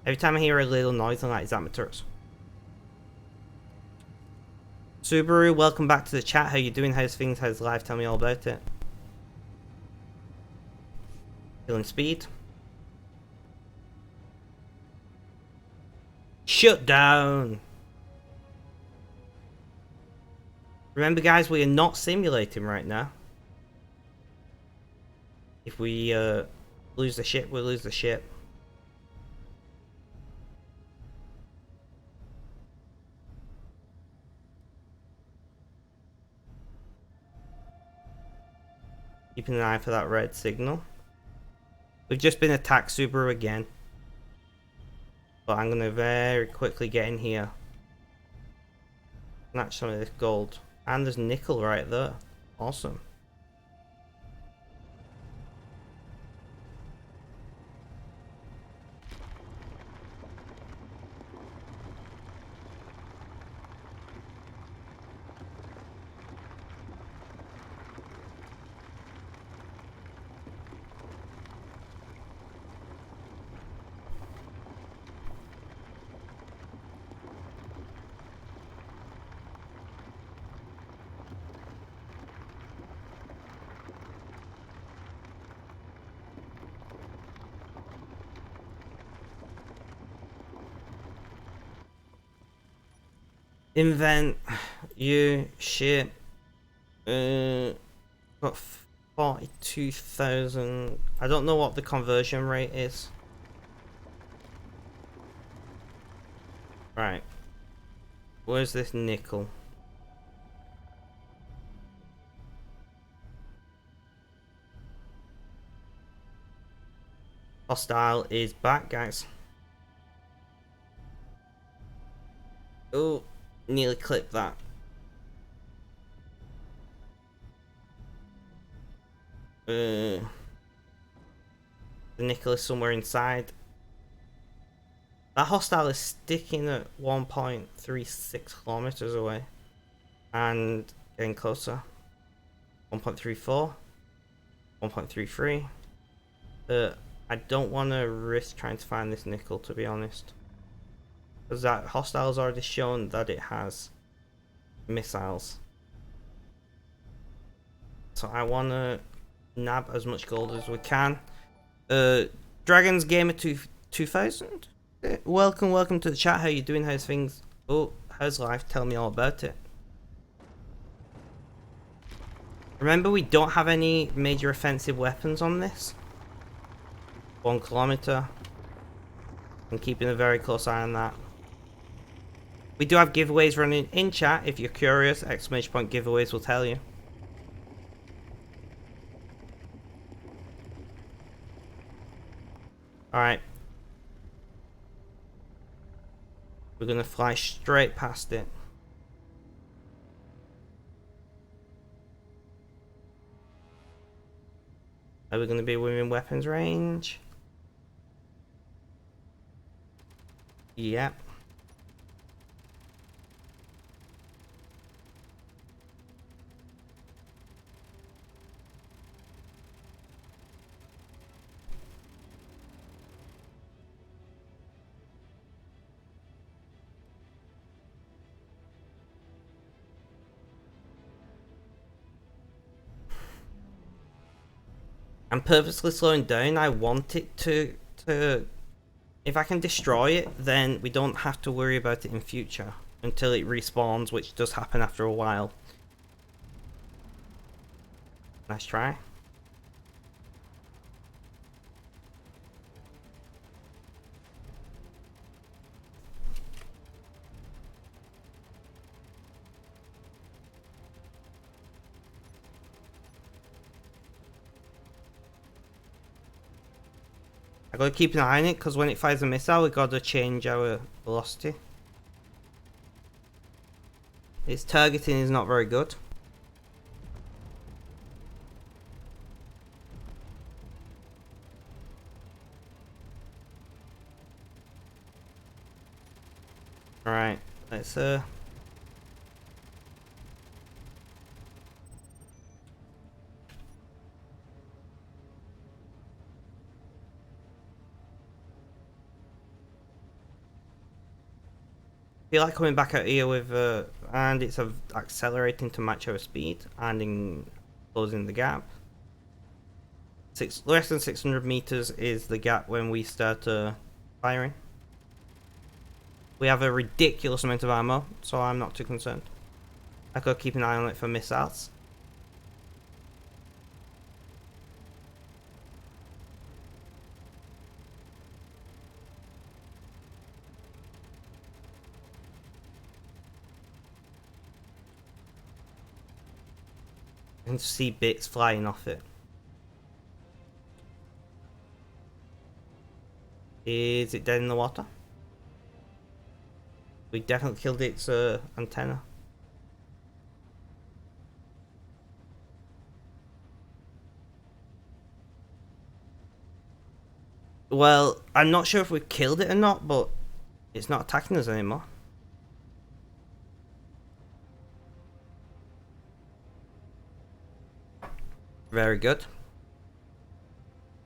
Every time I hear a little noise, I'm like, is that my turrets? Subaru, welcome back to the chat. How you doing? How's things? How's life? Tell me all about it. Feeling speed. Shut down. Remember, guys, we are not simulating right now. If we lose the ship, we'll lose the ship. Keeping an eye for that red signal. We've just been attacked, Subaru, again. But I'm going to very quickly get in here. Snatch some of this gold. And there's nickel right there. Awesome. Invent. You shit. Got 42,000. I don't know what the conversion rate is. Right. Where's this nickel? Hostile is back, guys. Oh, nearly clipped that. The nickel is somewhere inside. That hostile is sticking at 1.36 kilometers away. And getting closer. 1.34. 1.33. I don't want to risk trying to find this nickel, to be honest. Because that hostile's already shown that it has missiles. So I want to nab as much gold as we can. Dragons Gamer 2000. Welcome to the chat. How you doing? How's things? Oh, how's life? Tell me all about it. Remember, we don't have any major offensive weapons on this. 1 kilometer. I'm keeping a very close eye on that. We do have giveaways running in chat. If you're curious, exclamation point giveaways will tell you. Alright. We're gonna fly straight past it. Are we gonna be within weapons range? Yep. I'm purposely slowing down. I want it to if I can destroy it, then we don't have to worry about it in future until it respawns, which does happen after a while. Nice try. I gotta keep an eye on it because when it fires a missile, we gotta change our velocity. Its targeting is not very good. Alright, let's feel like coming back out here with and it's accelerating to match our speed and in closing the gap. Less than 600 meters is the gap when we start firing. We have a ridiculous amount of ammo, so I'm not too concerned. I gotta keep an eye on it for missiles. I can see bits flying off it. Is it dead in the water? We definitely killed its antenna. Well, I'm not sure if we killed it or not, but it's not attacking us anymore. Very good.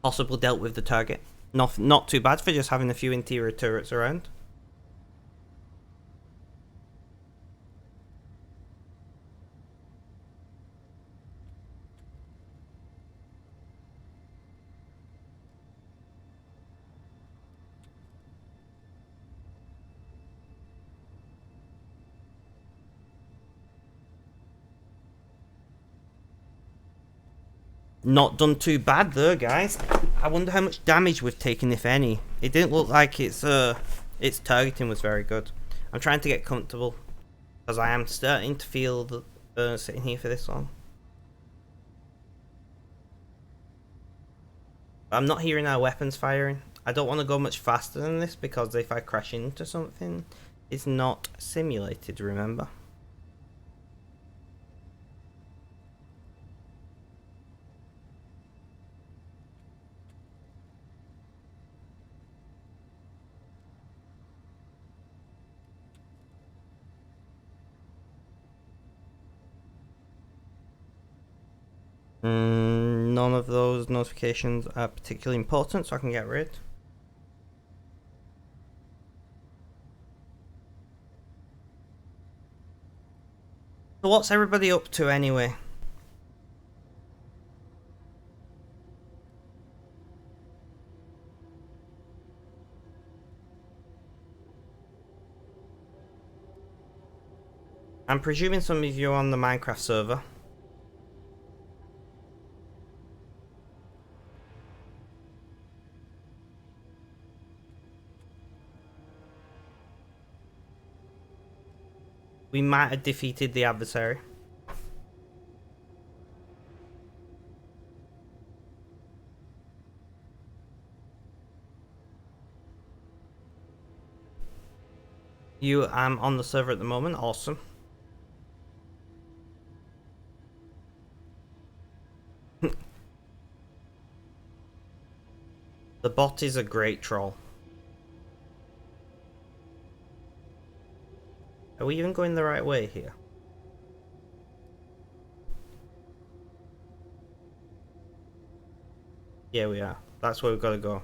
Possibly dealt with the target. Not too bad for just having a few interior turrets around. Not done too bad there, guys. I wonder how much damage we've taken, if any. It didn't look like its targeting was very good. I'm trying to get comfortable because I am starting to feel the sitting here for this one. I'm not hearing our weapons firing. I don't want to go much faster than this because if I crash into something, it's not simulated, remember? None of those notifications are particularly important, so I can get rid. So what's everybody up to anyway? I'm presuming some of you are on the Minecraft server. We might have defeated the adversary. You am on the server at the moment, awesome. The bot is a great troll. Are we even going the right way here? Yeah, we are. That's where we've got to go.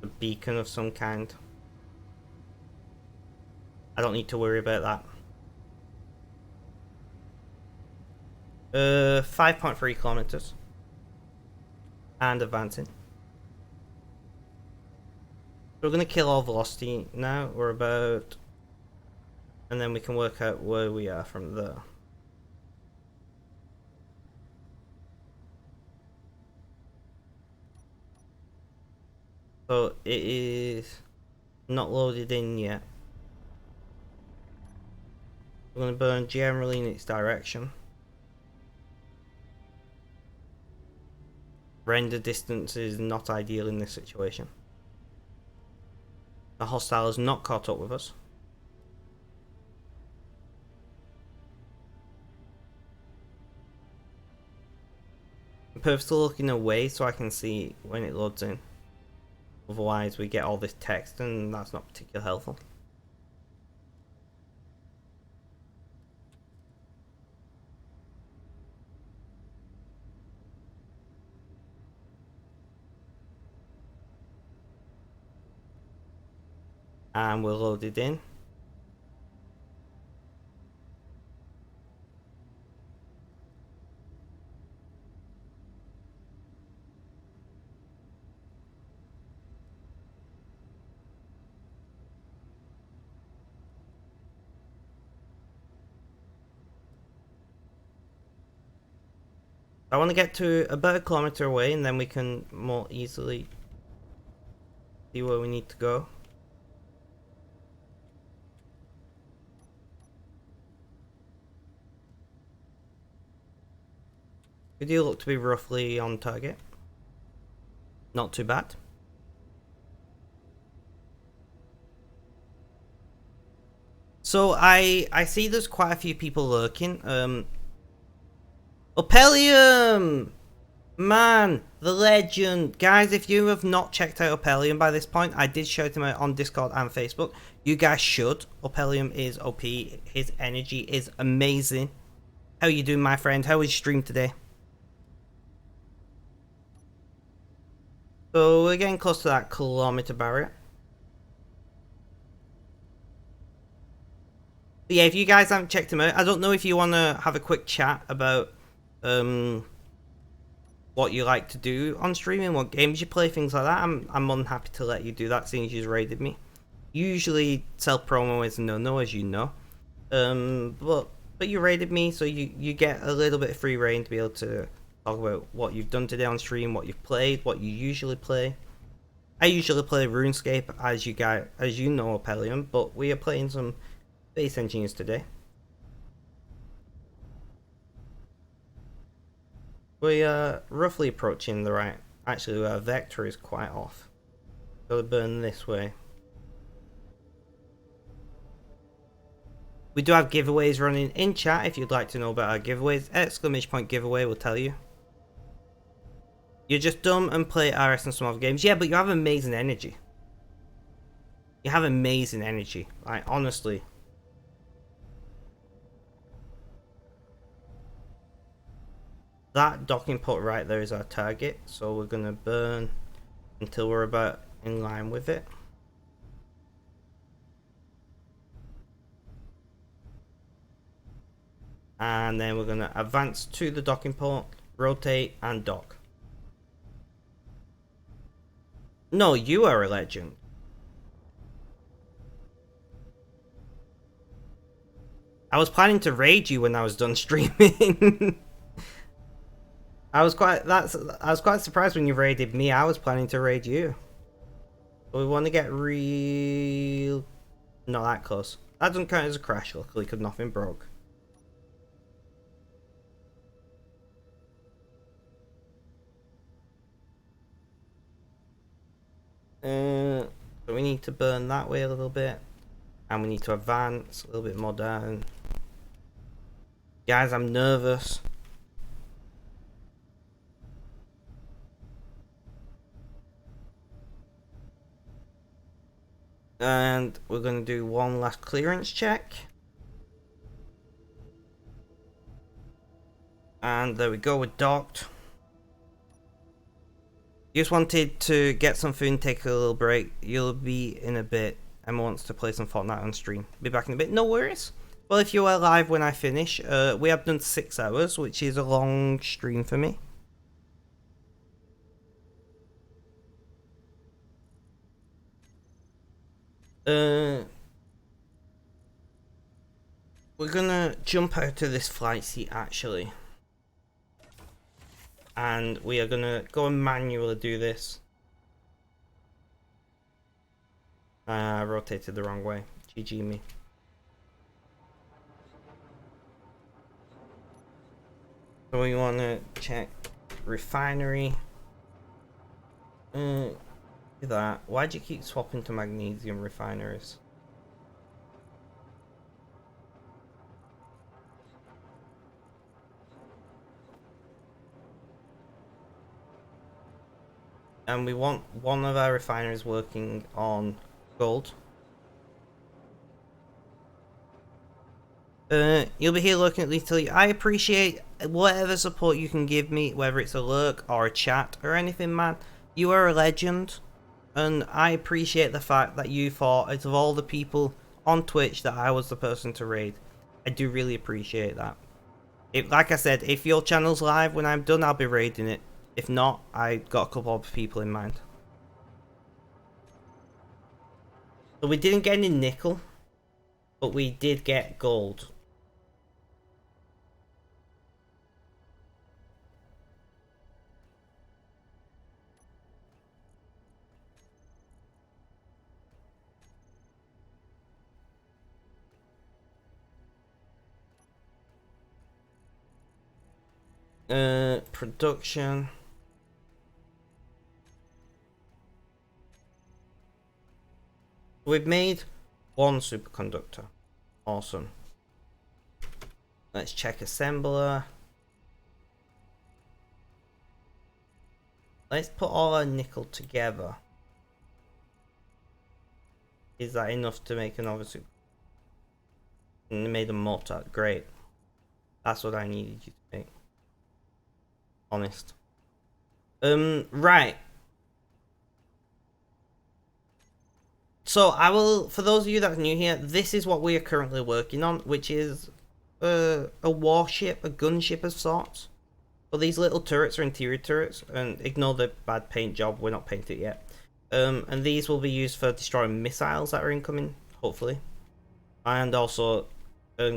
A beacon of some kind. I don't need to worry about that. 5.3 kilometers. And advancing. We're gonna kill all velocity now. We're about... And then we can work out where we are from there. So it is not loaded in yet. We're going to burn generally in its direction. Render distance is not ideal in this situation. The hostile has not caught up with us. I'm purposely looking away so I can see when it loads in. Otherwise we get all this text and that's not particularly helpful. And we're loaded in. I want to get to about 1 kilometer away and then we can more easily see where we need to go. We do look to be roughly on target. Not too bad. So I see there's quite a few people lurking. Opelium! Man, the legend. Guys, if you have not checked out Opelium by this point, I did shout him out on Discord and Facebook. You guys should. Opelium is OP. His energy is amazing. How you doing, my friend? How was your stream today? So we're getting close to that kilometer barrier. But yeah, if you guys haven't checked him out, I don't know if you want to have a quick chat about what you like to do on streaming, what games you play, things like that. I'm more than happy to let you do that, seeing as you've raided me. Usually self promo is a no, as you know. But you raided me, so you get a little bit of free reign to be able to talk about what you've done today on stream, what you've played, what you usually play. I usually play RuneScape, as you know, Opelium, but we are playing some Space Engineers today. We are roughly approaching the right. Actually, our vector is quite off. Gotta burn this way. We do have giveaways running in chat if you'd like to know about our giveaways. ! Giveaway will tell you. You're just dumb and play RS and some other games. Yeah, but you have amazing energy. You have amazing energy. Like, honestly. That docking port right there is our target. So we're going to burn until we're about in line with it. And then we're going to advance to the docking port, rotate, and dock. No, you are a legend. I was planning to raid you when I was done streaming. I was quite surprised when you raided me. I was planning to raid you. But we want to get real... Not that close. That doesn't count as a crash, luckily, because nothing broke. So we need to burn that way a little bit. And we need to advance a little bit more down. Guys, I'm nervous. And we're going to do one last clearance check. And there we go, we're docked. Just wanted to get some food and take a little break. You'll be in a bit. Emma wants to play some Fortnite on stream. Be back in a bit. No worries. Well, if you are live when I finish, we have done 6 hours, which is a long stream for me. We're gonna jump out of this flight seat actually. And we are gonna go and manually do this. Rotated the wrong way. GG me. So we wanna check refinery. That. Why'd you keep swapping to magnesium refineries? And we want one of our refineries working on gold. You'll be here looking at least till you. I appreciate whatever support you can give me, whether it's a lurk or a chat or anything, man. You are a legend. And I appreciate the fact that you thought, out of all the people on Twitch, that I was the person to raid. I do really appreciate that. Like I said, if your channel's live when I'm done, I'll be raiding it. If not, I got a couple of people in mind. So we didn't get any nickel, but we did get gold. Production. We've made one superconductor. Awesome. Let's check assembler. let's put all our nickel together. Is that enough to make another super? And they made a mortar. Great. That's what I needed you to make. Honest. Right. So I will, for those of you that are new here, this is what we are currently working on, which is a warship, a gunship of sorts. So these little turrets are interior turrets, and ignore the bad paint job, we're not painted yet. And these will be used for destroying missiles that are incoming, hopefully. And also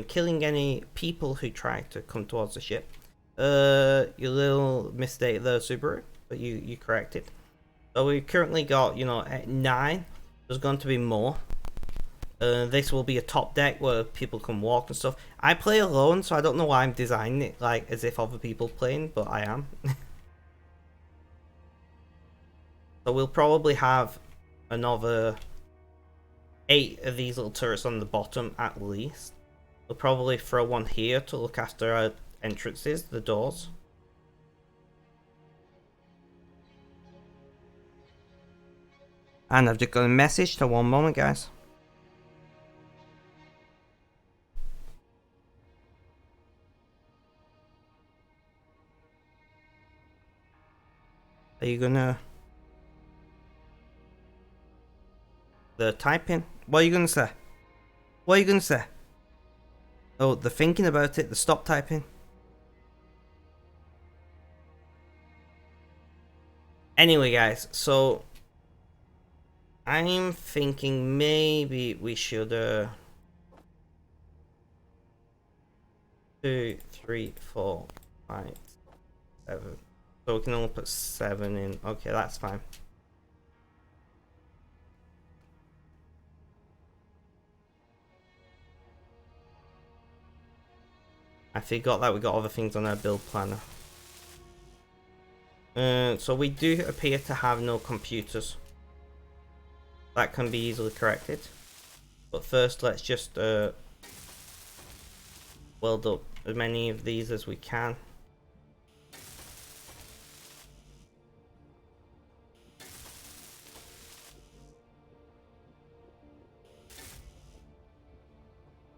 killing any people who try to come towards the ship. Your little mistake there, Subaru, but you corrected. So we've currently got, you know, 9. There's going to be more. This will be a top deck where people can walk and stuff. I play alone, so I don't know why I'm designing it like as if other people playing, but I am. So we'll probably have another 8 of these little turrets on the bottom at least. We'll probably throw one here to look after our entrances, the doors. And I've just got a message to one moment, guys. Are you gonna... The typing? What are you gonna say? What are you gonna say? Oh, the thinking about it, the stop typing. Anyway, guys, so... I'm thinking maybe we should, 2, 3, 4, 5, 7. So we can only put 7 in. Okay, that's fine. I forgot that we got other things on our build planner. So we do appear to have no computers. That can be easily corrected. But first, let's just weld up as many of these as we can.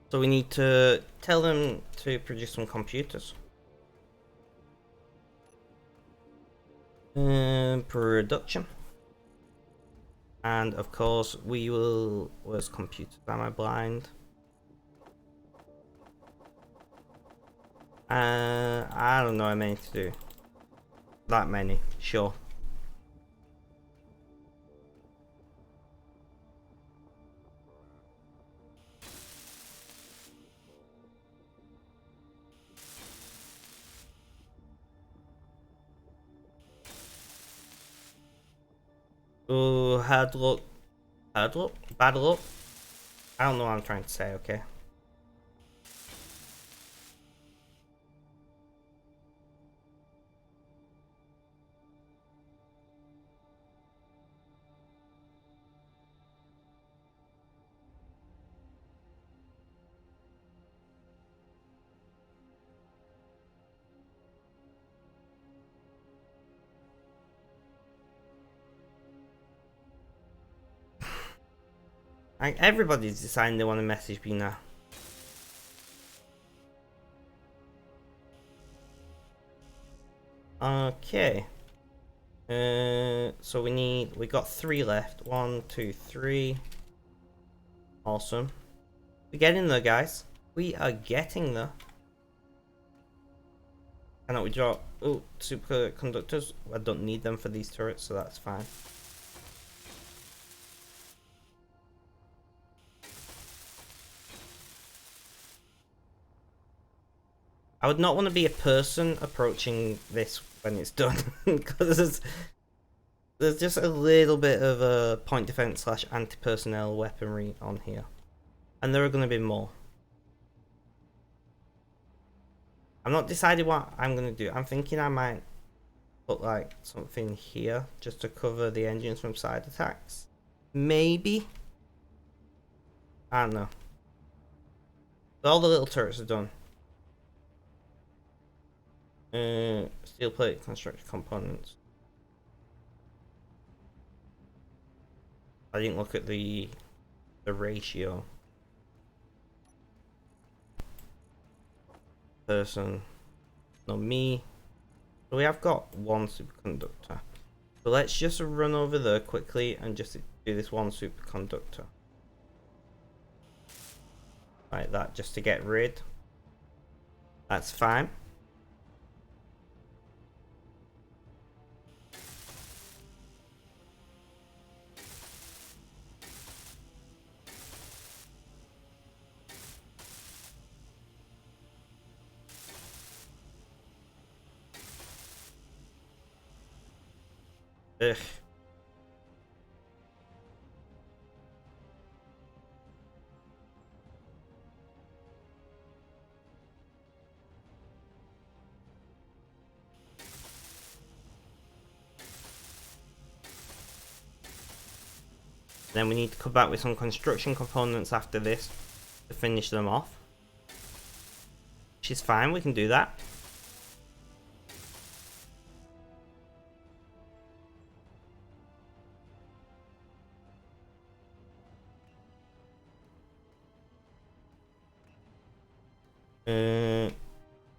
So we need to tell them to produce some computers. Production. And of course we will... Where's computers? Am I blind? I don't know how many to do. That many, sure. Oh, hard luck. Hard luck? Bad luck? I don't know what I'm trying to say, okay? Everybody's deciding they want to message me now. Okay. So we got 3 left. 1, 2, 3. Awesome. We're getting there, guys. We are getting there. Cannot we drop... Oh, superconductors. I don't need them for these turrets, so that's fine. I would not want to be a person approaching this when it's done, because there's just a little bit of a point defense / anti-personnel weaponry on here, and there are going to be more. I'm not decided what I'm going to do. I'm thinking I might put like something here just to cover the engines from side attacks. Maybe. I don't know. All the little turrets are done. Steel plate construction components. I didn't look at the ratio. Person. No, me. So we have got one superconductor. So let's just run over there quickly and just do this one superconductor. Like that, just to get rid. That's fine. Ugh. Then we need to come back with some construction components after this to finish them off. Which is fine, we can do that.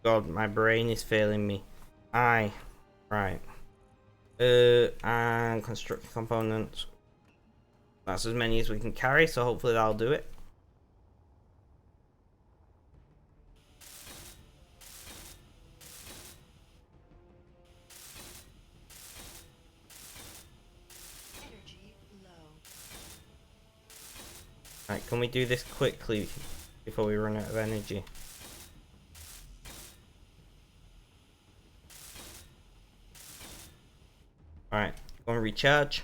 God, my brain is failing me. Right. And construction components. That's as many as we can carry, so hopefully that'll do it. Energy low. Right, can we do this quickly before we run out of energy? Alright, go and recharge.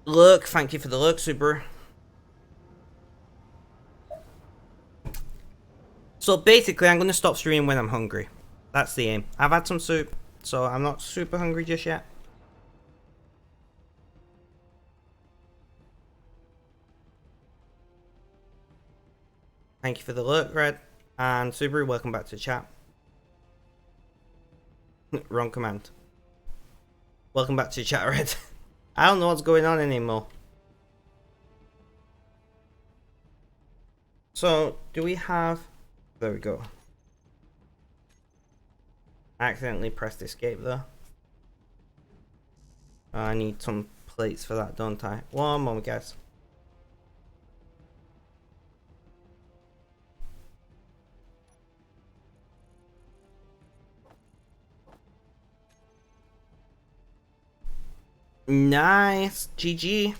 Look, thank you for the look, Subaru. So basically, I'm going to stop streaming when I'm hungry. That's the aim. I've had some soup, so I'm not super hungry just yet. Thank you for the look, Red. And Subaru, welcome back to chat. Wrong command. Welcome back to chat, Red. I don't know what's going on anymore. So, do we have... There we go. I accidentally pressed escape there. I need some plates for that, don't I? One moment, guys. Nice. GG.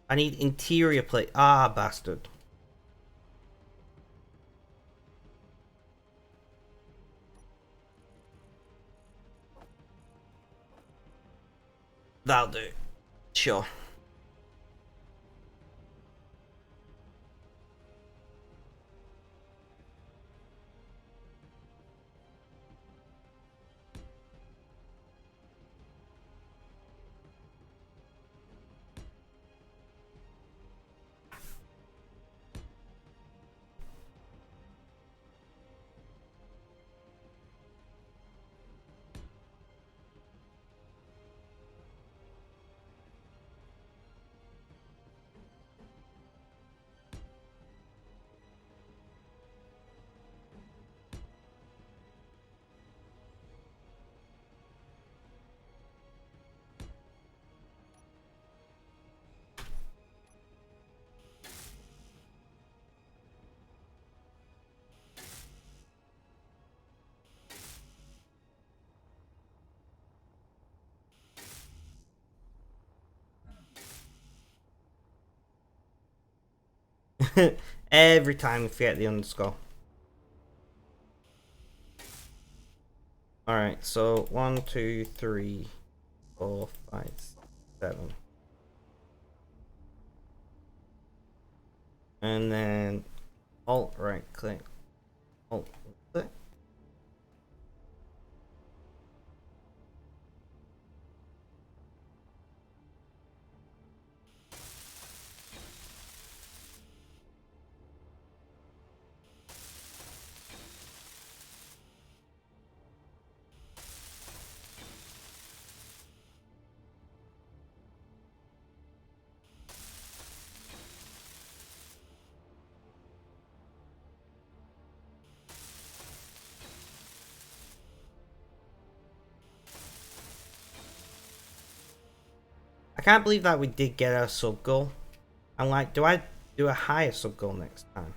I need interior plate. Ah, bastard. That'll do. Sure. Every time we forget the underscore. Alright, so 1, 2, 3, 4, 5, 7. And then alt right click. Oh, was it? I can't believe that we did get our sub goal. I'm like, do I do a higher sub goal next time?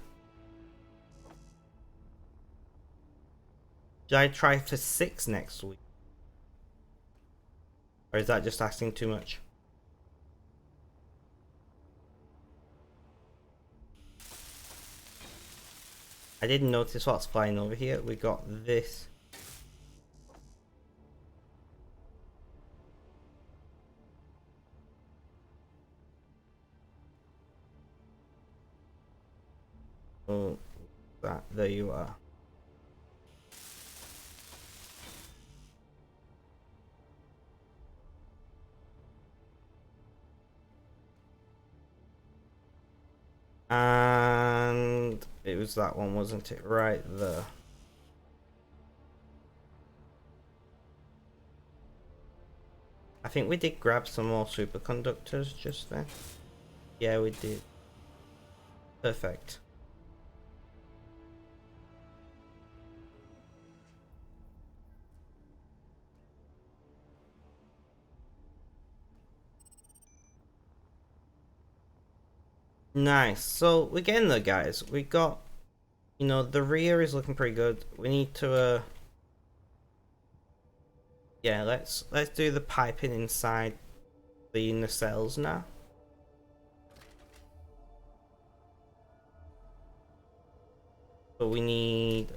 Should I try for 6 next week? Or is that just asking too much? I didn't notice what's flying over here. We got this. Oh, there you are. And it was that one, wasn't it? Right there. I think we did grab some more superconductors just then. Yeah, we did. Perfect. Nice. So we're getting there, guys. We got, you know, the rear is looking pretty good. We need to yeah, let's do the piping inside the nacelles now. So we need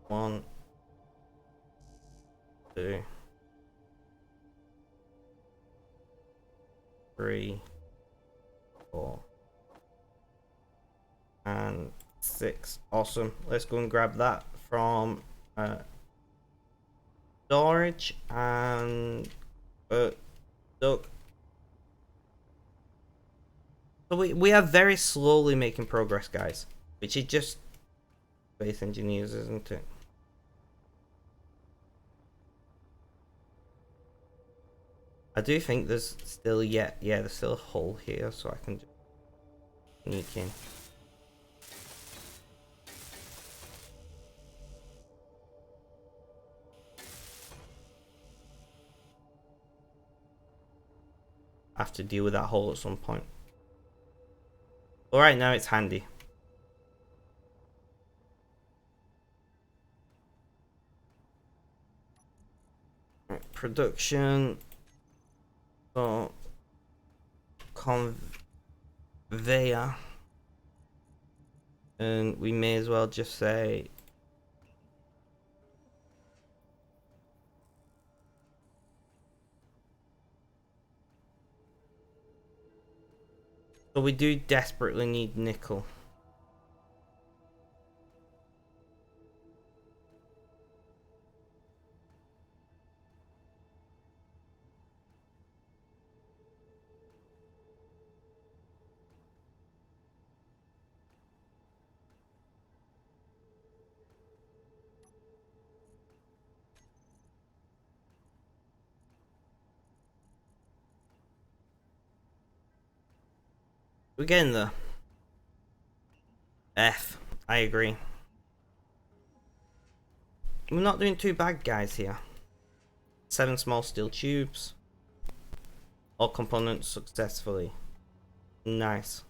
1, 2, 3, 4, and 6. Awesome. Let's go and grab that from storage and Doug. So we are very slowly making progress, guys, which is just space engineers, isn't it? I do think there's still there's still a hole here, so I can just sneak in. I have to deal with that hole at some point. All right, now it's handy. Right, production. So conveyor, and we may as well just say so we do desperately need nickel. We're getting there. F. I agree. We're not doing too bad, guys, here. 7 small steel tubes. All components successfully. Nice.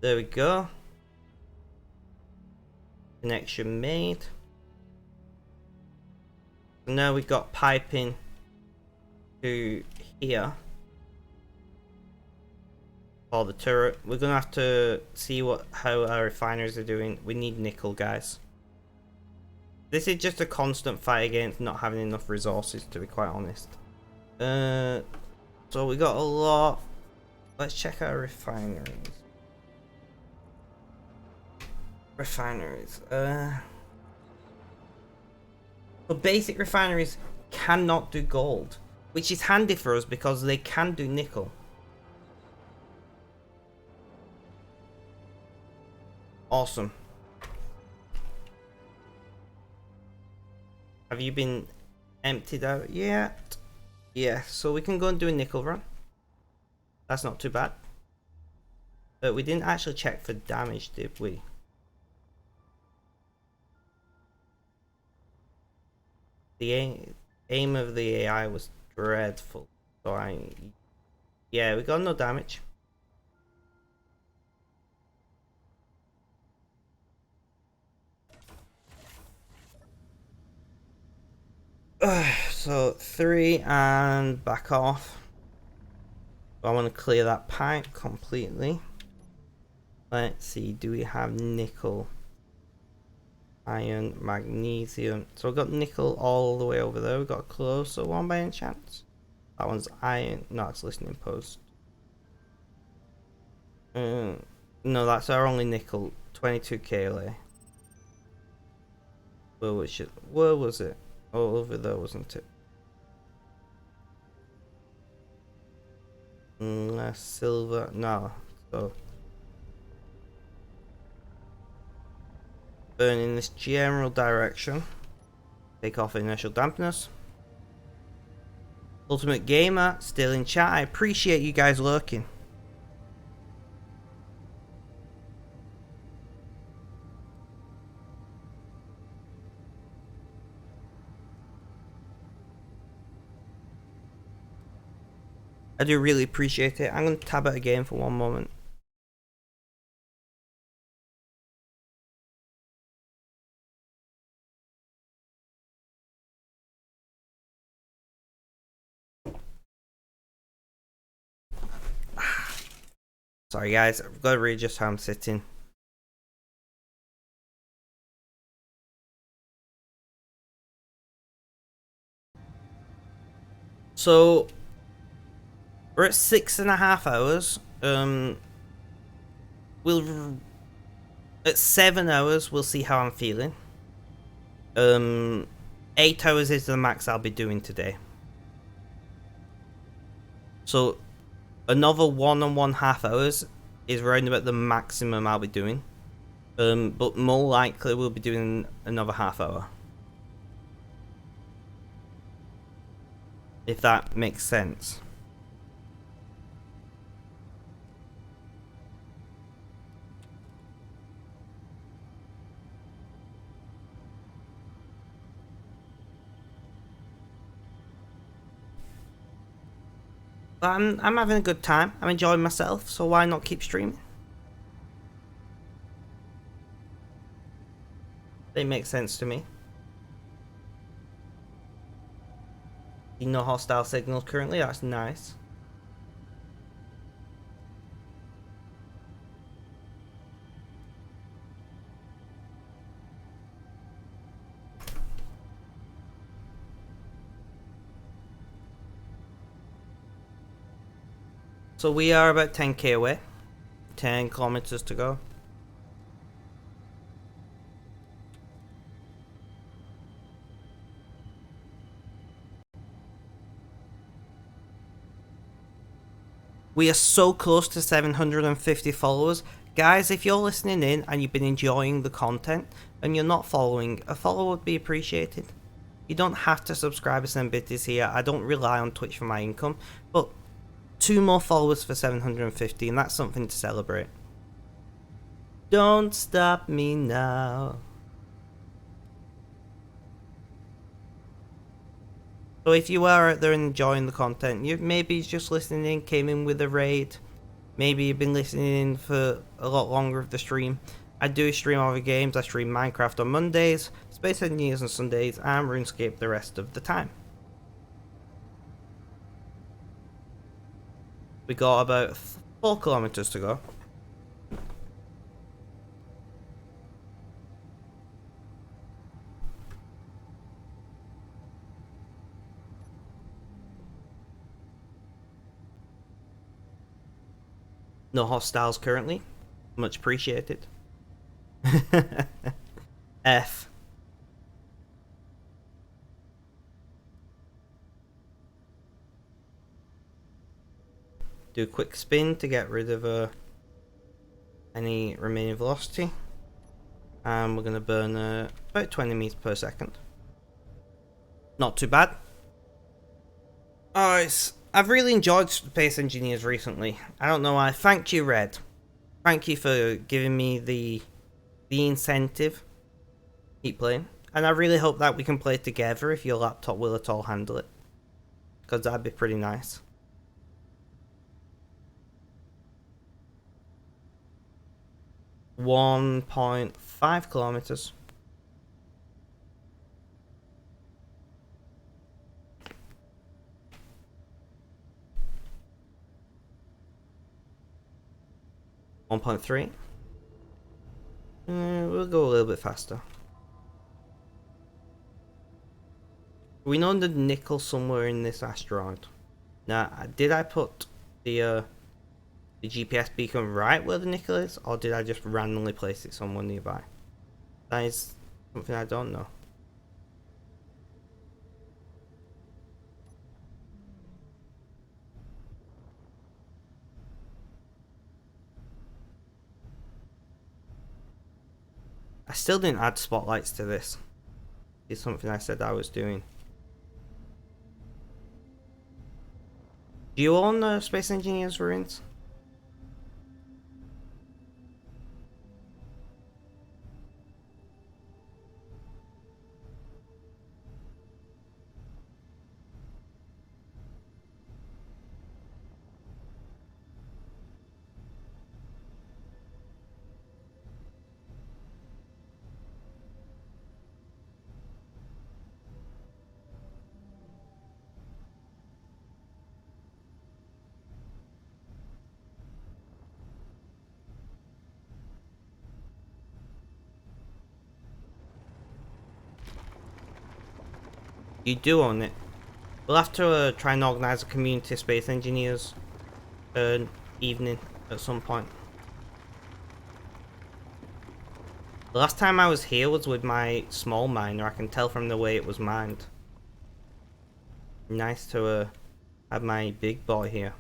There we go. Connection made. So now we've got piping to here. for the turret. We're gonna have to see how our refineries are doing. We need nickel, guys. This is just a constant fight against not having enough resources, to be quite honest. So we got a lot. Let's check our refineries. But basic refineries cannot do gold, which is handy for us because they can do nickel. Awesome. Have you been emptied out yet? Yeah, so we can go and do a nickel run. That's not too bad. But we didn't actually check for damage, did we? The aim of the AI was dreadful. So yeah, we got no damage. So 3 and back off. I want to clear that pipe completely. Let's see, do we have nickel, iron, magnesium? So we've got nickel all the way over there. We've got a closer one by any chance. That one's iron. No, it's listening post. No, that's our only nickel. 22 KLA. Where was it? Oh, over there, wasn't it? Silver. No. So burn in this general direction. Take off initial dampness. Ultimate Gamer still in chat. I appreciate you guys lurking. I do really appreciate it. I'm going to tab it again for one moment. Sorry guys, I've got to readjust how I'm sitting. So we're at 6.5 hours. At 7 hours we'll see how I'm feeling. 8 hours is the max I'll be doing today. So another 1.5 hours is around about the maximum I'll be doing. But more likely we'll be doing another half hour. If that makes sense. But I'm having a good time. I'm enjoying myself, so why not keep streaming? They make sense to me. No hostile signals currently, that's nice. So we are about 10k away. 10 kilometers to go. We are so close to 750 followers. Guys, if you're listening in and you've been enjoying the content and you're not following, a follow would be appreciated. You don't have to subscribe to send bitties here. I don't rely on Twitch for my income, but 2 more followers for 750, and that's something to celebrate. Don't stop me now. So if you are out there enjoying the content, you maybe just listening in, came in with a raid, maybe you've been listening in for a lot longer of the stream. I do stream other games. I stream Minecraft on Mondays, Space Engineers on Sundays, and RuneScape the rest of the time. We got about 4 kilometers to go. No hostiles currently. Much appreciated. F. Do a quick spin to get rid of any remaining velocity. And we're going to burn about 20 meters per second. Not too bad. I've really enjoyed Space Engineers recently. I don't know why. Thank you, Red. Thank you for giving me the incentive. Keep playing. And I really hope that we can play together if your laptop will at all handle it. Because that'd be pretty nice. .5 kilometers. .3. We'll go a little bit faster. We know the nickel somewhere in this asteroid. Now, did I put the GPS beacon right where the nickel is, or did I just randomly place it somewhere nearby? That is something I don't know. I still didn't add spotlights to this. It's something I said I was doing. Do you own Space Engineers Ruins? You do own it. We'll have to try and organise a community of Space Engineers evening at some point. The last time I was here was with my small miner. I can tell from the way it was mined. Nice to have my big boy here.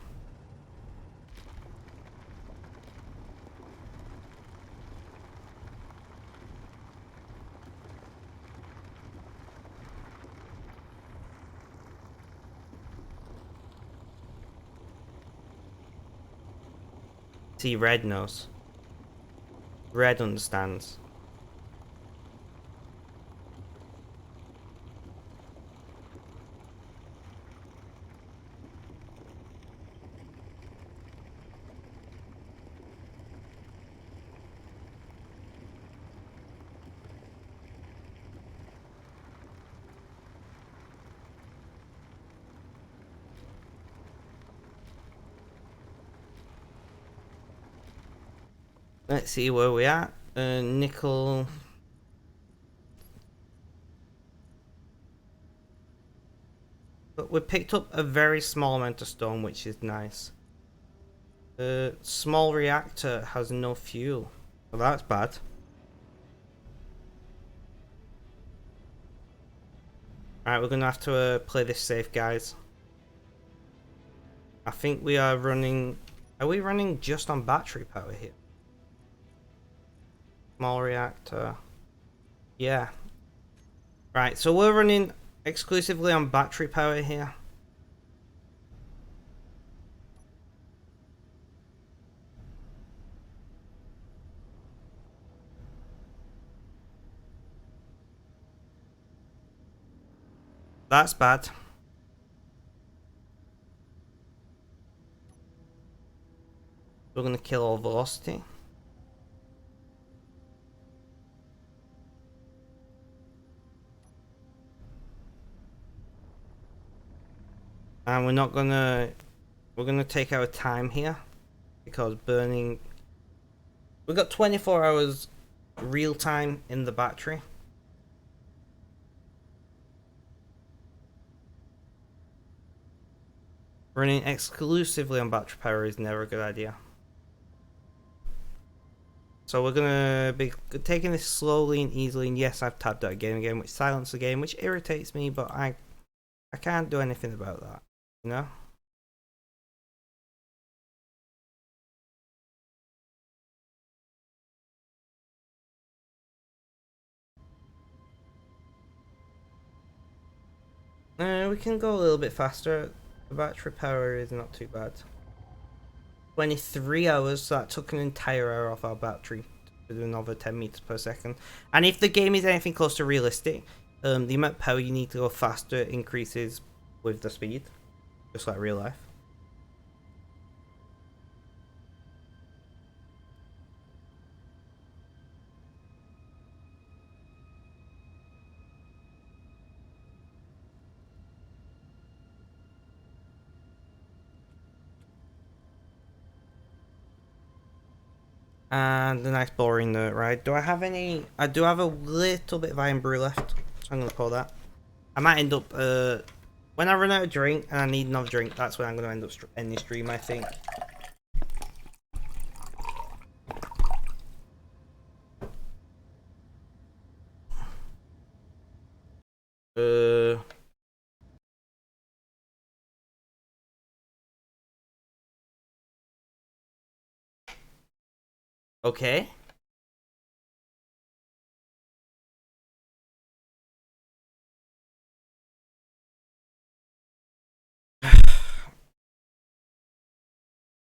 See, Red knows. Red understands. Let's see where we are. Nickel. But we picked up a very small amount of stone, which is nice. The small reactor has no fuel. Well, that's bad. Alright, we're gonna have to play this safe, guys. I think we are running... Are we running just on battery power here? Small reactor. Yeah. Right, so we're running exclusively on battery power here. That's bad. We're gonna kill all velocity. And we're gonna take our time here. because burning. We've got 24 hours real time in the battery. Running exclusively on battery power is never a good idea. So we're gonna be taking this slowly and easily, and yes, I've tabbed out again, which silenced the game, which irritates me, but I can't do anything about that, you know? We can go a little bit faster. The battery power is not too bad. 23 hours, so that took an entire hour off our battery to do another 10 meters per second. And if the game is anything close to realistic, the amount of power you need to go faster increases with the speed, just like real life. And a nice boring note, right? Do I have any? I do have a little bit of iron brew left, so I'm gonna pour that. I might end up when I run out of drink and I need another drink. That's when I'm gonna end up ending stream, I think. Uh. Okay.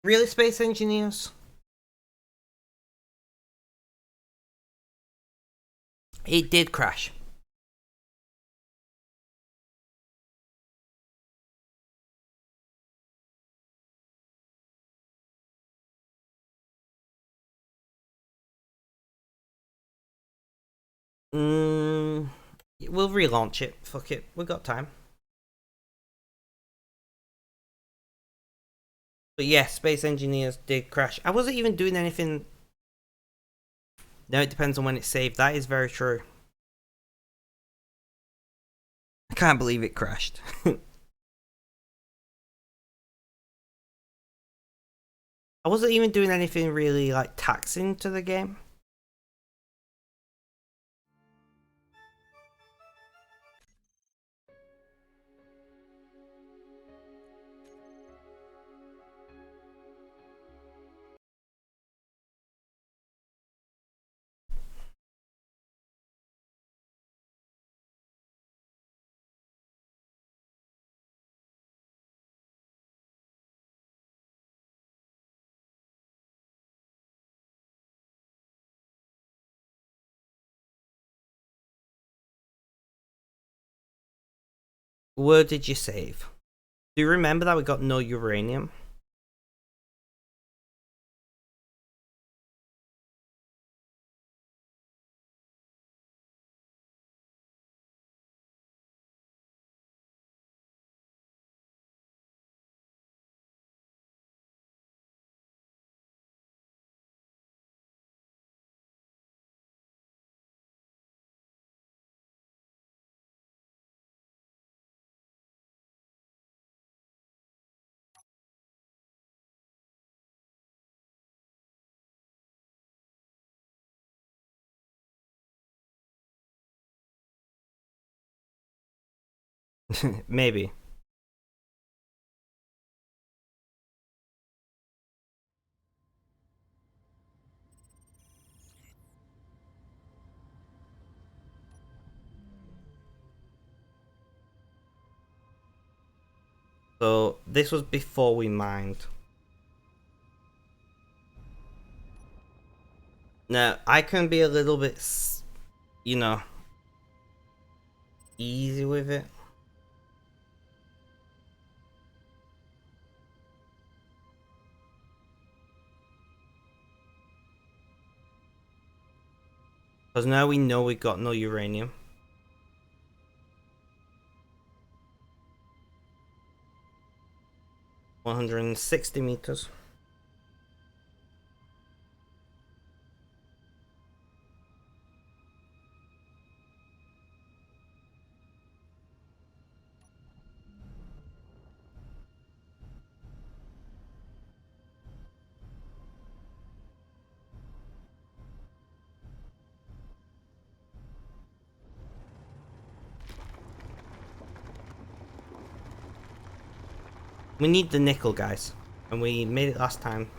Really, space engineers? It did crash. We'll relaunch it. Fuck it. We've got time. But yes, space engineers did crash. I wasn't even doing anything. No, it depends on when it's saved. That is very true. I can't believe it crashed. I wasn't even doing anything really like taxing to the game. Where did you save? Do you remember that we got no uranium? Maybe. So this was before we mined. Now I can be a little bit, you know, easy with it. Because now we know we got no uranium. 160 meters. We need the nickel, guys. And we made it last time.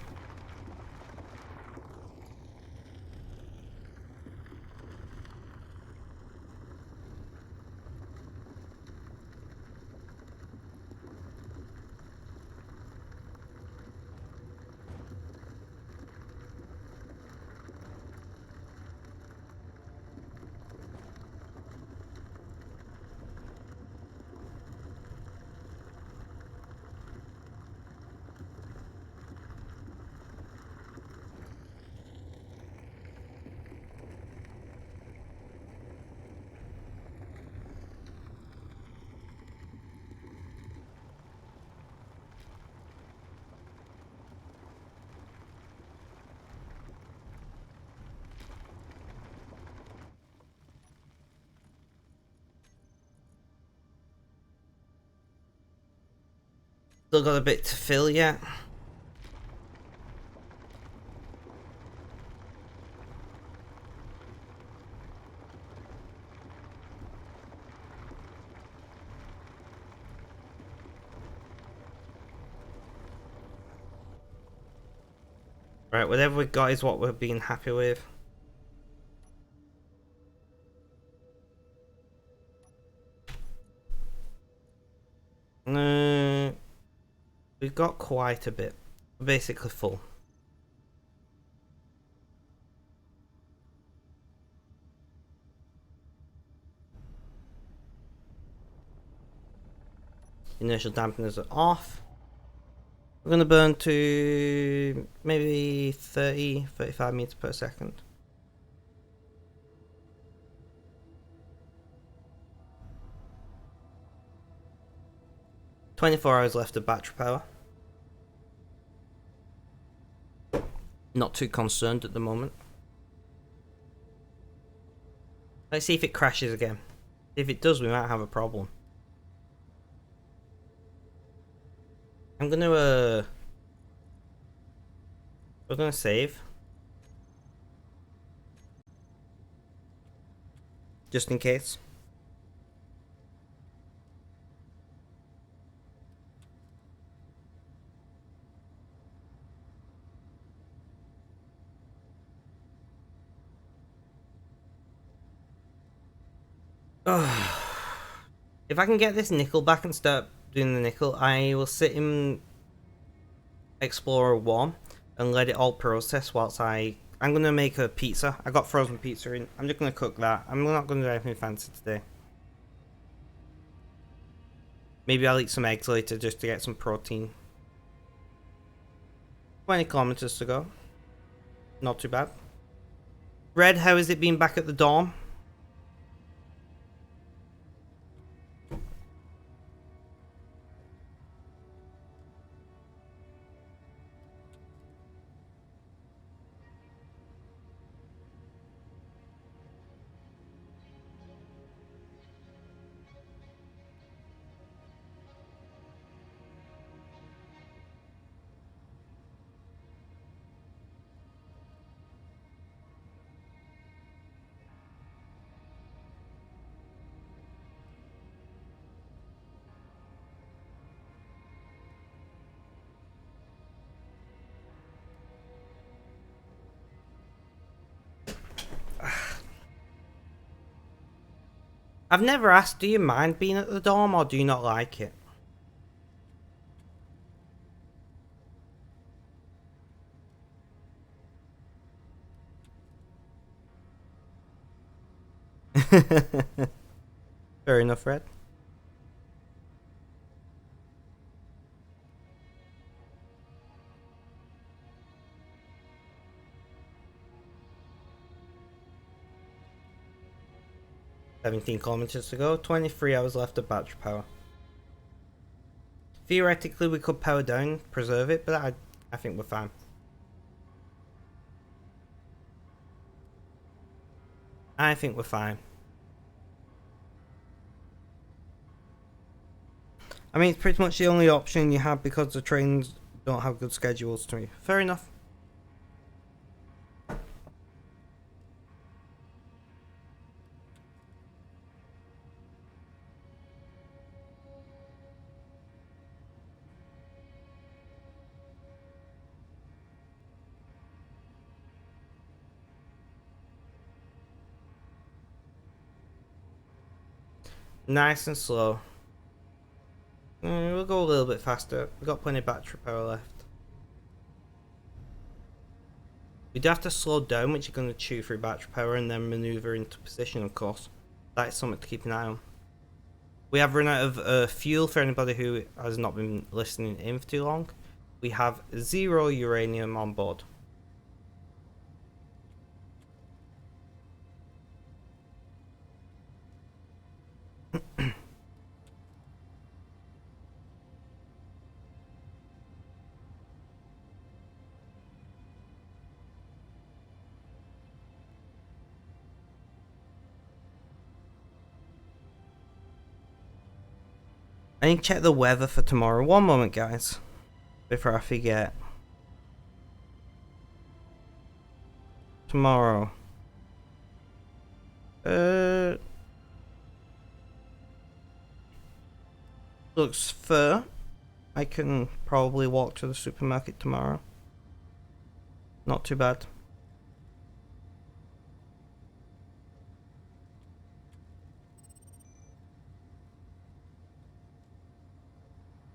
Still got a bit to fill yet. Right, whatever we got is what we're being happy with. We've got quite a bit. We're basically full. Inertial dampeners are off. We're going to burn to maybe 35 meters per second. "24 hours left of battery power. Not too concerned at the moment. Let's see if it crashes again. If it does, we might have a problem. I'm gonna we're gonna save. Just in case. If I can get this nickel back and start doing the nickel, I will sit in Explorer 1 and let it all process whilst I'm gonna make a pizza. I got frozen pizza in. I'm just gonna cook that. I'm not gonna do anything fancy today. Maybe I'll eat some eggs later just to get some protein. 20 kilometers to go. Not too bad. Red, how has it been back at the dorm? I've never asked, do you mind being at the dorm or do you not like it? Fair enough, Red. "17 kilometers to go, 23 hours left of battery power. Theoretically, we could power down, preserve it, but I think we're fine. I think we're fine. I mean, it's pretty much the only option you have because the trains don't have good schedules to me. Fair enough. Nice and slow. We'll go a little bit faster. We've got plenty of battery power left. We do have to slow down, which you're going to chew through battery power and then maneuver into position, of course. That is something to keep an eye on. We have run out of fuel for anybody who has not been listening in for too long. We have 0 uranium on board. I need to check the weather for tomorrow. One moment, guys, before I forget. Tomorrow. Looks fair. I can probably walk to the supermarket tomorrow. Not too bad.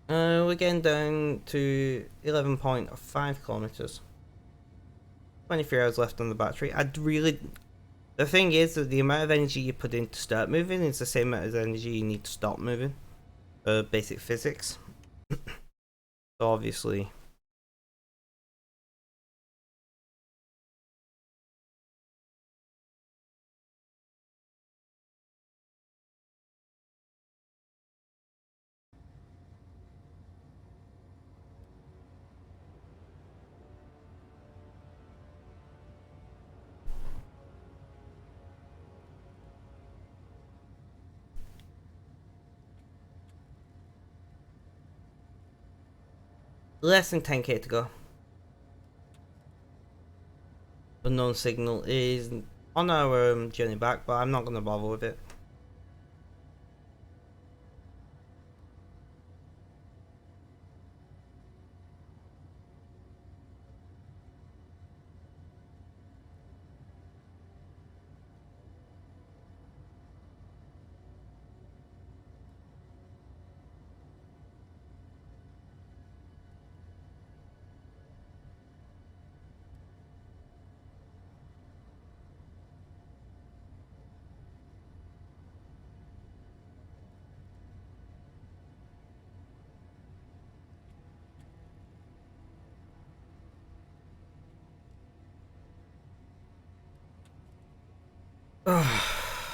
We're getting down to 11.5 kilometers. 23 hours left on the battery. The thing is that the amount of energy you put in to start moving is the same amount of energy you need to stop moving. Basic physics. So obviously. Less than 10k to go. Unknown signal is on our journey back, but I'm not going to bother with it. Ugh,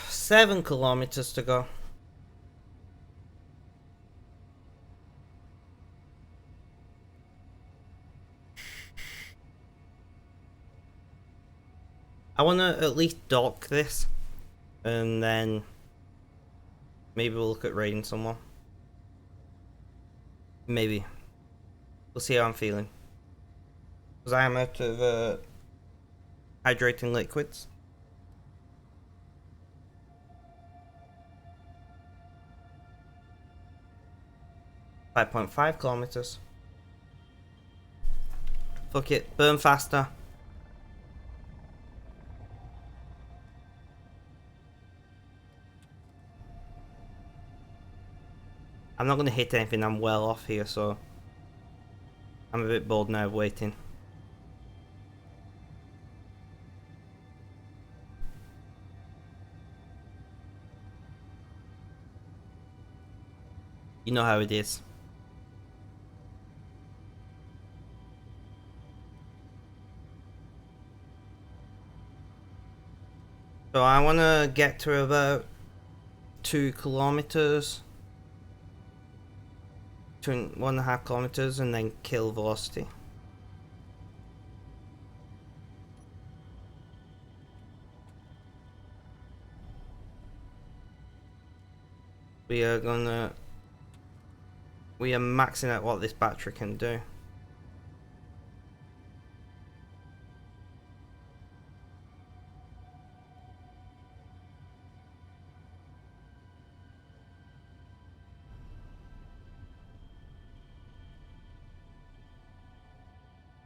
7 kilometers to go. I want to at least dock this, and then maybe we'll look at raiding someone. Maybe. We'll see how I'm feeling. Because I am out of hydrating liquids. 5.5 kilometers. Fuck it, burn faster. I'm not going to hit anything, I'm well off here, so I'm a bit bored now of waiting. You know how it is. So I want to get to about 2 kilometers. 1.5 kilometers and then kill velocity. We are maxing out what this battery can do.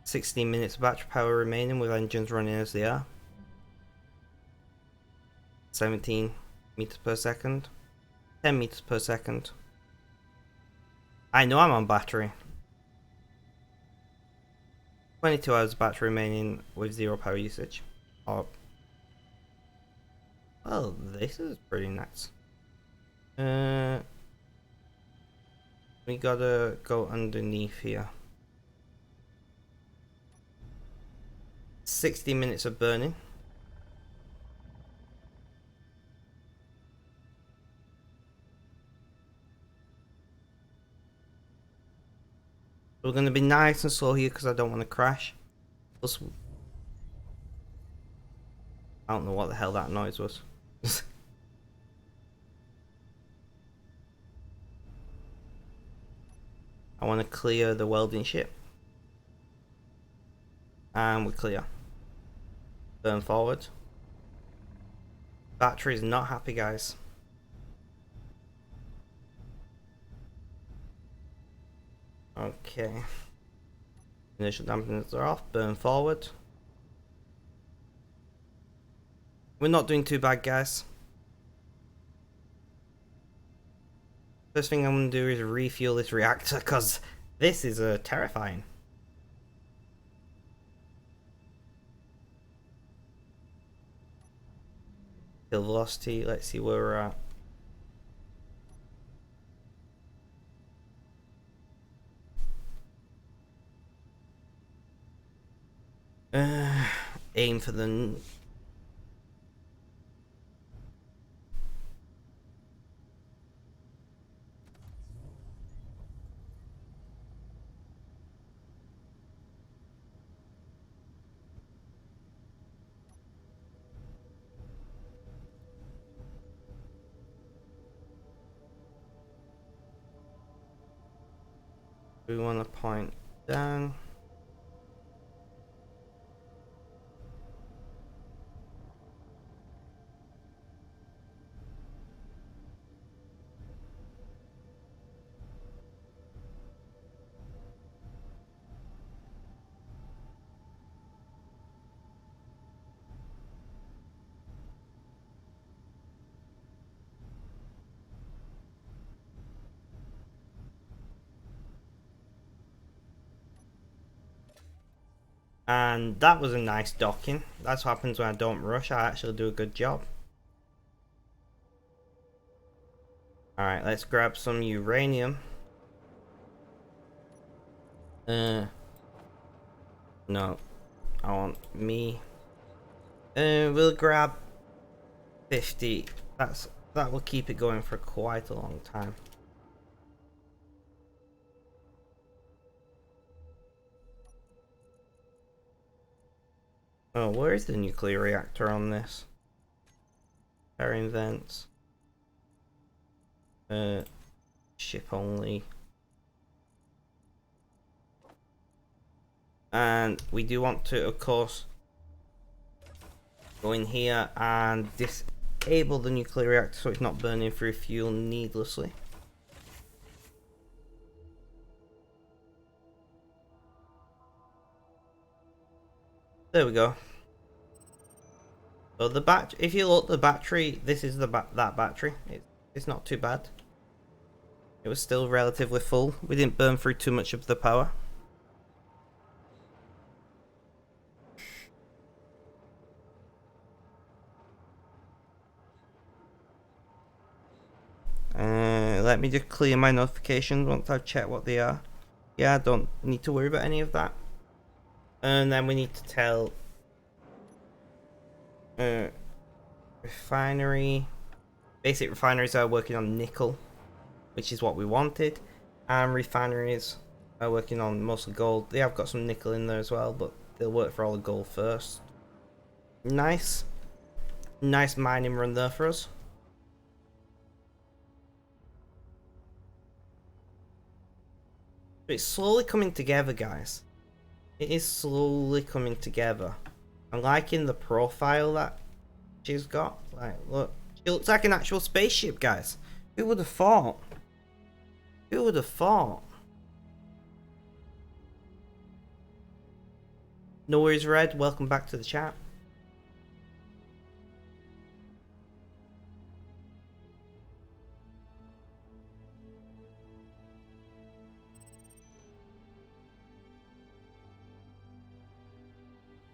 $16 minutes of battery power remaining with engines running as they are. 17 meters per second. 10 meters per second. I know I'm on battery. 22 hours of battery remaining with 0 power usage. Oh. Well, this is pretty nice. We gotta go underneath here. 60 minutes of burning. We're gonna be nice and slow here because I don't want to crash. Plus, I don't know what the hell that noise was. I want to clear the welding ship. And we're clear. Burn forward. Battery's not happy, guys. Okay. Initial dampeners are off. Burn forward. We're not doing too bad, guys. First thing I'm going to do is refuel this reactor, because this is terrifying. Kill velocity, let's see where we're at. Aim for the... We want to point down. And that was a nice docking. That's what happens when I don't rush. I actually do a good job. Alright, let's grab some uranium. No. I want me. We'll grab 50. That will keep it going for quite a long time. Oh, where is the nuclear reactor on this? Carrying vents. Ship only. And we do want to, of course, go in here and disable the nuclear reactor so it's not burning through fuel needlessly. There we go. So the if you look, the battery, this is that battery. It's not too bad. It was still relatively full. We didn't burn through too much of the power. Let me just clear my notifications once I've checked what they are. Yeah, I don't need to worry about any of that. And then we need to tell refinery. Basic refineries are working on nickel, which is what we wanted, and refineries are working on mostly gold. They have got some nickel in there as well, but they'll work for all the gold first. Nice mining run there for us. But it's slowly coming together, guys. It is slowly coming together. I'm liking the profile that she's got. Like, look, she looks like an actual spaceship, guys. Who would have thought? Who would have thought? No worries, Red. Welcome back to the chat.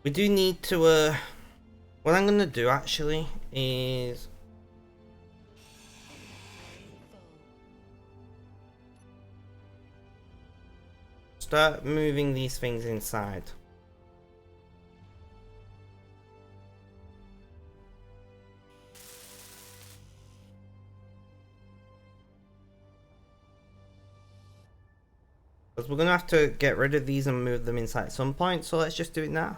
We do need to, what I'm gonna do actually is Full. start moving these things inside. Because we're gonna have to get rid of these and move them inside at some point, so let's just do it now.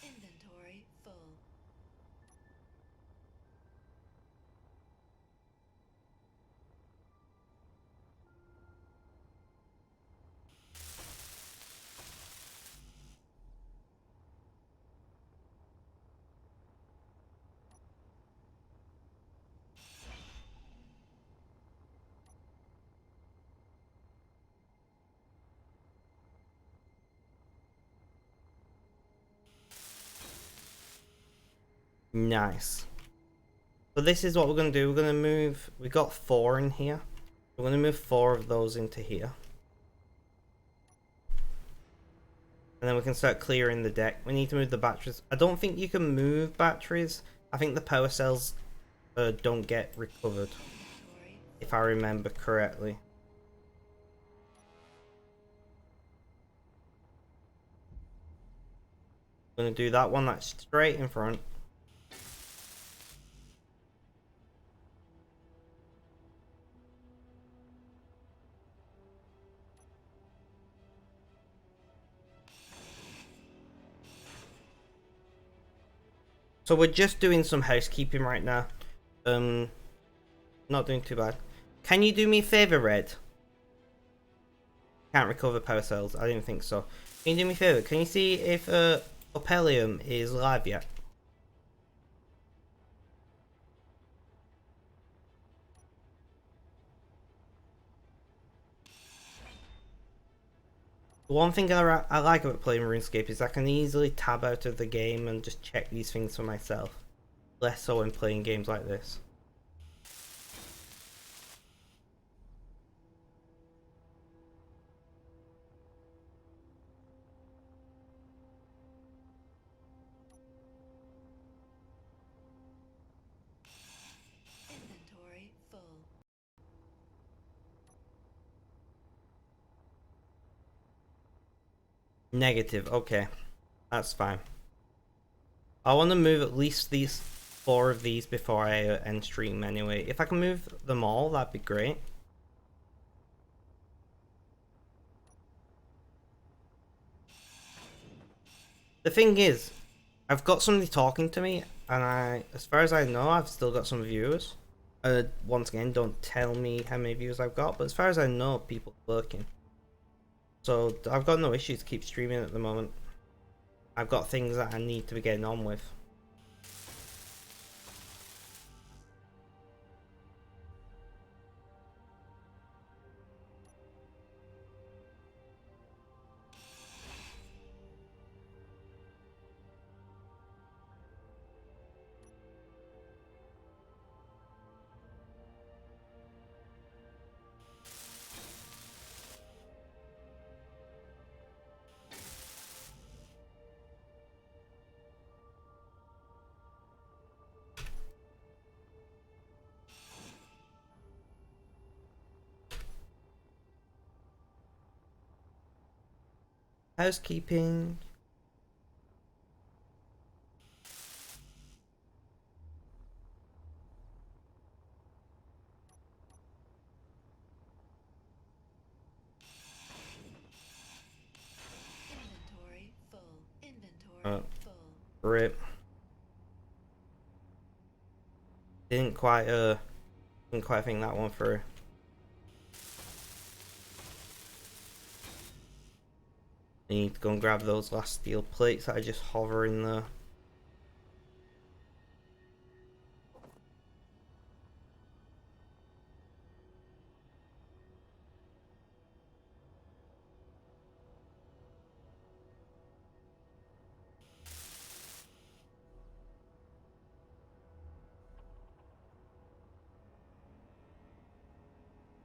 Inventory full. Nice. So this is what we're gonna do. We're gonna move, we got 4 in here. We're gonna move 4 of those into here. And then we can start clearing the deck. We need to move the batteries. I don't think you can move batteries. I think the power cells don't get recovered, Inventory if I remember correctly. I'm gonna do that one that's straight in front. So we're just doing some housekeeping right now. Not doing too bad. Can you do me a favor, Red? Can't recover power cells. I didn't think so. Can you do me a favor? Can you see if Opelium is live yet? The one thing I like about playing RuneScape is I can easily tab out of the game and just check these things for myself. Less so when playing games like this. Inventory full. Negative, okay. That's fine. I want to move at least these 4 of these before I end stream anyway. If I can move them all, that'd be great. The thing is, I've got somebody talking to me, and as far as I know, I've still got some viewers. Once again, don't tell me how many views I've got, but as far as I know, people are lurking. So I've got no issues to keep streaming at the moment. I've got things that I need to be getting on with. Housekeeping. Inventory full. Inventory Uh, full. Rip. Didn't quite think that one through. I need to go and grab those last steel plates that are just hovering there.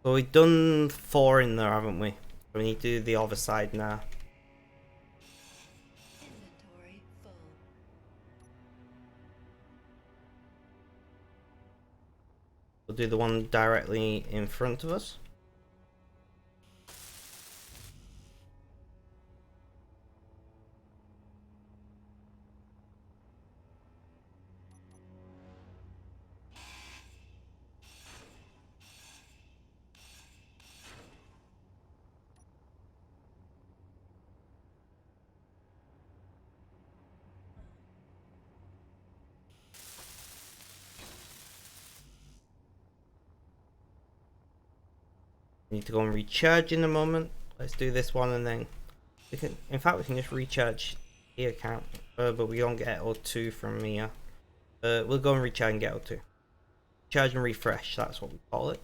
So we've done 4 in there, haven't we? We need to do the other side now. Inventory full. We'll do the one directly in front of us. Need to go and recharge in a moment. Let's do this one and then we can. In fact, we can just recharge the account, but we don't get O2 from Mia. We'll go and recharge and get O2. Charge and refresh. That's what we call it.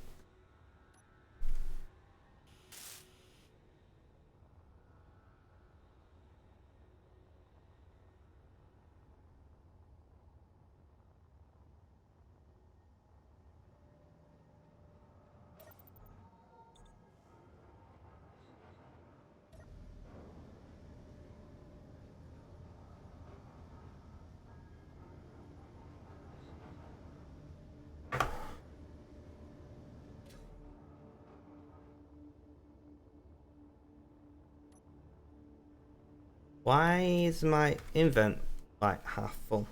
Why is my invent like half full?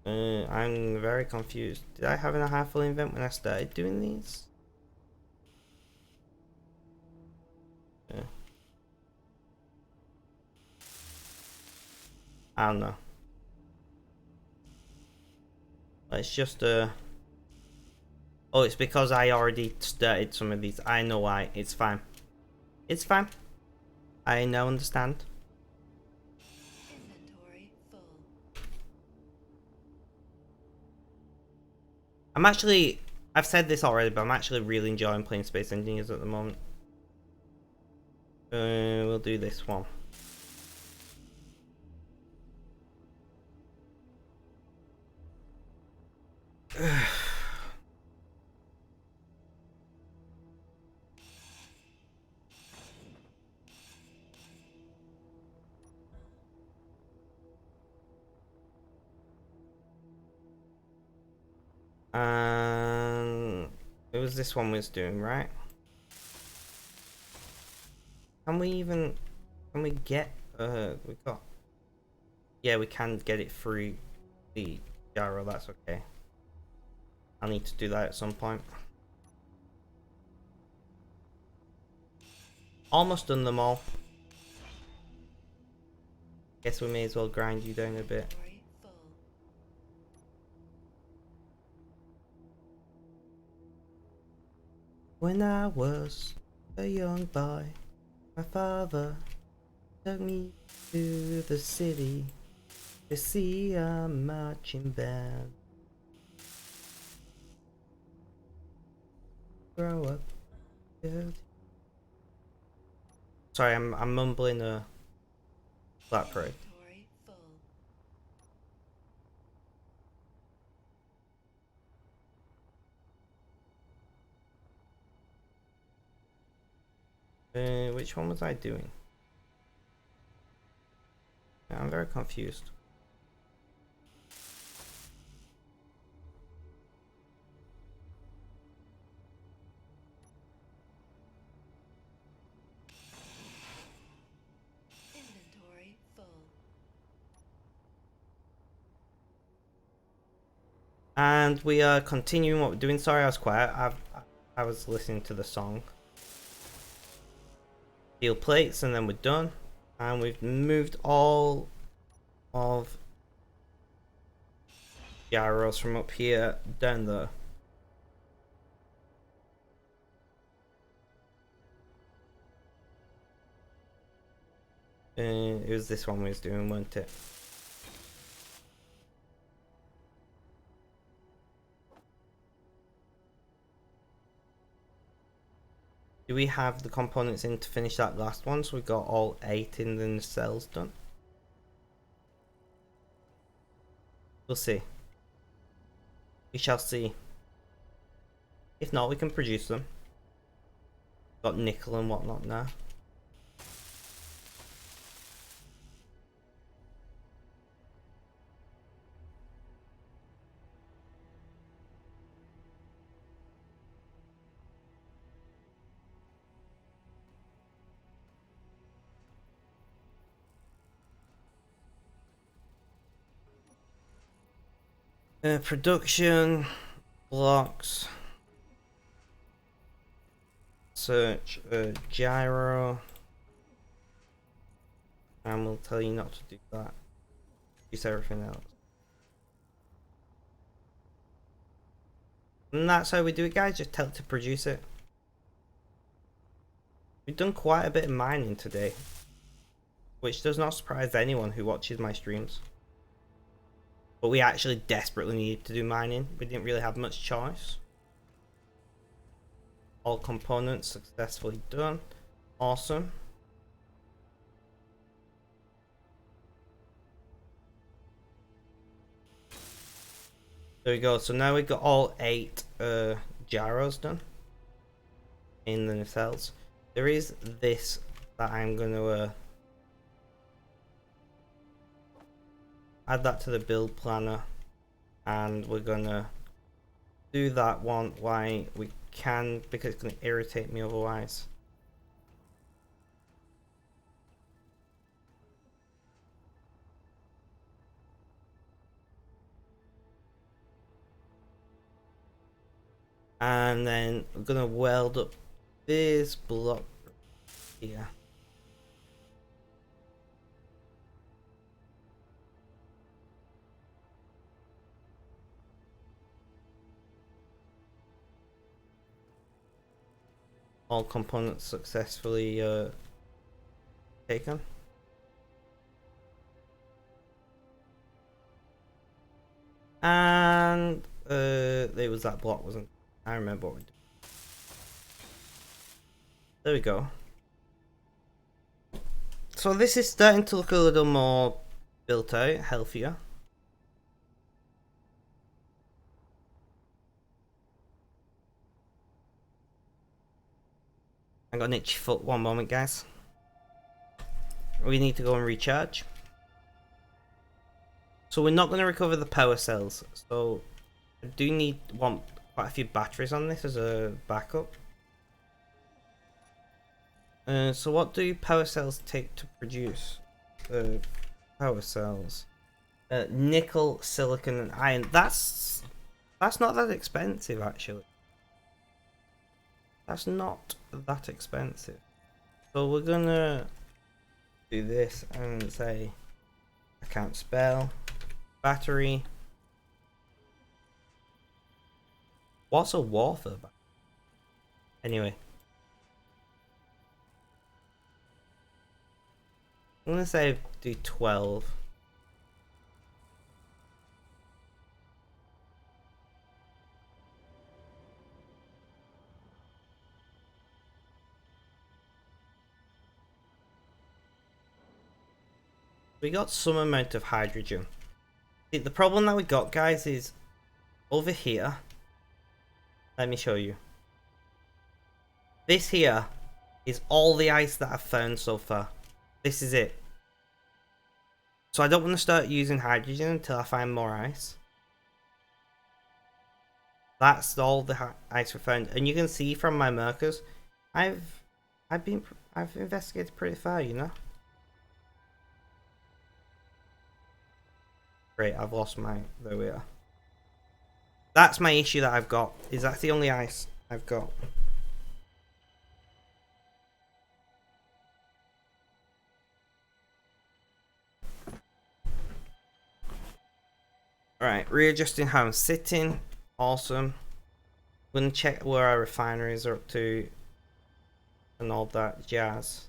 I'm very confused. Did I have a half full invent when I started doing these? Yeah. I don't know. Let's just oh, it's because I already started some of these. I know why. It's fine. It's fine. I now understand. Inventory full. I'm actually, I've said this already, but I'm actually really enjoying playing Space Engineers at the moment. We'll do this one. It was this one we was doing, right? Can we get, we got, yeah, we can get it through the gyro, that's okay. I need to do that at some point. Almost done them all. Guess we may as well grind you down a bit. Inventory full. When I was a young boy, my father took me to the city to see a marching band. Grow up. Sorry, I'm mumbling a Black Parade. Inventory full. Which one was I doing? I'm very confused. Inventory full. And we are continuing what we're doing. Sorry, I was quiet. I was listening to the song. Steel plates, and then we're done. And we've moved all of the arrows from up here down there. It was this one we was doing, wasn't it? Do we have the components in to finish that last one? So we got all 8 in the cells done. We'll see. We shall see. If not, we can produce them. Got nickel and whatnot now. Production blocks. Search gyro. And we'll tell you not to do that. Use everything else. And that's how we do it, guys. Just tell it to produce it. We've done quite a bit of mining today, which does not surprise anyone who watches my streams. But we actually desperately needed to do mining. We didn't really have much choice. All components successfully done. Awesome. There we go. So now we've got all 8 gyros done in the nacelles. There is this that I'm going to add that to the build planner, and we're going to do that one while we can, because it's going to irritate me otherwise. And then we're going to weld up this block here. All components successfully taken. And there was that block, wasn't it? I remember what we did. There we go. So this is starting to look a little more built out, healthier. I got an itchy foot. One moment, guys. We need to go and recharge. So we're not going to recover the power cells. So I do want quite a few batteries on this as a backup. So what do power cells take to produce? Power cells. Nickel, silicon, and iron. That's not that expensive, actually. That's not that expensive. So we're gonna do this and say I can't spell battery. What's a warfare battery? Anyway, I'm gonna say do 12. We got some amount of hydrogen. See, the problem that we got, guys, is over here. Let me show you. This here is all the ice that I've found so far. This is it. So I don't want to start using hydrogen until I find more ice. That's all the ice we found, and you can see from my markers, I've investigated pretty far, you know. Great, I've lost my... There we are. That's my issue that I've got. Is that's the only ice I've got. Alright, readjusting how I'm sitting. Awesome. I'm gonna check where our refineries are up to. And all that jazz.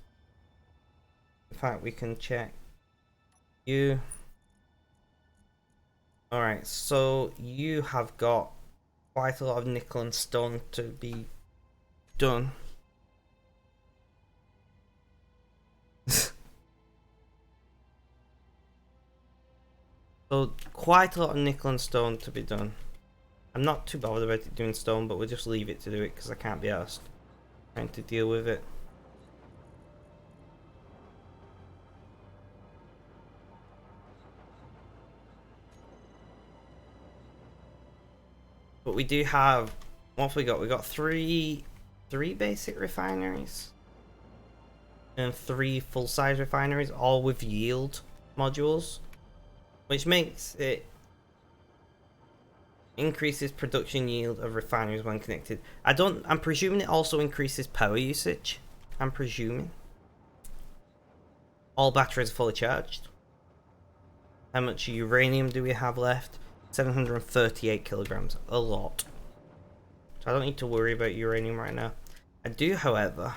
In fact, we can check you. Alright, so you have got quite a lot of nickel and stone to be done. So quite a lot of nickel and stone to be done. I'm not too bothered about it doing stone, but we'll just leave it to do it because I can't be asked trying to deal with it. But we do have, what have we got? We got three basic refineries and 3 full-size refineries, all with yield modules, which makes it increases production yield of refineries when connected. I'm presuming it also increases power usage. I'm presuming. All batteries are fully charged. How much uranium do we have left? 738 kilograms. A lot. So I don't need to worry about uranium right now. I do, however.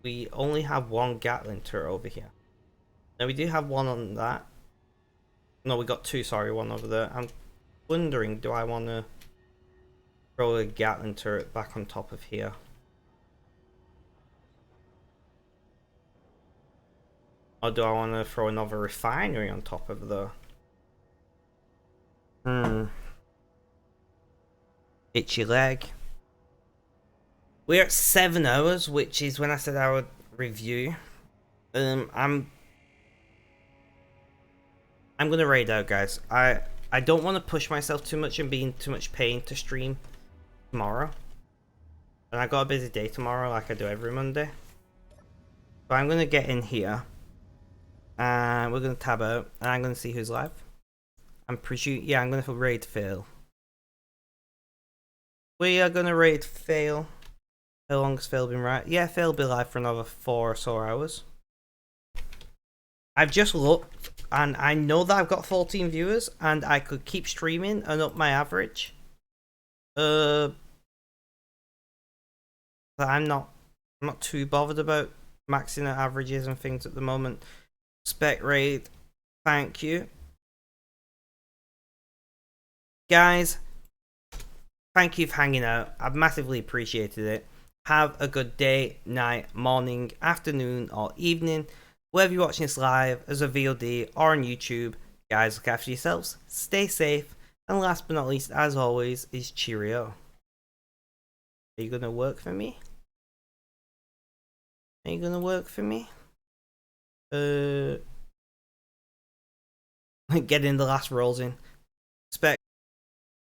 We only have 1 Gatling turret over here. Now we do have 1 on that. No, we got 2, sorry, 1 over there. I'm wondering, do I want to throw a Gatling turret back on top of here? Or do I want to throw another refinery on top of the... Itchy leg. We're at 7 hours, which is when I said I would review. I'm gonna raid out, guys. I don't want to push myself too much and be in too much pain to stream tomorrow. And I got a busy day tomorrow, like I do every Monday. So I'm gonna get in here, and we're gonna tab out, and I'm gonna see who's live. I'm gonna raid fail. We are gonna raid fail. How long has fail been right? Yeah, fail will be live for another 4 or so hours. I've just looked, and I know that I've got 14 viewers, and I could keep streaming and up my average. But I'm not too bothered about maxing out averages and things at the moment. Spec raid, thank you. Guys, thank you for hanging out. I've massively appreciated it. Have a good day, night, morning, afternoon, or evening. Whether you're watching this live, as a VOD, or on YouTube, guys, look after yourselves, stay safe, and last but not least, as always, is cheerio. Are you gonna work for me? Are you gonna work for me? Getting the last rolls in.